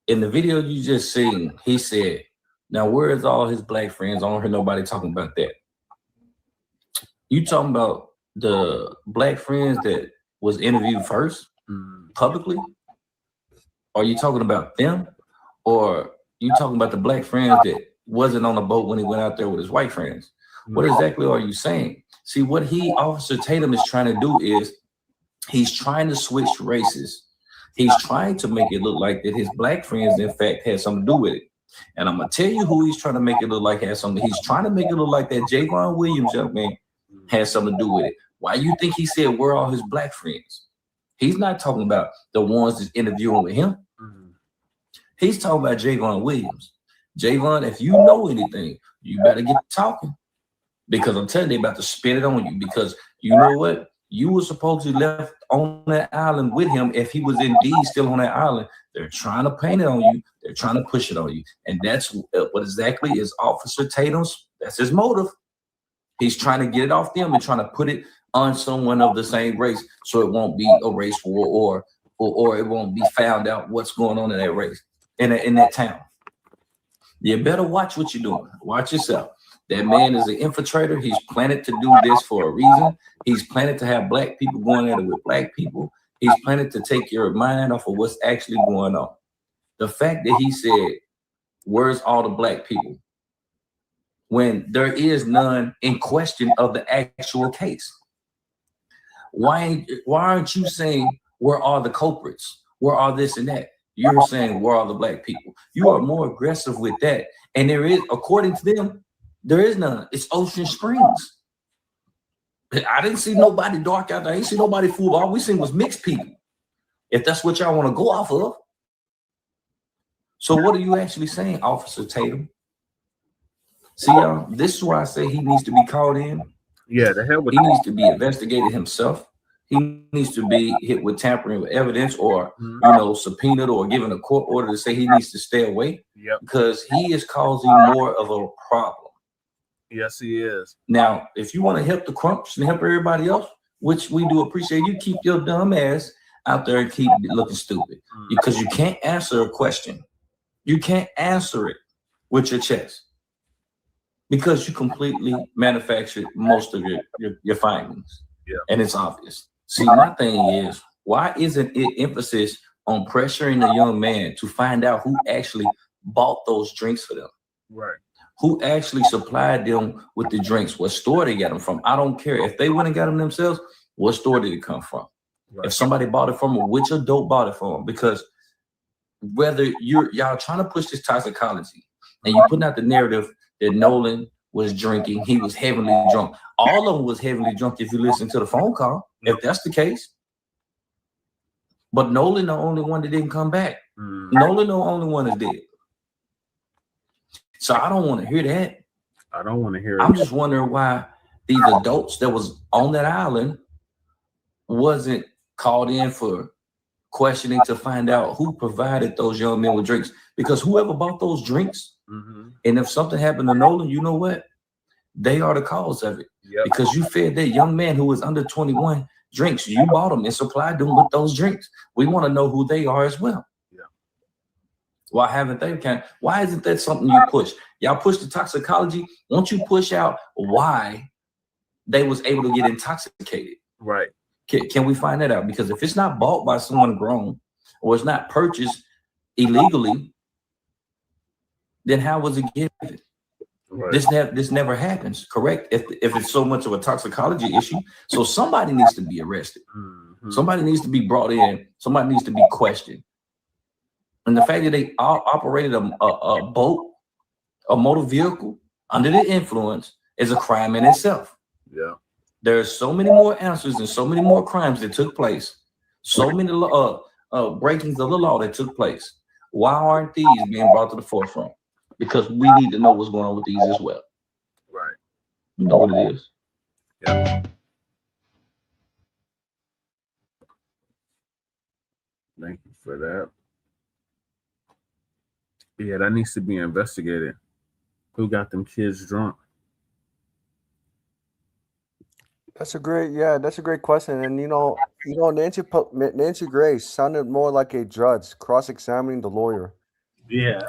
In the video you just seen, he said, now where is all his black friends? I don't hear nobody talking about that. You talking about the black friends that was interviewed first publicly? Are you talking about them? Or you talking about the black friends that wasn't on the boat when he went out there with his white friends? What exactly are you saying? See, what Officer Tatum is trying to do is he's trying to switch races. He's trying to make it look like that his black friends, in fact, had something to do with it. And I'm going to tell you who he's trying to make it look like has something. He's trying to make it look like that Javon Williams young man has something to do with it. Why you think he said, where are all his black friends? He's not talking about the ones that's interviewing with him. He's talking about Javon Williams. Javon, if you know anything, you better get talking. Because I'm telling you, they're about to spit it on you. Because you know what? You were supposedly left on that island with him if he was indeed still on that island. They're trying to paint it on you. They're trying to push it on you. And that's what exactly is Officer Tatum's, that's his motive. He's trying to get it off them and trying to put it on someone of the same race so it won't be a race war or it won't be found out what's going on in that race, in that town. You better watch what you're doing. Watch yourself. That man is an infiltrator. He's planning to do this for a reason. He's planning to have black people going at it with black people. He's planning to take your mind off of what's actually going on. The fact that he said, where's all the black people? When there is none in question of the actual case. Why aren't you saying, where are the culprits? Where are this and that? You're saying, where are the black people? You are more aggressive with that. And there is, according to them, there is none. It's Ocean Springs. I didn't see nobody dark out there. I didn't see nobody fool. All we seen was mixed people. If that's what y'all want to go off of. So what are you actually saying, Officer Tatum? See, y'all, this is why I say he needs to be called in.
Yeah, the hell with
he needs to be investigated himself. He needs to be hit with tampering with evidence or, subpoenaed or given a court order to say he needs to stay away.
Yep.
Because he is causing more of a problem.
Yes, he is.
Now, if you want to help the Crumps and help everybody else, which we do appreciate, you keep your dumb ass out there and keep looking stupid. Because you can't answer a question. You can't answer it with your chest. Because you completely manufactured most of your findings.
Yeah.
And it's obvious. See, my thing is, why isn't it emphasis on pressuring the young man to find out who actually bought those drinks for them?
Right.
Who actually supplied them with the drinks? What store they got them from? I don't care. If they went and got them themselves, what store did it come from? Right. If somebody bought it from them, which adult bought it from them? Because whether y'all trying to push this toxicology and you putting out the narrative that Nolan was drinking, he was heavily drunk. All of them was heavily drunk if you listen to the phone call, if that's the case. But Nolan the only one that didn't come back. Nolan the only one that's dead. So I don't want to hear that.
I don't want to hear it.
I'm just wondering why these adults that was on that island wasn't called in for questioning to find out who provided those young men with drinks. Because whoever bought those drinks, and if something happened to Nolan, you know what? They are the cause of it. Yep. Because you fed that young man who was under 21 drinks. You bought them and supplied them with those drinks. We want to know who they are as well.
Yeah.
Why haven't they? Why isn't that something you push? Y'all push the toxicology. Won't you push out why they was able to get intoxicated?
Right.
Can we find that out? Because if it's not bought by someone grown or it's not purchased illegally, then how was it given? Right. This never happens, correct? If it's so much of a toxicology issue, so somebody needs to be arrested. Somebody needs to be brought in. Somebody needs to be questioned. And the fact that they operated a boat, a motor vehicle under the influence is a crime in itself.
Yeah.
There's so many more answers and so many more crimes that took place. So many breakings of the law that took place. Why aren't these being brought to the forefront? Because we need to know what's going on with these as well.
Right.
You know what it is.
Yeah. Thank you for that. Yeah, that needs to be investigated. Who got them kids drunk?
That's a great question. And Nancy Grace sounded more like a judge cross-examining the lawyer.
Yeah.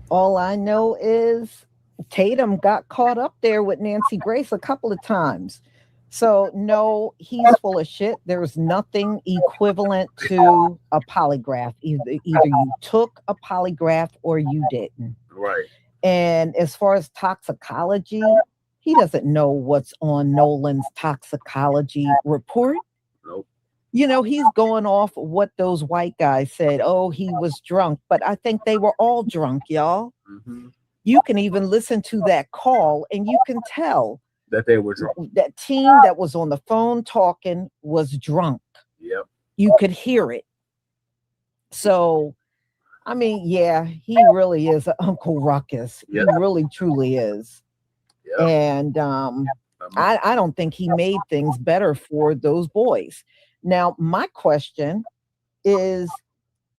All I know is Tatum got caught up there with Nancy Grace a couple of times. So no, he's full of shit. There's nothing equivalent to a polygraph. Either you took a polygraph or you didn't.
Right.
And as far as toxicology, he doesn't know what's on Nolan's toxicology report.
Nope.
You know, he's going off what those white guys said. Oh, he was drunk. But I think they were all drunk, y'all. You can even listen to that call and you can tell
that they were drunk.
That team that was on the phone talking was drunk.
Yep.
You could hear it. So I mean, yeah, he really is a Uncle Ruckus.
Yep.
He really, truly is.
Yep.
And I don't think he made things better for those boys. Now, my question is,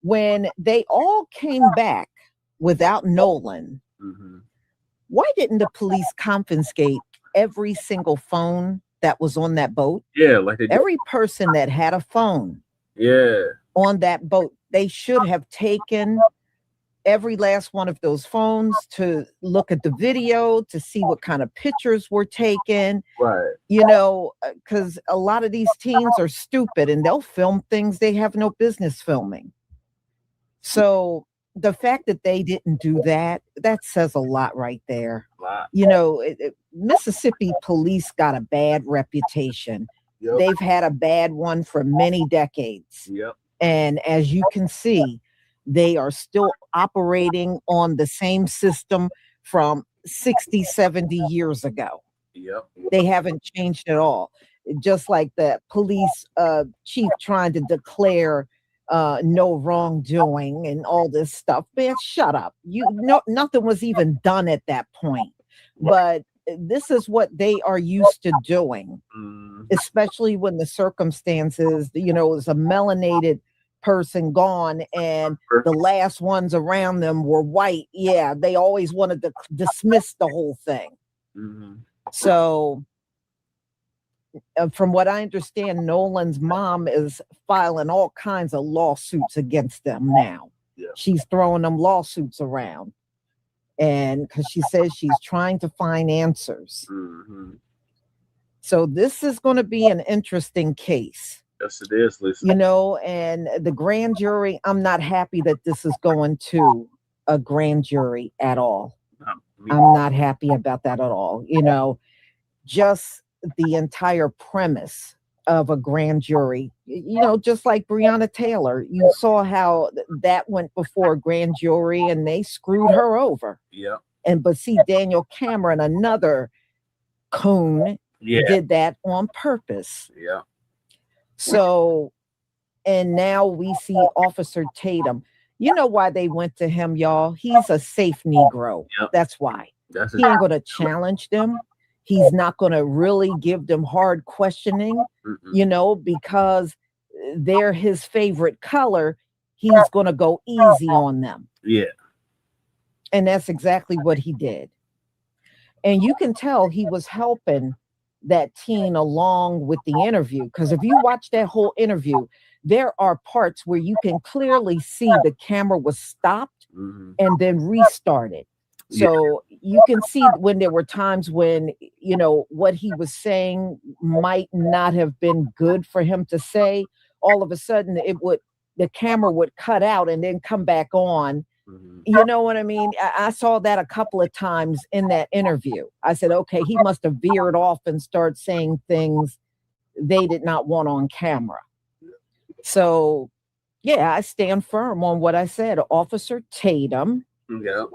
when they all came back without Nolan, why didn't the police confiscate every single phone that was on that boat?
Yeah, like they did.
Every person that had a phone on that boat, they should have taken every last one of those phones to look at the video, to see what kind of pictures were taken.
Right.
You know, because a lot of these teens are stupid and they'll film things they have no business filming. So the fact that they didn't do that, that says a lot right there. You know, Mississippi police got a bad reputation.
Yep.
They've had a bad one for many decades.
Yep.
And as you can see, they are still operating on the same system from 60, 70 years ago.
Yep.
They haven't changed at all. Just like the police chief trying to declare no wrongdoing and all this stuff. Man, shut up. Nothing was even done at that point. But this is what they are used to doing, especially when the circumstances, you know, is a melanated person gone and the last ones around them were white. Yeah, they always wanted to dismiss the whole thing. So from what I understand, Nolan's mom is filing all kinds of lawsuits against them now.
Yeah.
She's throwing them lawsuits around. And because she says she's trying to find answers. So this is going to be an interesting case.
Yes, it is, Lisa.
You know, and the grand jury, I'm not happy that this is going to a grand jury at all. I'm not happy about that at all. You know, just the entire premise of a grand jury, you know, just like Breonna Taylor, you saw how that went before a grand jury and they screwed her over.
Yeah.
But see, Daniel Cameron, another coon, did that on purpose.
Yeah.
So, and now we see Officer Tatum. You know why they went to him, y'all? He's a safe Negro.
Yep.
That's why. He ain't going to challenge them. He's not going to really give them hard questioning, you know, because they're his favorite color. He's going to go easy on them.
Yeah.
And that's exactly what he did. And you can tell he was helping that teen along with the interview, because if you watch that whole interview, there are parts where you can clearly see the camera was stopped and then restarted. So you can see when there were times when, you know, what he was saying might not have been good for him to say. All of a sudden the camera would cut out and then come back on. You know what I mean? I saw that a couple of times in that interview. I said, okay, he must have veered off and started saying things they did not want on camera. So, yeah, I stand firm on what I said. Officer Tatum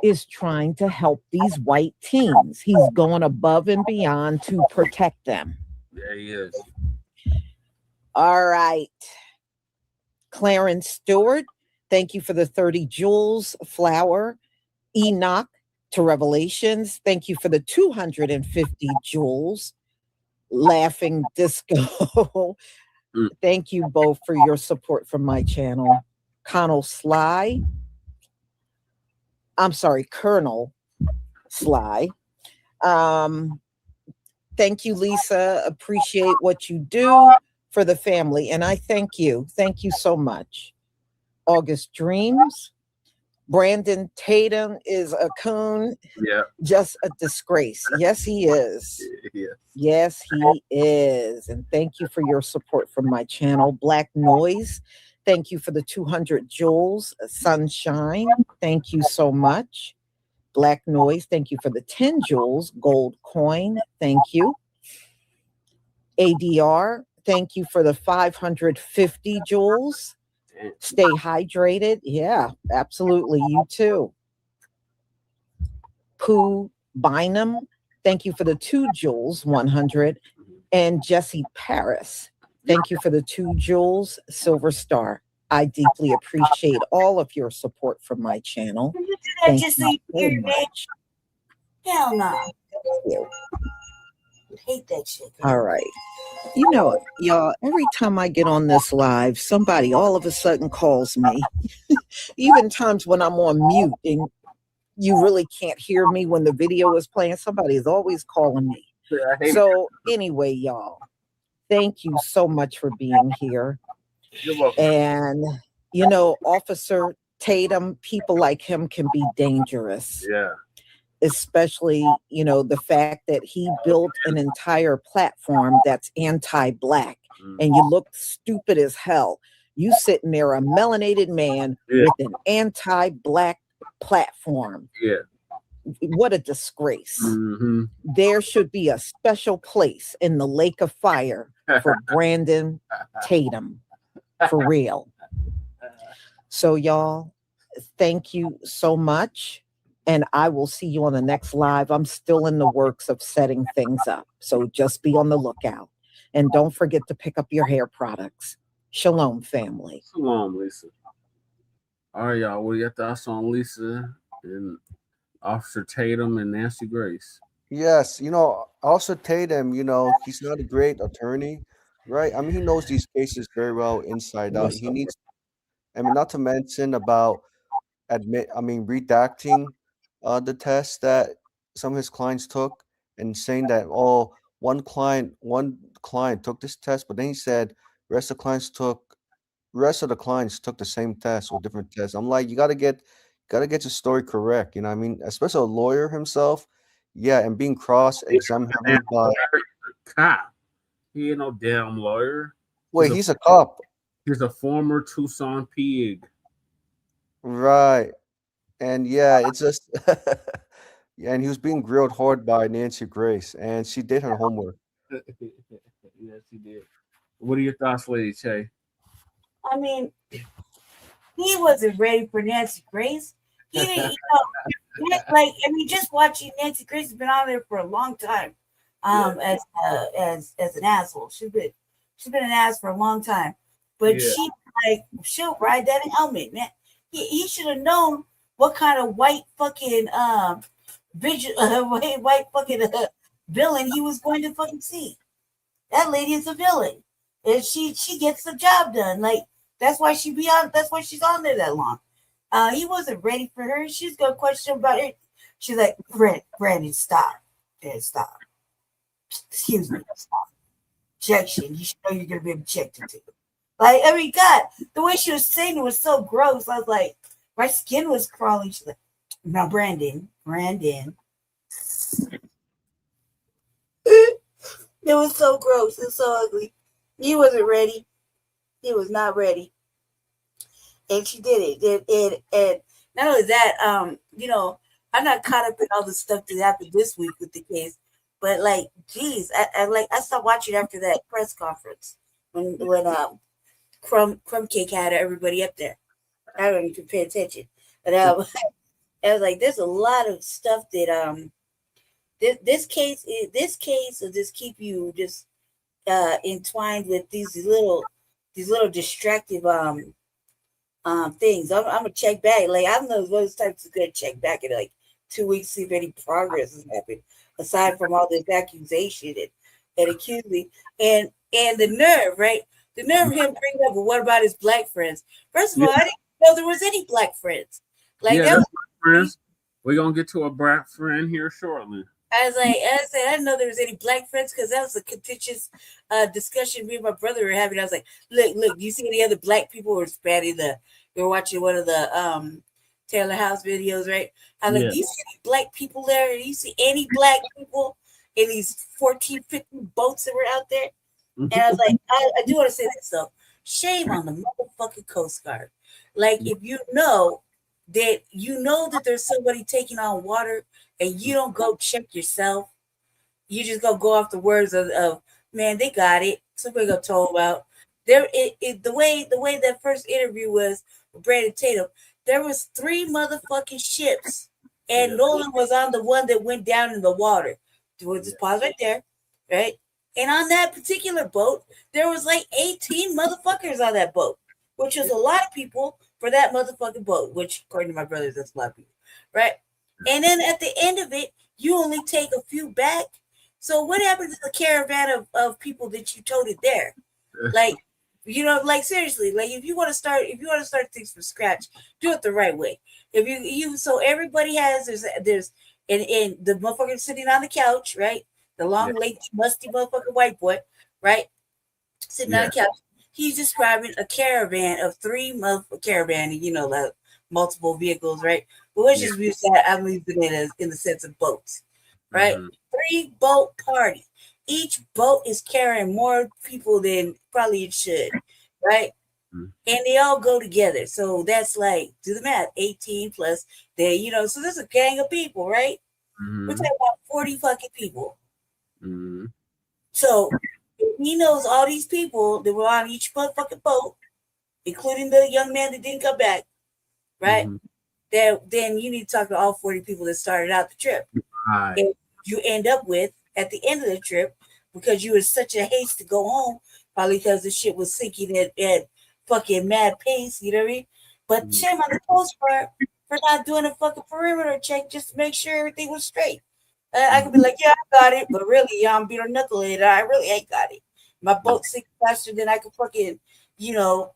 is trying to help these white teens. He's going above and beyond to protect them.
Yeah, he is.
All right. Clarence Stewart, thank you for the 30 jewels. Flower. Enoch to Revelations, thank you for the 250 jewels. Laughing Disco, thank you both for your support from my channel. Colonel Sly. I'm sorry, Colonel Sly. Thank you, Lisa. Appreciate what you do for the family. And I thank you. Thank you so much. August Dreams. Brandon Tatum is a coon.
Yeah.
Just a disgrace. Yes, he is.
Yeah.
Yes, he is. And thank you for your support from my channel. Black Noise. Thank you for the 200 jewels. Sunshine. Thank you so much. Black Noise. Thank you for the 10 jewels. Gold coin. Thank you. ADR. Thank you for the 550 jewels. Stay hydrated. Yeah, absolutely. You too. Pooh Bynum. Thank you for the 2 jewels. 100. And Jesse Paris. Thank you for the 2 jewels. Silver Star. I deeply appreciate all of your support for my channel.
You do that
Thank
just
you
so you
so
hear your name?
much.
Hell no.
Thank you.
Hate that shit. Girl.
All right. You know, y'all, every time I get on this live, somebody all of a sudden calls me. Even times when I'm on mute and you really can't hear me when the video is playing, somebody is always calling me. So anyway, y'all, thank you so much for being here.
You're welcome.
And, you know, Officer Tatum, people like him can be dangerous.
Yeah.
Especially, you know, the fact that he built an entire platform that's anti-Black, and you look stupid as hell. You sitting there, a melanated man with an anti-Black platform.
Yeah.
What a disgrace.
Mm-hmm.
There should be a special place in the lake of fire for Brandon Tatum, for real. So y'all, thank you so much. And I will see you on the next live. I'm still in the works of setting things up. So just be on the lookout. And don't forget to pick up your hair products. Shalom, family.
Shalom, Lisa. All right, y'all. What are your thoughts on Lisa and Officer Tatum and Nancy Grace?
Yes, you know, also Tatum, you know, he's not a great attorney, right? I mean, he knows these cases very well inside out. He needs, I mean, not to mention about redacting the test that some of his clients took and saying that, oh, one client took this test, but then he said rest of the clients took the same test or different tests. I'm like, you gotta get your story correct, you know what I mean? Especially a lawyer himself. Yeah, and being cross-examined by
cop. He ain't no damn lawyer.
Wait, he's a cop.
He's a former Tucson pig.
Right. And yeah, it's just yeah, and he was being grilled hard by Nancy Grace, and she did her homework.
Yes, he did. What are your thoughts, Lady Che?
I mean, he wasn't ready for Nancy Grace. He didn't, like, I mean, just watching Nancy Grace has been on there for a long time. As an asshole, she's been an ass for a long time. But she'll ride that helmet, man. He should have known what kind of white fucking white fucking villain he was going to fucking see. That lady is a villain, and she gets the job done. Like that's why she's on there that long. He wasn't ready for her. She's gonna question about it. She's like, Brandon, stop. Stop. Excuse me, stop. Objection. You should know you're gonna be objected to. Like, I mean, God, the way she was saying it was so gross. I was like, my skin was crawling. She's like, no, Brandon. It was so gross. It was so ugly. He wasn't ready. He was not ready. And she did it. And not only that, you know, I'm not caught up in all the stuff that happened this week with the case, but like, geez, I stopped watching after that press conference when Crumb Cake had everybody up there. I don't even pay attention. But I was like, there's a lot of stuff that this case will just keep you just entwined with these little distractive things. I'm gonna check back. Like, I don't know those types of good check back in like 2 weeks, see if any progress has happened aside from all this accusation and accusing and the nerve, right? The nerve of him bringing up, well, what about his Black friends? First of all, I didn't know there was any Black friends. Like, that was,
friends. We're gonna get to a Black friend here shortly.
I didn't know there was any Black friends because that was a contentious discussion me and my brother were having. I was like, look, do you see any other Black people who were spanning we were watching one of the Taylor House videos, right? I was like, do you see any Black people there? Do you see any Black people in these 14, 15 boats that were out there? And I was like, I do want to say this though. Shame on the motherfucking Coast Guard. Like, if you know that there's somebody taking on water and you don't go check yourself, you just go off the words of man, they got it. Somebody gonna talk about the way that first interview was with Brandon Tatum. There was 3 motherfucking ships, and Nolan was on the one that went down in the water. We'll just pause right there, right? And on that particular boat, there was like 18 motherfuckers on that boat. which is a lot of people for that motherfucking boat, which according to my brothers, that's a lot of people, right? And then at the end of it, you only take a few back. So what happened to the caravan of people that you toted there? Like, you know, like seriously, like if you want to start things from scratch, do it the right way. If you so everybody has there's and the motherfucker sitting on the couch, right? The long, late, musty motherfucking white boy, right? Sitting on the couch. He's describing a caravan of caravan, you know, like multiple vehicles, right? But let's just use that. I'm using it in the sense of boats, right? 3-boat party. Each boat is carrying more people than probably it should, right? And they all go together. So that's like, do the math, 18 plus there, you know, so there's a gang of people, right? We're talking about 40 fucking people. So he knows all these people that were on each motherfucking boat, including the young man that didn't come back, right? Then you need to talk to all 40 people that started out the trip. And you end up with at the end of the trip, because you were such a haste to go home, probably because the shit was sinking at fucking mad pace, you know what I mean? But shame on the Coast Guard for not doing a fucking perimeter check just to make sure everything was straight. I could be like, yeah, I got it, but really, I'm being a knucklehead. I really ain't got it. My boat sinks faster than I could fucking, you know,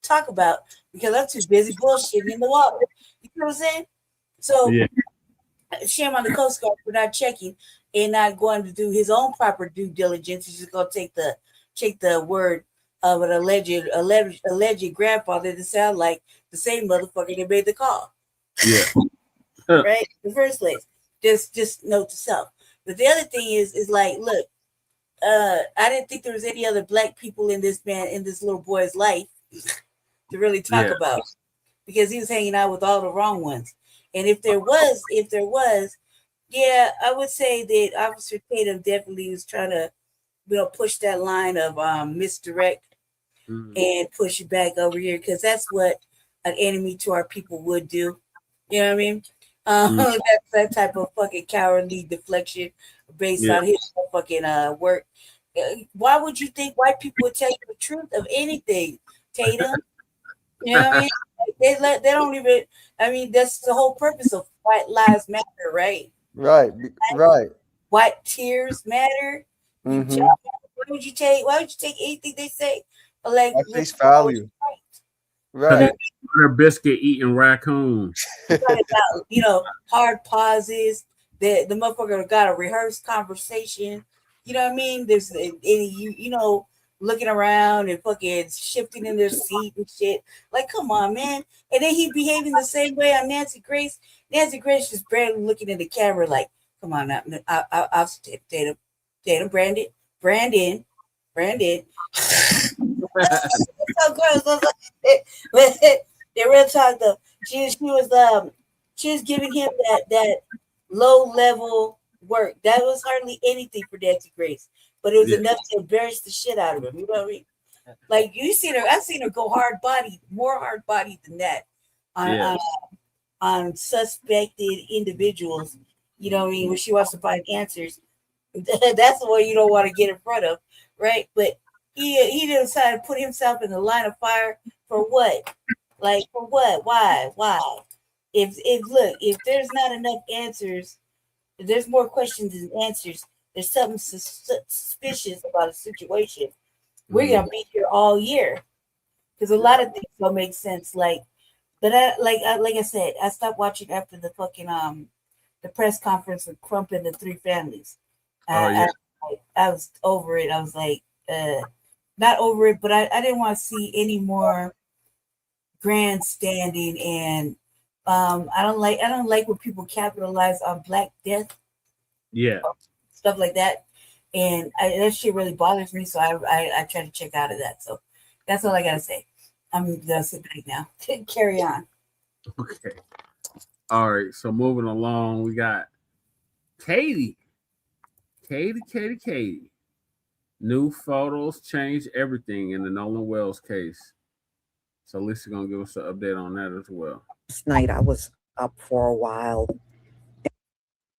talk about because I'm too busy bullshitting in the water. You know what I'm saying? So, shame on the Coast Guard for not checking and not going to do his own proper due diligence. He's just gonna take the word of an alleged grandfather to sound like the same motherfucker that made the call.
Yeah.
Right? In the first place. Just note to self. But the other thing is like, look, I didn't think there was any other black people in this little boy's life to really talk about because he was hanging out with all the wrong ones. And if there was, yeah, I would say that Officer Tatum definitely was trying to, you know, push that line of misdirect and push it back over here because that's what an enemy to our people would do. You know what I mean? That's that type of fucking cowardly deflection based on his fucking work. Why would you think white people would tell you the truth of anything, Tatum? You know what I mean? They don't even. I mean, that's the whole purpose of White Lives Matter, right?
Right.
White tears matter. Why would you take anything they say? Like
at face value. Right.
Butter biscuit eating raccoon.
You know, hard pauses. The motherfucker got a rehearsed conversation. You know what I mean? There's you know, looking around and fucking shifting in their seat and shit. Like, come on, man. And then he behaving the same way on Nancy Grace. Nancy Grace just barely looking in the camera like, come on now. I'll Tatum, Brandon. So gross. They real talk though. She was giving him that low level work. That was hardly anything for Nancy Grace, but it was enough to embarrass the shit out of him. You know what I mean? Like I've seen her go more hard bodied than that on suspected individuals. You know what I mean? When she wants to find answers, that's the one you don't want to get in front of, right? But he decided to put himself in the line of fire for what? Like for what? Why? If there's not enough answers, if there's more questions than answers, there's something suspicious about a situation. We're gonna be here all year because a lot of things don't make sense. Like I said, I stopped watching after the fucking the press conference with Crump and the three families. I was over it. I was like, not over it, but I didn't want to see any more grandstanding and I don't like when people capitalize on Black death. Yeah. Stuff like that. And that shit really bothers me. So I try to check out of that. So that's all I gotta say. I'm gonna sit back now. Carry on.
Okay. All right. So moving along, we got Katie. New photos change everything in the Nolan Wells case. So Lisa's gonna give us an update on that as well.
Last night I was up for a while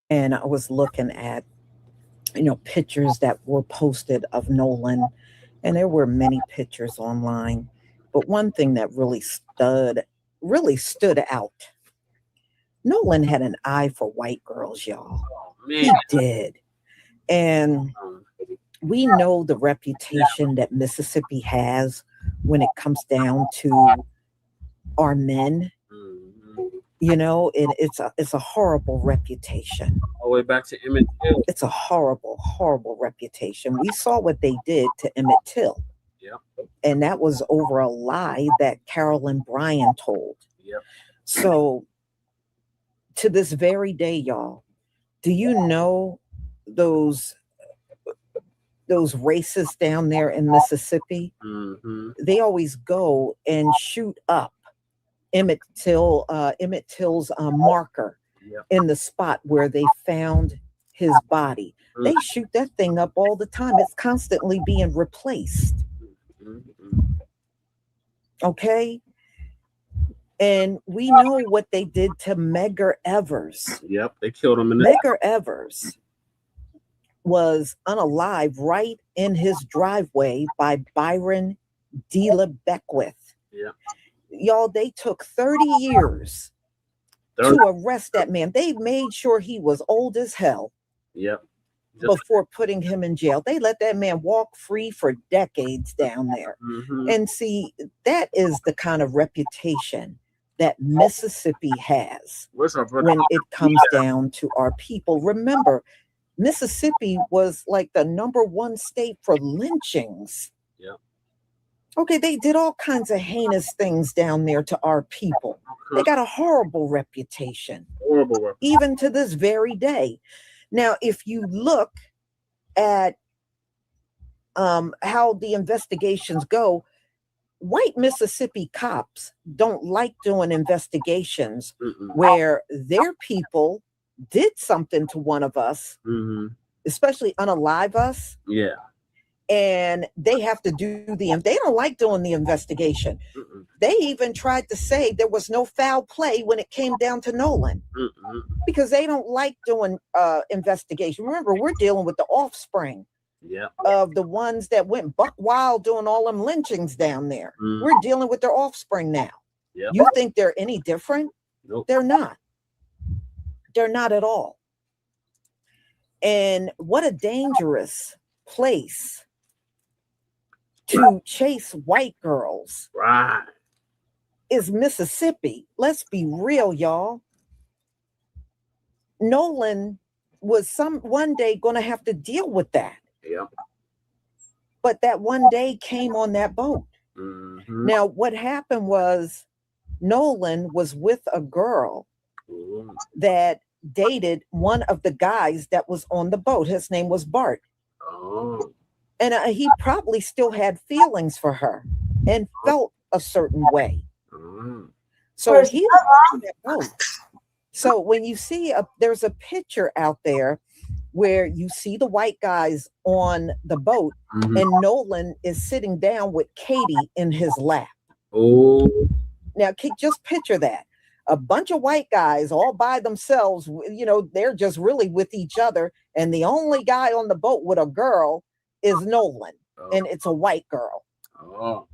and I was looking at, pictures that were posted of Nolan, and there were many pictures online. But one thing that really stood out, Nolan had an eye for white girls, y'all. He did. And we know the reputation that Mississippi has when it comes down to our men. You know, it's a horrible reputation.
All the way back to Emmett Till.
It's a horrible, horrible reputation. We saw what they did to Emmett Till.
Yep.
And that was over a lie that Carolyn Bryan told.
Yep.
So to this very day, y'all, do you know those racists down there in Mississippi? They always go and shoot up Emmett Till's marker in the spot where they found his body. They shoot that thing up all the time. It's constantly being replaced. Okay? And we know what they did to Medgar Evers.
Yep, they killed him.
Medgar Evers was unalive right in his driveway by Byron Dela Beckwith.
Yeah.
Y'all, they took 30 years to arrest that man. They made sure he was old as hell.
Yep.
Before putting him in jail. They let that man walk free for decades down there. And see, that is the kind of reputation that Mississippi has when it comes down to our people. Remember, Mississippi was like the #1 state for lynchings.
Yeah.
Okay, they did all kinds of heinous things down there to our people. They got a horrible reputation. Even to this very day. Now, if you look at how the investigations go, white Mississippi cops don't like doing investigations where their people did something to one of us, especially unalive us.
Yeah.
And they have to do they don't like doing the investigation. They even tried to say there was no foul play when it came down to Nolan because they don't like doing investigation. Remember, we're dealing with the offspring of the ones that went buck wild doing all them lynchings down there. We're dealing with their offspring now. You think they're any different?
Nope.
They're not. They're not at all. And what a dangerous place to chase white girls is Mississippi. Let's be real, y'all. Nolan was one day going to have to deal with that.
Yeah.
But that one day came on that boat. Now, what happened was Nolan was with a girl that dated one of the guys that was on the boat. His name was Bart. And he probably still had feelings for her and felt a certain way. So he was on that boat. So when you see there's a picture out there where you see the white guys on the boat and Nolan is sitting down with Katie in his lap. Now, just picture that. A bunch of white guys all by themselves, you know, they're just really with each other. And the only guy on the boat with a girl is Nolan, and it's a white girl.
Oh,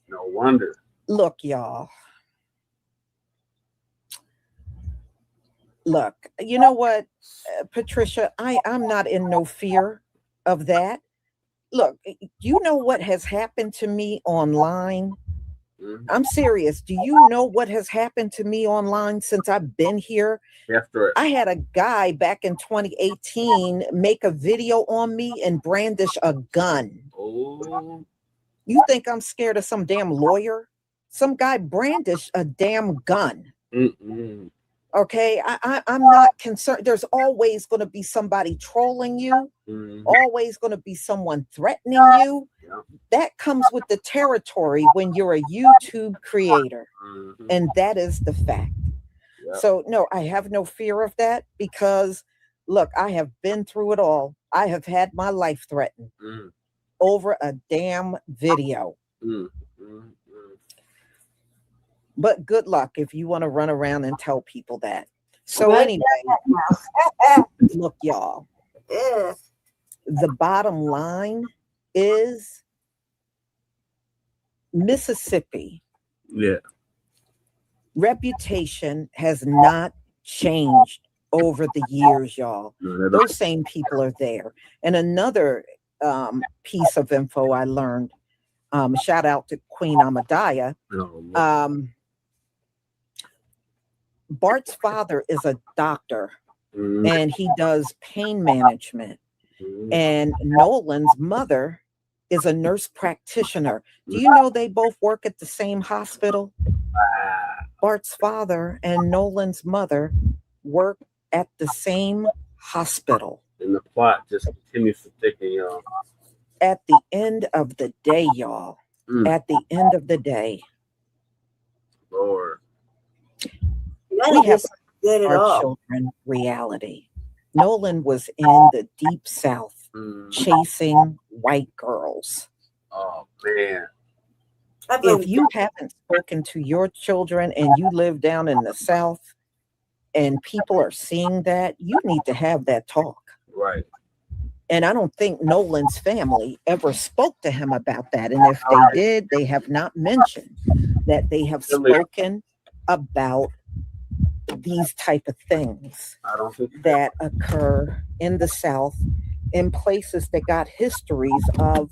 no wonder.
Look, y'all. Look, you know what, Patricia? I'm not in no fear of that. Look, you know what has happened to me online? I'm serious. Do you know what has happened to me online since I've been here? I had a guy back in 2018 make a video on me and brandish a gun. You think I'm scared of some damn lawyer? Some guy brandished a damn gun. Okay, I'm not concerned. There's always going to be somebody trolling you, always going to be someone threatening you. That comes with the territory when you're a YouTube creator, and that is the fact. So, no, I have no fear of that because, look, I have been through it all. I have had my life threatened over a damn video. But good luck if you want to run around and tell people that. So anyway, look, y'all, the bottom line is Mississippi
Yeah.
reputation has not changed over the years, y'all.
No,
Those same people are there. And another piece of info I learned, shout out to Queen Amadaya. Bart's father is a doctor and he does pain management. And Nolan's mother is a nurse practitioner. Do you know they both work at the same hospital? Bart's father and Nolan's mother work at the same hospital.
And the plot just continues to thicken, y'all.
At the end of the day, y'all. At the end of the day.
Lord.
We have
good at
our
all.
children reality. Nolan was in the deep south chasing white girls.
Oh man.
If you haven't spoken to your children and you live down in the south and people are seeing that, you need to have that talk.
Right.
And I don't think Nolan's family ever spoke to him about that. And if they did, they have not mentioned that they have spoken about these type of things that occur in the South, in places that got histories of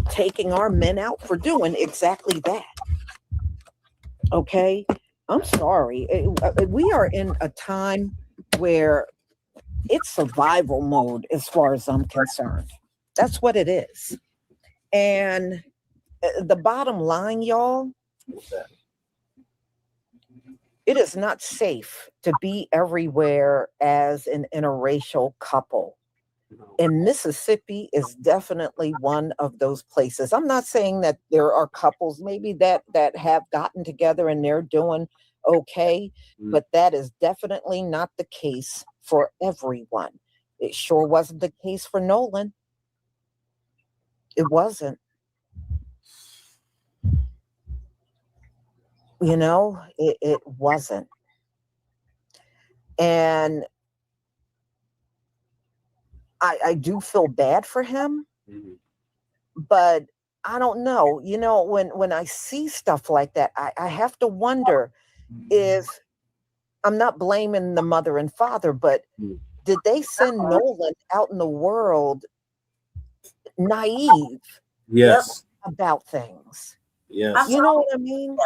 taking our men out for doing exactly that. Okay? I'm sorry. We are in a time where it's survival mode as far as I'm concerned. That's what it is. And the bottom line, y'all, it is not safe to be everywhere as an interracial couple. And Mississippi is definitely one of those places. I'm not saying that there are couples maybe that have gotten together and they're doing okay, but that is definitely not the case for everyone. It sure wasn't the case for Nolan. It wasn't. You know, it wasn't. And I do feel bad for him, but I don't know. You know, when I see stuff like that, I have to wonder if I'm not blaming the mother and father, but did they send Nolan out in the world naive
Yes.
about things?
Yes.
You know what I mean?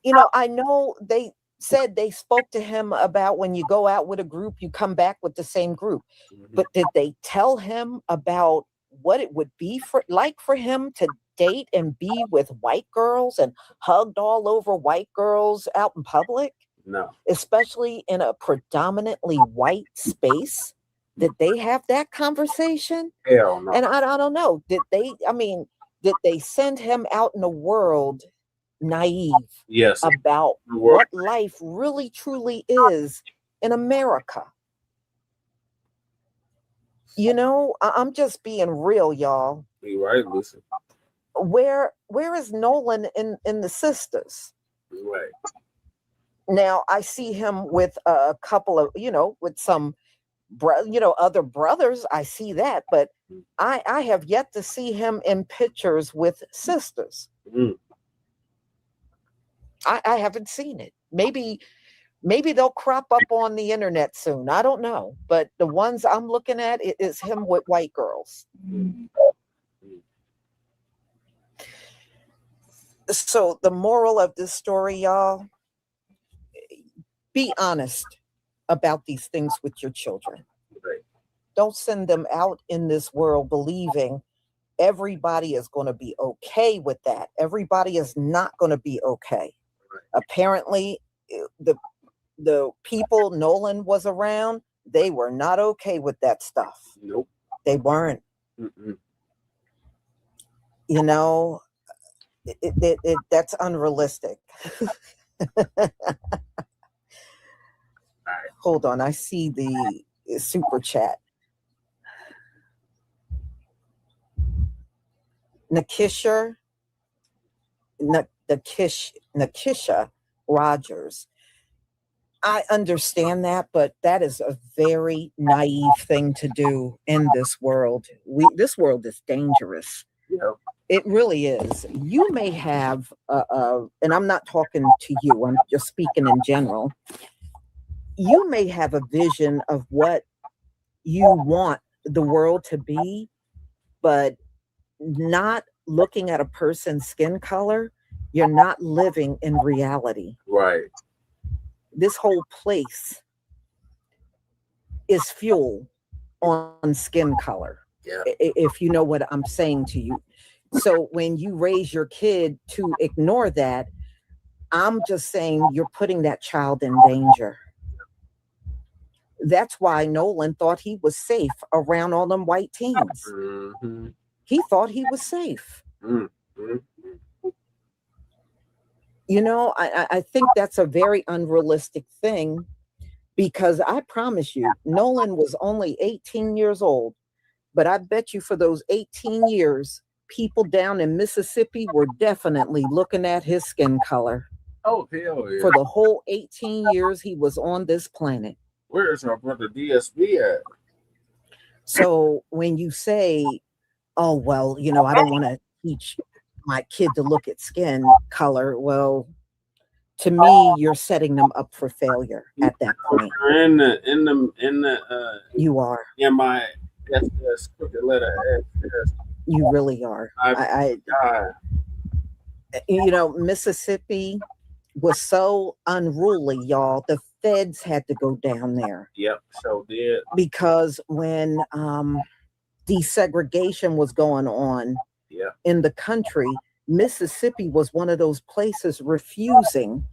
You know, I know they said they spoke to him about when you go out with a group, you come back with the same group. But did they tell him about what it would be for him to date and be with white girls and hugged all over white girls out in public?
No.
Especially in a predominantly white space? Did they have that conversation?
Hell no.
And I don't know. Did they send him out in the world naive about what life really truly is in America? You know, I'm just being real, y'all.
You right, Lucy.
Where is Nolan in the sisters?
Right.
Now I see him with a couple of, you know, with some other brothers. I see that, but I have yet to see him in pictures with sisters. I haven't seen it. Maybe they'll crop up on the internet soon. I don't know. But the ones I'm looking at, it is him with white girls. So the moral of this story, y'all, be honest about these things with your children.
Right.
Don't send them out in this world believing everybody is going to be okay with that. Everybody is not going to be okay. Apparently, the people Nolan was around, they were not okay with that stuff.
Nope.
They weren't. You know, that's unrealistic. Hold on, I see the super chat. Nakisha Rogers. I understand that, but that is a very naive thing to do in this world. This world is dangerous.
Yep.
It really is. You may have, and I'm not talking to you, I'm just speaking in general. You may have a vision of what you want the world to be, but not looking at a person's skin color, you're not living in reality.
Right.
This whole place is fuel on skin color.
Yeah.
If you know what I'm saying to you. So when you raise your kid to ignore that, I'm just saying you're putting that child in danger. That's why Nolan thought he was safe around all them white teens.
Mm-hmm.
He thought he was safe.
Mm-hmm.
You know, I think that's a very unrealistic thing, because I promise you, Nolan was only 18 years old, but I bet you for those 18 years, people down in Mississippi were definitely looking at his skin color.
Oh, hell yeah.
For the whole 18 years he was on this planet.
Where is our brother DSB at?
So when you say, oh, well, you know, I don't want to teach my kid to look at skin color, well, to me, you're setting them up for failure at that point. You are.
In my SS crooked letter SS.
You really are. You know, Mississippi was so unruly, y'all. The feds had to go down there.
Yep, so did.
Because when desegregation was going on in the country, Mississippi was one of those places refusing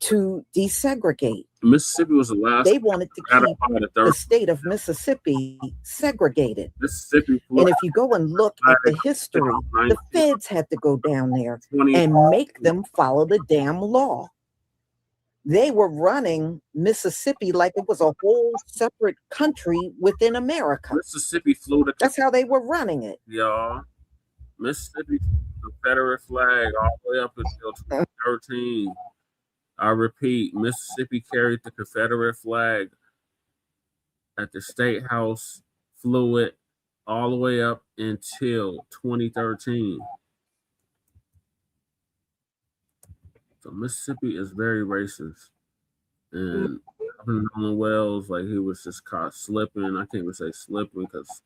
to desegregate.
Mississippi was the last.
They wanted to keep the state of Mississippi segregated.
Mississippi,
and if you go and look at the history, the feds had to go down there and make them follow the damn law. They were running Mississippi like it was a whole separate country within America.
Mississippi flew the.
That's how they were running it.
Y'all, Mississippi Confederate flag all the way up until 2013. I repeat, Mississippi carried the Confederate flag at the State House, flew it all the way up until 2013. So Mississippi is very racist. And Nolan Wells, like, he was just caught slipping. I can't even say slipping because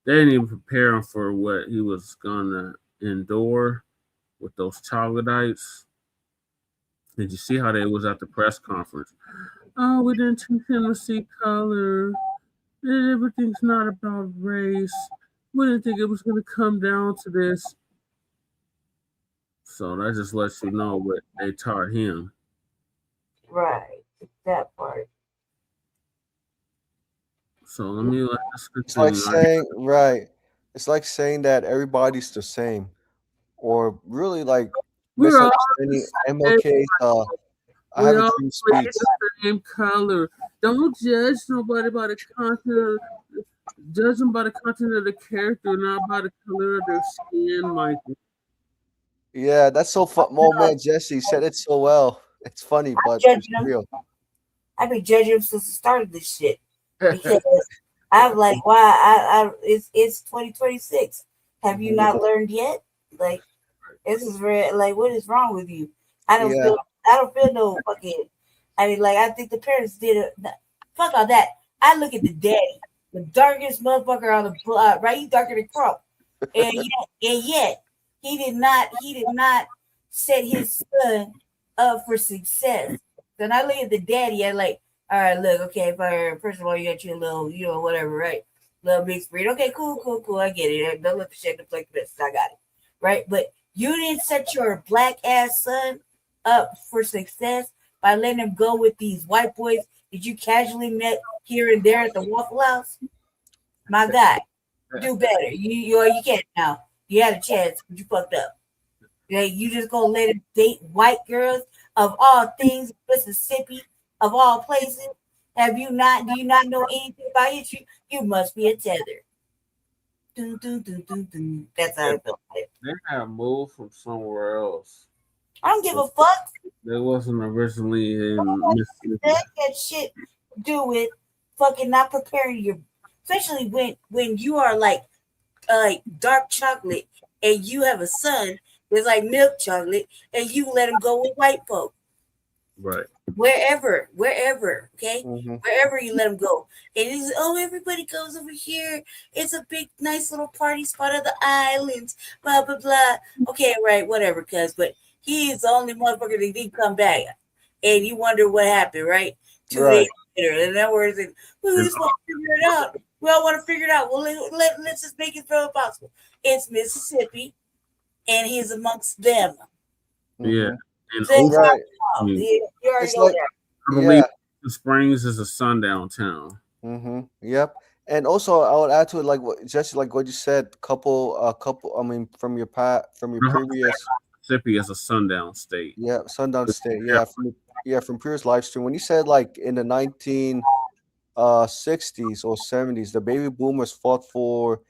they didn't even prepare him for what he was gonna endure with those troglodytes. Did you see how they was at the press conference? Oh, we didn't teach him to see color. Everything's not about race. We didn't think it was going to come down to this. So that just lets you know what they taught him.
Right, that part.
So let me let's
It's like
continue.
saying, right. It's like saying that everybody's the same, or really like
We're all
misunderstanding
the same.
MLK's. I
We
have a
all
dream
play
speech.
the same color. Don't judge nobody by the content. Judge them by the content of the character, not by the color of their skin, Michael.
Yeah, that's so fun. Oh man, Jesse said it so well. It's funny, but it's real.
I've been judging him since the start of this shit. Because I'm like, why? It's 2026. Have you not learned yet? Like, this is real. Like, what is wrong with you? I don't feel no fucking. I mean, like, I think the parents did it. Fuck all that. I look at the daddy, the darkest motherfucker on the block, right? He's darker than Crump, and yet he did not set his son up for success. Then I look at the daddy. I'm like, all right, look, okay, first of all, you got your little, you know, whatever, right? Little big spread. Okay, cool. I get it. Don't let the shit deflect the best. I got it, right? But you didn't set your black ass son up for success by letting him go with these white boys that you casually met here and there at the Waffle House. My guy, do better. You can't now. You had a chance, but you fucked up. Like, you just gonna let him date white girls of all things, Mississippi, of all places? Do you not know anything about history? You must be a tether. That's how I feel.
They have moved from somewhere else.
I don't give a fuck.
They wasn't originally in Mississippi.
That shit do with fucking not preparing your, especially when you are like dark chocolate and you have a son that's like milk chocolate, and you let him go with white folk.
Right.
Wherever, okay?
Mm-hmm.
Wherever you let him go. And he's, oh, everybody goes over here. It's a big, nice little party spot of the islands, blah, blah, blah. Okay, right, whatever, cuz. But he is the only motherfucker that didn't come back. And you wonder what happened, right? 2 days later. And then we're like, we just want to figure it out. We all want to figure it out. Well, let's just make it feel possible. It's Mississippi, and he's amongst them.
Yeah. And
So
Ocean,
you already
It's
know
like,
that.
I believe Ocean Springs is a sundown town.
Mm-hmm. Yep. And also, I would add to it, like just like what you said, couple. I mean, from your previous.
Mississippi is a sundown state.
Yeah, sundown state. Yeah, from previous live stream when you said like in the 1960s or 70s, the baby boomers fought for.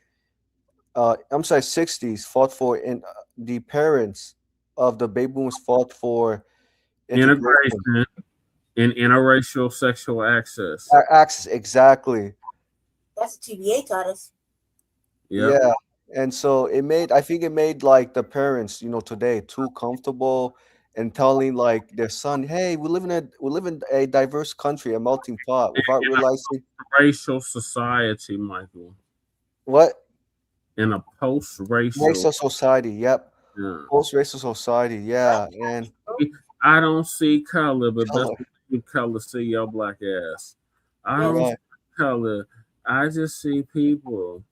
I'm sorry, 60s fought for the parents of the baby boomers fought for
integration and interracial sexual access.
Access, exactly.
That's what TVA taught us.
Yep. Yeah. And so I think it made like the parents, today too comfortable and telling like their son, hey, we live in a diverse country, a melting pot, without realizing
racial society, Michael.
What?
In a post-racial
society, yep.
Yeah.
Post-racial society, yeah. And
I don't see color, but best you color see your black ass. I don't see color. I just see people.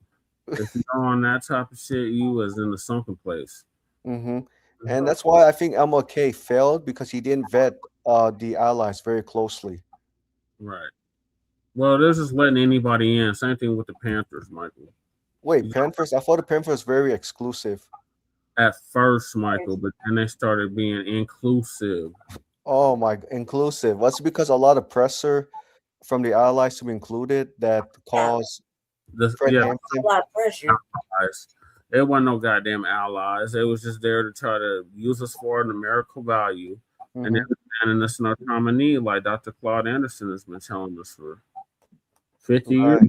If you're on that type of shit, you was in the sunken place.
Mm-hmm. And that's why I think MLK failed, because he didn't vet the allies very closely.
Right. Well, they're just letting anybody in. Same thing with the Panthers, Michael.
Wait, Panthers? I thought the Panthers was very exclusive.
At first, Michael, but then they started being inclusive.
Oh my, inclusive. That's because a lot of pressure from the allies to be included that caused
a lot of pressure.
It wasn't no goddamn allies. It was just there to try to use us for a numerical value, and then understanding us in our common need, like Dr. Claude Anderson has been telling us for 50 years.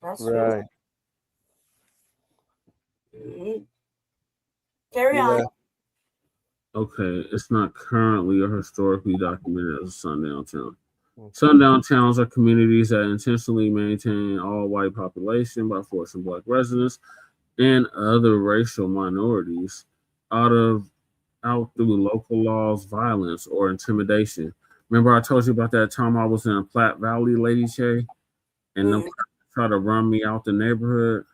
That's
right.
True. Carry on.
Okay, it's not currently or historically documented as a sundown town. Sundown towns are communities that intentionally maintain all white population by forcing black residents and other racial minorities out through local laws, violence, or intimidation. Remember I told you about that time I was in Platte Valley, Lady Che, and them try to run me out the neighborhood?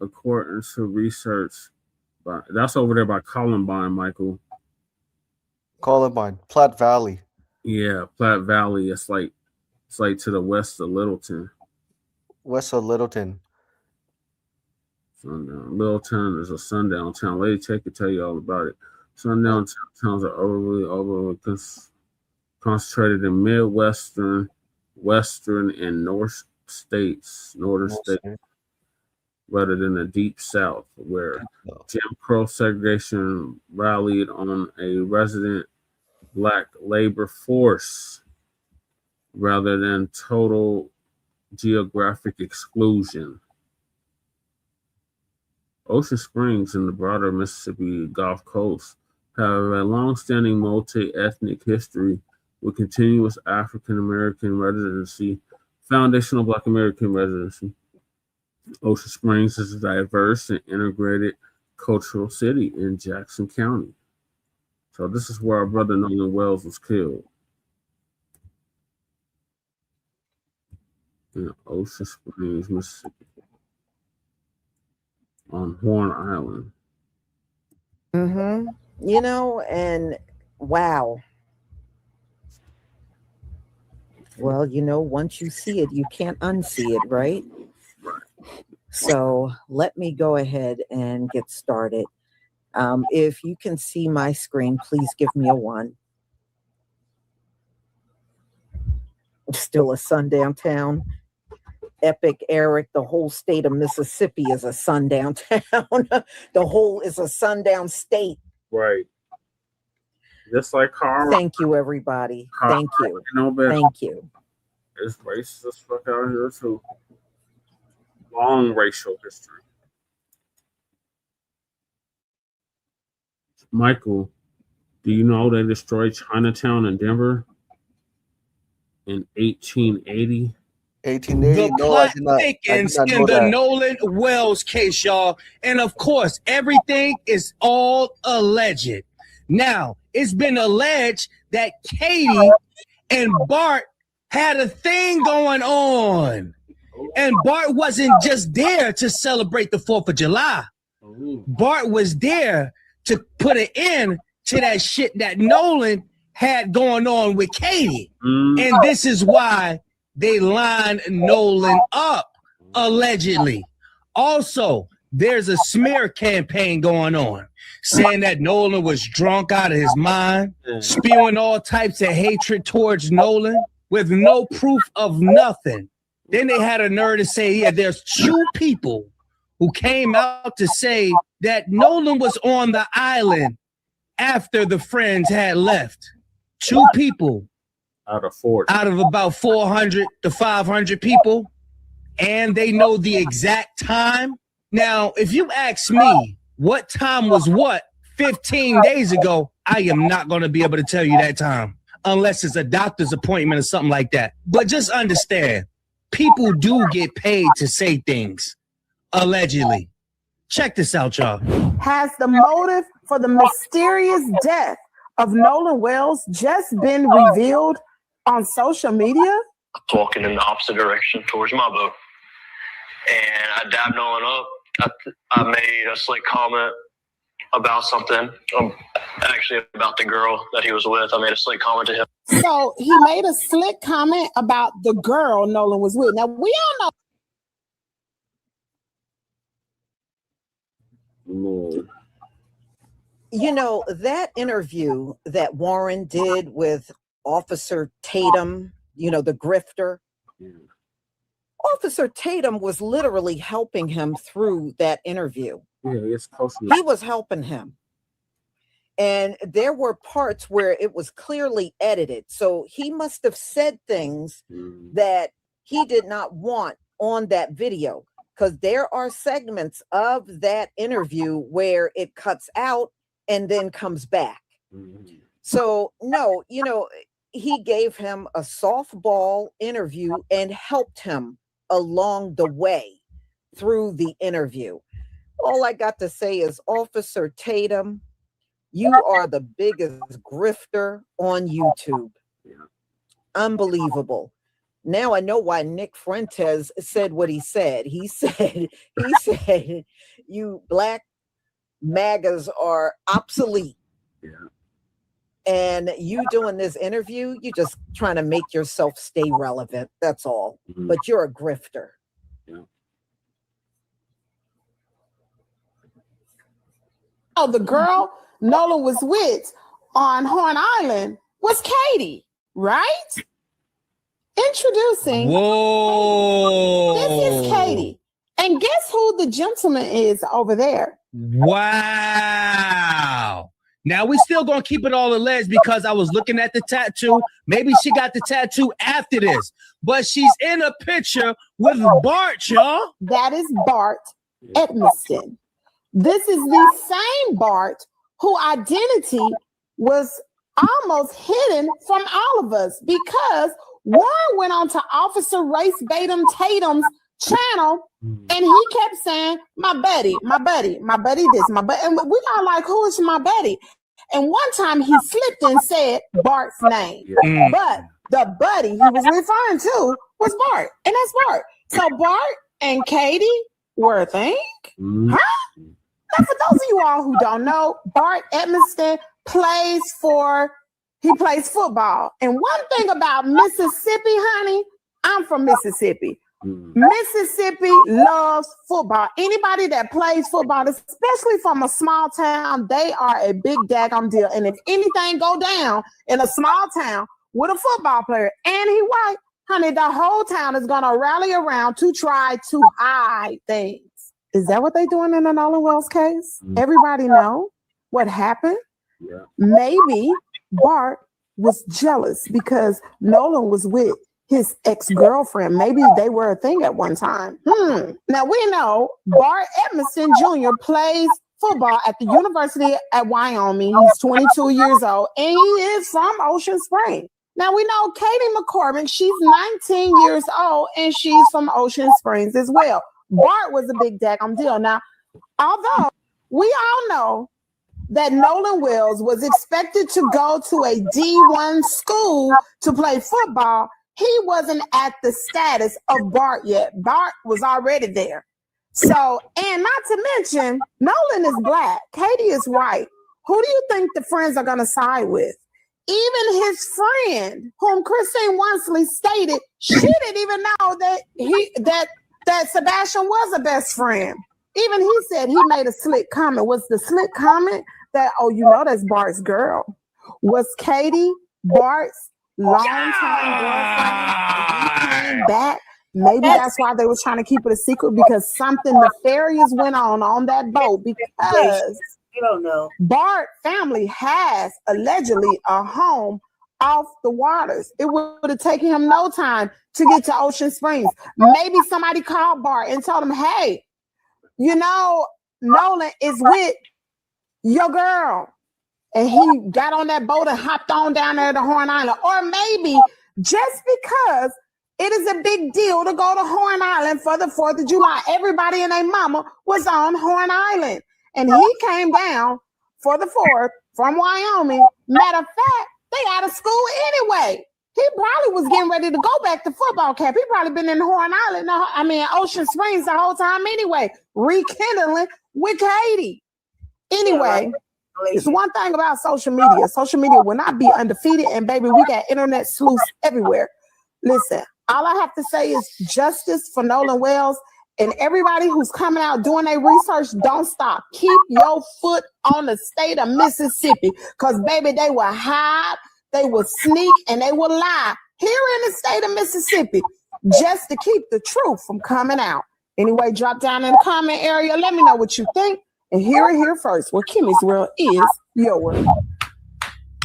According to research, that's over there by Columbine, Michael.
Columbine, Platte Valley.
Yeah, Platte Valley. It's like to the west of Littleton.
West of Littleton.
Sundown. Littleton is a sundown town. Lady Che could tell you all about it. Sundown towns are overly concentrated in Midwestern, Western, and northern states, rather than the deep South, where Jim Crow segregation rallied on a resident black labor force rather than total geographic exclusion. Ocean Springs and the broader Mississippi Gulf Coast have a long-standing multi-ethnic history with continuous African American residency, foundational Black American residency. Ocean Springs is a diverse and integrated cultural city in Jackson County. So this is where our brother Nolan Wells was killed. In Ocean Springs, Mississippi, on Horn Island.
And wow. Well, once you see it, you can't unsee it, right? So let me go ahead and get started. If you can see my screen, please give me a 1. Still a sundown town. Epic Eric, the whole state of Mississippi is a sundown town. The whole is a sundown state.
Right. Just like Karmelo.
Thank you, everybody. Thank you. Thank you.
It's racist as fuck out here too. Long racial history. Michael, do you know they destroyed Chinatown in Denver in 1880?
1880?
The
No,
plot
I did not
thickens
know
in the
that.
Nolan Wells case, y'all. And of course, everything is all alleged. Now, it's been alleged that Katie and Bart had a thing going on. And Bart wasn't just there to celebrate the 4th of July. Bart was there to put an end to that shit that Nolan had going on with Katie. And this is why they lined Nolan up, allegedly. Also, there's a smear campaign going on, saying that Nolan was drunk out of his mind, spewing all types of hatred towards Nolan with no proof of nothing. Then they had a nerve to say, yeah, there's 2 people who came out to say that Nolan was on the island after the friends had left. 2 people
out of 40,
out of about 400 to 500 people, and they know the exact time. Now, if you ask me what time was what 15 days ago, I am not going to be able to tell you that time unless it's a doctor's appointment or something like that. But just understand, people do get paid to say things, allegedly. Check this out, y'all.
Has the motive for the mysterious death of Nolan Wells just been revealed on social media?
Walking in the opposite direction towards my boat. And I dabbed Nolan up. I made a slick comment about something. Actually, about the girl that he was with. I made a slick comment to him.
So he made a slick comment about the girl Nolan was with. Now, we all know.
You know, that interview that Warren did with Officer Tatum, you know, the grifter. Officer Tatum was literally helping him through that interview.
Yeah, it's close.
He was helping him. And there were parts where it was clearly edited. So he must have said things that he did not want on that video, because there are segments of that interview where it cuts out and then comes back. So, no, you know, he gave him a softball interview and helped him along the way through the interview. All I got to say is, Officer Tatum, you are the biggest grifter on YouTube. Unbelievable. Now I know why Nick Fuentes said what he said. He said, you black MAGAs are obsolete. And you doing this interview, you just trying to make yourself stay relevant. That's all. But you're a grifter.
Oh, the girl Nolan was with on Horn Island was Katie, right? Introducing.
Whoa.
This is Katie. And guess who the gentleman is over there?
Wow. Now we still gonna keep it all alleged because I was looking at the tattoo. Maybe she got the tattoo after this, but she's in a picture with Bart, y'all.
That is Bart Edmiston. This is the same Bart who identity was almost hidden from all of us, because Warren went on to Officer Race Tatum's channel and he kept saying, my buddy this, my buddy. And we all like, who is my buddy? And one time he slipped and said Bart's name. But the buddy he was referring to was Bart. And that's Bart. So Bart and Katie were a thing? Huh? Now, for those of you all who don't know, Bart Edmiston plays football. And one thing about Mississippi, honey, I'm from Mississippi. Mississippi loves football. Anybody that plays football, especially from a small town, they are a big daggum deal. And if anything go down in a small town with a football player and he white, honey, the whole town is going to rally around to try to hide things. Is that what they doing in the Nolan Wells case? Everybody know what happened? Maybe Bart was jealous because Nolan was with his ex-girlfriend. Maybe they were a thing at one time. Now we know Bart Edmiston Jr. plays football at the University at Wyoming. He's 22 years old, and he is from Ocean Springs. Now, we know Katie McCormick, she's 19 years old, and she's from Ocean Springs as well. Bart was a big daggum deal. Now, although we all know that Nolan Wells was expected to go to a D1 school to play football, he wasn't at the status of Bart yet. Bart was already there. So, and not to mention, Nolan is black, Katie is white. Who do you think the friends are going to side with? Even his friend, whom Christine Wansley stated, she didn't even know that Sebastian was a best friend. Even he said he made a slick comment. Was the slick comment that, oh, you know, that's Bart's girl? Was Katie Bart's longtime girlfriend? He came back. Maybe that's why they were trying to keep it a secret, because something nefarious went on that boat, because
you don't know.
Bart family has allegedly a home off the waters. It would have taken him no time to get to Ocean Springs. Maybe somebody called Bart and told him, hey, you know, Nolan is with your girl. And he got on that boat and hopped on down there to Horn Island. Or maybe just because it is a big deal to go to Horn Island for the 4th of July, everybody and their mama was on Horn Island. And he came down for the 4th from Wyoming. Matter of fact, they out of school anyway. He probably was getting ready to go back to football camp. He probably been in Horn Island, Ocean Springs the whole time anyway, rekindling with Katie. Anyway, it's one thing about social media. Social media will not be undefeated. And baby, we got internet sleuths everywhere. Listen, all I have to say is justice for Nolan Wells. And everybody who's coming out doing their research, don't stop. Keep your foot on the state of Mississippi, because, baby, they will hide, they will sneak, and they will lie here in the state of Mississippi just to keep the truth from coming out. Anyway, drop down in the comment area. Let me know what you think. And hear it here first, where Kimmy's World is your world.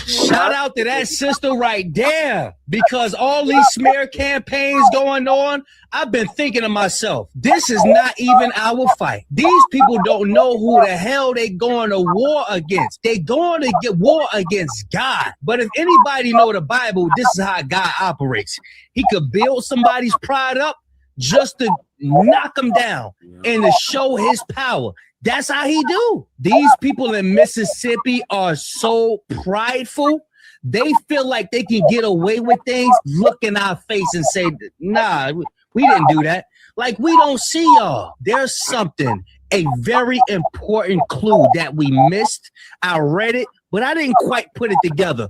Shout out to that sister right there, because all these smear campaigns going on, I've been thinking to myself, this is not even our fight. These people don't know who the hell they going to war against. They going to get war against God. But if anybody know the Bible, this is how God operates. He could build somebody's pride up just to knock them down and to show his power. That's how he do. These people in Mississippi are so prideful. They feel like they can get away with things, look in our face and say, nah, we didn't do that. Like, we don't see y'all. There's something, a very important clue that we missed. I read it, but I didn't quite put it together.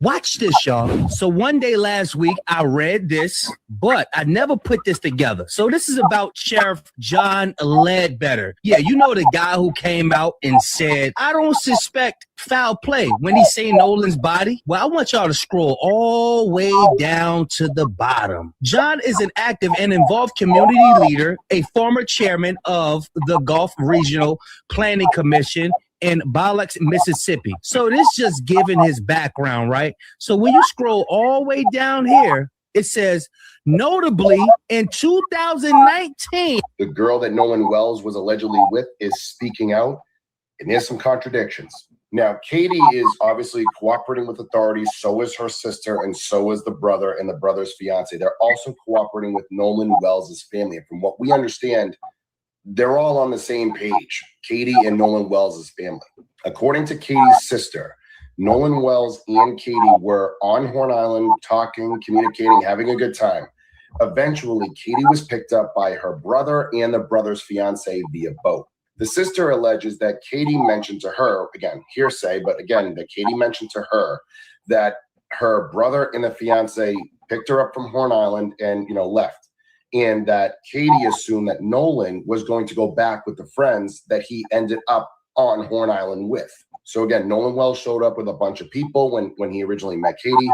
Watch this, y'all. So one day last week, I read this, but I never put this together. So this is about Sheriff John Ledbetter. Yeah, you know the guy who came out and said, I don't suspect foul play when he say Nolan's body. Well, I want y'all to scroll all the way down to the bottom. John is an active and involved community leader, a former chairman of the Gulf Regional Planning Commission in Blacc, Mississippi. So this just giving his background, right? So when you scroll all the way down here, it says, notably in 2019,
the girl that Nolan Wells was allegedly with is speaking out, and there's some contradictions. Now, Katie is obviously cooperating with authorities, so is her sister, and so is the brother and the brother's fiance. They're also cooperating with Nolan Wells' family. And from what we understand, they're all on the same page, Katie and Nolan Wells' family. According to Katie's sister, Nolan Wells and Katie were on Horn Island talking, communicating, having a good time. Eventually, Katie was picked up by her brother and the brother's fiance via boat. The sister alleges that Katie mentioned to her, again, hearsay, but again, that Katie mentioned to her that her brother and the fiance picked her up from Horn Island and, left. And that Katie assumed that Nolan was going to go back with the friends that he ended up on Horn Island with. So again, Nolan Wells showed up with a bunch of people when he originally met Katie.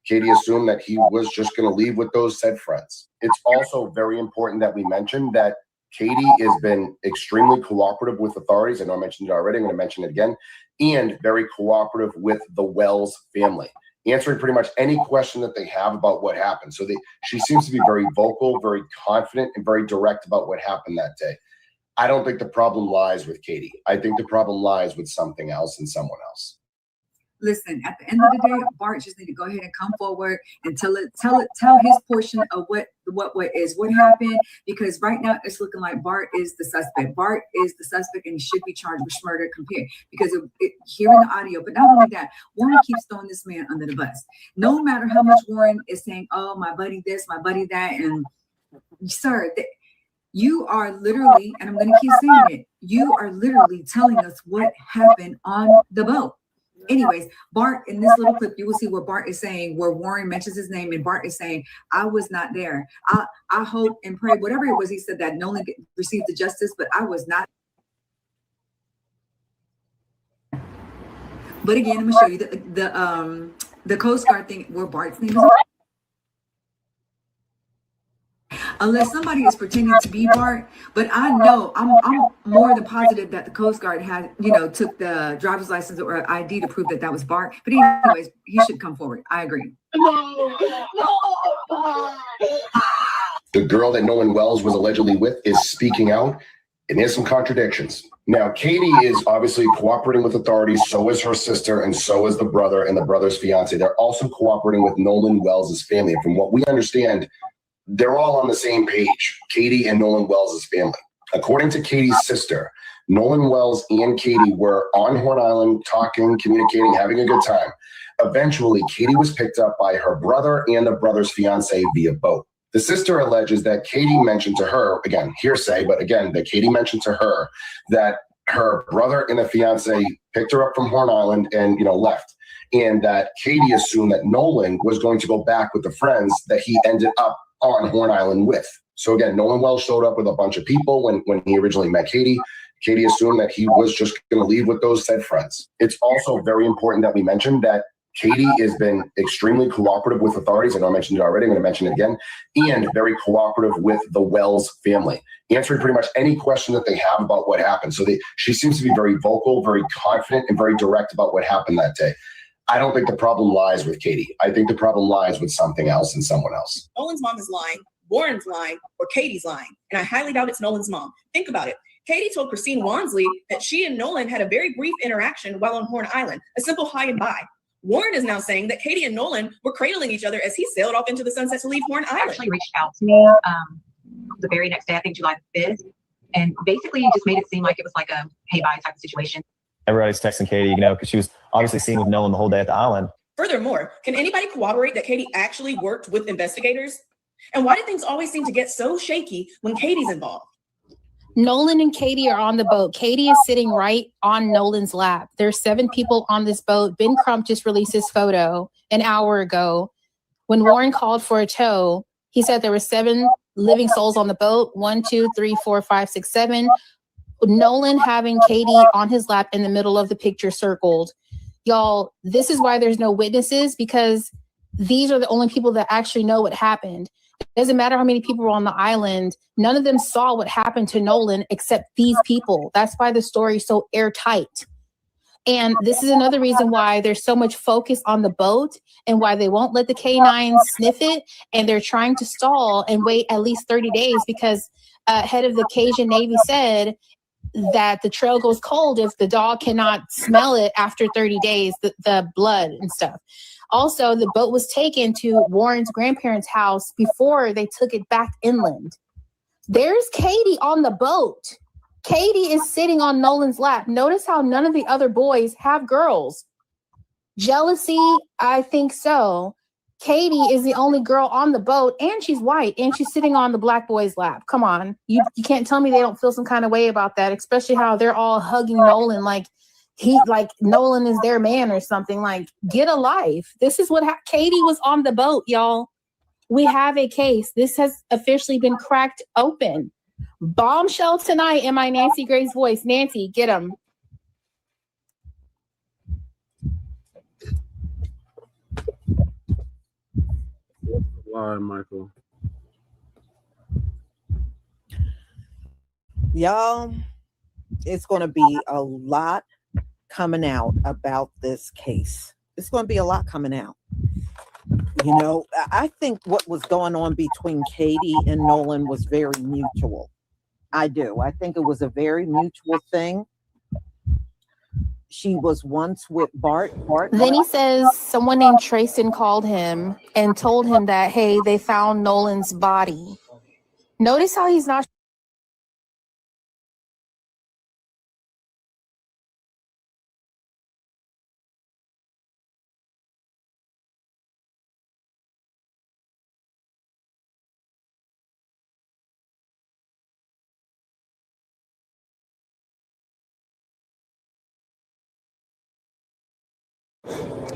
Katie assumed that he was just going to leave with those said friends. It's also very important that we mention that Katie has been extremely cooperative with authorities. I know I mentioned it already. I'm going to mention it again. And very cooperative with the Wells family, answering pretty much any question that they have about what happened. So she seems to be very vocal, very confident, and very direct about what happened that day. I don't think the problem lies with Katie. I think the problem lies with something else and someone else.
Listen, at the end of the day, Bart just need to go ahead and come forward and tell his portion of what happened, because right now it's looking like Bart is the suspect. Bart is the suspect and he should be charged with murder because of hearing the audio. But not only that, Warren keeps throwing this man under the bus. No matter how much Warren is saying, oh, my buddy this, my buddy that, and sir, you are literally, and I'm going to keep saying it, you are literally telling us what happened on the boat. Anyways, Bart, in this little clip, you will see where Bart is saying, where Warren mentions his name, and Bart is saying, I was not there. I hope and pray, whatever it was, he said that Nolan received the justice, but I was not. But again, I'm going to show you the Coast Guard thing where Bart's name is. Unless somebody is pretending to be Bart, but I know I'm more than positive that the Coast Guard had, took the driver's license or ID to prove that was Bart. But anyways, he should come forward. I agree.
The girl that Nolan Wells was allegedly with is speaking out, and there's some contradictions. Now, Katie is obviously cooperating with authorities. So is her sister, and so is the brother and the brother's fiance. They're also cooperating with Nolan Wells' family. And from what we understand, they're all on the same page, Katie and Nolan Wells' family. According to Katie's sister, Nolan Wells and Katie were on Horn Island talking, communicating, having a good time. Eventually, Katie was picked up by her brother and the brother's fiance via boat. The sister alleges that Katie mentioned to her, again, hearsay, but again, that Katie mentioned to her that her brother and the fiance picked her up from Horn Island and, left. And that Katie assumed that Nolan was going to go back with the friends that he ended up on Horn Island with. So again, Nolan Wells showed up with a bunch of people when he originally met Katie. Katie assumed that he was just going to leave with those said friends. It's also very important that we mention that Katie has been extremely cooperative with authorities. I know I mentioned it already. I'm going to mention it again. And very cooperative with the Wells family, answering pretty much any question that they have about what happened. So she seems to be very vocal, very confident, and very direct about what happened that day. I don't think the problem lies with Katie. I think the problem lies with something else and someone else.
Nolan's mom is lying, Warren's lying, or Katie's lying. And I highly doubt it's Nolan's mom. Think about it. Katie told Christine Wansley that she and Nolan had a very brief interaction while on Horn Island, a simple hi and bye. Warren is now saying that Katie and Nolan were cradling each other as he sailed off into the sunset to leave Horn Island.
Actually reached out to me the very next day, I think July 5th, and basically just made it seem like it was like a hey bye type of situation.
Everybody's texting Katie, because she was obviously seen with Nolan the whole day at the island.
Furthermore, can anybody corroborate that Katie actually worked with investigators? And why do things always seem to get so shaky when Katie's involved?
Nolan and Katie are on the boat. Katie is sitting right on Nolan's lap. There's 7 people on this boat. Ben Crump just released his photo an hour ago. When Warren called for a tow, he said there were 7 living souls on the boat. 1, 2, 3, 4, 5, 6, 7. Nolan having Katie on his lap in the middle of the picture circled. Y'all, this is why there's no witnesses, because these are the only people that actually know what happened. It doesn't matter how many people were on the island. None of them saw what happened to Nolan except these people. That's why the story is so airtight. And this is another reason why there's so much focus on the boat and why they won't let the K-9 sniff it. And they're trying to stall and wait at least 30 days because head of the Cajun Navy said that the trail goes cold if the dog cannot smell it after 30 days, the blood and stuff. Also, the boat was taken to Warren's grandparents' house before they took it back inland. There's Katie on the boat. Katie is sitting on Nolan's lap. Notice how none of the other boys have girls. Jealousy, I think so. Katie is the only girl on the boat, and she's white, and she's sitting on the black boy's lap. Come on. You can't tell me they don't feel some kind of way about that, especially how they're all hugging Nolan like Nolan is their man or something. Like, get a life. This is what Katie was on the boat, y'all. We have a case. This has officially been cracked open. Bombshell tonight in my Nancy Grace voice. Nancy, get him.
Lie, Michael.
Y'all, it's going to be a lot coming out about this case. It's going to be a lot coming out. I think what was going on between Katie and Nolan was very mutual. I do. I think it was a very mutual thing. She was once with Bart.
Then he says someone named Tracestin called him and told him that, hey, they found Nolan's body. Notice how he's not.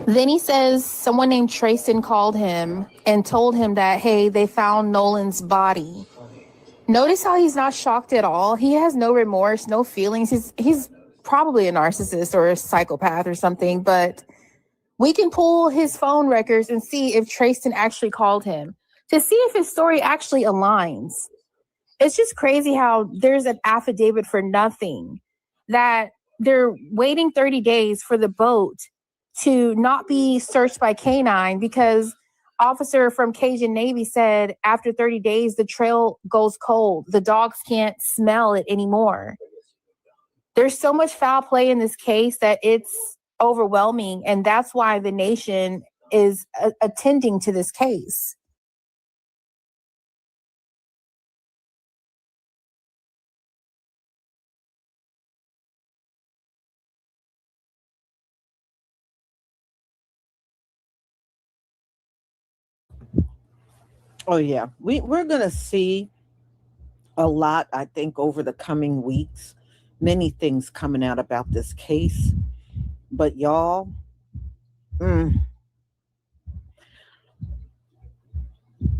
Then he says someone named Tracestin called him and told him that, hey, they found Nolan's body. Notice how he's not shocked at all. He has no remorse, no feelings. He's probably a narcissist or a psychopath or something, but we can pull his phone records and see if Tracestin actually called him to see if his story actually aligns. It's just crazy how there's an affidavit for nothing, that they're waiting 30 days for the boat to not be searched by canine because officer from Cajun Navy said after 30 days, the trail goes cold. The dogs can't smell it anymore. There's so much foul play in this case that it's overwhelming. And that's why the nation is attending to this case.
Oh yeah, we're gonna see a lot, I think, over the coming weeks. Many things coming out about this case, but y'all,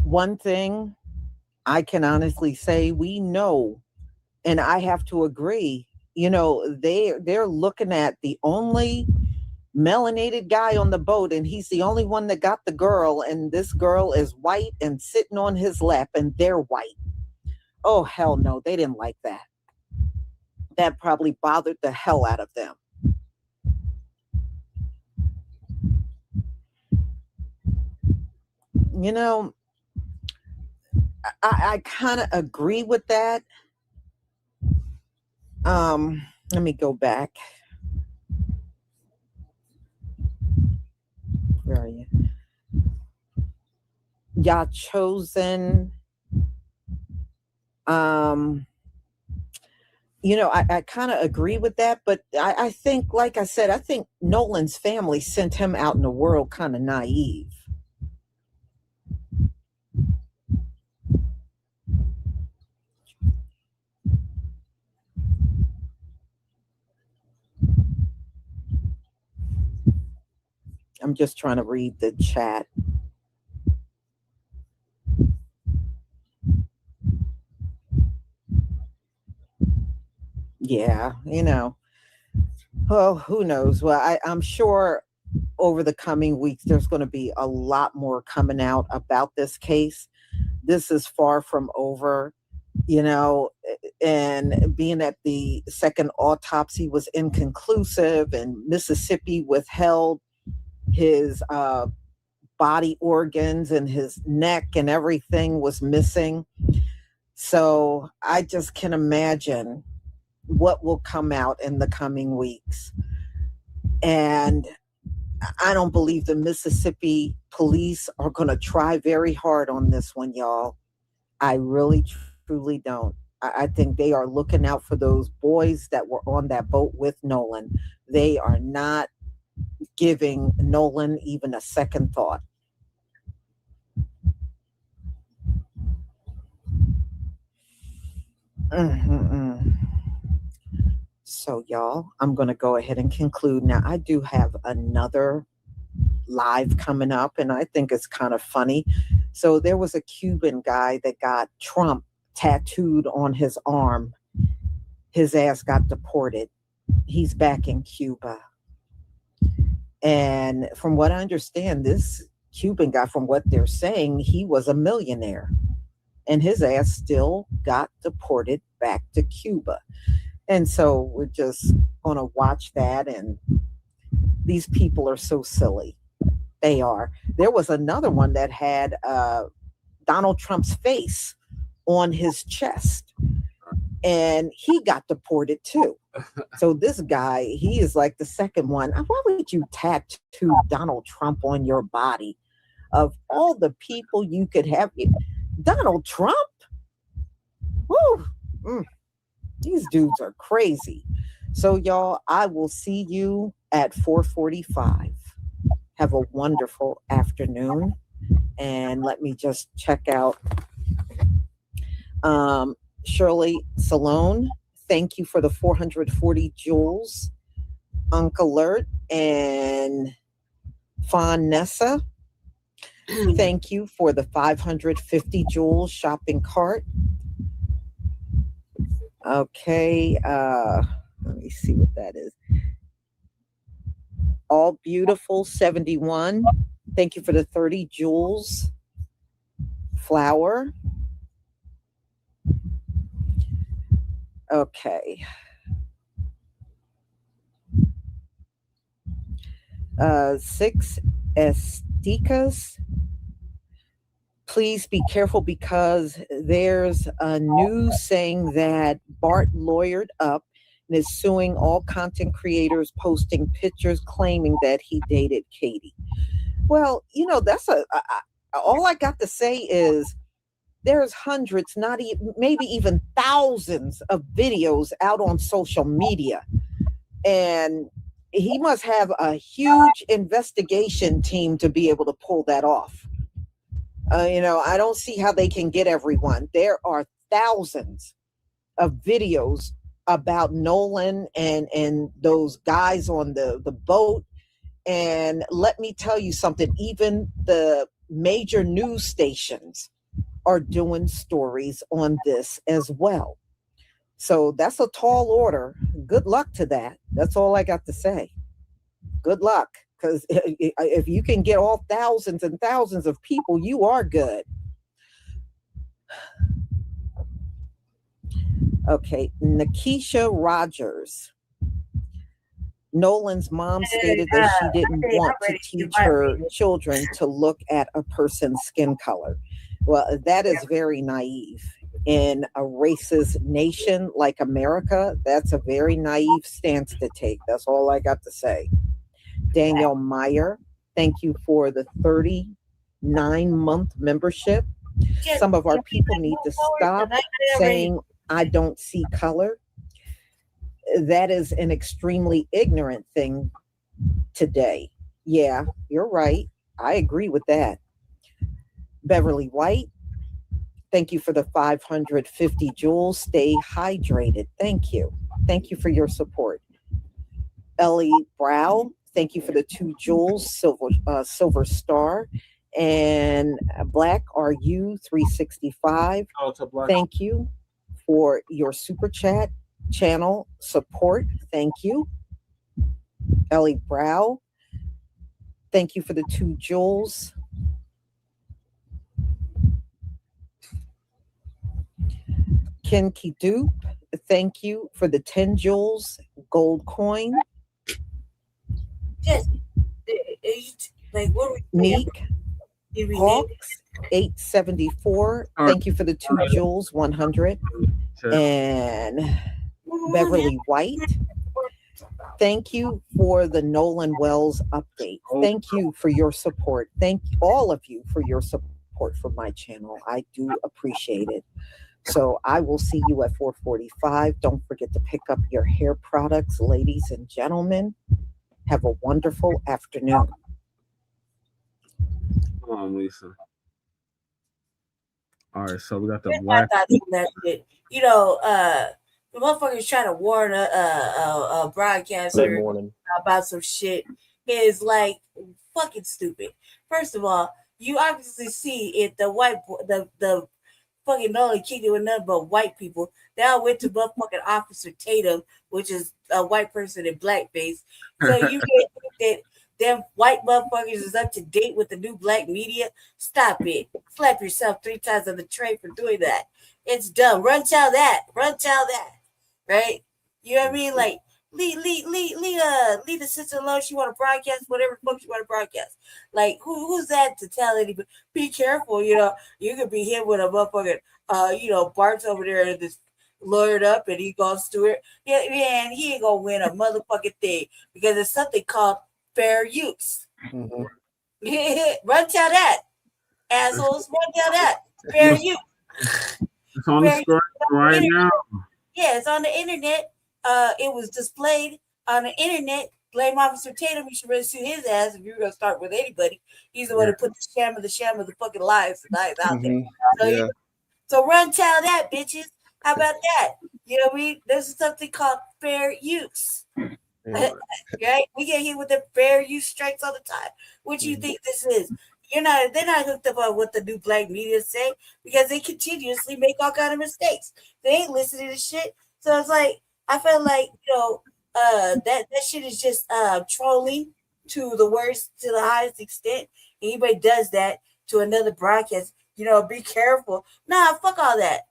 one thing I can honestly say, we know, and I have to agree. You know, they're looking at the only melanated guy on the boat, and he's the only one that got the girl, and this girl is white and sitting on his lap, and they're white. Oh hell no, they didn't like that. That probably bothered the hell out of them. You know, I kind of agree with that. Let me go back. Where are you? Y'all chosen. You know, I kind of agree with that, but I think, like I said, I think Nolan's family sent him out in the world kind of naive. I'm just trying to read the chat. Yeah, you know. Well, who knows? Well, I'm sure over the coming weeks, there's going to be a lot more coming out about this case. This is far from over, you know, and being that the second autopsy was inconclusive and Mississippi withheld his body organs and his neck and everything was missing. So I just can imagine what will come out in the coming weeks. And I don't believe the Mississippi police are going to try very hard on this one, y'all. I really, truly don't. I think they are looking out for those boys that were on that boat with Nolan. They are not giving Nolan even a second thought. So y'all, I'm going to go ahead and conclude. Now, I do have another live coming up, and I think it's kind of funny. So there was a Cuban guy that got Trump tattooed on his arm. His ass got deported. He's back in Cuba. And from what I understand, this Cuban guy, from what they're saying, he was a millionaire. And his ass still got deported back to Cuba. And so we're just going to watch that. And these people are so silly. They are. There was another one that had Donald Trump's face on his chest. and he got deported too. So this guy, he is like the second one. Why would you tattoo Donald Trump on your body? Of all the people you could have, Donald Trump? Woo! These dudes are crazy. So y'all, I will see you at 4:45. Have a wonderful afternoon. And let me just check out Shirley Salone. Thank you for the 440 joules. Uncle Alert and Fawn-Nessa. Thank you for the 550 joules shopping cart. Okay, let me see what that is. All Beautiful 71. Thank you for the 30 joules. Flower. Okay. 6 Esticas. Please be careful because there's a news saying that Bart lawyered up and is suing all content creators posting pictures claiming that he dated Katie. Well, you know, that's all I got to say is there's hundreds, not even, maybe even thousands of videos out on social media. And he must have a huge investigation team to be able to pull that off. You know, I don't see how they can get everyone. There are thousands of videos about Nolan and those guys on the boat. And let me tell you something, even the major news stations are doing stories on this as well. So that's a tall order. Good luck to that. That's all I got to say. Good luck. Because if you can get all thousands and thousands of people, you are good. Okay, Nikisha Rogers. Nolan's mom stated that she didn't want to teach her children to look at a person's skin color. Well, that is very naive. In a racist nation like America, that's a very naive stance to take. That's all I got to say. Daniel Meyer, thank you for the 39-month membership. Some of our people need to stop saying, I don't see color. That is an extremely ignorant thing today. Yeah, you're right. I agree with that. Beverly White, thank you for the 550 joules. Stay hydrated. Thank you. Thank you for your support. Ellie Brow, thank you for the 2 joules, Silver Star. And Blacc RU 365, thank you for your super chat channel support. Thank you. Ellie Brow, thank you for the 2 joules. Ken Kidup, thank you for the 10 joules gold coin.
Just like what
Neek Hawks 874, thank you for the 2 joules 100. And Beverly White, thank you for the Nolan Wells update. Thank you for your support. Thank all of you for your support for my channel. I do appreciate it. So I will see you at 4:45. Don't forget to pick up your hair products, ladies and gentlemen. Have a wonderful afternoon.
Come on, Lisa. All right, so we got the
my
Blacc.
thoughts on that shit. You know, the motherfuckers trying to warn a broadcaster about some shit is like fucking stupid. First of all, you obviously see if the fucking Nolan kicked it with nothing but white people. Now went to motherfucking Officer Tatum, which is a white person in blackface. So you get that them white motherfuckers is up to date with the new Blacc Media. Stop it. Slap yourself 3 times on the tray for doing that. It's dumb. Run tell that. Right? You know what I mean? Like, leave the sister alone. She want to broadcast whatever fuck she want to broadcast. Like, who's that to tell anybody? Be careful, you know. You could be hit with a motherfucking, Bart's over there in this lawyered up and he goes through it. Yeah, man, he ain't gonna win a motherfucking thing because there's something called fair use.
Mhm.
Run tell that, assholes. Run tell that. Fair use.
It's on the
Fair
screen right now.
Yeah, it's on the internet. It was displayed on the internet. Blame Officer Tatum. You should really sue his ass if you're gonna start with anybody. He's the one who put the sham of the fucking lies out there. So,
Yeah.
so run tell that, bitches. How about that? You know what I mean? There's something called fair use. Right? We get hit with the fair use strikes all the time. What do you think this is? They're not hooked up on what the new Blacc Media say because they continuously make all kind of mistakes. They ain't listening to shit. So it's like I felt like, that shit is just trolling to the worst, to the highest extent. Anybody does that to another broadcast, be careful. Nah, fuck all that.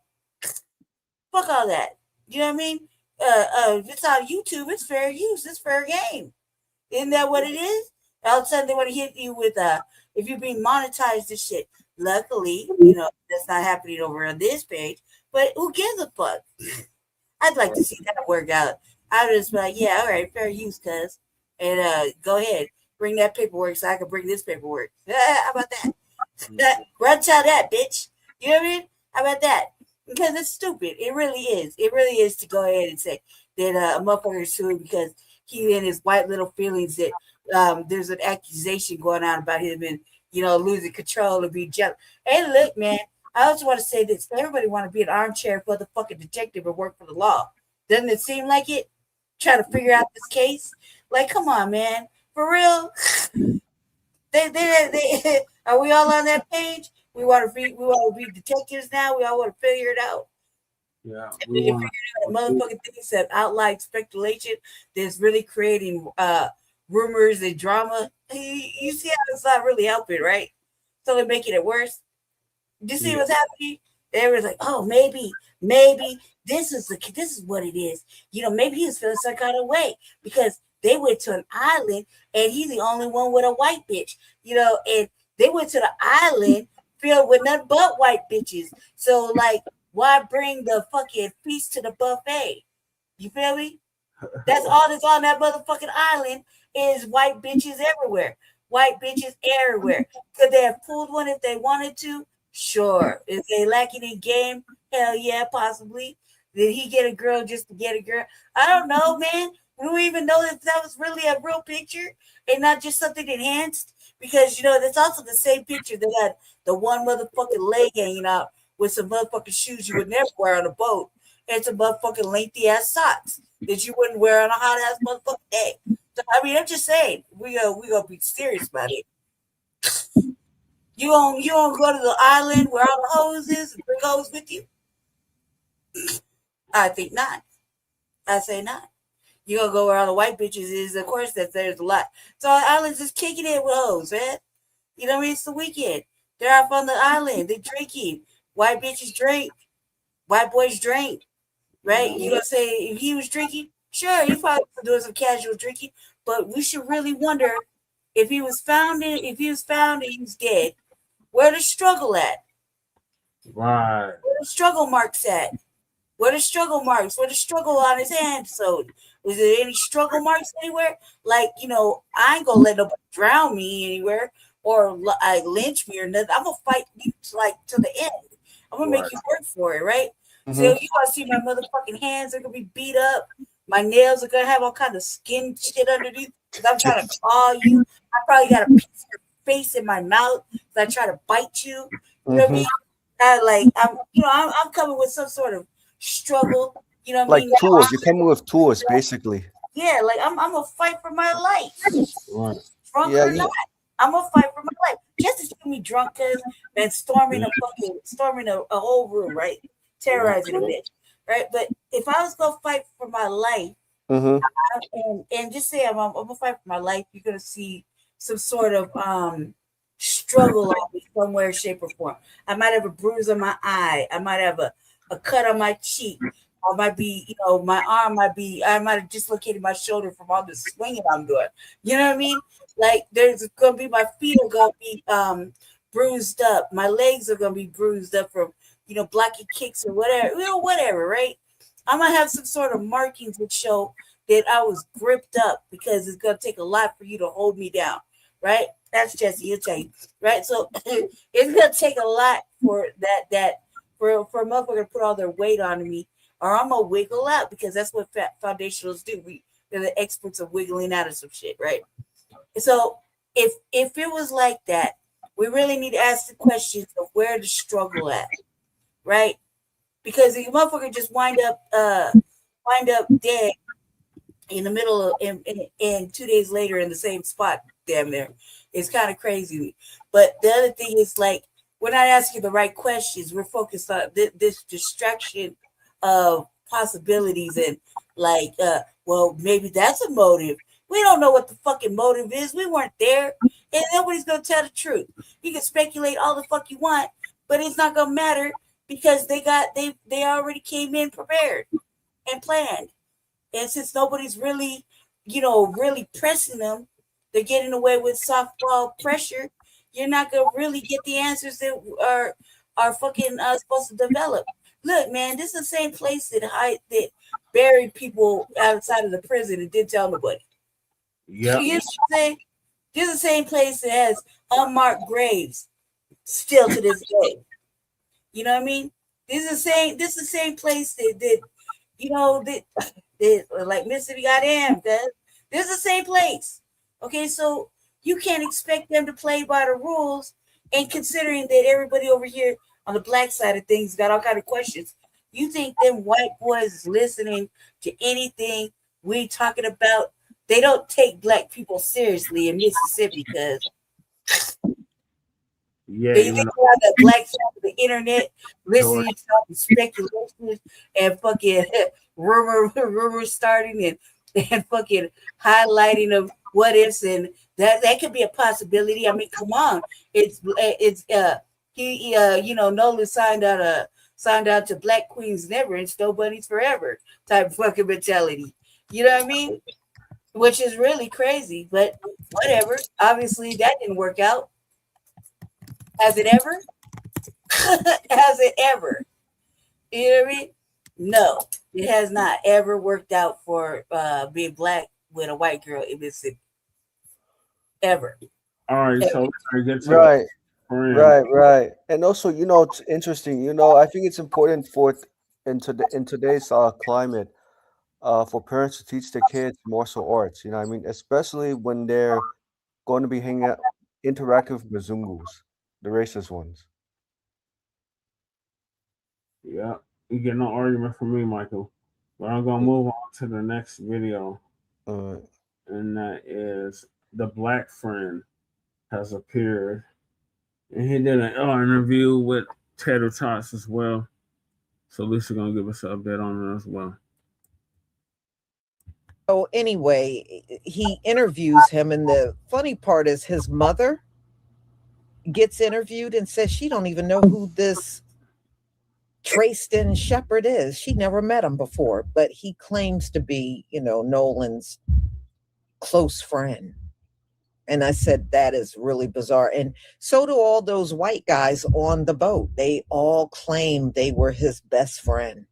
Fuck all that. You know what I mean? If it's on YouTube, it's fair use. It's fair game. Isn't that what it is? All of a sudden they want to hit you with if you're being monetized and shit. Luckily, that's not happening over on this page. But who gives a fuck? I'd like to see that work out. I would just be like, yeah, all right, fair use, cuz. And go ahead, bring that paperwork so I can bring this paperwork. How about that? Run tell that, bitch. You know what I mean? How about that? Because it's stupid. It really is. It really is to go ahead and say that a motherfucker is suing because he and his white little feelings that there's an accusation going on about him and, losing control and being jealous. Hey, look, man, I also want to say this. Everybody want to be an armchair motherfucking detective and work for the law. Doesn't it seem like it? Try to figure out this case. Like, come on, man. For real? They are we all on that page? We want to be detectives now. We all want to figure it out.
Yeah.
We can figure out motherfucking things that outline speculation that's really creating rumors and drama. You see how it's not really helping, right? So they're making it worse. Do you see what's happening? Everyone's like, oh, maybe this is what it is. Maybe he's feeling some kind of way because they went to an island and he's the only one with a white bitch. And they went to the island filled with nothing but white bitches. So, like, why bring the fucking feast to the buffet? You feel me? That's all that's on that motherfucking island is white bitches everywhere. White bitches everywhere. Could they have pulled one if they wanted to? Sure. If they lacking in game, hell yeah, possibly. Did he get a girl just to get a girl? I don't know, man. We don't even know if that was really a real picture and not just something enhanced. Because, that's also the same picture that had the one motherfucking leg hanging out with some motherfucking shoes you would never wear on a boat and some motherfucking lengthy ass socks that you wouldn't wear on a hot ass motherfucking day. So, I mean, I'm just saying, we gonna be serious about it. You gonna go to the island where all the hoes is and bring hoes with you? I think not. I say not. You gonna go where all the white bitches is? Of course, there's a lot. So the island's just kicking it with hoes, man. You know what I mean? It's the weekend. They're off on the island. They're drinking. White bitches drink. White boys drink. Right? You gonna say if he was drinking? Sure, he probably was doing some casual drinking. But we should really wonder if he was found and he was dead. Where the struggle at?
Right.
Where the struggle marks at? Where the struggle marks? Where the struggle on his hand? So was there any struggle marks anywhere? Like, I ain't gonna let nobody drown me anywhere or lynch me or nothing. I'm gonna fight you to the end. I'm gonna make you work for it, right?
Mhm.
So you gonna see my motherfucking hands are gonna be beat up. My nails are gonna have all kind of skin shit underneath because I'm trying to claw you. I probably got a piece of your face in my mouth because I try to bite you. You know what I mean? I'm coming with some sort of struggle. You know what I
Like
mean?
tools. You're coming with tools, basically.
Yeah, like I'm gonna fight for my life.
Right.
Drunk
Yeah,
or not, I'm gonna fight for my life. Just to see me drunk and storming a whole room, right? Terrorizing a bitch, right? But if I was gonna fight for my life, and just say I'm gonna fight for my life, you're gonna see some sort of struggle on me somewhere, shape, or form. I might have a bruise on my eye. I might have a cut on my cheek. I might be, my arm I might have dislocated my shoulder from all the swinging I'm doing. You know what I mean? Like there's gonna be, my feet are gonna be bruised up. My legs are gonna be bruised up from, blocking kicks or whatever, whatever, right? I'm gonna have some sort of markings that show that I was gripped up, because it's gonna take a lot for you to hold me down, right? That's Jesse, he'll tell you, right? So it's gonna take a lot for for a motherfucker to put all their weight on me, or I'm gonna wiggle out, because that's what foundationals do. They're the experts of wiggling out of some shit, right? So if it was like that, we really need to ask the questions of where the struggle at, right? Because if a motherfucker just wind up dead in the middle of and 2 days later in the same spot, damn near, it's kind of crazy. But the other thing is, like, we're not asking the right questions. We're focused on this distraction of possibilities, and like, well, maybe that's a motive. We don't know what the fucking motive is. We weren't there, and nobody's gonna tell the truth. You can speculate all the fuck you want, but it's not gonna matter, because they already came in prepared and planned. And since nobody's really, really pressing them, they're getting away with softball pressure. You're not gonna really get the answers that are fucking supposed to develop. Look, man, this is the same place that buried people outside of the prison and didn't tell nobody.
Yeah.
You know what I'm saying? This is the same place that has unmarked graves still to this day. You know what I mean? This is the same place that like Mississippi goddamn, this is the same place. Okay, so you can't expect them to play by the rules, and considering that everybody over here on the black side of things got all kind of questions, you think them white boys is listening to anything we talking about? They don't take black people seriously in Mississippi, because they think on the black side of the internet listening to all the speculations and fucking rumors starting and fucking highlighting of what ifs, and that could be a possibility. I mean, come on, Nolan signed out to Black Queens Never and Snow Bunnies Forever type of fucking mentality. You know what I mean? Which is really crazy, but whatever. Obviously, that didn't work out. Has it ever? Has it ever? You know what I mean? No, it has not ever worked out for being black with a white girl in Mississippi. Ever.
All right, so let's get to
Right. And also, it's interesting. I think it's important in today's climate, for parents to teach their kids martial arts. You know what I mean? Especially when they're going to be hanging out, interacting with Mzungus, the racist ones.
Yeah, you get no argument from me, Michael. But I'm gonna move on to the next video. And that is the Black friend has appeared. And he did an interview with Tater Tots as well. So Lisa gonna give us an update on it as well.
So anyway, he interviews him, and the funny part is his mother gets interviewed and says she don't even know who this Tracestin Shepherd is. She never met him before, but he claims to be, Nolan's close friend. And I said, that is really bizarre. And so do all those white guys on the boat. They all claim they were his best friend.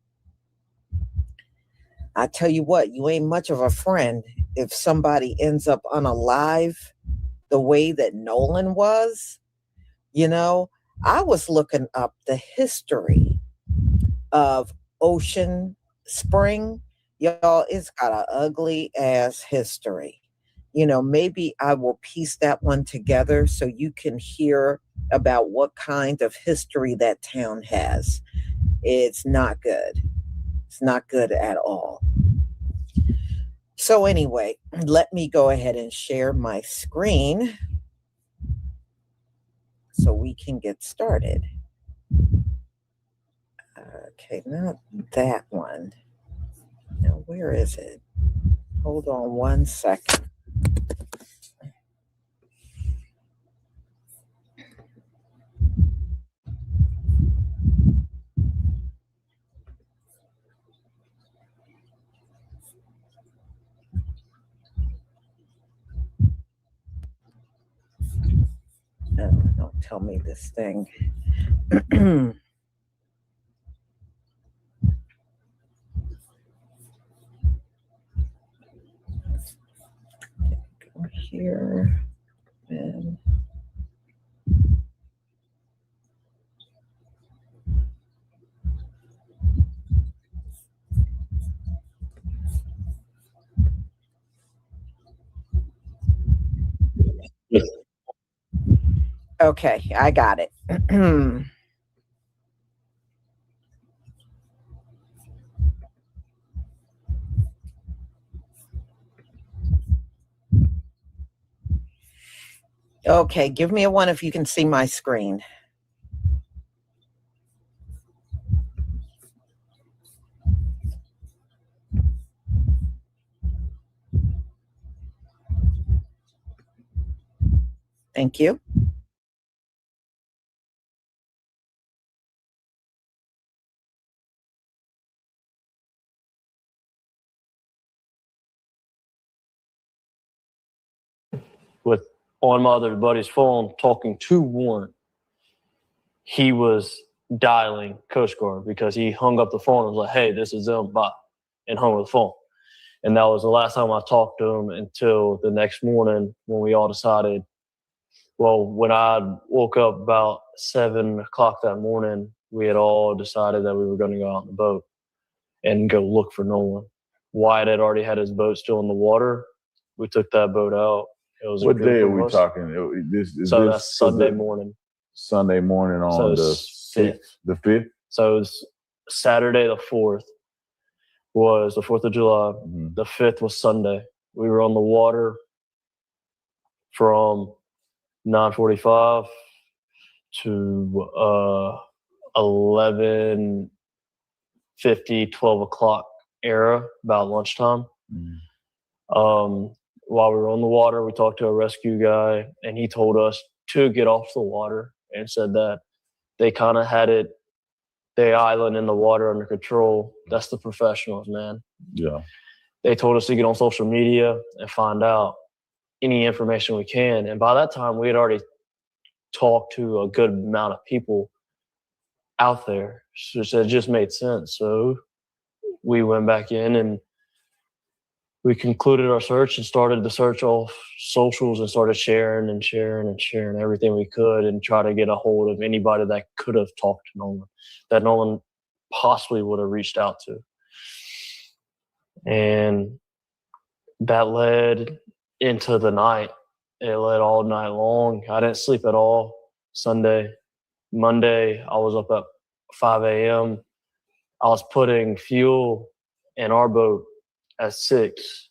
I tell you what, you ain't much of a friend if somebody ends up unalive the way that Nolan was. I was looking up the history of Ocean Spring. Y'all, it's got an ugly ass history. Maybe I will piece that one together so you can hear about what kind of history that town has. It's not good. It's not good at all. So anyway, let me go ahead and share my screen so we can get started. Okay, not that one. Now, where is it? Hold on one second. Don't tell me this thing. here. And okay, I got it. Okay, give me a one if you can see my screen. Thank you.
With on my other buddy's phone talking to Warren. He was dialing Coast Guard because he hung up the phone and was like, hey, this is them, bye, and hung up the phone. And that was the last time I talked to him until the next morning when we all decided, well, when I woke up about 7 o'clock that morning, we had all decided that we were going to go out on the boat and go look for Nolan. Wyatt had already had his boat still in the water. We took that boat out. It was
what day are we talking?
That's Sunday morning.
Sunday morning on the 6th, the 5th?
So it's Saturday the 4th was the 4th of July.
Mm-hmm.
The 5th was Sunday. We were on the water from 9:45 to 11:50, 12 o'clock era, about lunchtime.
Mm-hmm.
While we were on the water, we talked to a rescue guy, and he told us to get off the water and said that they kind of had the island in the water under control. That's the professionals, man.
Yeah.
They told us to get on social media and find out any information we can. And by that time, we had already talked to a good amount of people out there. So it just made sense. So we went back in and we concluded our search and started the search off socials and started sharing everything we could and try to get a hold of anybody that could have talked to Nolan, that Nolan possibly would have reached out to. And that led into the night. It led all night long. I didn't sleep at all Sunday. Monday, I was up at 5 a.m. I was putting fuel in our boat at 6.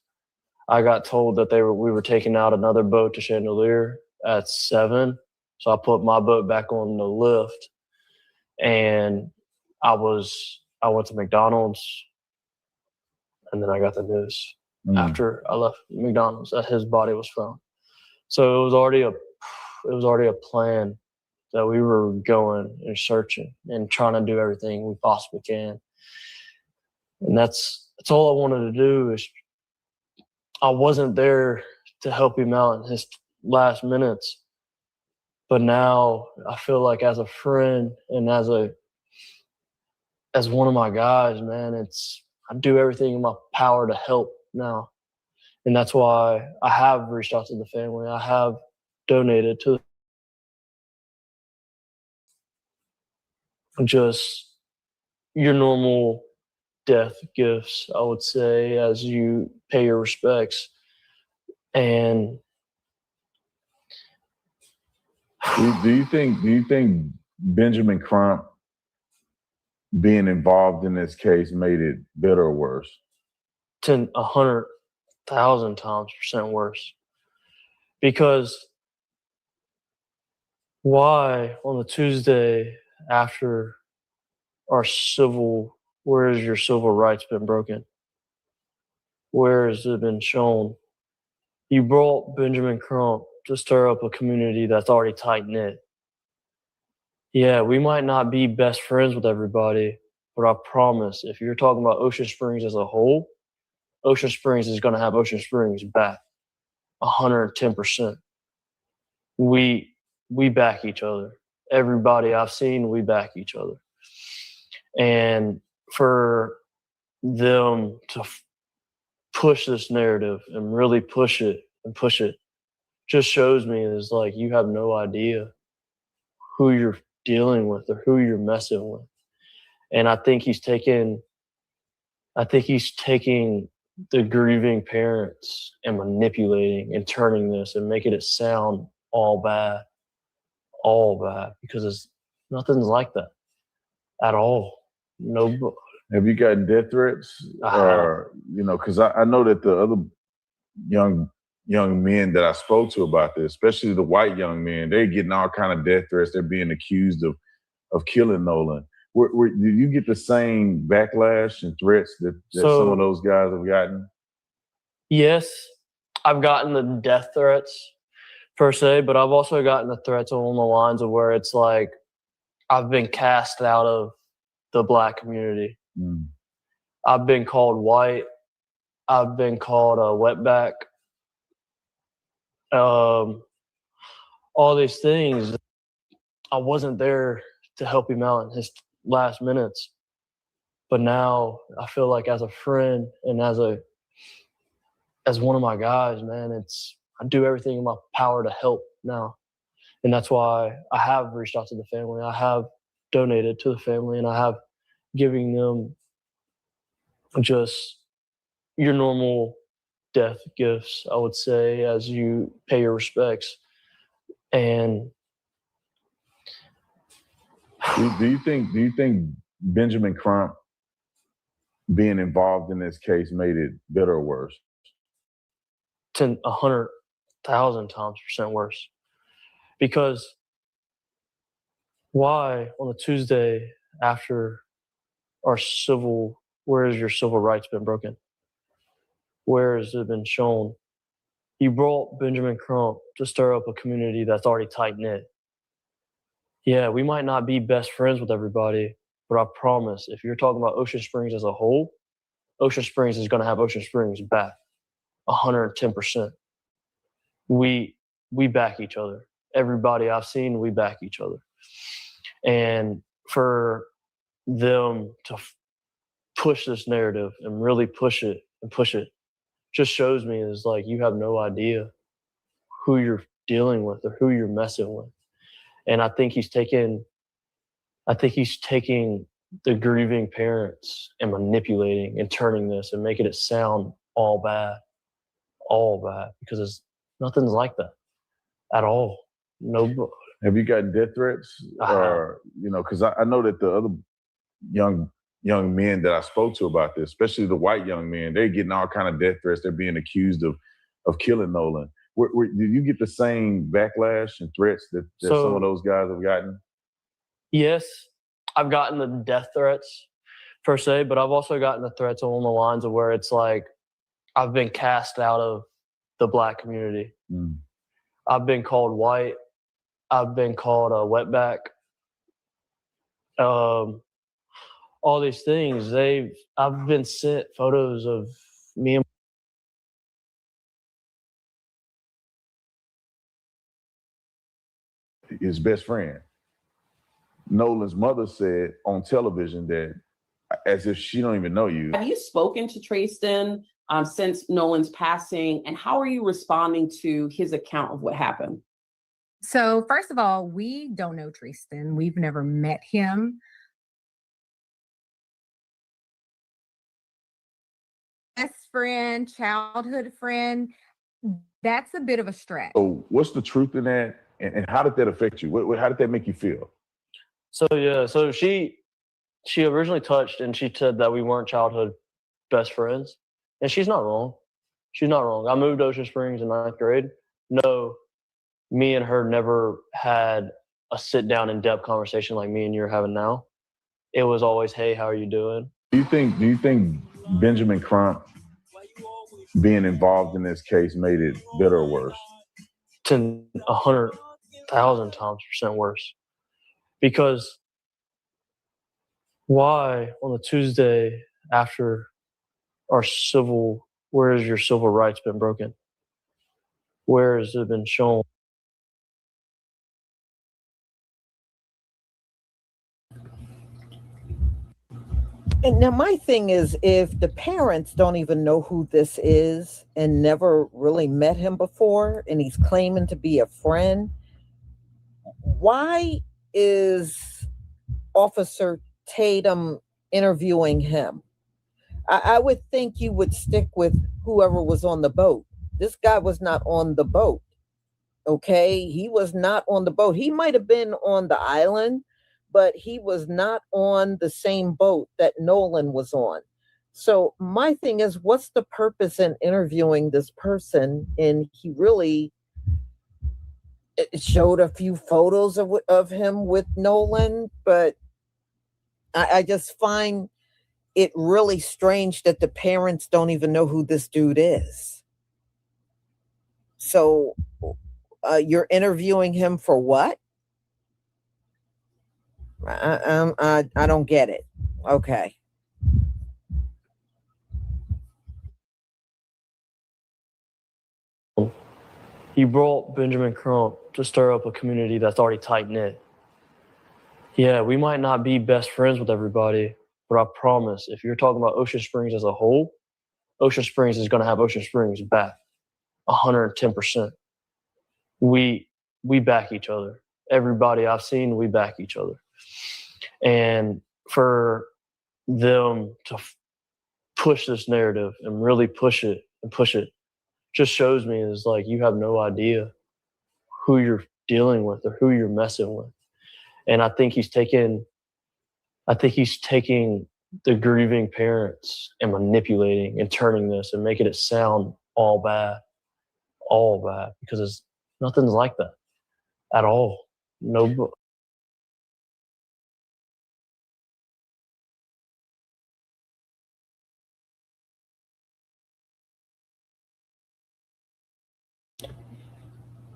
I got told that we were taking out another boat to Chandelier at 7. So I put my boat back on the lift, and I went to McDonald's, and then I got the news after I left McDonald's that his body was found. So it was already a plan that we were going and searching and trying to do everything we possibly can. And that's all I wanted to do. Is I wasn't there to help him out in his last minutes, but now I feel like as a friend and as one of my guys, man, I do everything in my power to help now. And that's why I have reached out to the family. I have donated to just your normal death gifts, I would say, as you pay your respects. And
do you think Benjamin Crump being involved in this case made it better or worse?
100,000 times % worse. Because why on the Tuesday after where has your civil rights been broken? Where has it been shown? You brought Benjamin Crump to stir up a community that's already tight-knit. Yeah, we might not be best friends with everybody, but I promise, if you're talking about Ocean Springs as a whole, Ocean Springs is going to have Ocean Springs back 110%. We back each other. Everybody I've seen, we back each other. And for them to push this narrative and really push it, just shows me is like you have no idea who you're dealing with or who you're messing with. And I think he's taking the grieving parents and manipulating and turning this and making it sound all bad, because nothing's like that at all. No.
Have you gotten death threats? Or, because I know that the other young men that I spoke to about this, especially the white young men, they're getting all kind of death threats. They're being accused of killing Nolan. Do you get the same backlash and threats that some of those guys have gotten?
Yes, I've gotten the death threats per se, but I've also gotten the threats along the lines of where it's like I've been cast out of the Black community. I've been called white. I've been called a wetback. All these things. I wasn't there to help him out in his last minutes, but now I feel like as a friend and as one of my guys, man, I do everything in my power to help now, and that's why I have reached out to the family. I have donated to the family, and I have giving them just your normal death gifts, I would say, as you pay your respects. And
do you think Benjamin Crump being involved in this case made it better or worse?
100,000% worse. Because why on a Tuesday after where has your civil rights been broken? Where has it been shown? You brought Benjamin Crump to stir up a community that's already tight-knit. Yeah, we might not be best friends with everybody, but I promise, if you're talking about Ocean Springs as a whole, Ocean Springs is going to have Ocean Springs back 110%. We back each other. Everybody I've seen, we back each other. And for them to push this narrative and really push it, just shows me is like you have no idea who you're dealing with or who you're messing with. And I think he's taking the grieving parents and manipulating and turning this and making it sound all bad, because nothing's like that at all. No.
Have you gotten death threats? Or, because I know that the other young men that I spoke to about this, especially the white young men, they're getting all kind of death threats. They're being accused of killing Nolan. Do you get the same backlash and threats that some of those guys have gotten?
Yes, I've gotten the death threats per se, but I've also gotten the threats along the lines of where it's like I've been cast out of the Black community. I've been called white. I've been called a wetback. All these things. I've been sent photos of me and
his best friend. Nolan's mother said on television that as if she don't even know you.
Have you spoken to Tracestin since Nolan's passing, and how are you responding to his account of what happened?
So first of all, we don't know Tracestin. We've never met him. Best friend, childhood friend, that's a bit of a stretch.
So what's the truth in that? And how did that affect you? How did that make you feel?
So she originally touched and she said that we weren't childhood best friends. And she's not wrong. She's not wrong. I moved to Ocean Springs in 9th grade. No, me and her never had a sit down in depth conversation like me and you're having now. It was always, hey, how are you doing?
Do you think Benjamin Crump being involved in this case made it better or worse?
100,000% worse. Because why on the Tuesday after where has your civil rights been broken? Where has it been shown?
And now my thing is, if the parents don't even know who this is and never really met him before, and he's claiming to be a friend, why is Officer Tatum interviewing him? I would think you would stick with whoever was on the boat. This guy was not on the boat. Okay, he was not on the boat. He might have been on the island, but he was not on the same boat that Nolan was on. So my thing is, what's the purpose in interviewing this person? And he really showed a few photos of him with Nolan, but I just find it really strange that the parents don't even know who this dude is. So you're interviewing him for what? I don't get it. Okay.
He brought Benjamin Crump to stir up a community that's already tight-knit. Yeah, we might not be best friends with everybody, but I promise, if you're talking about Ocean Springs as a whole, Ocean Springs is going to have Ocean Springs back 110%. We back each other. Everybody I've seen, we back each other. And for them to push this narrative and really push it just shows me is like you have no idea who you're dealing with or who you're messing with. And I think he's taking the grieving parents and manipulating and turning this and making it sound all bad, because it's nothing's like that at all. No.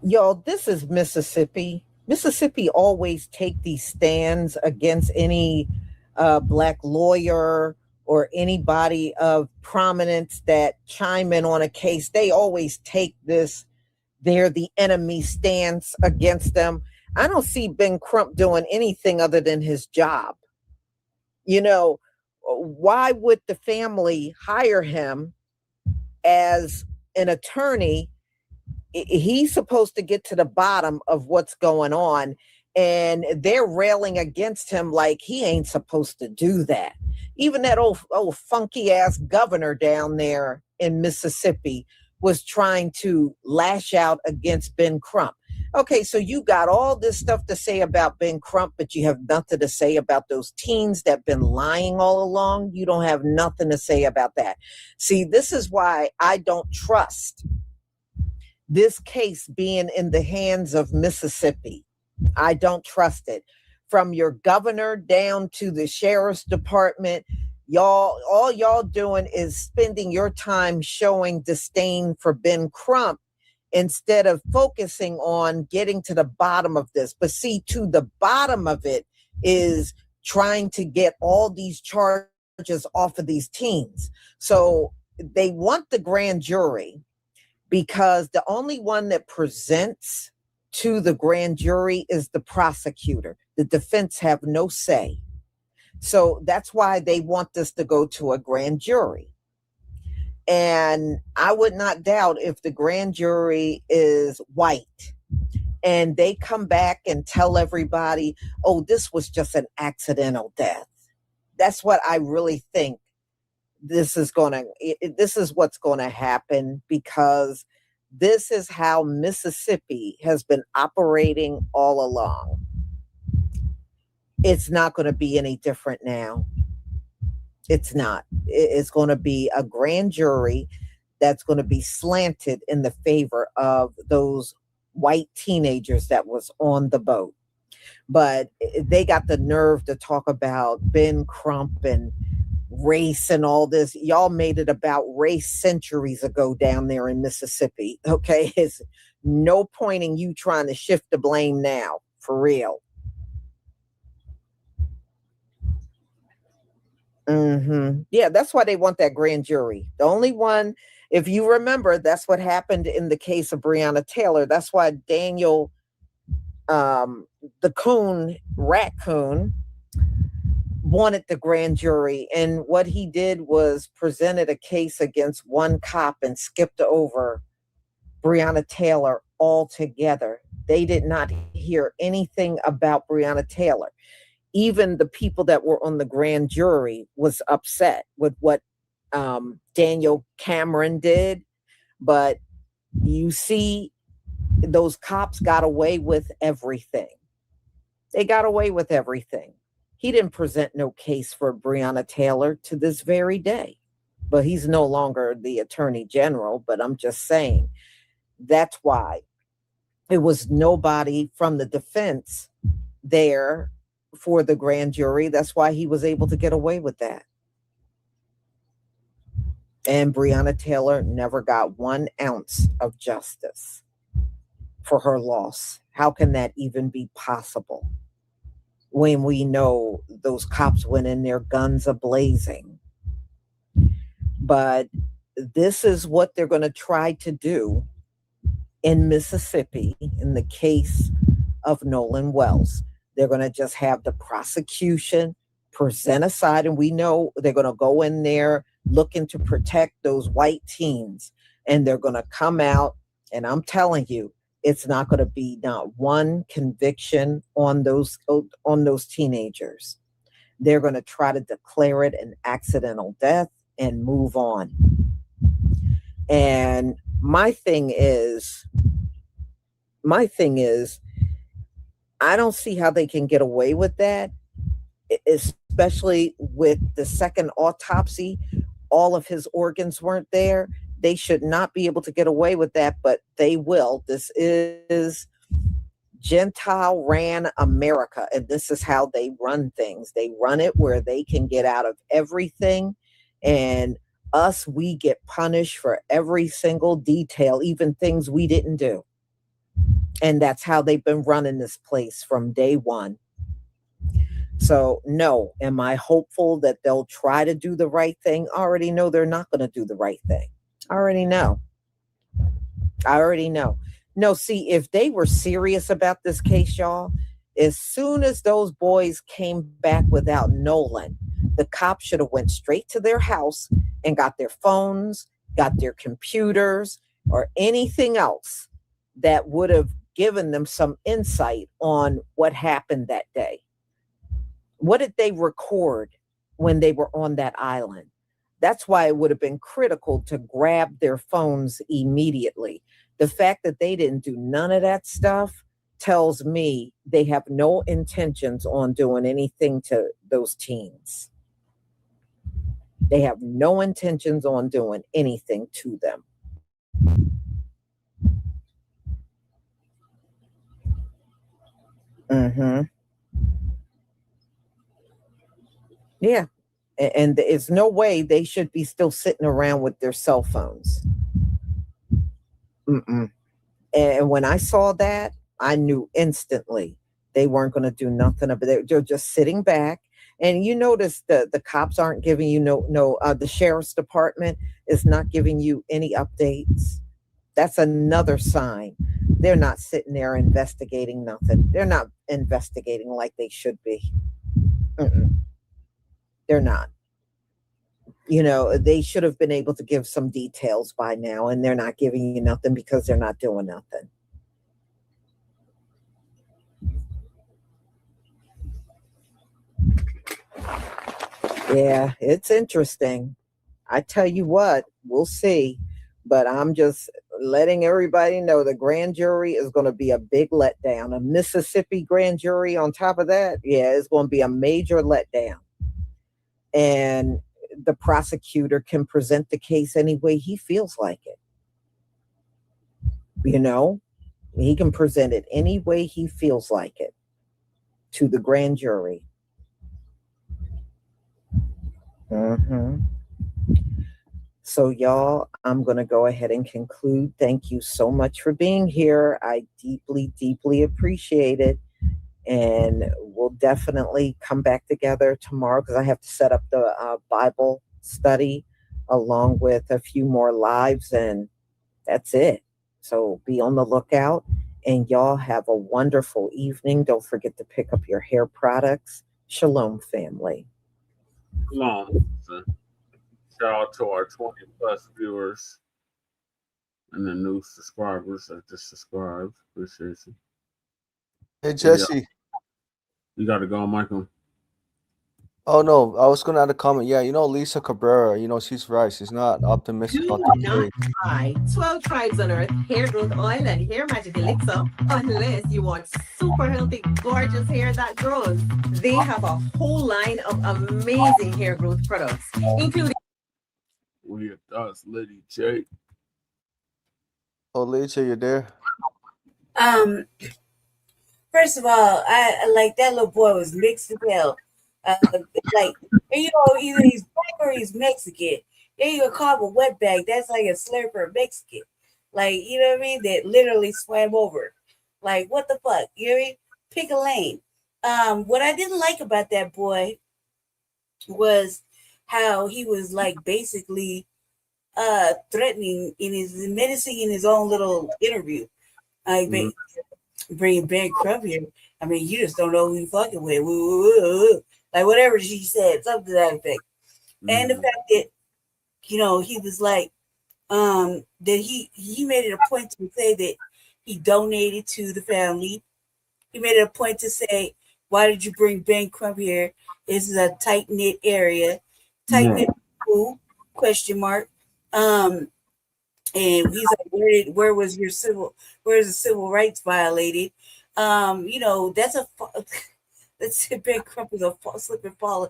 Y'all, this is Mississippi. Mississippi always take these stands against any Black lawyer or anybody of prominence that chime in on a case. They always take this, they're the enemy stance against them. I don't see Ben Crump doing anything other than his job. You know, why would the family hire him as an attorney? He's supposed to get to the bottom of what's going on, and they're railing against him like he ain't supposed to do that. Even that old funky ass governor down there in Mississippi was trying to lash out against Ben Crump. Okay, so you got all this stuff to say about Ben Crump, but you have nothing to say about those teens that been lying all along. You don't have nothing to say about that. See, this is why I don't trust this case being in the hands of Mississippi. I don't trust it. From your governor down to the sheriff's department, all y'all doing is spending your time showing disdain for Ben Crump instead of focusing on getting to the bottom of this. But see, to the bottom of it is trying to get all these charges off of these teens. So they want the grand jury, because the only one that presents to the grand jury is the prosecutor. The defense have no say. So that's why they want this to go to a grand jury. And I would not doubt if the grand jury is white and they come back and tell everybody, oh, this was just an accidental death. That's what I really think this is what's going to happen, because this is how Mississippi has been operating all along. It's not going to be any different now. It's not. It's going to be a grand jury that's going to be slanted in the favor of those white teenagers that was on the boat. But they got the nerve to talk about Ben Crump and race and all this. Y'all made it about race centuries ago down there in Mississippi. Okay, it's no point in you trying to shift the blame now, for real. Yeah, that's why they want that grand jury. The only one, if you remember, that's what happened in the case of Breonna Taylor. That's why Daniel, the raccoon, wanted the grand jury. And what he did was presented a case against one cop and skipped over Breonna Taylor altogether. They did not hear anything about Breonna Taylor. Even the people that were on the grand jury was upset with what Daniel Cameron did. But you see, those cops got away with everything. They got away with everything. He didn't present no case for Breonna Taylor to this very day. But he's no longer the attorney general. But I'm just saying, that's why it was nobody from the defense there for the grand jury. That's why he was able to get away with that. And Breonna Taylor never got 1 ounce of justice for her loss. How can that even be possible when we know those cops went in there guns a-blazing? But this is what they're going to try to do in Mississippi in the case of Nolan Wells. They're going to just have the prosecution present a side, and we know they're going to go in there looking to protect those white teens, and they're going to come out, and I'm telling you, it's not going to be not one conviction on those teenagers. They're going to try to declare it an accidental death and move on. And my thing is, I don't see how they can get away with that, especially with the second autopsy. All of his organs weren't there. They should not be able to get away with that, but they will. This is Gentile ran America, and this is how they run things. They run it where they can get out of everything, and us, we get punished for every single detail, even things we didn't do. And that's how they've been running this place from day one. So no, am I hopeful that they'll try to do the right thing? I already know they're not going to do the right thing. I already know. No, see, if they were serious about this case, y'all, as soon as those boys came back without Nolan, the cops should have went straight to their house and got their phones, got their computers, or anything else that would have given them some insight on what happened that day. What did they record when they were on that island? That's why it would have been critical to grab their phones immediately. The fact that they didn't do none of that stuff tells me they have no intentions on doing anything to those teens. They have no intentions on doing anything to them. Yeah. And there's no way they should be still sitting around with their cell phones. And when I saw that, I knew instantly they weren't going to do nothing about it. They're just sitting back. And you notice the cops aren't giving you the sheriff's department is not giving you any updates. That's another sign. They're not sitting there investigating nothing. They're not investigating like they should be. They're not. They should have been able to give some details by now, and they're not giving you nothing because they're not doing nothing. Yeah, it's interesting. I tell you what, we'll see. But I'm just letting everybody know the grand jury is going to be a big letdown. A Mississippi grand jury on top of that, yeah, it's going to be a major letdown. And the prosecutor can present the case any way he feels like it. He can present it any way he feels like it to the grand jury. So y'all, I'm going to go ahead and conclude. Thank you so much for being here. I deeply, deeply appreciate it. And we'll definitely come back together tomorrow because I have to set up the Bible study along with a few more lives, and that's it. So be on the lookout, and y'all have a wonderful evening. Don't forget to pick up your hair products. Shalom, family.
long. So shout out to our 20 plus viewers and the new subscribers that just subscribed. Appreciate you.
Hey Jesse.
You got to go, Michael.
Oh no, I was gonna add a comment. Yeah, Lisa Cabrera, she's right. She's not optimistic about the
not
case.
buy 12 tribes on earth hair growth oil and hair magic elixir unless you want super healthy, gorgeous hair that grows. They have a whole line of amazing hair growth products, including
We are us, Lady J.
Oh, Lisa, you're there.
First of all, I like that little boy was mixed as hell. Like, either he's black or he's Mexican. Then you call him a wetback. That's like a slur for a Mexican. Like, you know what I mean? That literally swam over. Like, what the fuck? You know what I mean? Pick a lane. What I didn't like about that boy was how he was like basically threatening menacing in his own little interview. Like, bringing Ben Crump here. I mean, you just don't know who you fucking with. Woo, woo, woo, woo. Like whatever she said, something to that effect. And the fact that, he was like, that he made it a point to say that he donated to the family. He made it a point to say, why did you bring Ben Crump here? This is a tight-knit area. Tight-knit who? Question mark. And he's like, where was the civil rights violated? That's Ben Crump is a slip and fall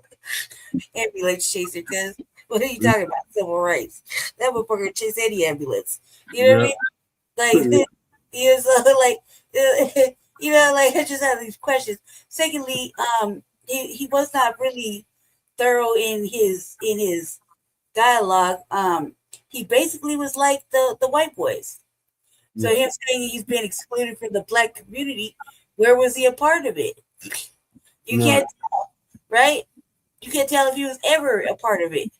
ambulance chaser. Because what are you talking about? Civil rights? That motherfucker chase any ambulance. You know what I mean? Like he was like I just have these questions. Secondly, he was not really thorough in his dialogue. He basically was like the white boys. So him saying he's been excluded from the black community, where was he a part of it? You can't tell, right? You can't tell if he was ever a part of it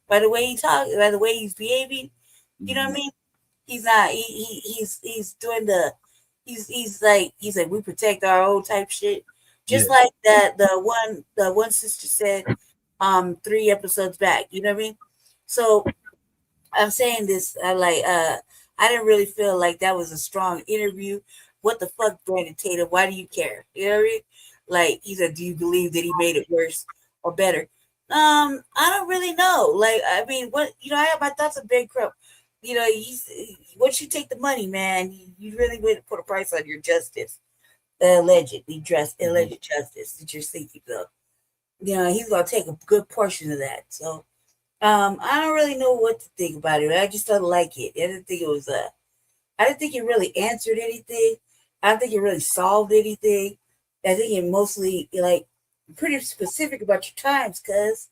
by the way he talks, by the way he's behaving. You know what I mean? He's not. He's doing he's like we protect our old type shit, just like that the one sister said 3 episodes back. You know what I mean? So I'm saying this. I didn't really feel like that was a strong interview. What the fuck, Brandon Tatum? Why do you care? You know what I mean? Like he said, do you believe that he made it worse or better? I don't really know. Like, I mean, I have my thoughts on Ben Crump. Once you take the money, man, you really would put a price on your justice. Alleged justice that you're seeking. So, he's gonna take a good portion of that. So, I don't really know what to think about it. I just don't like it. I didn't think it was I didn't think it really answered anything. I don't think it really solved anything. I think it mostly pretty specific about your times, cuz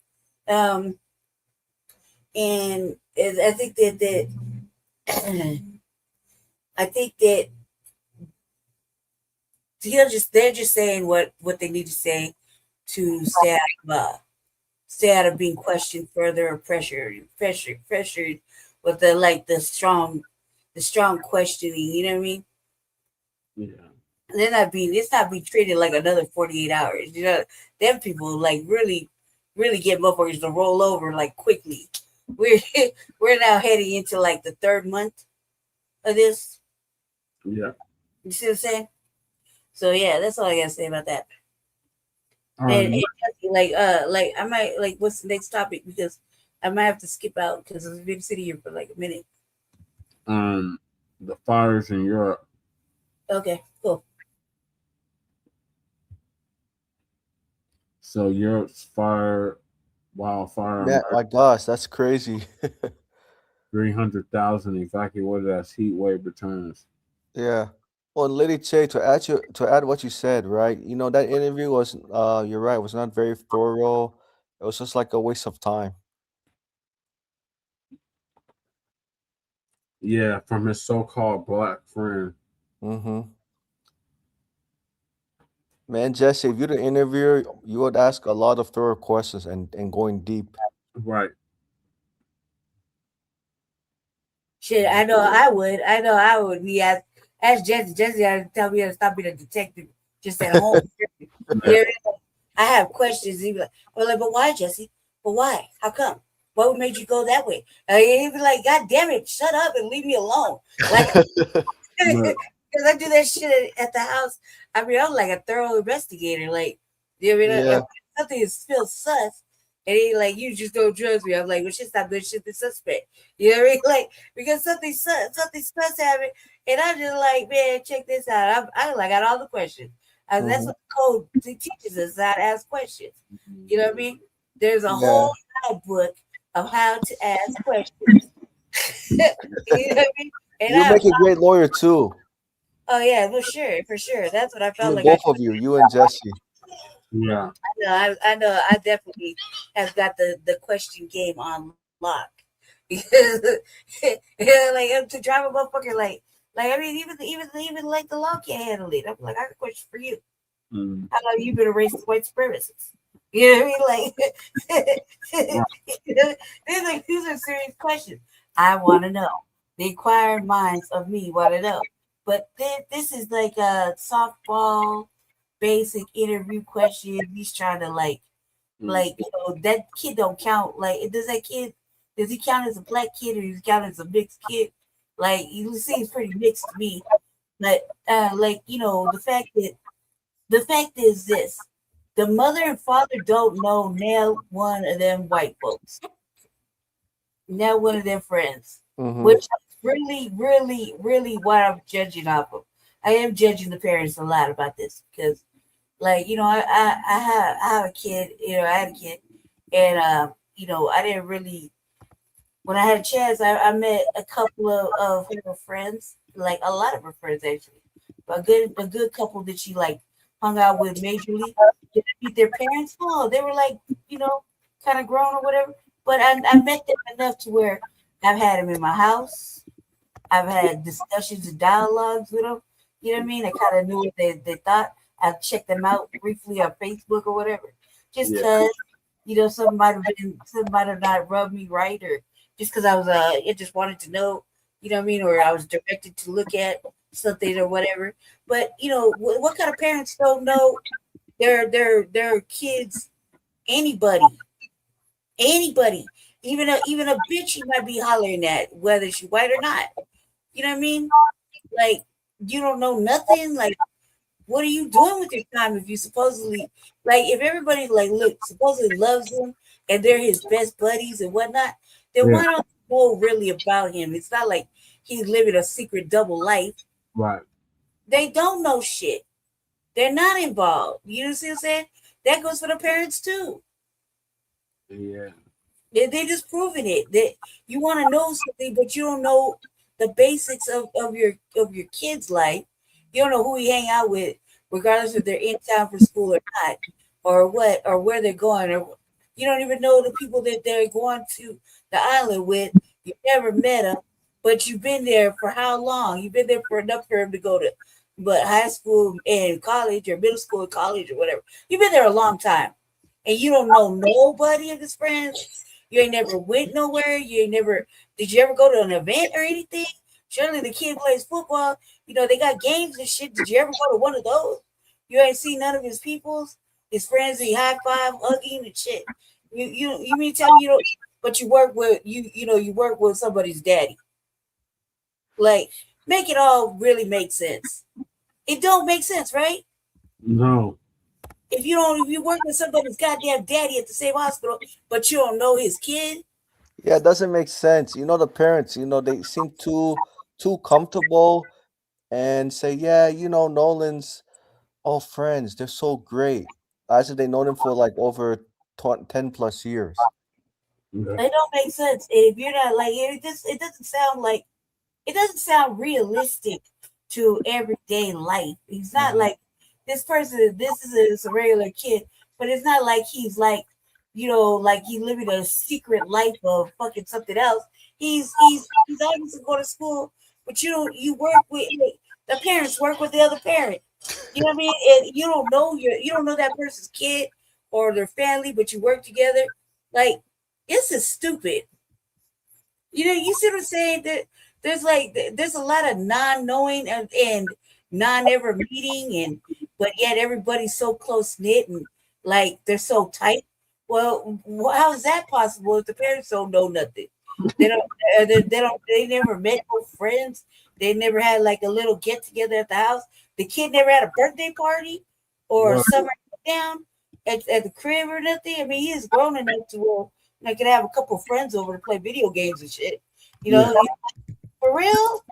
and I think that I think that they're just saying what they need to say to stay out of being questioned further or pressured with the strong questioning. You know what I mean?
Yeah.
It's not being treated like another 48 hours. Them people really get motherfuckers to roll over quickly. We're now heading into the 3rd month of this.
Yeah.
You see what I'm saying? So yeah, that's all I gotta say about that. And I might what's the next topic, because I might have to skip out because I've been sitting here for a minute.
The fires in Europe.
Okay, cool.
So Europe's wildfire.
Yeah, my gosh, that's crazy.
300,000 evacuated as heat wave returns.
Yeah. Well, Lady Che, to add what you said, right? That interview was you're right, was not very thorough. It was just like a waste of time.
Yeah, from his so-called black friend.
Mm-hmm. Man, Jesse, if you're the interviewer, you would ask a lot of thorough questions and going deep.
Right.
Shit, I know I would be ask Jesse. Jesse had to tell me to stop being a detective just at home. I have questions. He'd be like, but why, Jesse? But why? How come? What made you go that way? He'd be like, God damn it, shut up and leave me alone. Like, because I do that shit at the house. I mean, I'm like a thorough investigator. Like, you know,
Yeah.
if something feels sus, and he like, you just don't trust me. I'm like, well, shit's not good. Shit's the suspect. You know what I mean? Like, because something sus happened, and I'm just like, man, check this out. I got all the questions. And that's what the code teaches us, how to ask questions. You know what I mean? There's a whole guidebook of how to ask questions. You know what I mean? And
You make a great lawyer too.
oh yeah, for sure. That's what I felt like.
Both of you and Jesse.
Yeah.
I know. I definitely have got the question game on lock because like to drive a motherfucker like I mean even like the law can't handle it. I'm like, I got a question for you. How long you been a racist white supremacist? You know what I mean? Like these are serious questions. I want to know. The inquiring minds of me want to know. But this is like a softball, basic interview question. He's trying to like that kid don't count. Like, does he count as a black kid or does he count as a mixed kid? Like, you see, it's pretty mixed to me. But the fact is this: the mother and father don't know now one of them white folks, now one of their friends, which is really, really, really what I'm judging off of. I am judging the parents a lot about this because, I have a kid. I had a kid, and I didn't really. When I had a chance, I met a couple of her friends, like a lot of her friends actually, but a good couple that she like hung out with majorly. Did I meet their parents? No, they were like kind of grown or whatever. But I met them enough to where I've had them in my house. I've had discussions and dialogues with them. You know what I mean? I kind of knew what they thought. I checked them out briefly on Facebook or whatever, just because something might have not rubbed me right, or just because I was I just wanted to know, you know what I mean, or I was directed to look at something or whatever. But what kind of parents don't know their kids, anybody, even a bitch you might be hollering at, whether she's white or not. You know what I mean? Like, you don't know nothing. Like, what are you doing with your time if you supposedly, like, if everybody supposedly loves him and they're his best buddies and whatnot, then why don't you know really about him? It's not like he's living a secret double life.
Right.
They don't know shit. They're not involved. You know what I'm saying? That goes for the parents too.
Yeah.
They're just proving it. That you want to know something, but you don't know the basics of your kid's life. You don't know who he hang out with, regardless if they're in town for school or not, or what, or where they're going, or you don't even know the people that they're going to the island with. You've never met them, but you've been there for how long? You've been there for enough for him to go to, high school and college, or middle school and college, or whatever. You've been there a long time, and you don't know nobody of his friends. You ain't never went nowhere. Did you ever go to an event or anything? Surely the kid plays football. They got games and shit. Did you ever go to one of those? You ain't seen none of his peoples, his friends. He high five, hugging and shit. You mean tell me you don't? But you work with you work with somebody's daddy. Like, make it all really make sense. It don't make sense, right?
No.
If you work with somebody's goddamn daddy at the same hospital, but you don't know his kid.
Yeah, it doesn't make sense. The parents, they seem too comfortable and say, yeah, Nolan's all friends. They're so great. As if they know them for like over 10 plus years.
It don't make sense. If you're not like it doesn't sound realistic to everyday life. He's not like this person. This is a regular kid, but it's not like he's like like he's living a secret life of fucking something else. He's obviously going to school, but you work with the parents work with the other parent. You know what I mean? And you don't know that person's kid or their family, but you work together. Like, this is stupid. You see what I'm saying? That there's a lot of non-knowing and non-ever meeting, but yet everybody's so close knit and like they're so tight. Well, how is that possible if the parents don't know nothing? They don't. They never met no friends. They never had like a little get together at the house. The kid never had a birthday party or a summer down at the crib or nothing. I mean, he is grown enough to I could have a couple of friends over to play video games and shit. You know, for real.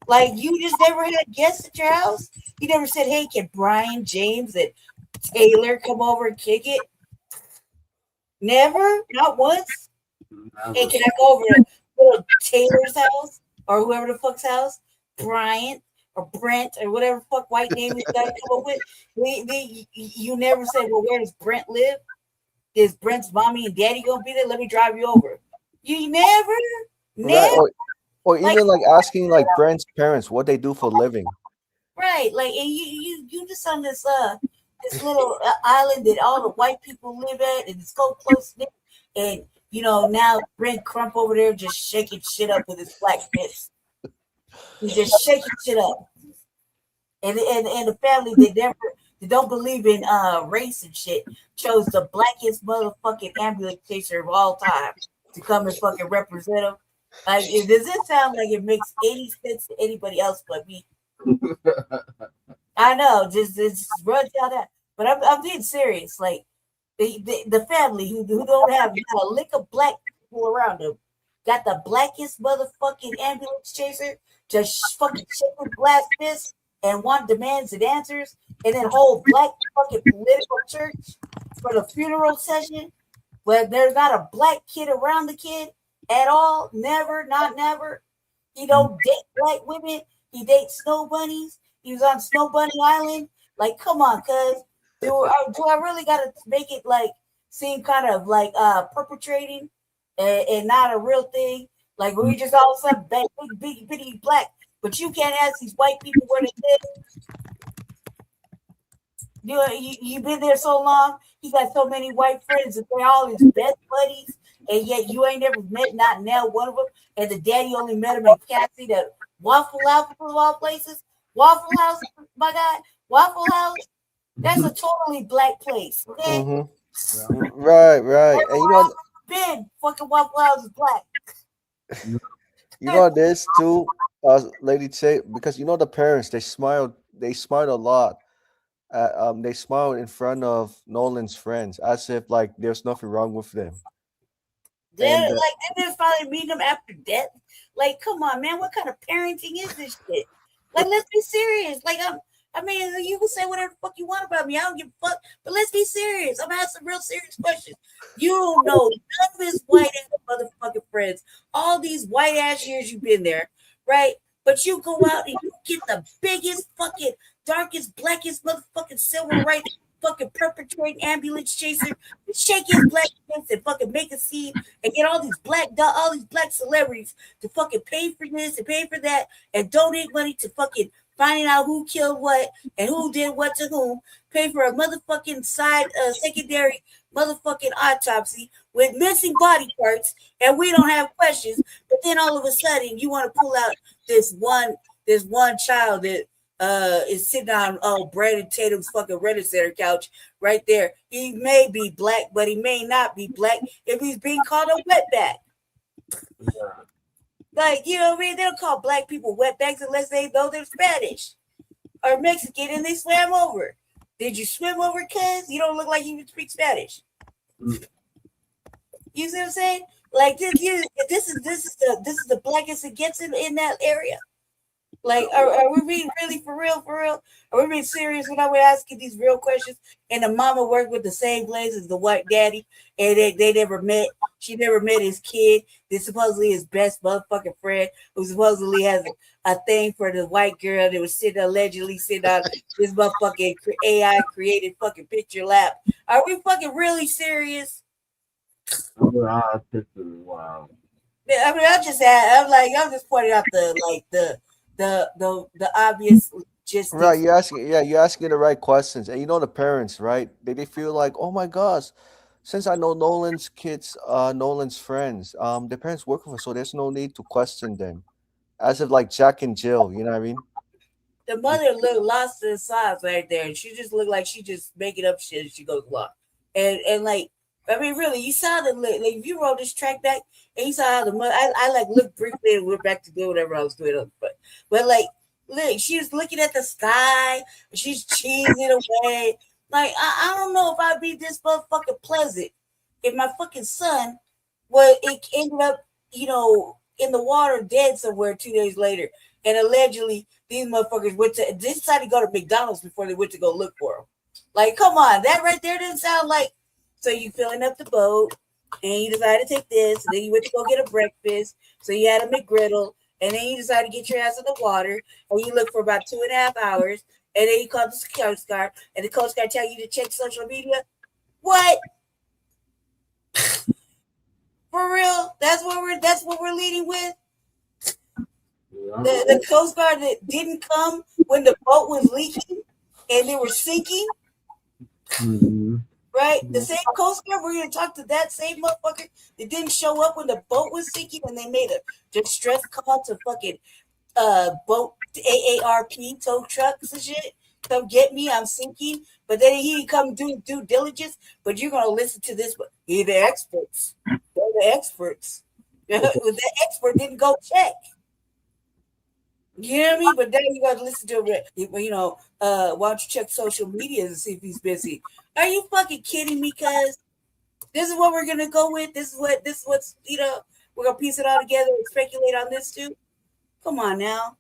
Like you just never had guests at your house. You never said, "Hey, can Brian, James, and Taylor come over and kick it?" Never, not once. Hey, can I go over to Taylor's house or whoever the fuck's house, Bryant or Brent or whatever fuck white name you got to come up with? You never said, "Well, where does Brent live? Is Brent's mommy and daddy gonna be there? Let me drive you over." You never.
Right. Or even like asking like Brent's parents what they do for a living.
Right, like and you just on this this little island that all the white people live at, and it's so close knit, and you know now Brent Crump over there just shaking shit up with his black fist. He's just shaking shit up, and the family they don't believe in race and shit chose the blackest motherfucking ambulance chaser of all time to come and fucking represent them. Like, does it sound like it makes any sense to anybody else but me? I know, just run down that. But I'm being serious. Like the family who don't have a lick of black people around them got the blackest motherfucking ambulance chaser to fucking shake with glass fist and want demands and answers, and then hold black fucking political church for the funeral session where there's not a black kid around the kid at all. Never, not never. He don't date black women. He dates snow bunnies. He was on Snow Bunny Island. Like, come on, cuz. Do I really gotta make it like seem kind of like perpetrating and not a real thing? Like we just all of a sudden big bitty black, but you can't ask these white people where they live. You been there so long. He got so many white friends and they're all his best buddies, and yet you ain't never met not now one of them. And the daddy only met him in Cassie, the Waffle House of all places. Waffle House, my God, Waffle House. That's a totally black place. Okay?
Mm-hmm. Right. And you know,
been fucking Waffle House is black.
You know this too, Lady Tay, because you know the parents they smiled a lot. They smiled in front of Nolan's friends as if like there's nothing wrong with them.
They're like they didn't finally meet him after death. Like, come on, man, what kind of parenting is this shit? Like, let's be serious. Like, I mean, you can say whatever the fuck you want about me. I don't give a fuck. But let's be serious. I'm asking some real serious questions. You don't know none of his white ass motherfucking friends. All these white ass years you've been there, right? But you go out and you get the biggest fucking darkest, blackest motherfucking civil rights fucking perpetrating ambulance chaser, shake his black face and fucking make a scene and get all these black celebrities to fucking pay for this and pay for that and donate money to fucking finding out who killed what and who did what to whom, pay for a motherfucking secondary motherfucking autopsy with missing body parts, and we don't have questions. But then all of a sudden you want to pull out this one child that is sitting on Brandon Tatum's fucking Reddit Center couch right there. He may be black, but he may not be black if he's being called a wetback. Like, you know what I mean? They don't call black people wetbacks unless they know they're Spanish or Mexican and they swam over. Did you swim over, cuz? You don't look like you speak Spanish. You see what I'm saying? Like this is the blackest it gets in that area. Like, are we being really for real? Are we being serious when we're asking these real questions? And the mama worked with the same place as the white daddy, and they never met. She never met his kid. This supposedly his best motherfucking friend, who supposedly has a thing for the white girl that was allegedly sitting on this motherfucking AI created fucking picture lap. Are we fucking really serious?
Wow.
I mean, I'm just pointing out the obvious just
right. You're asking the right questions, and you know the parents, right? They feel like, oh my gosh, since I know Nolan's kids, Nolan's friends, their parents work with us, so there's no need to question them, as if like Jack and Jill, you know what I mean?
The mother looked lost in size right there, and she just looked like she just making up shit as she goes along, and like I mean, really, you saw the like if you roll this track back and you saw how the mud. I like looked briefly and went back to do whatever I was doing, but like, look, she was looking at the sky, and she's cheesing away. Like, I don't know if I'd be this motherfucking pleasant if my fucking son it ended up, you know, in the water dead somewhere 2 days later, and allegedly these motherfuckers decided to go to McDonald's before they went to go look for him. Like, come on, that right there didn't sound like. So you filling up the boat, and you decided to take this, and then you went to go get a breakfast. So you had a McGriddle, and then you decided to get your ass in the water, and you looked for about 2.5 hours, and then you called the Coast Guard, and the Coast Guard tell you to check social media. What? For real? That's what we're leading with. The Coast Guard that didn't come when the boat was leaking and they were sinking.
Mm-hmm.
Right? The same Coast Guard, we're going to talk to that same motherfucker that didn't show up when the boat was sinking and they made a distress call to fucking boat AARP tow trucks and shit. Come get me, I'm sinking. But then he didn't come do due diligence. But you're going to listen to this. But they're the experts. They're the experts. The expert didn't go check. You know what I mean? But then you got to listen to it. You know, why don't you check social media to see if he's busy? Are you fucking kidding me? Cuz this is what we're gonna go with. This is what's you know, we're gonna piece it all together and speculate on this too. Come on now.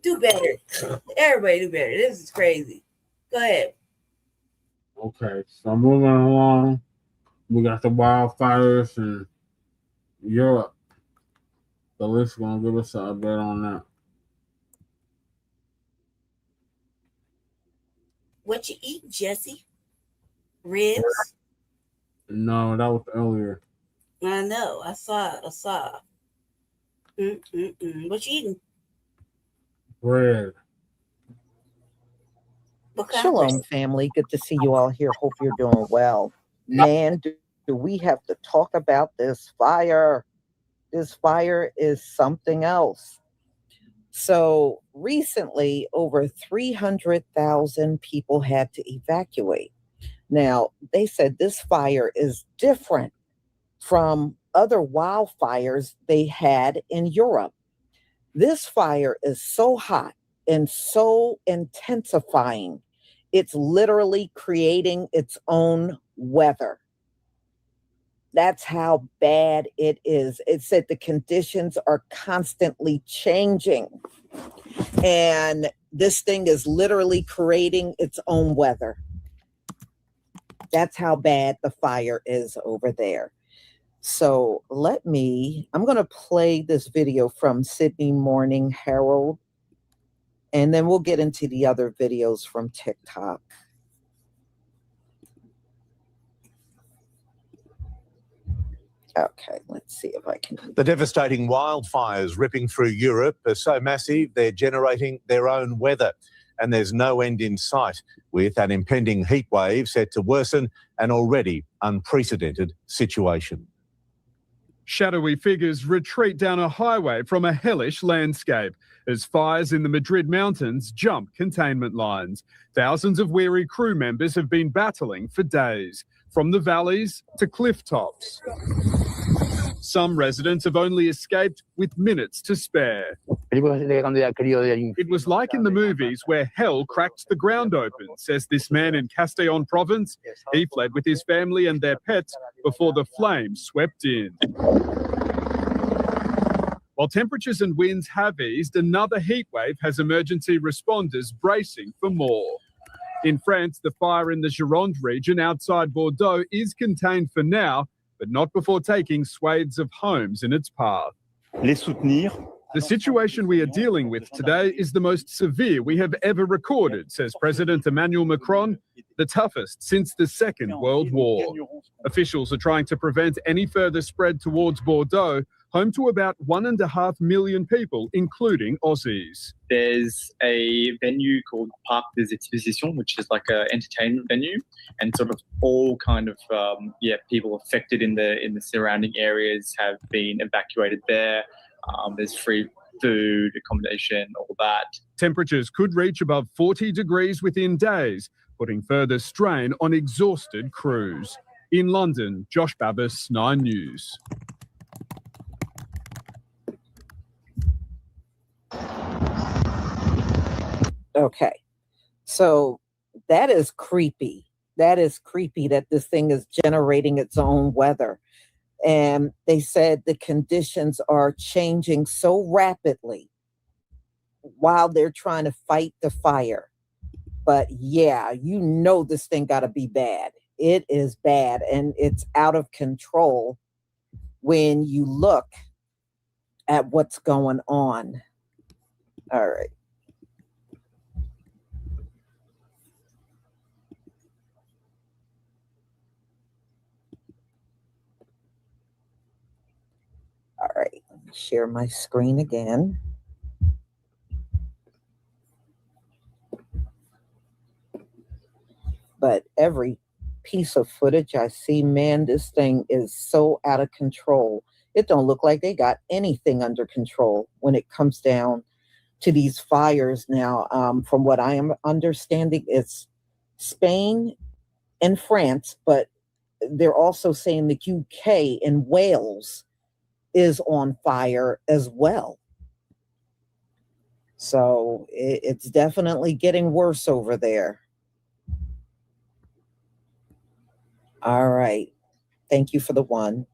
Do better. Everybody do better. This is crazy. Go ahead.
Okay, so moving along, we got the wildfires in Europe. So let's gonna give us a bit on that.
What you eating, Jesse? Ribs?
No, that was earlier.
I know. I saw. What you eating?
Bread.
Shalom, family. Good to see you all here. Hope you're doing well. Man, do we have to talk about this fire? This fire is something else. So recently, over 300,000 people had to evacuate. Now, they said this fire is different from other wildfires they had in Europe. This fire is so hot and so intensifying, it's literally creating its own weather. That's how bad it is. It said the conditions are constantly changing. And this thing is literally creating its own weather. That's how bad the fire is over there. So I'm going to play this video from Sydney Morning Herald, and then we'll get into the other videos from TikTok. Okay, let's see if I can.
The devastating wildfires ripping through Europe are so massive, they're generating their own weather. And there's no end in sight, with an impending heat wave set to worsen an already unprecedented situation.
Shadowy figures retreat down a highway from a hellish landscape as fires in the Madrid mountains jump containment lines. Thousands of weary crew members have been battling for days, from the valleys to cliff tops. Some residents have only escaped with minutes to spare. It was like in the movies where hell cracked the ground open, says this man in Castellón province. He fled with his family and their pets before the flames swept in. While temperatures and winds have eased, another heat wave has emergency responders bracing for more. In France, the fire in the Gironde region outside Bordeaux is contained for now, but not before taking swathes of homes in its path. The situation we are dealing with today is the most severe we have ever recorded, says President Emmanuel Macron, the toughest since the Second World War. Officials are trying to prevent any further spread towards Bordeaux, home to about 1.5 million people, including Aussies.
There's a venue called Parc des Expositions, which is like an entertainment venue, and sort of all kind of people affected in the surrounding areas have been evacuated there. There's free food, accommodation, all that.
Temperatures could reach above 40 degrees within days, putting further strain on exhausted crews. In London, Josh Babbis, 9 News.
Okay. So that is creepy. That is creepy that this thing is generating its own weather. And they said the conditions are changing so rapidly while they're trying to fight the fire. But yeah, you know this thing got to be bad. It is bad, and it's out of control when you look at what's going on. All right. All right, let me share my screen again. But every piece of footage I see, man, this thing is so out of control. It don't look like they got anything under control when it comes down to these fires now. From what I am understanding, it's Spain and France, but they're also saying the UK and Wales is on fire as well. So it's definitely getting worse over there. All right. Thank you for the one.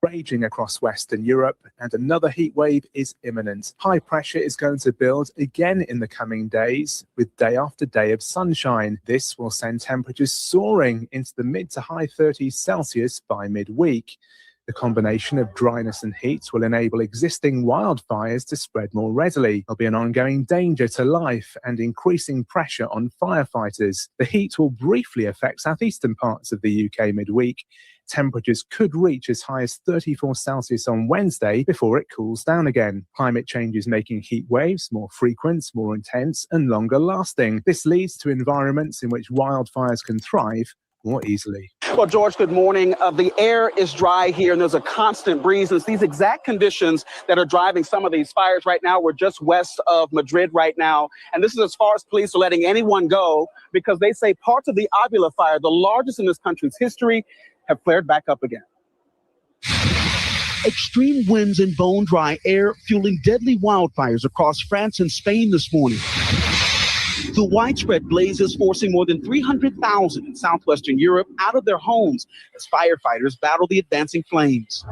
Raging across Western Europe, and another heat wave is imminent. High pressure is going to build again in the coming days, with day after day of sunshine. This will send temperatures soaring into the mid to high 30s Celsius by midweek. The combination of dryness and heat will enable existing wildfires to spread more readily. There'll be an ongoing danger to life and increasing pressure on firefighters. The heat will briefly affect southeastern parts of the UK midweek. Temperatures could reach as high as 34 Celsius on Wednesday before it cools down again. Climate change is making heat waves more frequent, more intense, and longer lasting. This leads to environments in which wildfires can thrive more easily.
Well, George, good morning. The air is dry here and there's a constant breeze. It's these exact conditions that are driving some of these fires right now. We're just west of Madrid right now. And this is as far as police are letting anyone go because they say parts of the Avila fire, the largest in this country's history, have flared back up again.
Extreme winds and bone-dry air fueling deadly wildfires across France and Spain this morning. The widespread blazes forcing more than 300,000 in southwestern Europe out of their homes as firefighters battle the advancing flames.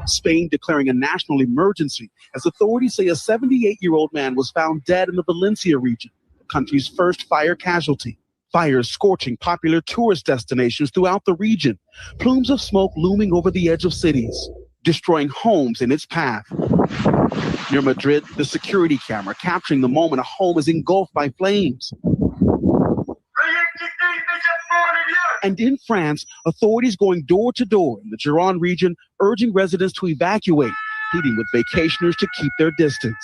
Spain declaring a national emergency as authorities say a 78-year-old man was found dead in the Valencia region, the country's first fire casualty. Fires scorching popular tourist destinations throughout the region. Plumes of smoke looming over the edge of cities, destroying homes in its path. Near Madrid, the security camera capturing the moment a home is engulfed by flames. And in France, authorities going door to door in the Gironde region, urging residents to evacuate, pleading with vacationers to keep their distance.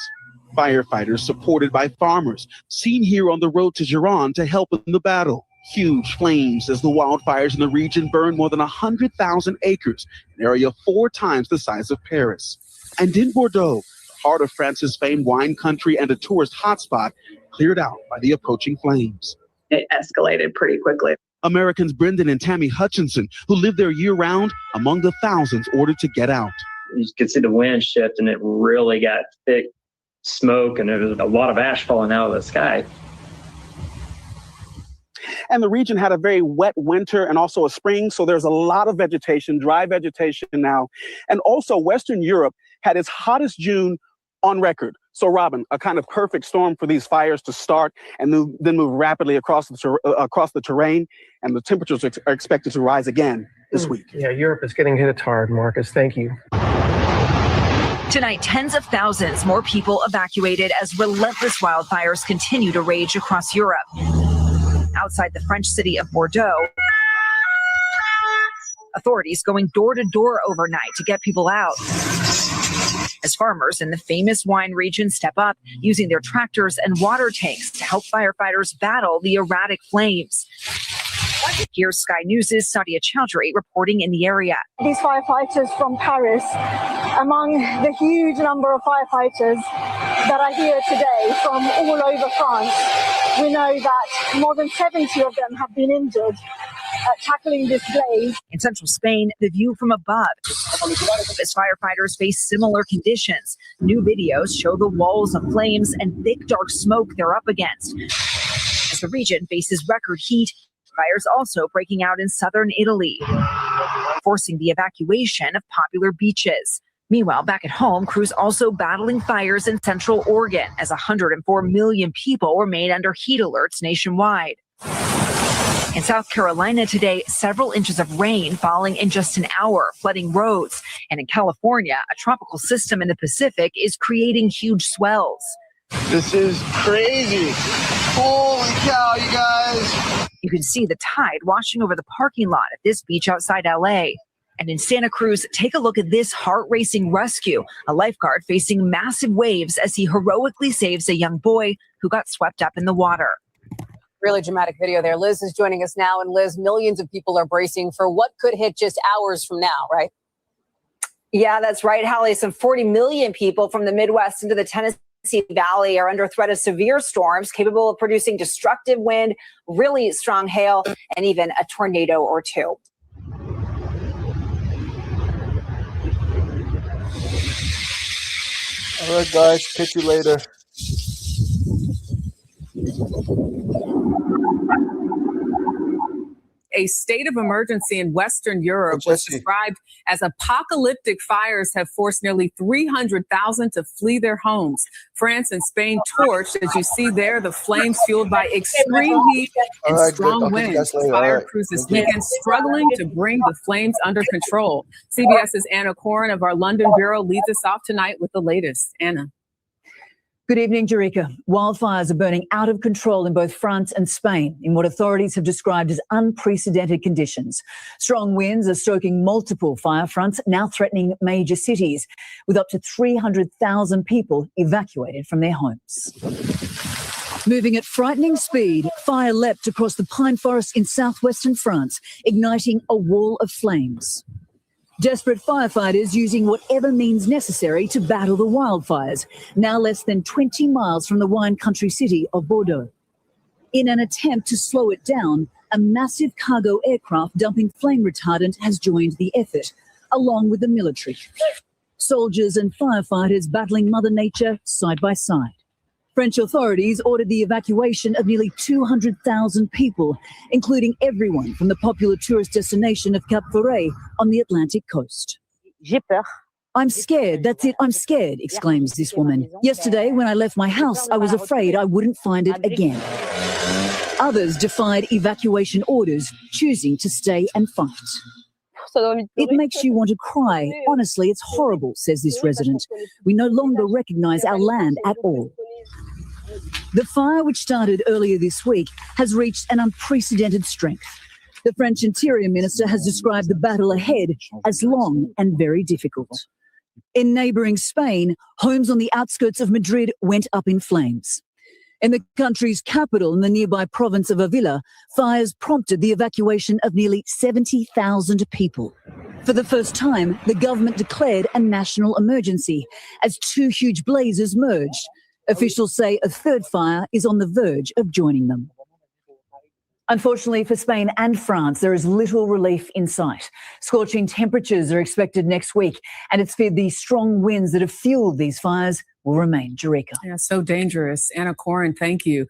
Firefighters supported by farmers, seen here on the road to Gironde to help in the battle. Huge flames as the wildfires in the region burn more than 100,000 acres, an area 4 times the size of Paris. And in Bordeaux, the heart of France's famed wine country and a tourist hotspot, cleared out by the approaching flames.
It escalated pretty quickly.
Americans Brendan and Tammy Hutchinson, who live there year-round, among the thousands ordered to get out.
You could see the wind shift, and it really got thick smoke, and there was a lot of ash falling out of the sky.
And the region had a very wet winter and also a spring, so there's a lot of vegetation, dry vegetation now. And also Western Europe had its hottest June on record. So Robin, a kind of perfect storm for these fires to start and then move rapidly across the terrain, and the temperatures are expected to rise again this week.
Yeah, Europe is getting hit hard, Marcus. Thank you.
Tonight, tens of thousands more people evacuated as relentless wildfires continue to rage across Europe. Outside the French city of Bordeaux, authorities going door to door overnight to get people out. As farmers in the famous wine region step up, using their tractors and water tanks to help firefighters battle the erratic flames. Here's Sky News' Sadia Chowdhury reporting in the area.
These firefighters from Paris, among the huge number of firefighters that are here today from all over France, we know that more than 70 of them have been injured tackling this blaze.
In central Spain, the view from above. As firefighters face similar conditions, new videos show the walls of flames and thick dark smoke they're up against. As the region faces record heat, fires also breaking out in southern Italy, forcing the evacuation of popular beaches. Meanwhile, back at home, crews also battling fires in central Oregon as 104 million people remain under heat alerts nationwide. In South Carolina today, several inches of rain falling in just an hour, flooding roads. And in California, a tropical system in the Pacific is creating huge swells.
This is crazy. Holy cow, you guys.
You can see the tide washing over the parking lot at this beach outside LA. And in Santa Cruz, take a look at this heart-racing rescue. A lifeguard facing massive waves as he heroically saves a young boy who got swept up in the water.
Really dramatic video there. Liz is joining us now. And Liz, millions of people are bracing for what could hit just hours from now, right?
Yeah, that's right, Hallie. Some 40 million people from the Midwest into the Tennessee Valley are under threat of severe storms capable of producing destructive wind, really strong hail, and even a tornado or two.
All right, guys. Catch you later.
A state of emergency in Western Europe was described as apocalyptic fires have forced nearly 300,000 to flee their homes. France and Spain torched, as you see there, the flames fueled by extreme heat and strong winds. Fire crews this weekend struggling to bring the flames under control. CBS's Anna Corin of our London bureau leads us off tonight with the latest. Anna.
Good evening, Jerica. Wildfires are burning out of control in both France and Spain in what authorities have described as unprecedented conditions. Strong winds are stoking multiple fire fronts, now threatening major cities, with up to 300,000 people evacuated from their homes. Moving at frightening speed, fire leapt across the pine forest in southwestern France, igniting a wall of flames. Desperate firefighters using whatever means necessary to battle the wildfires, now less than 20 miles from the wine country city of Bordeaux. In an attempt to slow it down, a massive cargo aircraft dumping flame retardant has joined the effort, along with the military. Soldiers and firefighters battling Mother Nature side by side. French authorities ordered the evacuation of nearly 200,000 people, including everyone from the popular tourist destination of Cap Ferret on the Atlantic coast. I'm scared, that's it, I'm scared, exclaims this woman. Yesterday, when I left my house, I was afraid I wouldn't find it again. Others defied evacuation orders, choosing to stay and fight. It makes you want to cry. Honestly, it's horrible, says this resident. We no longer recognize our land at all. The fire, which started earlier this week, has reached an unprecedented strength. The French Interior Minister has described the battle ahead as long and very difficult. In neighbouring Spain, homes on the outskirts of Madrid went up in flames. In the country's capital, in the nearby province of Avila, fires prompted the evacuation of nearly 70,000 people. For the first time, the government declared a national emergency as two huge blazes merged. Officials say a third fire is on the verge of joining them. Unfortunately for Spain and France, there is little relief in sight. Scorching temperatures are expected next week, and it's feared the strong winds that have fueled these fires will remain. Jerica.
Yeah, so dangerous. Anna Corin, thank you.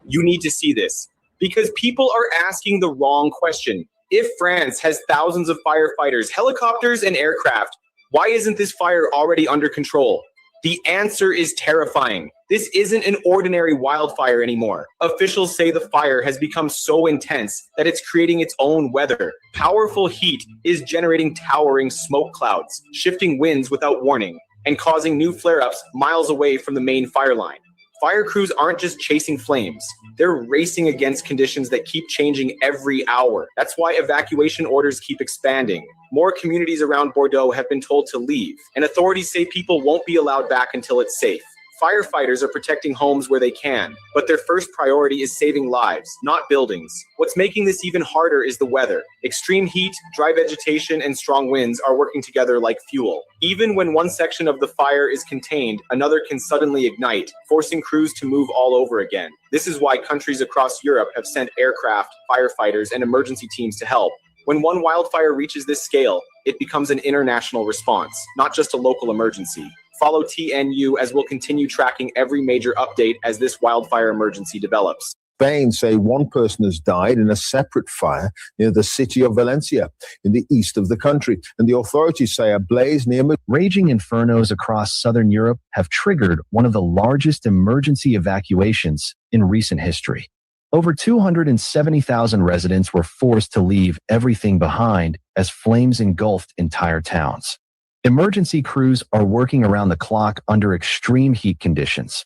You need to see this because people are asking the wrong question.
If France has thousands of firefighters, helicopters, and aircraft, why isn't this fire already under control? The answer is terrifying. This isn't an ordinary wildfire anymore. Officials say the fire has become so intense that it's creating its own weather. Powerful heat is generating towering smoke clouds, shifting winds without warning, and causing new flare-ups miles away from the main fire line. Fire crews aren't just chasing flames. They're racing against conditions that keep changing every hour. That's why evacuation orders keep expanding. More communities around Bordeaux have been told to leave, and authorities say people won't be allowed back until it's safe. Firefighters are protecting homes where they can, but their first priority is saving lives, not buildings. What's making this even harder is the weather. Extreme heat, dry vegetation, and strong winds are working together like fuel. Even when one section of the fire is contained, another can suddenly ignite, forcing crews to move all over again. This is why countries across Europe have sent aircraft, firefighters, and emergency teams to help. When one wildfire reaches this scale, it becomes an international response, not just a local emergency. Follow TNU as we'll continue tracking every major update as this wildfire emergency develops.
Spain say one person has died in a separate fire near the city of Valencia in the east of the country. And the authorities say a blaze near...
Raging infernos across southern Europe have triggered one of the largest emergency evacuations in recent history. Over 270,000 residents were forced to leave everything behind as flames engulfed entire towns. Emergency crews are working around the clock under extreme heat conditions.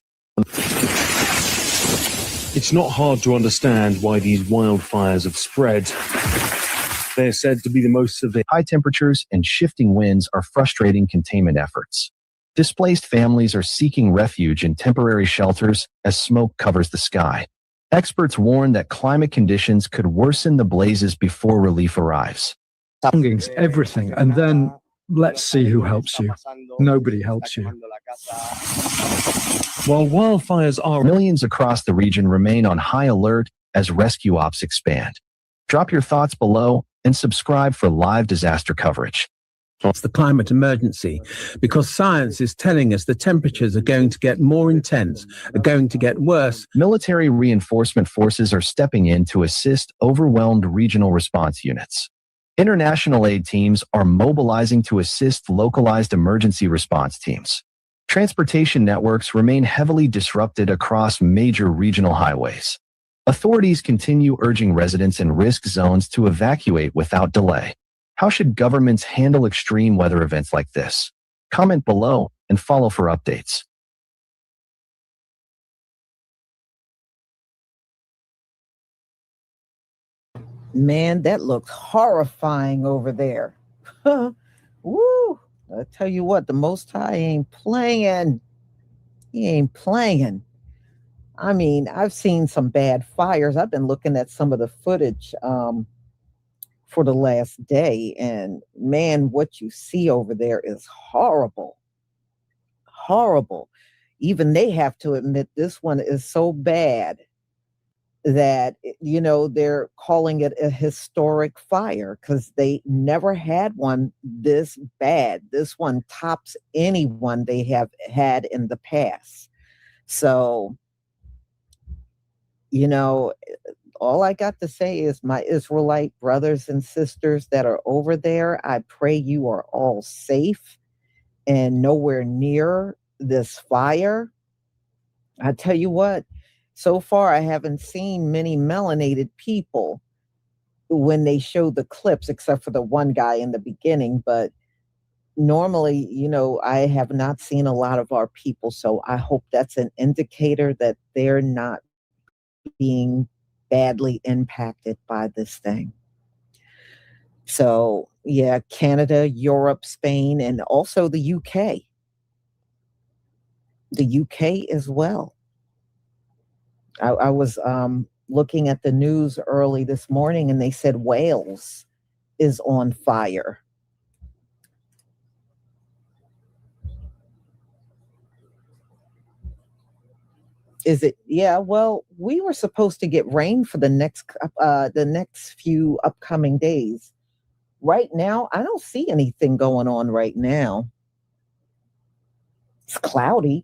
It's not hard to understand why these wildfires have spread. They're said to be the most severe.
High temperatures and shifting winds are frustrating containment efforts. Displaced families are seeking refuge in temporary shelters as smoke covers the sky. Experts warn that climate conditions could worsen the blazes before relief arrives.
Everything, and then let's see who helps you. Nobody helps you.
While wildfires are...
Millions across the region remain on high alert as rescue ops expand. Drop your thoughts below and subscribe for live disaster coverage.
It's the climate emergency because science is telling us the temperatures are going to get more intense, are going to get worse.
Military reinforcement forces are stepping in to assist overwhelmed regional response units. International aid teams are mobilizing to assist localized emergency response teams. Transportation networks remain heavily disrupted across major regional highways. Authorities continue urging residents in risk zones to evacuate without delay. How should governments handle extreme weather events like this? Comment below and follow for updates.
Man, that looks horrifying over there. Woo! I tell you what, the Most High ain't playing. He ain't playing. I mean, I've seen some bad fires. I've been looking at some of the footage for the last day, and man, what you see over there is horrible. Horrible. Even they have to admit this one is so bad that, you know, they're calling it a historic fire because they never had one this bad. This one tops any one they have had in the past. So, you know, all I got to say is my Israelite brothers and sisters that are over there, I pray you are all safe and nowhere near this fire. I tell you what, so far I haven't seen many melanated people when they show the clips, except for the one guy in the beginning. But normally, you know, I have not seen a lot of our people. So I hope that's an indicator that they're not being badly impacted by this thing. So yeah, Canada, Europe, Spain, and also the UK. The UK as well. I was looking at the news early this morning and they said Wales is on fire. Is it? Yeah, well, we were supposed to get rain for the next few upcoming days. Right now, I don't see anything going on right now. It's cloudy.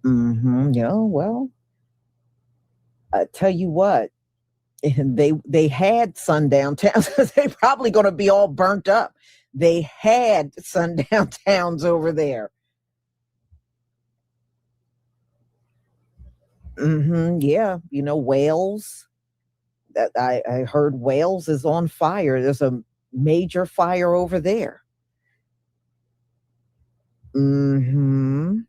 Yeah, well, I tell you what, they had sundown towns. They're probably going to be all burnt up. They had sundown towns over there. Yeah, Wales. That I heard Wales is on fire. There's a major fire over there. No,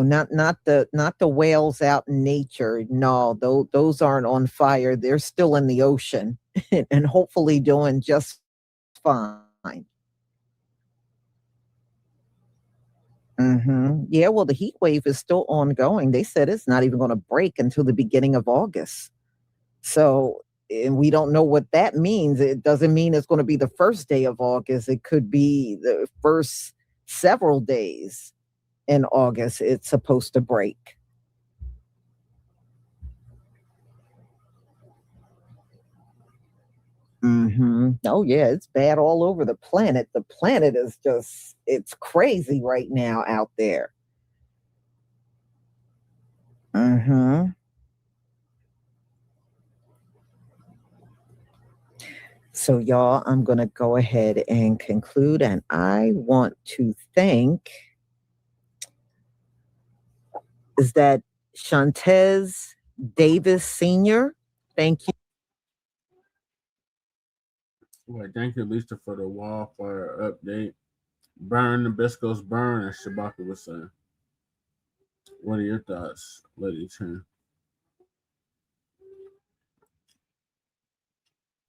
not the whales out in nature. No, those aren't on fire. They're still in the ocean and hopefully doing just fine. Yeah, well, the heat wave is still ongoing. They said it's not even going to break until the beginning of August. So, and we don't know what that means. It doesn't mean it's going to be the first day of August. It could be the first several days in August. It's supposed to break. Oh, yeah, it's bad all over the planet. The planet is just, it's crazy right now out there. So, y'all, I'm going to go ahead and conclude. And I want to thank, is that Shantez Davis Sr.? Thank you.
Well, thank you, Lisa, for the wildfire update. Burn, Nabisco's burn, as Shabaka was saying. What are your thoughts, Lady Chen?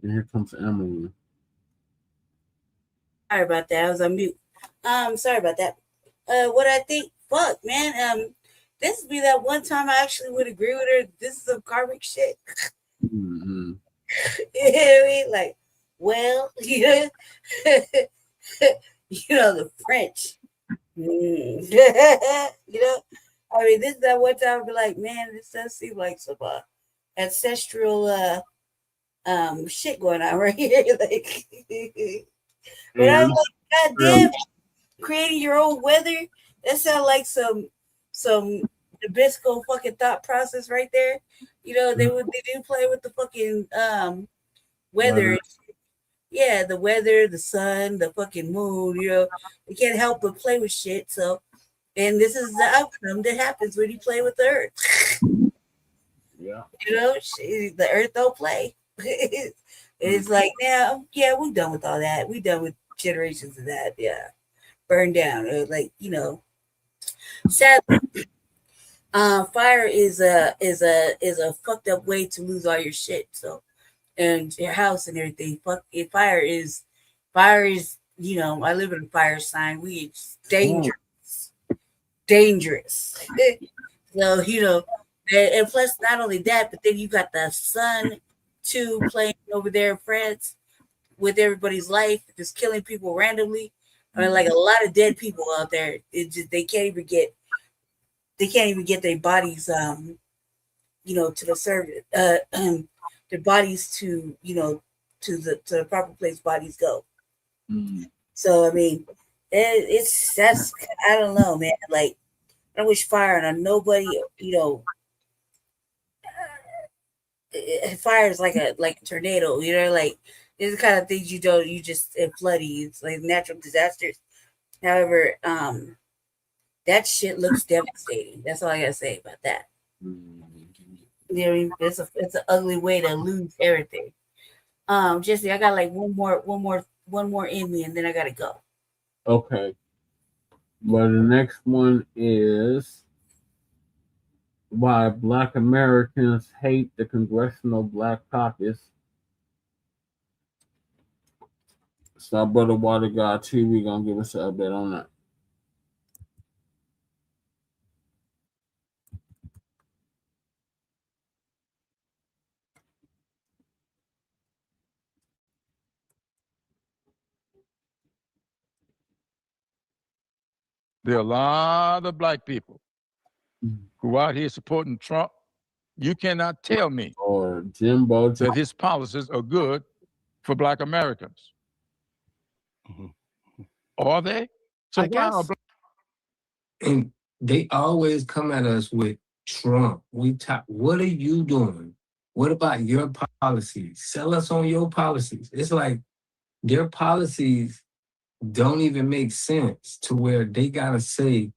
And here comes Emily.
Sorry about that. I was on mute. Sorry about that. What I think, fuck, man. This would be that one time I actually would agree with her. This is some karmic shit. You know what I mean? Like, well, the French. I mean, this is that one time I'd be like, man, this does seem like some ancestral shit going on right here. Like, but I was like, God damn, creating your own weather. That sounds like some Nabisco fucking thought process right there. They do play with the fucking weather. Yeah, the weather, the sun, the fucking moon. They can't help but play with shit. So, and this is the outcome that happens when you play with the earth.
Yeah.
The earth don't play. It's like, now, yeah, we're done with all that. We're done with generations of that. Yeah. Burned down. Sadly, fire is a fucked up way to lose all your shit. So, and your house and everything. Fire is, I live in a fire sign. It's dangerous. So, and plus not only that, but then you got the sun too playing over there in France with everybody's life, just killing people randomly. I mean, like a lot of dead people out there. They can't even get their bodies to the service their bodies to to the proper place bodies go. So I mean, that's I don't know, man. Like, I wish fire on nobody. Fire is like a tornado. Like, it's the kind of things you just flooding. It's like natural disasters. However, that shit looks devastating. That's all I gotta say about that. It's an ugly way to lose everything. Jesse, I got like one more in me, and then I gotta go.
Okay. Well, the next one is why Black Americans hate the Congressional Black Caucus. So our brother Water God TV gonna give us an update on that.
There are a lot of black people who are out here supporting Trump. You cannot tell me
or Jimbo
that his policies are good for Black Americans. Are they? So
I
why are
guess.
And they always come at us with Trump. What are you doing? What about your policies? Sell us on your policies. It's like their policies don't even make sense to where they gotta say,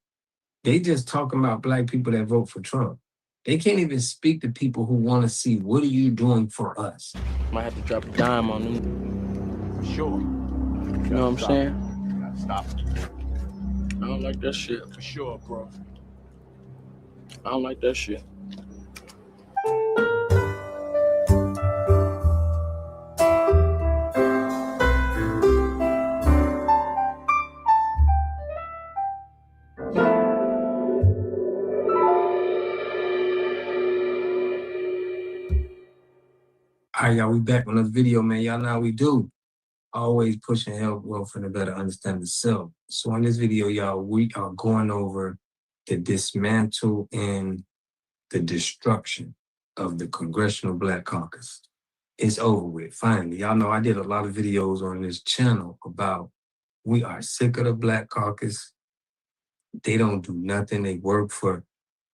they just talking about black people that vote for Trump. They can't even speak to people who want to see, what are you doing for us?
Might have to drop a dime on them. For sure. You know what I'm saying? Stop. I don't like that shit. For sure, bro. I don't like that shit.
All right, y'all, we back on this video, man. Y'all know how we do. Always pushing health, wealth, and a better understanding of self. So in this video, y'all, we are going over the dismantle and the destruction of the Congressional Black Caucus. It's over with, finally. Y'all know I did a lot of videos on this channel about we are sick of the Black Caucus. They don't do nothing. They work for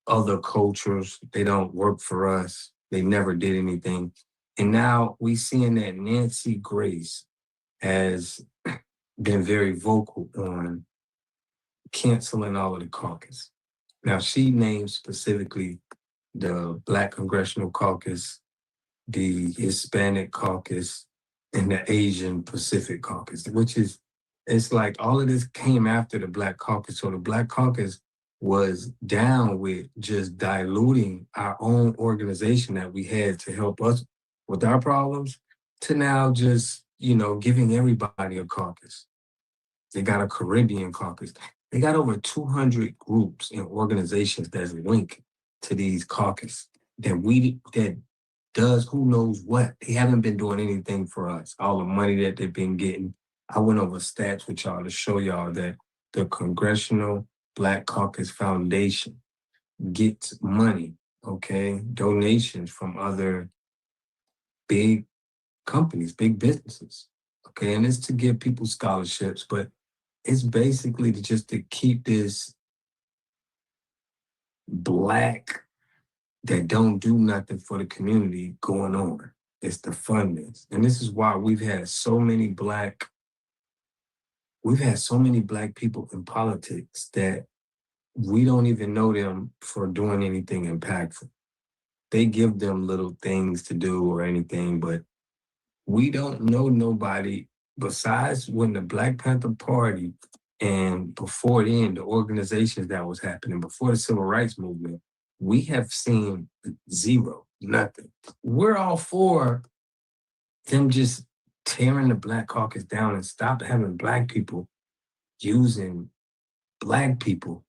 other cultures. They don't work for us. They never did anything. And now we seeing that Nancy Grace has been very vocal on canceling all of the caucus. Now, she named specifically the Black Congressional Caucus, the Hispanic Caucus, and the Asian Pacific Caucus, which is, it's like all of this came after the Black Caucus. So the Black Caucus was down with just diluting our own organization that we had to help us with our problems to now just, you know, giving everybody a caucus. They got a Caribbean caucus. They got over 200 groups and organizations that's linked to these caucus that does who knows what. They haven't been doing anything for us. All the money that they've been getting. I went over stats with y'all to show y'all that the Congressional Black Caucus Foundation gets money, okay, donations from other big companies, big businesses, okay? And it's to give people scholarships, but it's basically just to keep this black that don't do nothing for the community going on. It's to fund this. And this is why we've had so many black people in politics that we don't even know them for doing anything impactful. They give them little things to do or anything, but we don't know nobody besides when the Black Panther Party and before then, the organizations that was happening, before the Civil Rights Movement, we have seen zero, nothing. We're all for them just tearing the Black Caucus down and stop having black people using black people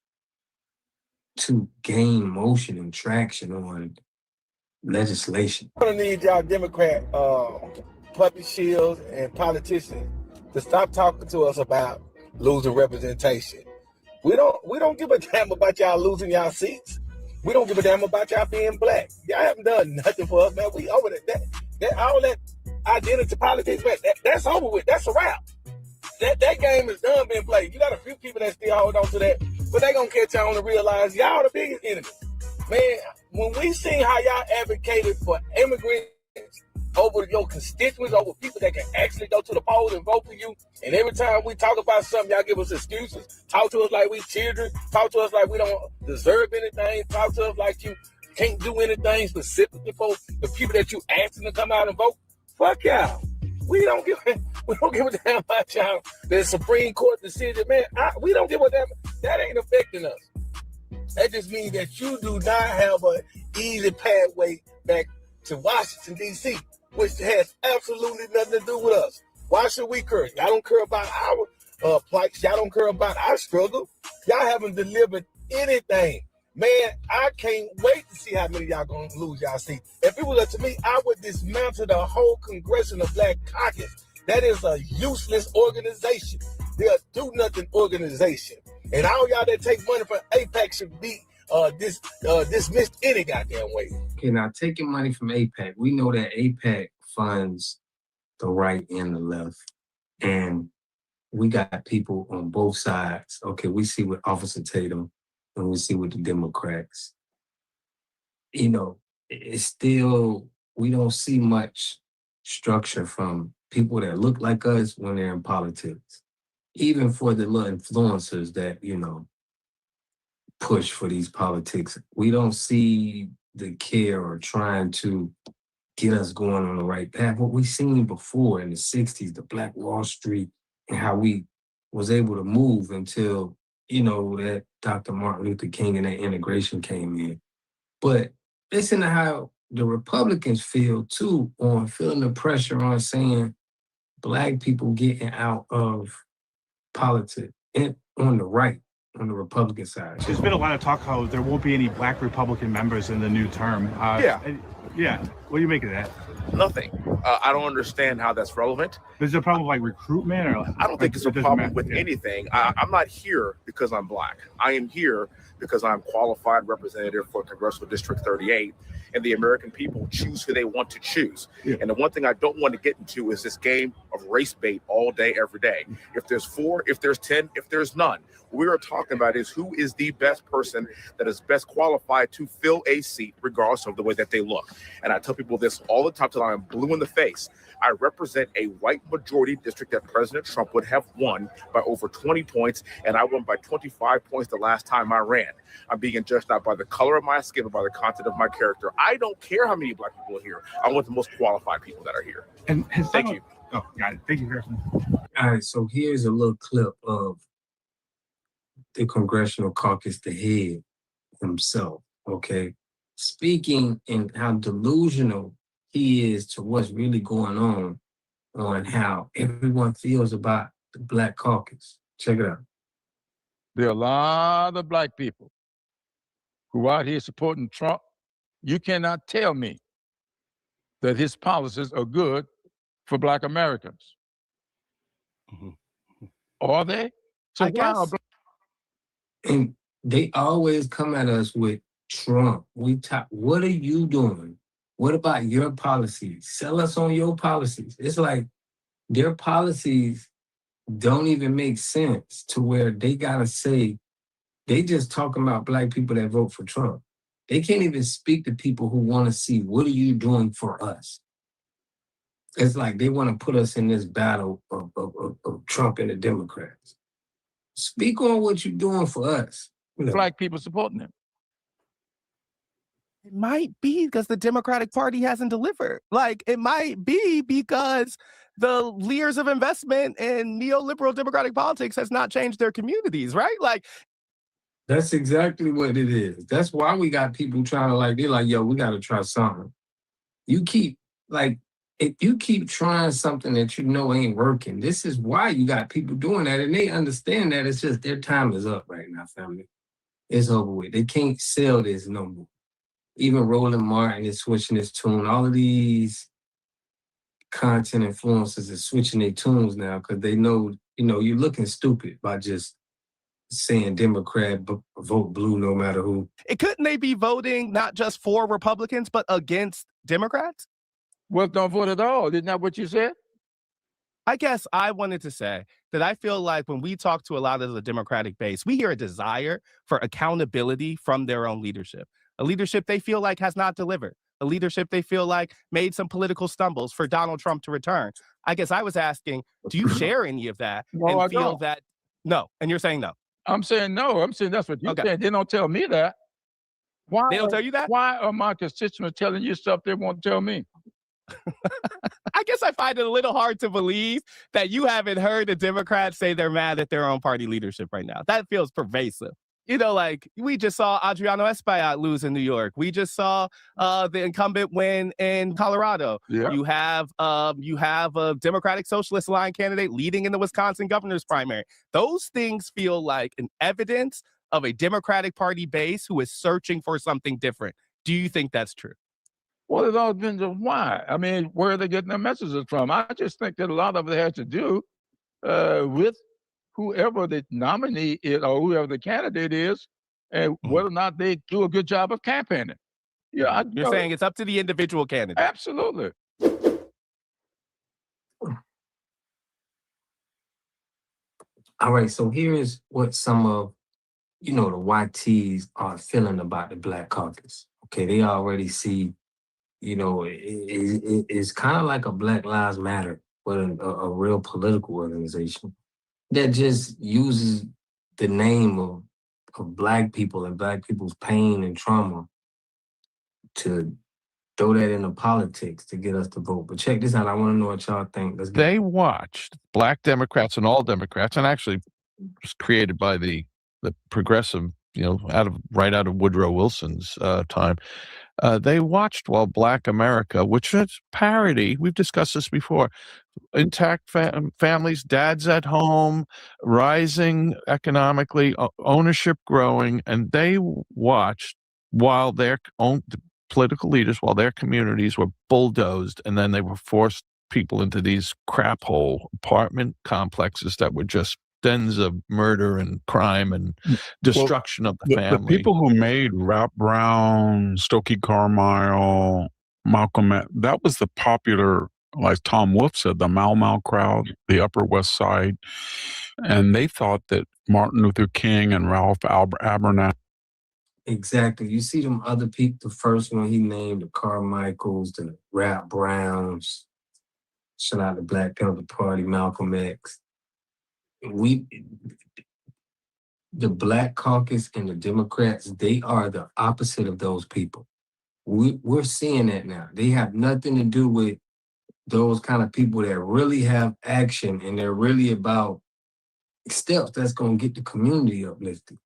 to gain motion and traction on legislation.
We're gonna need y'all Democrat puppet shields and politicians to stop talking to us about losing representation. We don't give a damn about y'all losing y'all seats. We don't give a damn about y'all being black. Y'all haven't done nothing for us, man. We over that all that identity politics, man, that's over with. That's a wrap. That game is done being played. You got a few people that still hold on to that, but they gonna catch on to realize y'all the biggest enemy. Man, when we seen how y'all advocated for immigrants over your constituents, over people that can actually go to the polls and vote for you, and every time we talk about something, y'all give us excuses, talk to us like we children, talk to us like we don't deserve anything, talk to us like you can't do anything specifically for the people that you asking to come out and vote. Fuck y'all. We don't give a damn about y'all. The Supreme Court decision, man, we don't give a damn. That ain't affecting us. That just means that you do not have an easy pathway back to Washington, D.C., which has absolutely nothing to do with us. Why should we care? Y'all don't care about our plights. Y'all don't care about our struggle. Y'all haven't delivered anything. Man, I can't wait to see how many y'all gonna lose y'all seats. If it was up to me, I would dismantle the whole Congressional Black Caucus. That is a useless organization. They're a do-nothing organization. And all y'all that take money from AIPAC should be dismissed any goddamn way.
Okay, now taking money from AIPAC, we know that AIPAC funds the right and the left. And we got people on both sides. Okay, we see with Officer Tatum and we see with the Democrats, you know, it's still, we don't see much structure from people that look like us when they're in politics. Even for the little influencers that, you know, push for these politics, we don't see the care or trying to get us going on the right path. What we seen before in the 60s, the Black Wall Street, and how we was able to move until, you know, that Dr. Martin Luther King and that integration came in. But listen to how the Republicans feel too, on feeling the pressure on saying Black people getting out of politics and on the right, on the Republican side.
There's been a lot of talk how there won't be any Black Republican members in the new term. Yeah. What do you make of that?
Nothing. I don't understand how that's relevant.
Is there a problem with like recruitment? Or
I don't think it's a problem with anything. I'm not here because I'm Black. I am here because I'm qualified representative for Congressional District 38, and the American people choose who they want to choose. Yeah. And the one thing I don't want to get into is this game of race bait all day, every day. If there's 4, if there's 10, if there's none, what we are talking about is who is the best person that is best qualified to fill a seat, regardless of the way that they look. And I tell people this all the time till I'm blue in the face. I represent a white majority district that President Trump would have won by over 20 points, and I won by 25 points the last time I ran. I'm being judged not by the color of my skin, but by the content of my character. I don't care how many Black people are here. I want the most qualified people that are here.
And
thank you.
Oh, got it. Thank you, Harrison.
All right, so here's a little clip of the Congressional Caucus, the head himself, okay? Speaking in how delusional he is to what's really going on how everyone feels about the Black Caucus. Check it out.
There are a lot of Black people who are out here supporting Trump. You cannot tell me that his policies are good for Black Americans. Are they? So
I guess. And they always come at us with Trump. What are you doing? What about your policies? Sell us on your policies. It's like their policies don't even make sense to where they gotta say, they just talking about Black people that vote for Trump. They can't even speak to people who want to see, what are you doing for us? It's like they want to put us in this battle of Trump and the Democrats. Speak on what you're doing for us.
Black people supporting him.
It might be because the Democratic Party hasn't delivered. Like, it might be because the layers of investment in neoliberal democratic politics has not changed their communities, right? Like,
that's exactly what it is. That's why we got people trying to they're like, yo, we got to try something. You keep, if you keep trying something that you know ain't working, this is why you got people doing that. And they understand that it's just their time is up right now, family. It's over with. They can't sell this no more. Even Roland Martin is switching his tune. All of these content influencers are switching their tunes now because they know, you're looking stupid by just saying Democrat, vote blue no matter who.
Couldn't they be voting not just for Republicans, but against Democrats?
Well, don't vote at all. Isn't that what you said?
I guess I wanted to say that I feel like when we talk to a lot of the Democratic base, we hear a desire for accountability from their own leadership. A leadership they feel like has not delivered. A leadership they feel like made some political stumbles for Donald Trump to return. I guess I was asking, do you share any of that?
No,
and
I
feel
don't.
that no? And you're saying no.
I'm saying no. I'm saying that's what you're saying. They don't tell me that. Why?
They don't tell you that?
Why are my constituents telling you stuff they won't tell me?
I guess I find it a little hard to believe that you haven't heard the Democrats say they're mad at their own party leadership right now. That feels pervasive. We just saw Adriano Espaillat lose in New York. We just saw the incumbent win in Colorado.
Yeah.
You have a Democratic Socialist Line candidate leading in the Wisconsin governor's primary. Those things feel like an evidence of a Democratic Party base who is searching for something different. Do you think that's true?
Well, it all depends on why. I mean, where are they getting their messages from? I just think that a lot of it has to do with whoever the nominee is or whoever the candidate is, and whether or not they do a good job of campaigning. Yeah,
You're saying it's up to the individual candidate.
Absolutely.
All right, so here is what some of you know, the YTs are feeling about the Black Caucus. Okay, they already see, you know, it's kind of like a Black Lives Matter, but a real political organization that just uses the name of Black people and Black people's pain and trauma to throw that into politics to get us to vote. But check this out. I want to know what y'all think.
They watched Black Democrats and all Democrats, and actually was created by the progressive, you know, right out of Woodrow Wilson's time. They watched while Black America, which is parity, we've discussed this before, intact families, dads at home, rising economically, ownership growing, and they watched while their own political leaders, while their communities were bulldozed, and then they were forced people into these crap hole apartment complexes that were just dens of murder and crime and destruction of the family.
The people who made Rap Brown, Stokely Carmile, Malcolm X, that was the popular, like Tom Wolfe said, the Mau Mau crowd, the Upper West Side. And they thought that Martin Luther King and Ralph Abernathy.
Exactly. You see them other people, the first one he named, the Carmichaels, the Rap Browns, shout out the Black Panther Party, Malcolm X. The Black Caucus and the Democrats, they are the opposite of those people. We're seeing that now. They have nothing to do with those kind of people that really have action and they're really about steps that's going to get the community uplifted.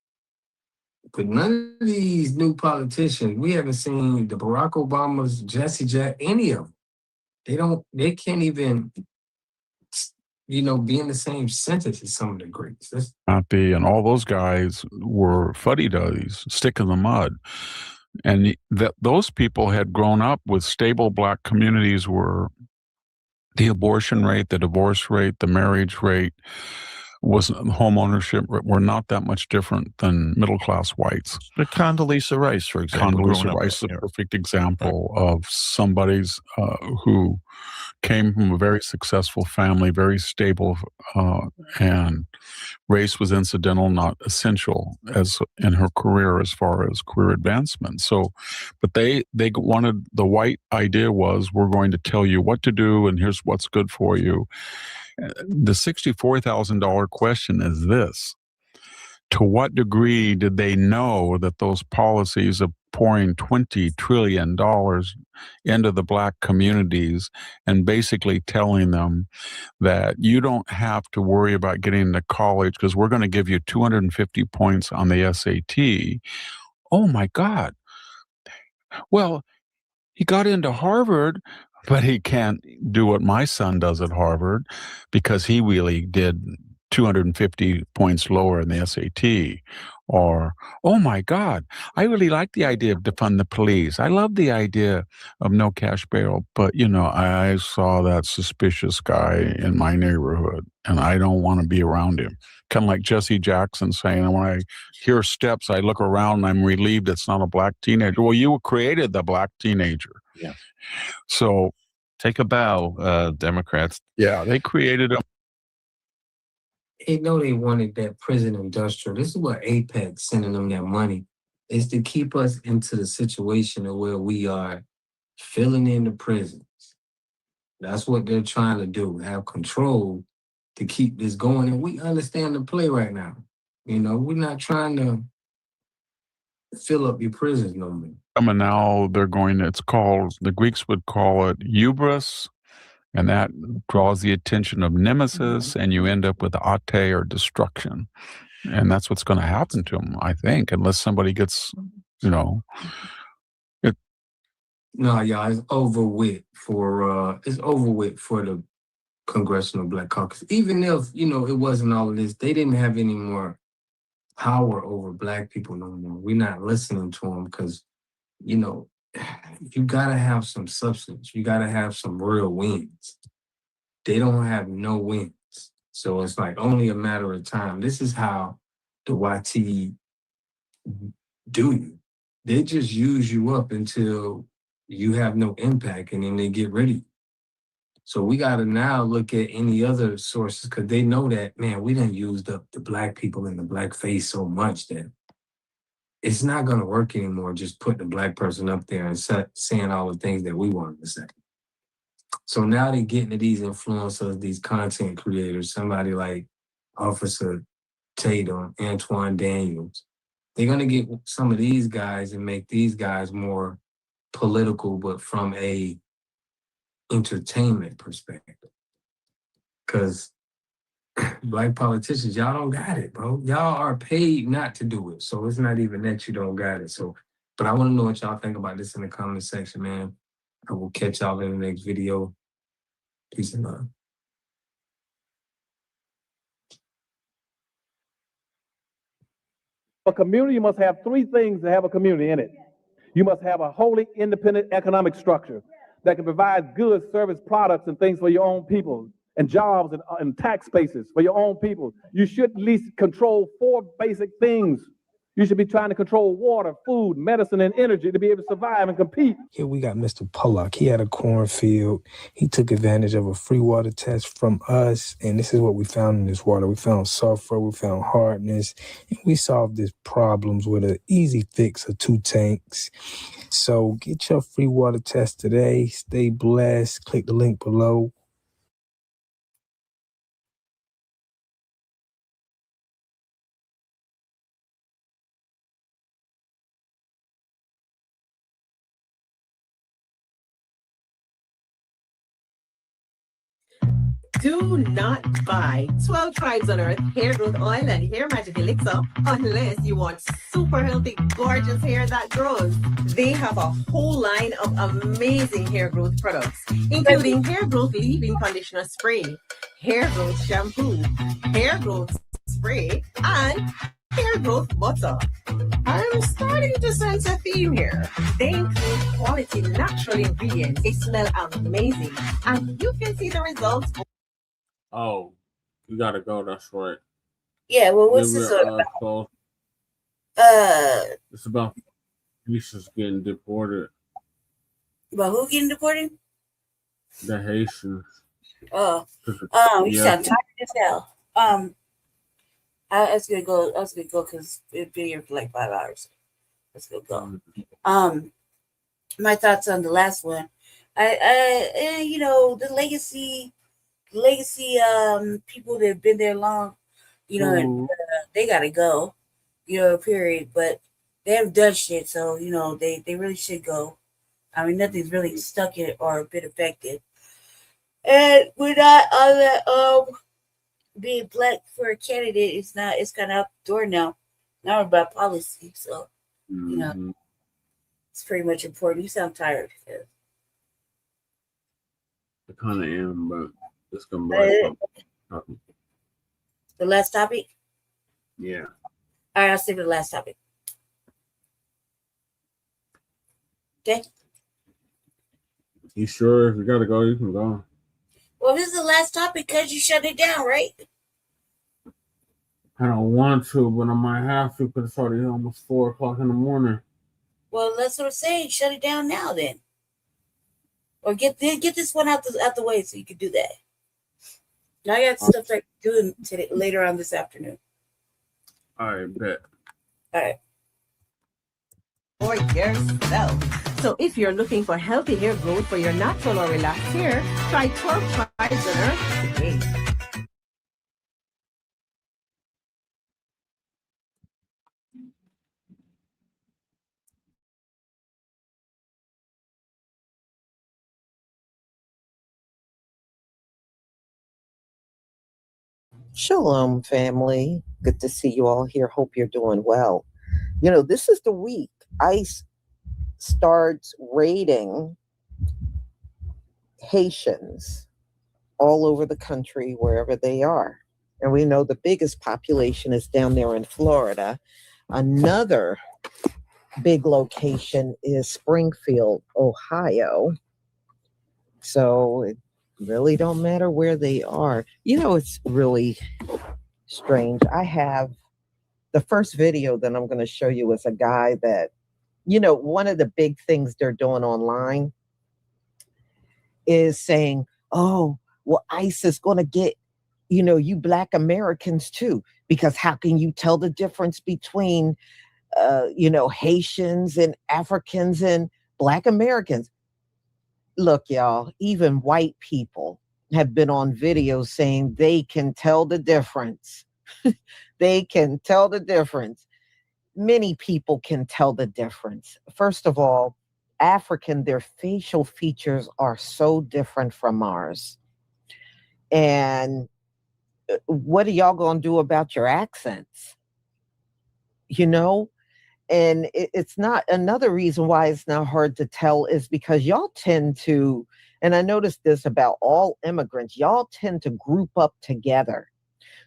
But none of these new politicians, we haven't seen the Barack Obamas, Jesse Jack, any of them. They can't even, you know, be in the same sentence as some of the greats.
And all those guys were fuddy-duddies, stick in the mud. And those people had grown up with stable Black communities where the abortion rate, the divorce rate, the marriage rate, home ownership were not that much different than middle-class whites.
The Condoleezza Rice, for example.
Condoleezza Rice is a perfect example of somebody's who came from a very successful family, very stable, and race was incidental, not essential, as in her career as far as career advancement. So, but they wanted, the white idea was, we're going to tell you what to do, and here's what's good for you. The $64,000 question is this: to what degree did they know that those policies of pouring $20 trillion into the Black communities and basically telling them that you don't have to worry about getting into college because we're going to give you 250 points on the SAT? Oh my God. Well, he got into Harvard, but he can't do what my son does at Harvard because he really did 250 points lower in the SAT. Or, oh my God, I really like the idea of defund the police. I love the idea of no cash bail, but you know, I saw that suspicious guy in my neighborhood and I don't want to be around him. Kind of like Jesse Jackson saying, when I hear steps, I look around and I'm relieved it's not a Black teenager. Well, you created the Black teenager.
Yeah.
So
take a bow, Democrats.
Yeah, they created a.
They know they wanted that prison industrial. This is what APEC sending them that money, is to keep us into the situation of where we are filling in the prisons. That's what they're trying to do, have control to keep this going. And we understand the play right now. You know, we're not trying to fill up your prisons no more.
And now they're going, it's called, the Greeks would call it hubris, and that draws the attention of nemesis, and you end up with ate or destruction. And that's what's going to happen to them, I think, unless somebody gets, you know.
No, y'all, it's over with for the Congressional Black Caucus. Even if, you know, it wasn't all of this, they didn't have any more power over Black people no more. We're not listening to them because, you know, you gotta have some substance. You gotta have some real wins. They don't have no wins. So it's like only a matter of time. This is how the YT do you. They just use you up until you have no impact and then they get rid of you. So we gotta now look at any other sources because they know that, man, we done used up the Black people and the Black face so much that it's not going to work anymore just putting a black person up there and saying all the things that we wanted to say. So now they're getting to these influencers, these content creators, somebody like Officer Tatum, Antoine Daniels. They're going to get some of these guys and make these guys more political, but from a entertainment perspective. Because black politicians, y'all don't got it, bro. Y'all are paid not to do it. So it's not even that you don't got it. So, but I want to know what y'all think about this in the comment section, man. I will catch y'all in the next video. Peace and love.
A community must have three things to have a community in it. You must have a wholly independent economic structure that can provide goods, service, products, and things for your own people, and jobs and tax spaces for your own people. You should at least control 4 basic things. You should be trying to control water, food, medicine, and energy to be able to survive and compete.
Here we got Mr. Pollock. He had a cornfield. He took advantage of a free water test from us, and this is what we found in this water. We found sulfur, we found hardness, and we solved these problems with an easy fix of 2 tanks. So get your free water test today. Stay blessed. Click the link below.
Do not buy 12 Tribes on Earth hair growth oil and hair magic elixir unless you want super healthy, gorgeous hair that grows. They have a whole line of amazing hair growth products, including hair growth leave-in conditioner spray, hair growth shampoo, hair growth spray, and hair growth butter. I'm starting to sense a theme here. They include quality natural ingredients. They smell amazing, and you can see the results.
Oh, you gotta go. That's right.
Yeah. Well, what's this about?
So, it's about Haitians getting deported.
About who getting deported?
The Haitians.
Oh, you
Yeah.
sound tired as hell. I was gonna go because it's been here for like 5 hours. Let's go. My thoughts on the last one. You know, the legacy people that have been there long, you know, and, they gotta go, you know, period. But they haven't done shit, so you know they really should go. I mean, nothing's really stuck in it or been affected. And we're not on that being black for a candidate. It's kind of out the door now. Now we're about policy, so you know it's pretty much important. You sound tired.
I kind of am, but it's gonna be
The last topic.
yeah.
All right, I'll stick with the last topic. Okay.
You sure? If you gotta go, you can go.
Well, this is the last topic because you shut it down, right?
I don't want to, but I might have to because it's already almost 4 o'clock in the morning.
Well, that's what I'm saying. Shut it down now, then, or get this one out the way so you can do that. Now I got stuff to do today, later on this afternoon.
All right, bet.
All right.
For yourself. So if you're looking for healthy hair growth for your natural or relaxed hair, try 12 Tribes on Earth today.
Shalom, family. Good to see you all here. Hope you're doing well. You know, this is the week ICE starts raiding Haitians all over the country, wherever they are. And we know the biggest population is down there in Florida. Another big location is Springfield, Ohio. So it really don't matter where they are. You know, it's really strange. I have the first video that I'm going to show you is a guy that, you know, one of the big things they're doing online is saying, oh, well, ICE is going to get, you know, you Black Americans too, because how can you tell the difference between Haitians and Africans and Black Americans. Look, y'all, even white people have been on video saying they can tell the difference. They can tell the difference. Many people can tell the difference. First of all, African, their facial features are so different from ours. And what are y'all going to do about your accents? And it's not, another reason why it's not hard to tell is because y'all tend to, and I noticed this about all immigrants, y'all tend to group up together.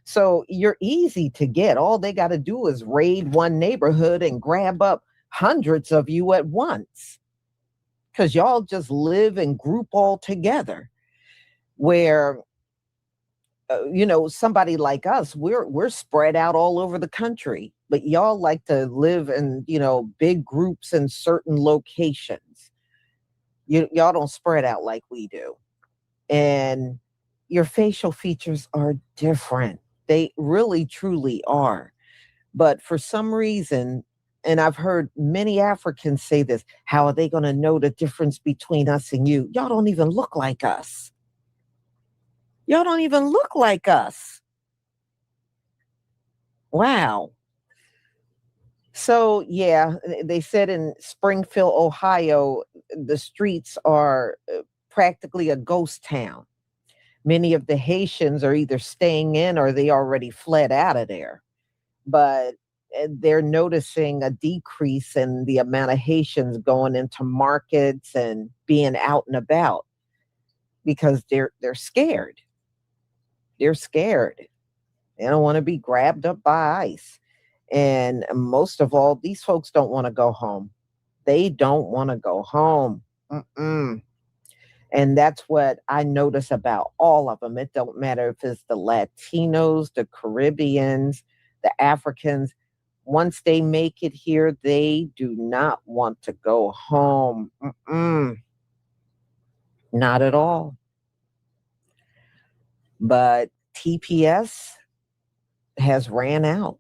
So you're easy to get. All they got to do is raid one neighborhood and grab up hundreds of you at once, because y'all just live and group all together. Where somebody like us, we're spread out all over the country, but y'all like to live in, big groups in certain locations. Y'all don't spread out like we do. And your facial features are different. They really, truly are. But for some reason, and I've heard many Africans say this, how are they going to know the difference between us and you? Y'all don't even look like us. Y'all don't even look like us. Wow. So, yeah, they said in Springfield, Ohio, the streets are practically a ghost town. Many of the Haitians are either staying in or they already fled out of there. But they're noticing a decrease in the amount of Haitians going into markets and being out and about because they're scared. They're scared. They don't want to be grabbed up by ICE. And most of all, these folks don't want to go home. They don't want to go home. Mm-mm. And that's what I notice about all of them. It don't matter if it's the Latinos, the Caribbeans, the Africans. Once they make it here, they do not want to go home. Mm-mm. Not at all. But TPS has ran out.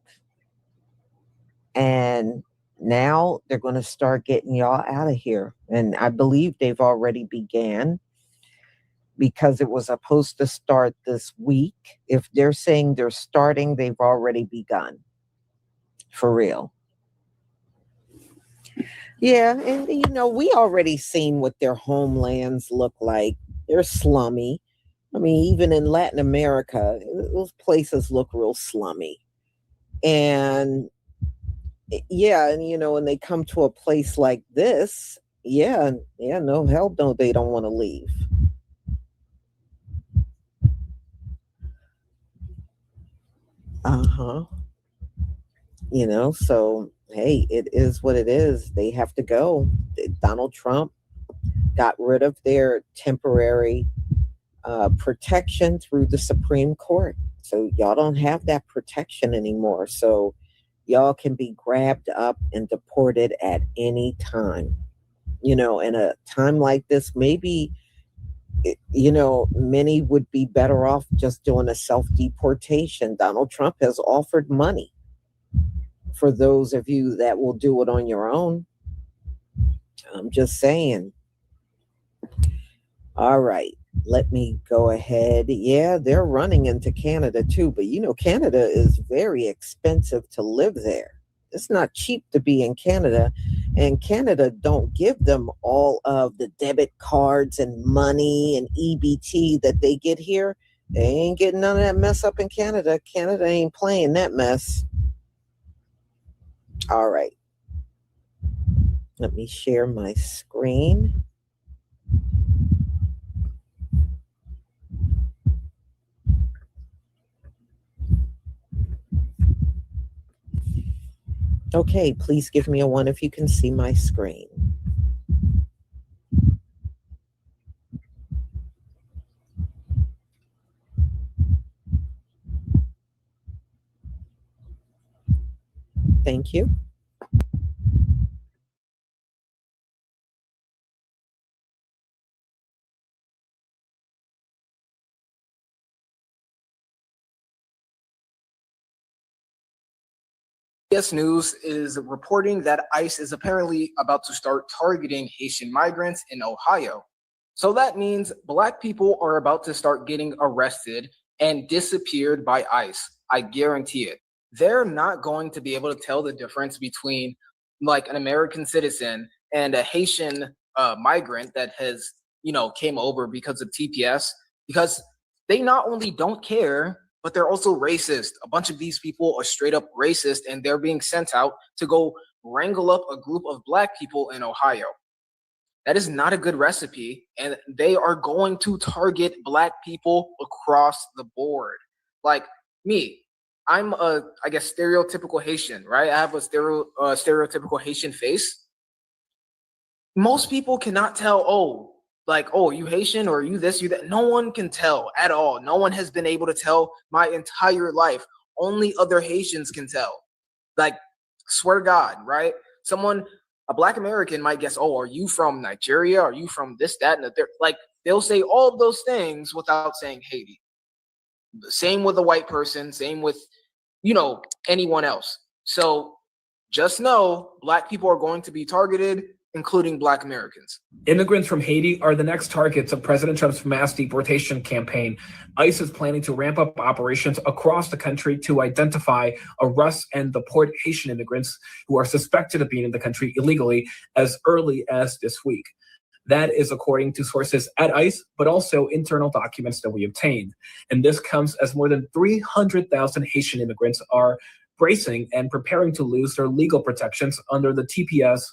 And now they're going to start getting y'all out of here. And I believe they've already began, because it was supposed to start this week. If they're saying they're starting, they've already begun. For real. Yeah, and we already seen what their homelands look like. They're slummy. I mean, even in Latin America, those places look real slummy. And yeah, and when they come to a place like this, no, hell no, they don't want to leave. So hey, it is what it is. They have to go. Donald Trump got rid of their temporary protection through the Supreme Court. So y'all don't have that protection anymore. So y'all can be grabbed up and deported at any time. In a time like this, maybe, many would be better off just doing a self-deportation. Donald Trump has offered money for those of you that will do it on your own. I'm just saying. All right, let me go ahead. Yeah, they're running into Canada too, but Canada is very expensive to live there. It's not cheap to be in Canada, and Canada don't give them all of the debit cards and money and EBT that they get here. They ain't getting none of that mess up in Canada. Canada ain't playing that mess. All right. Let me share my screen. Okay, please give me a 1 if you can see my screen. Thank you.
CBS News is reporting that ICE is apparently about to start targeting Haitian migrants in Ohio. So that means Black people are about to start getting arrested and disappeared by ICE. I guarantee it. They're not going to be able to tell the difference between like an American citizen and a Haitian migrant that has, came over because of TPS, because they not only don't care, but they're also racist. A bunch of these people are straight up racist, and they're being sent out to go wrangle up a group of Black people in Ohio. That is not a good recipe, and they are going to target Black people across the board. Like me, I'm a, I guess, stereotypical Haitian, right? I have a stereotypical Haitian face. Most people cannot tell, oh, you Haitian or you this, you that. No one can tell at all. No one has been able to tell my entire life. Only other Haitians can tell. Like, swear to God, right? A Black American might guess, oh, are you from Nigeria? Are you from this, that, and the third? Like, they'll say all of those things without saying Haiti. Same with a white person, same with, anyone else. So just know Black people are going to be targeted, including Black Americans.
Immigrants from Haiti are the next targets of President Trump's mass deportation campaign. ICE is planning to ramp up operations across the country to identify, arrest, and deport Haitian immigrants who are suspected of being in the country illegally as early as this week. That is according to sources at ICE, but also internal documents that we obtained. And this comes as more than 300,000 Haitian immigrants are bracing and preparing to lose their legal protections under the TPS,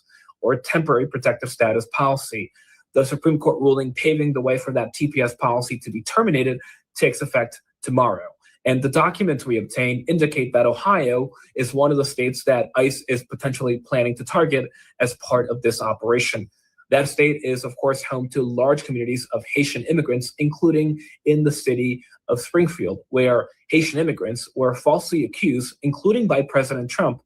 or temporary protective status policy. The Supreme Court ruling paving the way for that TPS policy to be terminated takes effect tomorrow. And the documents we obtained indicate that Ohio is one of the states that ICE is potentially planning to target as part of this operation. That state is, of course, home to large communities of Haitian immigrants, including in the city of Springfield, where Haitian immigrants were falsely accused, including by President Trump,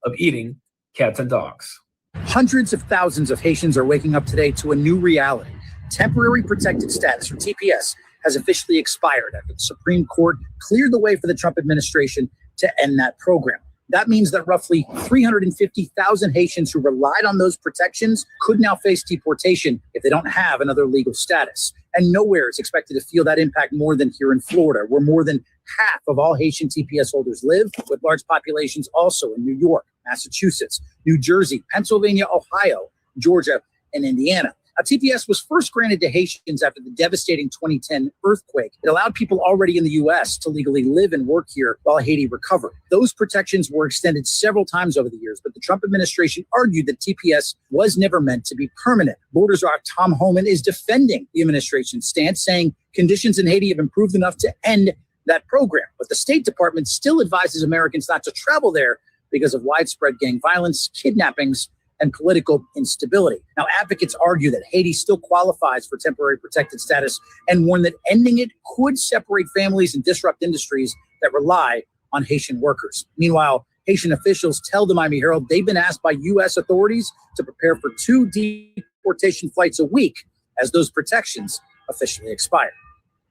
of eating cats and dogs.
Hundreds of thousands of Haitians are waking up today to a new reality. Temporary protected status, or TPS, has officially expired after the Supreme Court cleared the way for the Trump administration to end that program. That means that roughly 350,000 Haitians who relied on those protections could now face deportation if they don't have another legal status. And nowhere is expected to feel that impact more than here in Florida, where more than half of all Haitian TPS holders live, with large populations also in New York, Massachusetts, New Jersey, Pennsylvania, Ohio, Georgia, and Indiana. Now, TPS was first granted to Haitians after the devastating 2010 earthquake. It allowed people already in the U.S. to legally live and work here while Haiti recovered. Those protections were extended several times over the years, but the Trump administration argued that TPS was never meant to be permanent. Borders Rock Tom Homan is defending the administration's stance, saying conditions in Haiti have improved enough to end that program. But the State Department still advises Americans not to travel there because of widespread gang violence, kidnappings, and political instability. Now, advocates argue that Haiti still qualifies for temporary protected status and warn that ending it could separate families and disrupt industries that rely on Haitian workers. Meanwhile, Haitian officials tell the Miami Herald they've been asked by U.S. authorities to prepare for 2 deportation flights a week as those protections officially expire.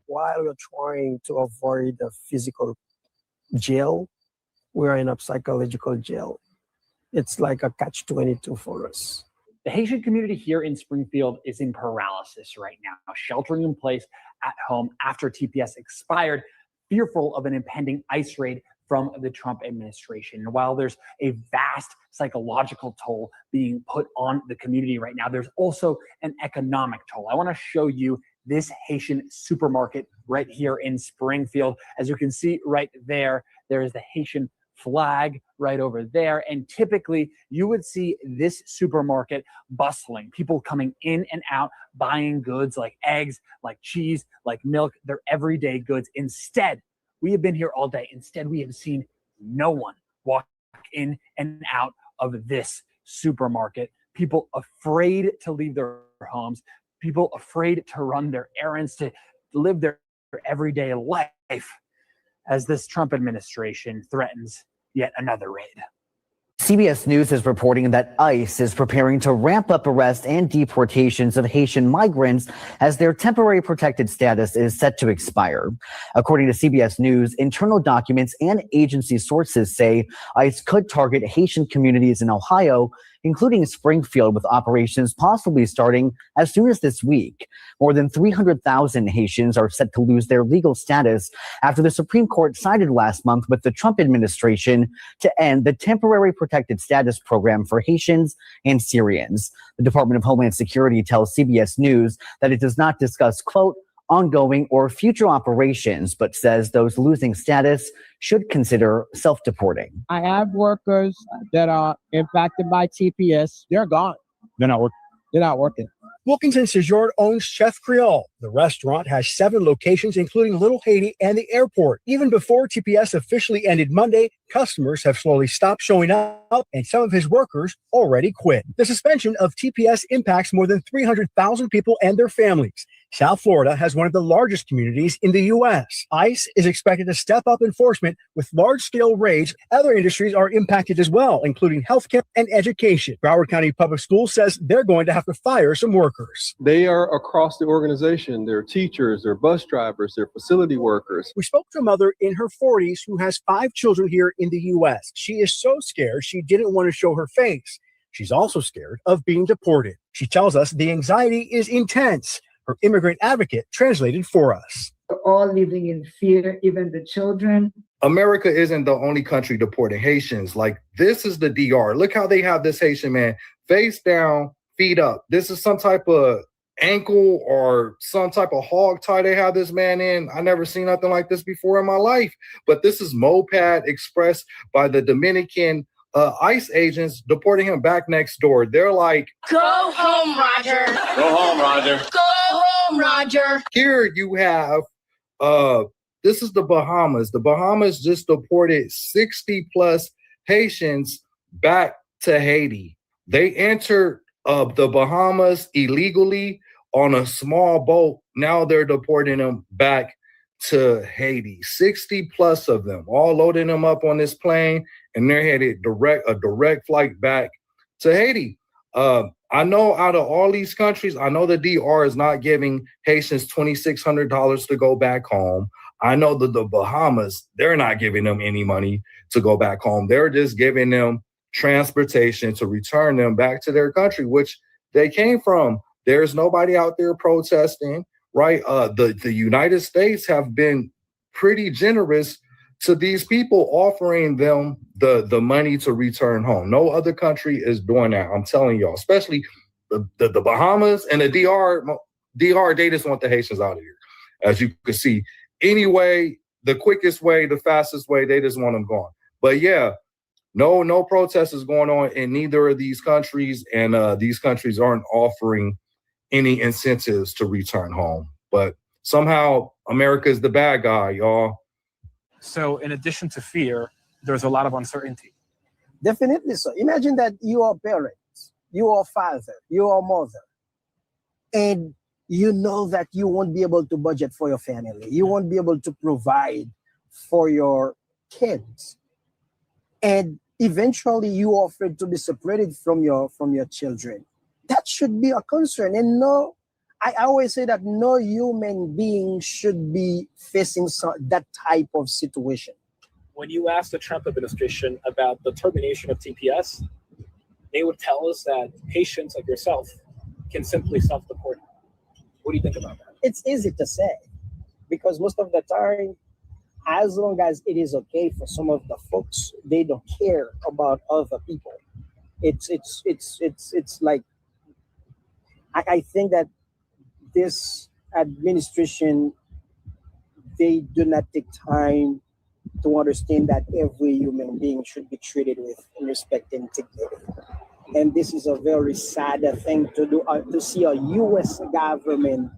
While we're trying to avoid the physical jail, we're in a psychological jail. It's like a catch-22 for us.
The Haitian community here in Springfield is in paralysis right now, sheltering in place at home after TPS expired, fearful of an impending ICE raid from the Trump administration. And while there's a vast psychological toll being put on the community right now, there's also an economic toll. I want to show you this Haitian supermarket right here in Springfield. As you can see right there, there is the Haitian flag right over there. And typically you would see this supermarket bustling, people coming in and out, buying goods like eggs, like cheese, like milk, their everyday goods. Instead, we have been here all day. Instead, we have seen no one walk in and out of this supermarket. People afraid to leave their homes, people afraid to run their errands, to live their everyday life as this Trump administration threatens yet another raid.
CBS News is reporting that ICE is preparing to ramp up arrests and deportations of Haitian migrants as their temporary protected status is set to expire. According to CBS News, internal documents and agency sources say ICE could target Haitian communities in Ohio, including Springfield, with operations possibly starting as soon as this week. More than 300,000 Haitians are set to lose their legal status after the Supreme Court sided last month with the Trump administration to end the temporary protected status program for Haitians and Syrians. The Department of Homeland Security tells CBS News that it does not discuss, quote, ongoing or future operations, but says those losing status should consider self-deporting.
I have workers that are impacted by TPS. They're gone. They're not working.
Wilkinson Séjour owns Chef Creole. The restaurant has 7 locations, including Little Haiti and the airport. Even before TPS officially ended Monday, customers have slowly stopped showing up, and some of his workers already quit. The suspension of TPS impacts more than 300,000 people and their families. South Florida has one of the largest communities in the U.S. ICE is expected to step up enforcement with large-scale raids. Other industries are impacted as well, including healthcare and education. Broward County Public Schools says they're going to have to fire some workers.
They are across the organization. They're teachers, they're bus drivers, they're facility workers.
We spoke to a mother in her 40s who has 5 children here in the U.S. She is so scared she didn't want to show her face. She's also scared of being deported. She tells us the anxiety is intense. Her immigrant advocate translated for us.
We're all living in fear, even the children.
America isn't the only country deporting Haitians. Like, this is the DR. Look how they have this Haitian man face down, feet up. This is some type of ankle or some type of hog tie they have this man in. I never seen nothing like this before in my life. But this is moped expressed by the Dominican ICE agents deporting him back next door. They're like,
go home, Roger.
Go home, Roger.
Go home, Roger.
Here you have, this is the Bahamas. The Bahamas just deported 60 plus Haitians back to Haiti. They entered the Bahamas illegally on a small boat. Now they're deporting them back to Haiti. 60 plus of them, all loading them up on this plane, and they're headed a direct flight back to Haiti. I know out of all these countries, I know the DR is not giving Haitians $2,600 to go back home. I know that the Bahamas, they're not giving them any money to go back home. They're just giving them transportation to return them back to their country, which they came from. There's nobody out there protesting, right? The United States have been pretty generous to these people, offering them the money to return home. No other country is doing that. I'm telling y'all, especially the Bahamas and the DR. They just want the Haitians out of here. As you can see, anyway, the quickest way, the fastest way, they just want them gone. But yeah, no protest is going on in neither of these countries, and these countries aren't offering any incentives to return home. But somehow America is the bad guy, y'all.
So in addition to fear, there's a lot of uncertainty.
Definitely so. Imagine that you are parents, you are father, you are mother, and you know that you won't be able to budget for your family. You won't be able to provide for your kids. And eventually you are afraid to be separated from your children. That should be a concern. And no, I always say that no human being should be facing that type of situation.
When you ask the Trump administration about the termination of TPS, they would tell us that patients like yourself can simply self-deport. What do you think about that?
It's easy to say, because most of the time, as long as it is okay for some of the folks, they don't care about other people. It's like, I think that this administration, they do not take time to understand that every human being should be treated with respect and dignity. And this is a very sad thing to do, to see a U.S. government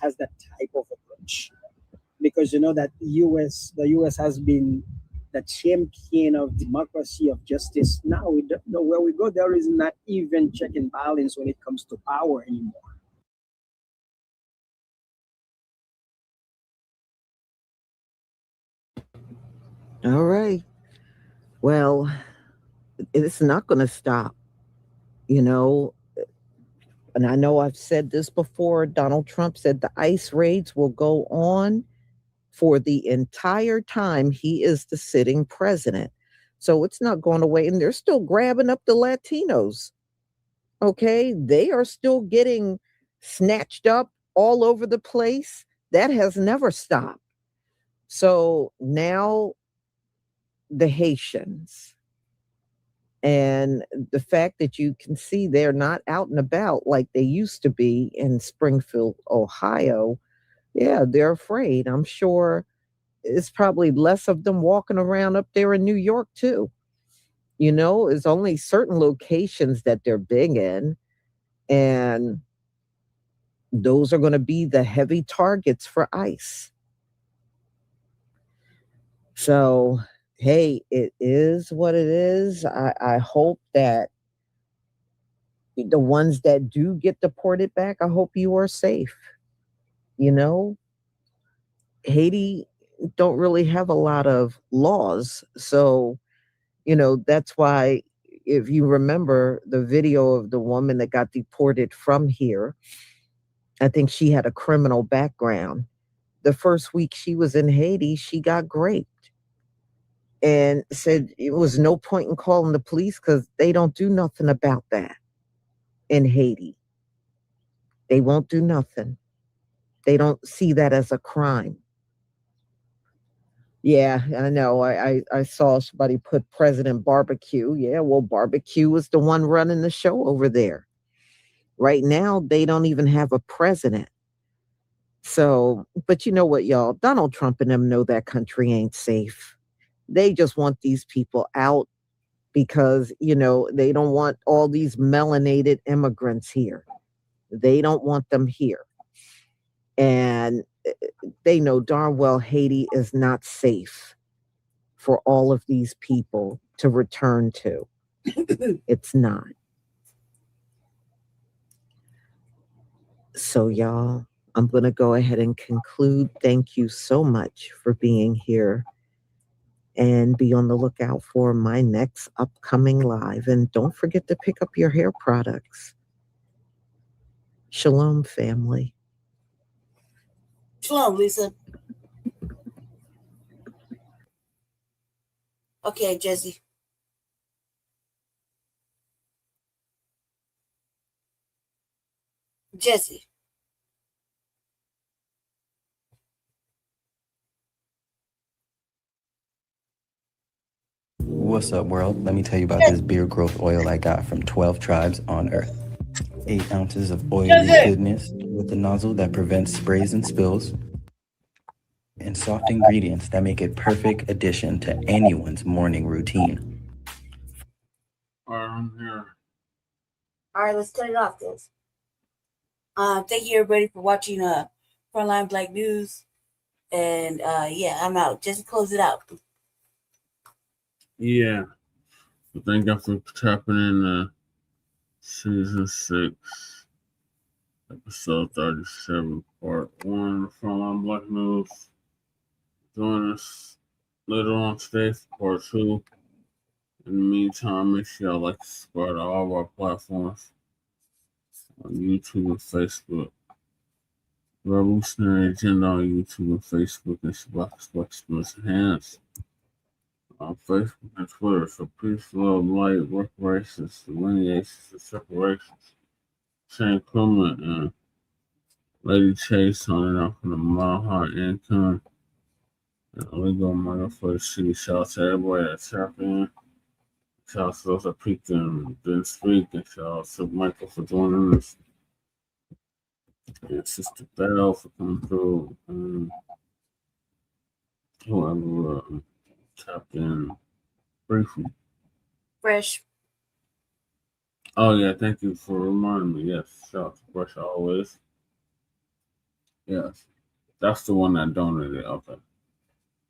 has that type of approach. Because you know that the U.S. has been the champion of democracy, of justice. Now we don't know where we go. There is not even check and balance when it comes to power anymore.
All right. Well, it's not going to stop, you know. And I know I've said this before. Donald Trump said the ICE raids will go on for the entire time he is the sitting president. So it's not going away. And they're still grabbing up the Latinos. Okay. They are still getting snatched up all over the place. That has never stopped. So now the Haitians, and the fact that you can see they're not out and about like they used to be in Springfield, Ohio. Yeah, they're afraid. I'm sure it's probably less of them walking around up there in New York too. You know, it's only certain locations that they're big in, and those are going to be the heavy targets for ICE. So, hey, it is what it is. I hope that the ones that do get deported back, I hope you are safe. You know, Haiti don't really have a lot of laws. So, you know, that's why, if you remember the video of the woman that got deported from here, I think she had a criminal background. The first week she was in Haiti, she got raped. And said it was no point in calling the police because they don't do nothing about that in Haiti. They won't do nothing. They don't see that as a crime. Yeah, I know. I saw somebody put President Barbecue. Yeah, well, Barbecue was the one running the show over there. Right now, they don't even have a president. So, but you know what, y'all? Donald Trump and them know that country ain't safe. They just want these people out because, you know, they don't want all these melanated immigrants here. They don't want them here. And they know darn well Haiti is not safe for all of these people to return to. It's not. So, y'all, I'm going to go ahead and conclude. Thank you so much for being here. And be on the lookout for my next upcoming live. And don't forget to pick up your hair products. Shalom, family.
Shalom, Lisa. Okay, Jesse. Jesse.
What's up, world? Let me tell you about this beard growth oil I got from 12 tribes on Earth. 8 ounces of oily goodness with a nozzle that prevents sprays and spills, and soft ingredients that make it perfect addition to anyone's morning routine.
All right, I'm here.
All right, let's cut it off, guys. Thank you, everybody, for watching Line Blacc News. And yeah, I'm out. Just close it out.
Yeah. So thank you for tapping in season 6, episode 37, part 1 from Line Blacc News. Join us later on today for part 2. In the meantime, make sure y'all like to subscribe to all of our platforms on YouTube and Facebook. Revolutionary Agenda on YouTube and Facebook, and Shabbat Spokesman's Enhanced on Facebook and Twitter. So peace, love, light, reparations, delineations, and separations. Shane Clement and Lady Chase on and off from the Mile High Income. And we go Michael for the city. Shout out to everybody that tapped in. Shout out to those that peeked and didn't speak. And shout out to Michael for joining us. And Sister Bell for coming through. And whoever tapped in briefly.
Fresh.
Oh, yeah, thank you for reminding me. Yes, shout out to Fresh always. Yes, that's the one that donated. Okay.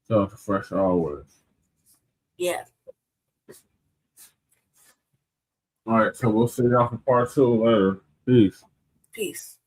Shout out to Fresh always.
Yeah.
All right, so we'll see y'all for part 2 later. Peace.
Peace.